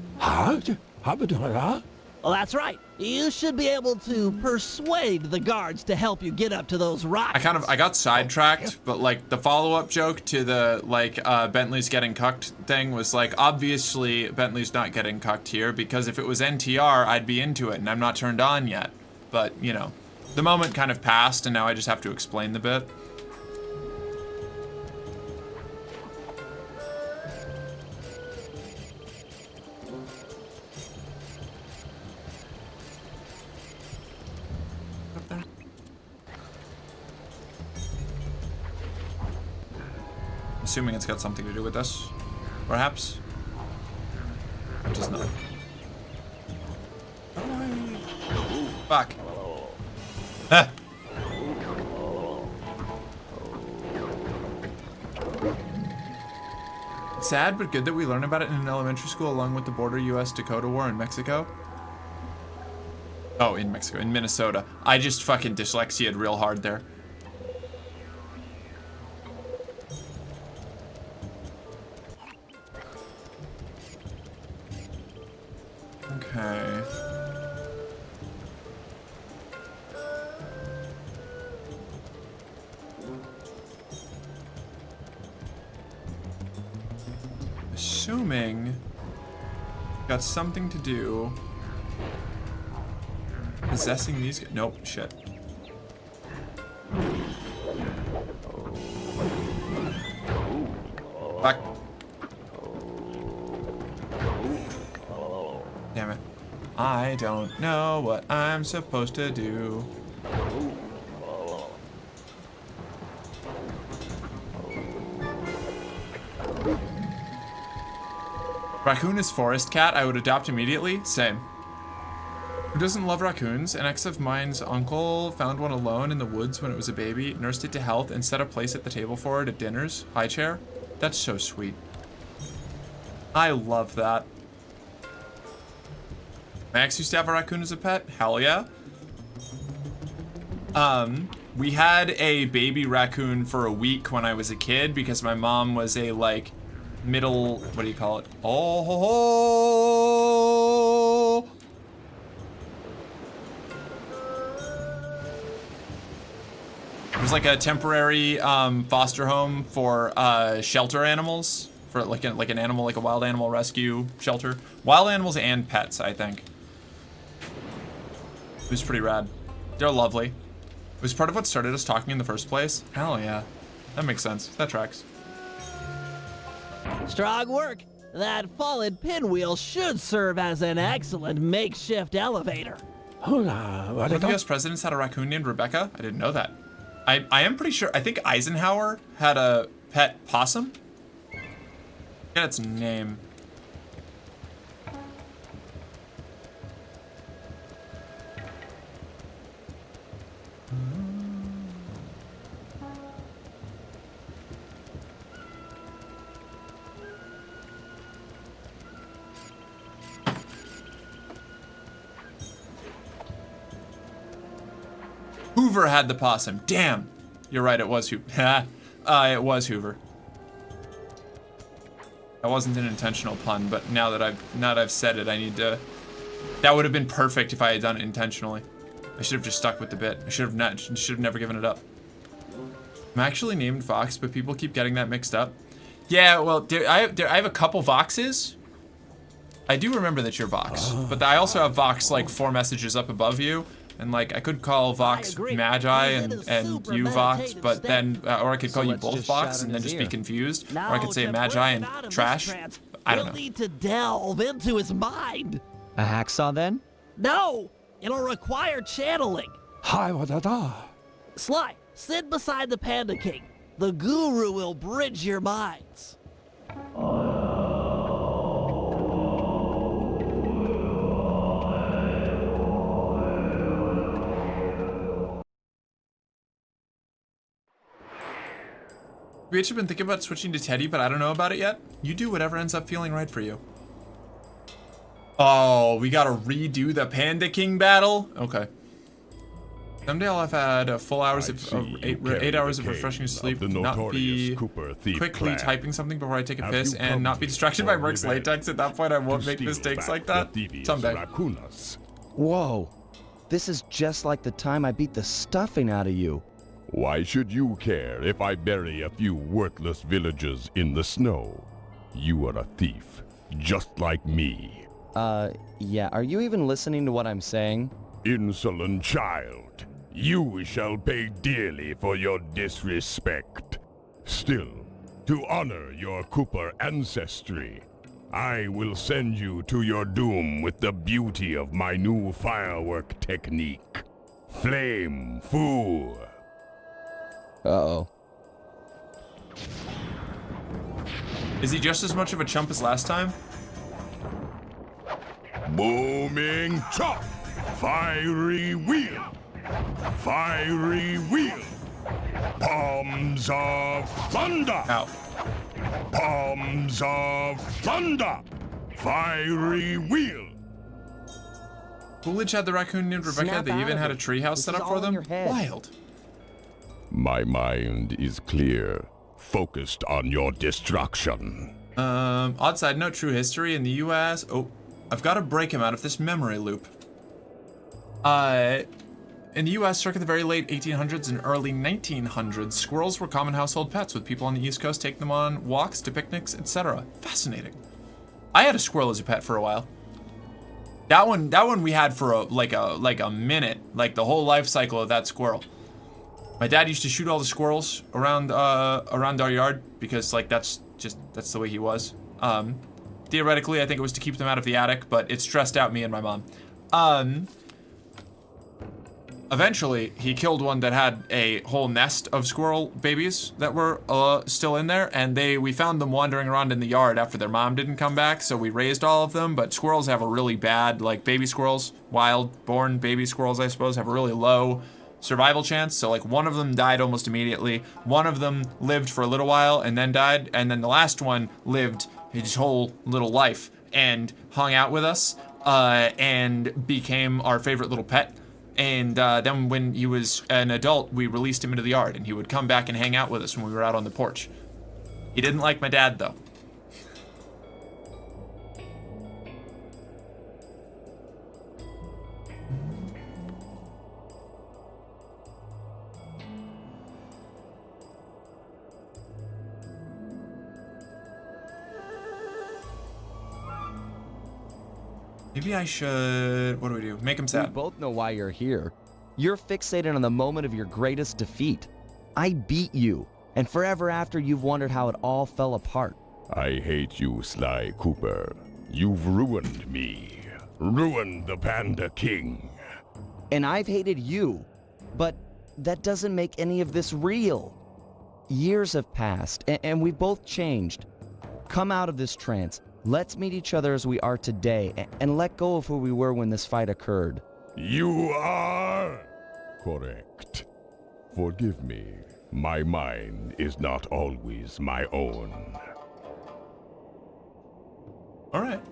Well, that's right. You should be able to persuade the guards to help you get up to those rocks. I got sidetracked, but like the follow-up joke to the Bentley's getting cucked thing was like, obviously Bentley's not getting cucked here because if it was NTR, I'd be into it and I'm not turned on yet. But, you know, the moment kind of passed and now I just have to explain the bit. Assuming it's got something to do with this, perhaps. It does not. Fuck. Ah. Sad but good that we learn about it in an elementary school along with the border US-Dakota War in Mexico. Oh, in Mexico, in Minnesota. I just fucking dyslexia'd real hard there. Okay. Assuming got something to do possessing these. Nope, shit. Back. Damn it. I don't know what I'm supposed to do. Raccoon is forest cat. I would adopt immediately. Same. Who doesn't love raccoons? An ex of mine's uncle found one alone in the woods when it was a baby, nursed it to health, and set a place at the table for it at dinners. High chair. That's so sweet. I love that. Max used to have a raccoon as a pet. Hell yeah. We had a baby raccoon for a week when I was a kid because my mom was a like middle, what do you call it? Oh, ho, ho. It was like a temporary foster home for shelter animals, for like an animal, like a wild animal rescue shelter. Wild animals and pets, I think. It was pretty rad. They're lovely. It was part of what started us talking in the first place. Hell yeah. That makes sense. That tracks. Strong work. That fallen pinwheel should serve as an excellent makeshift elevator. One of the US presidents had a raccoon named Rebecca. I didn't know that. I am pretty sure, I think Eisenhower had a pet possum. I forget its name. Hoover had the possum. Damn. You're right, it was Hoover. It was Hoover. That wasn't an intentional pun, but now that I've said it, I need to. That would have been perfect if I had done it intentionally. I should have just stuck with the bit. I should have never given it up. I'm actually named Vox, but people keep getting that mixed up. Yeah, well, I have a couple Voxes. I do remember that you're Vox, but I also have Vox like 4 messages up above you. And like, I could call Vox Magi and you Vox, but then, or I could call you both Vox and then just be confused. Or I could say Magi and Trash. I don't know. We'll need to delve into his mind. A hacksaw then? No, it'll require channeling. Sly, sit beside the Panda King. The Guru will bridge your minds. We actually been thinking about switching to Teddy, but I don't know about it yet. You do whatever ends up feeling right for you. Oh, we gotta redo the Panda King battle? Okay. Someday I'll have had a full hours of 8 hours of refreshing sleep, not be quickly typing something before I take a piss, and not be distracted by Merc's latex. At that point, I won't make mistakes like that. Someday. Whoa. This is just like the time I beat the stuffing out of you. Why should you care if I bury a few worthless villagers in the snow? You are a thief, just like me. Yeah, are you even listening to what I'm saying? Insolent child, you shall pay dearly for your disrespect. Still, to honor your Cooper ancestry, I will send you to your doom with the beauty of my new firework technique. Flame Fu. Uh-oh. Is he just as much of a chump as last time? Booming chop! Fiery wheel! Fiery wheel! Palms of thunder! Ow. Palms of thunder! Fiery wheel! Coolidge had the raccoon named Rebecca. They even had a treehouse set up for them. Wild. My mind is clear, focused on your destruction. Odd side note, true history in the US. Oh, I've got to break him out of this memory loop. In the US, circa the very late 1800s and early 1900s, squirrels were common household pets, with people on the East Coast taking them on walks, to picnics, etc. Fascinating. I had a squirrel as a pet for a while. That one we had for like a minute, like the whole life cycle of that squirrel. My dad used to shoot all the squirrels around our yard because like that's the way he was. Theoretically, I think it was to keep them out of the attic, but it stressed out me and my mom. Eventually, he killed one that had a whole nest of squirrel babies that were still in there, and we found them wandering around in the yard after their mom didn't come back, so we raised all of them, but squirrels have a really bad, like baby squirrels, wild-born baby squirrels, I suppose, have a really low survival chance, so like one of them died almost immediately, one of them lived for a little while and then died, and then the last one lived his whole little life and hung out with us and became our favorite little pet. And then when he was an adult, we released him into the yard, and he would come back and hang out with us when we were out on the porch. He didn't like my dad, though. Maybe I should... What do we do? Make him sad. We both know why you're here. You're fixated on the moment of your greatest defeat. I beat you, and forever after you've wondered how it all fell apart. I hate you, Sly Cooper. You've ruined me. Ruined the Panda King. And I've hated you, but that doesn't make any of this real. Years have passed, and we've both changed. Come out of this trance. Let's meet each other as we are today, and let go of who we were when this fight occurred. You are correct. Forgive me. My mind is not always my own. All right.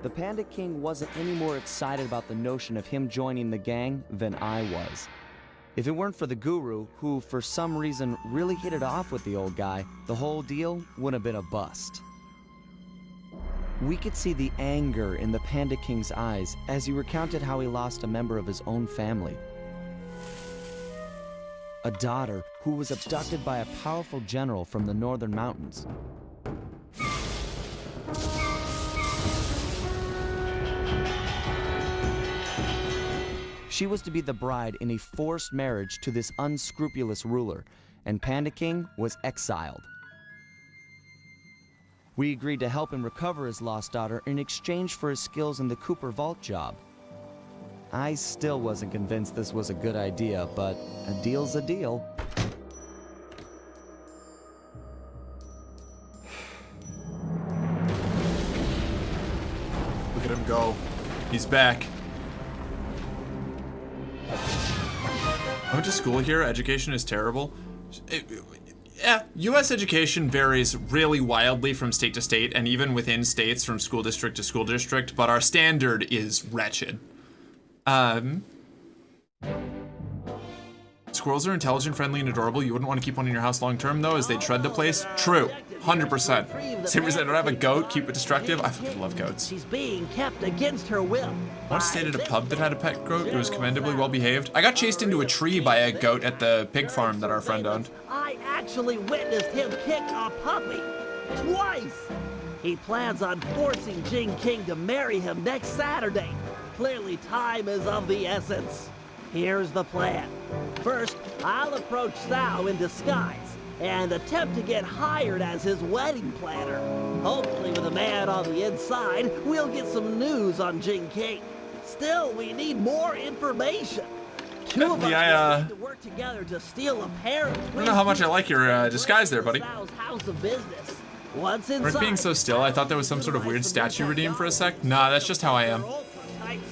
The Panda King wasn't any more excited about the notion of him joining the gang than I was. If it weren't for the guru, who for some reason really hit it off with the old guy, the whole deal would have been a bust. We could see the anger in the Panda King's eyes as he recounted how he lost a member of his own family. A daughter who was abducted by a powerful general from the northern mountains. She was to be the bride in a forced marriage to this unscrupulous ruler, and Panda King was exiled. We agreed to help him recover his lost daughter in exchange for his skills in the Cooper Vault job. I still wasn't convinced this was a good idea, but a deal's a deal. Look at him go. He's back. I went to school here. Education is terrible. Yeah, U.S. education varies really wildly from state to state, and even within states from school district to school district, but our standard is wretched. Squirrels are intelligent, friendly, and adorable. You wouldn't want to keep one in your house long term, though, as they'd shred the place. True. 100%. Same reason I don't have a goat, keep it destructive. I fucking love goats. She's being kept against her will. I once stayed at a pub that had a pet goat. It was commendably well behaved. I got chased into a tree by a goat at the pig farm that our friend owned. I actually witnessed him kick a puppy twice. He plans on forcing Jing King to marry him next Saturday. Clearly, time is of the essence. Here's the plan. First, I'll approach Cao in disguise and attempt to get hired as his wedding planner. Hopefully, with a man on the inside, we'll get some news on Jing King. Still, we need more information. Two of us need to work together to steal a pair of I don't know how much I like your disguise there, buddy. house of business. Once inside, For it being so still, I thought there was some sort of weird statue redeem for a sec. Nah, that's just how I am.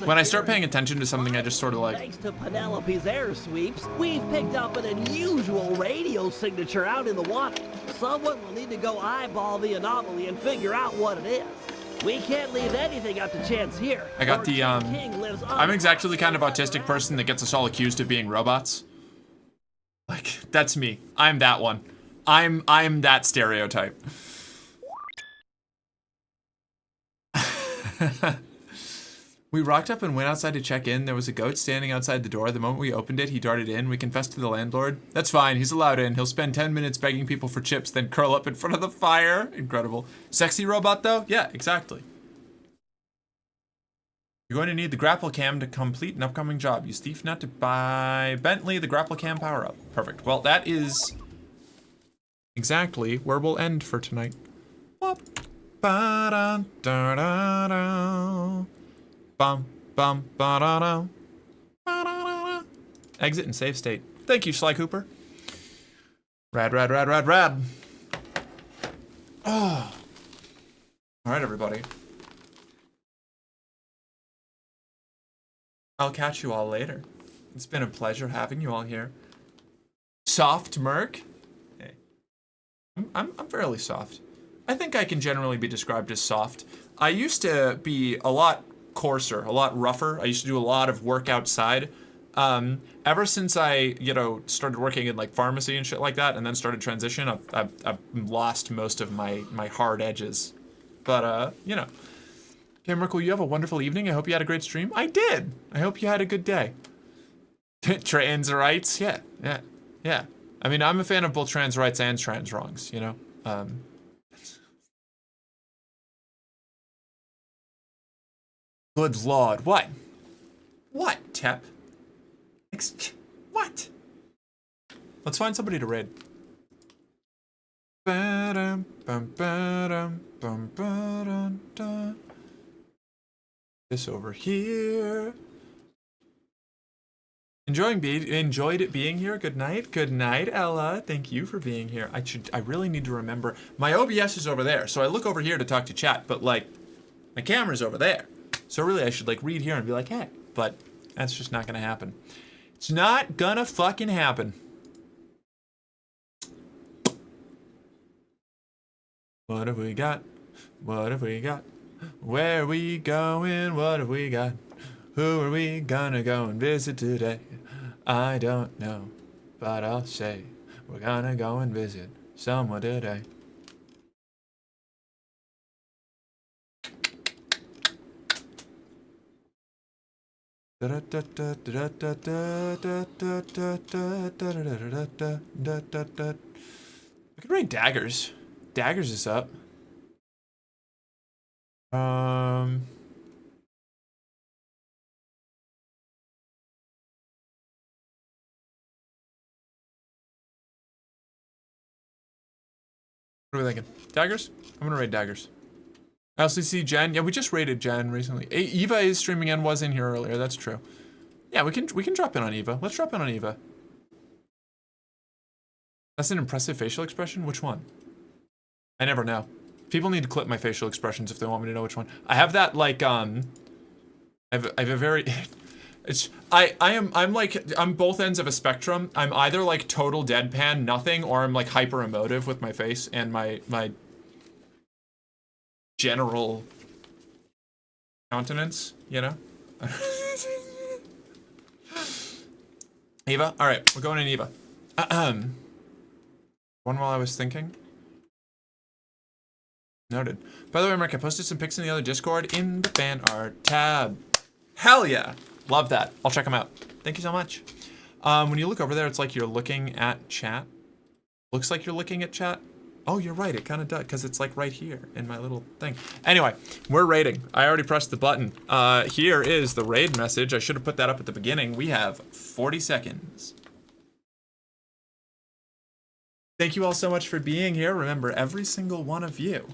When I start paying attention to something, I just sort of like... Thanks to Penelope's air sweeps, we've picked up an unusual radio signature out in the water. Someone will need to go eyeball the anomaly and figure out what it is. We can't leave anything up to chance here. I got the, I'm exactly the kind of autistic person that gets us all accused of being robots. Like, that's me. I'm that one. I'm that stereotype. We rocked up and went outside to check in. There was a goat standing outside the door. The moment we opened it, he darted in. We confessed to the landlord. That's fine. He's allowed in. He'll spend 10 minutes begging people for chips, then curl up in front of the fire. Incredible. Sexy robot, though? Yeah, exactly. You're going to need the grapple cam to complete an upcoming job. Use thief nut to buy Bentley the grapple cam power-up. Perfect. Well, that is exactly where we'll end for tonight. Bum, bum, ba-da-da. Ba-da-da. Exit and save state. Thank you, Sly Cooper. Rad, rad, rad, rad, rad. Oh. All right, everybody. I'll catch you all later. It's been a pleasure having you all here. Soft Merc. Hey. I'm fairly soft. I think I can generally be described as soft. I used to be a lot coarser, a lot rougher. I used to do a lot of work outside. Ever since I, started working in like pharmacy and shit like that, and then started transition, I've lost most of my hard edges. But okay, Merkle, you have a wonderful evening. I hope you had a great stream. I did. I hope you had a good day. Trans rights, yeah. I mean, I'm a fan of both trans rights and trans wrongs. Good lord, what? What, Tep? What? Let's find somebody to raid. This over here. Enjoyed it being here. Good night. Good night, Ella. Thank you for being here. I really need to remember. My OBS is over there, so I look over here to talk to chat, but like, my camera's over there. So really, I should like read here and be like, hey, but that's just not gonna happen. It's not gonna fucking happen. What have we got? What have we got? Where are we going? What have we got? Who are we gonna go and visit today? I don't know, but I'll say we're gonna go and visit someone today. We could raid daggers. Daggers is up. What are we thinking? Daggers? I'm gonna raid daggers. I also see Jen. Yeah, we just raided Jen recently. Eva is streaming and was in here earlier. That's true. Yeah, we can drop in on Eva. Let's drop in on Eva. That's an impressive facial expression? Which one? I never know. People need to clip my facial expressions if they want me to know which one. I have that like I have a very I'm both ends of a spectrum. I'm either like total deadpan, nothing, or I'm like hyper emotive with my face and my general countenance, you know? Eva? Alright, we're going in Eva. One while I was thinking. Noted. By the way, Mark, I posted some pics in the other Discord in the fan art tab. Hell yeah! Love that. I'll check them out. Thank you so much. When you look over there, it's like you're looking at chat. Looks like you're looking at chat. Oh, you're right. It kind of does, because it's like right here in my little thing. Anyway, we're raiding. I already pressed the button. Here is the raid message. I should have put that up at the beginning. We have 40 seconds. Thank you all so much for being here. Remember, every single one of you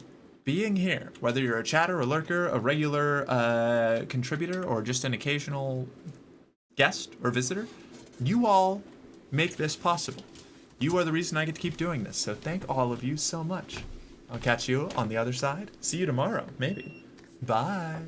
being here, whether you're a chatter, a lurker, a regular contributor, or just an occasional guest or visitor, you all make this possible. You are the reason I get to keep doing this, so thank all of you so much. I'll catch you on the other side. See you tomorrow, maybe. Bye.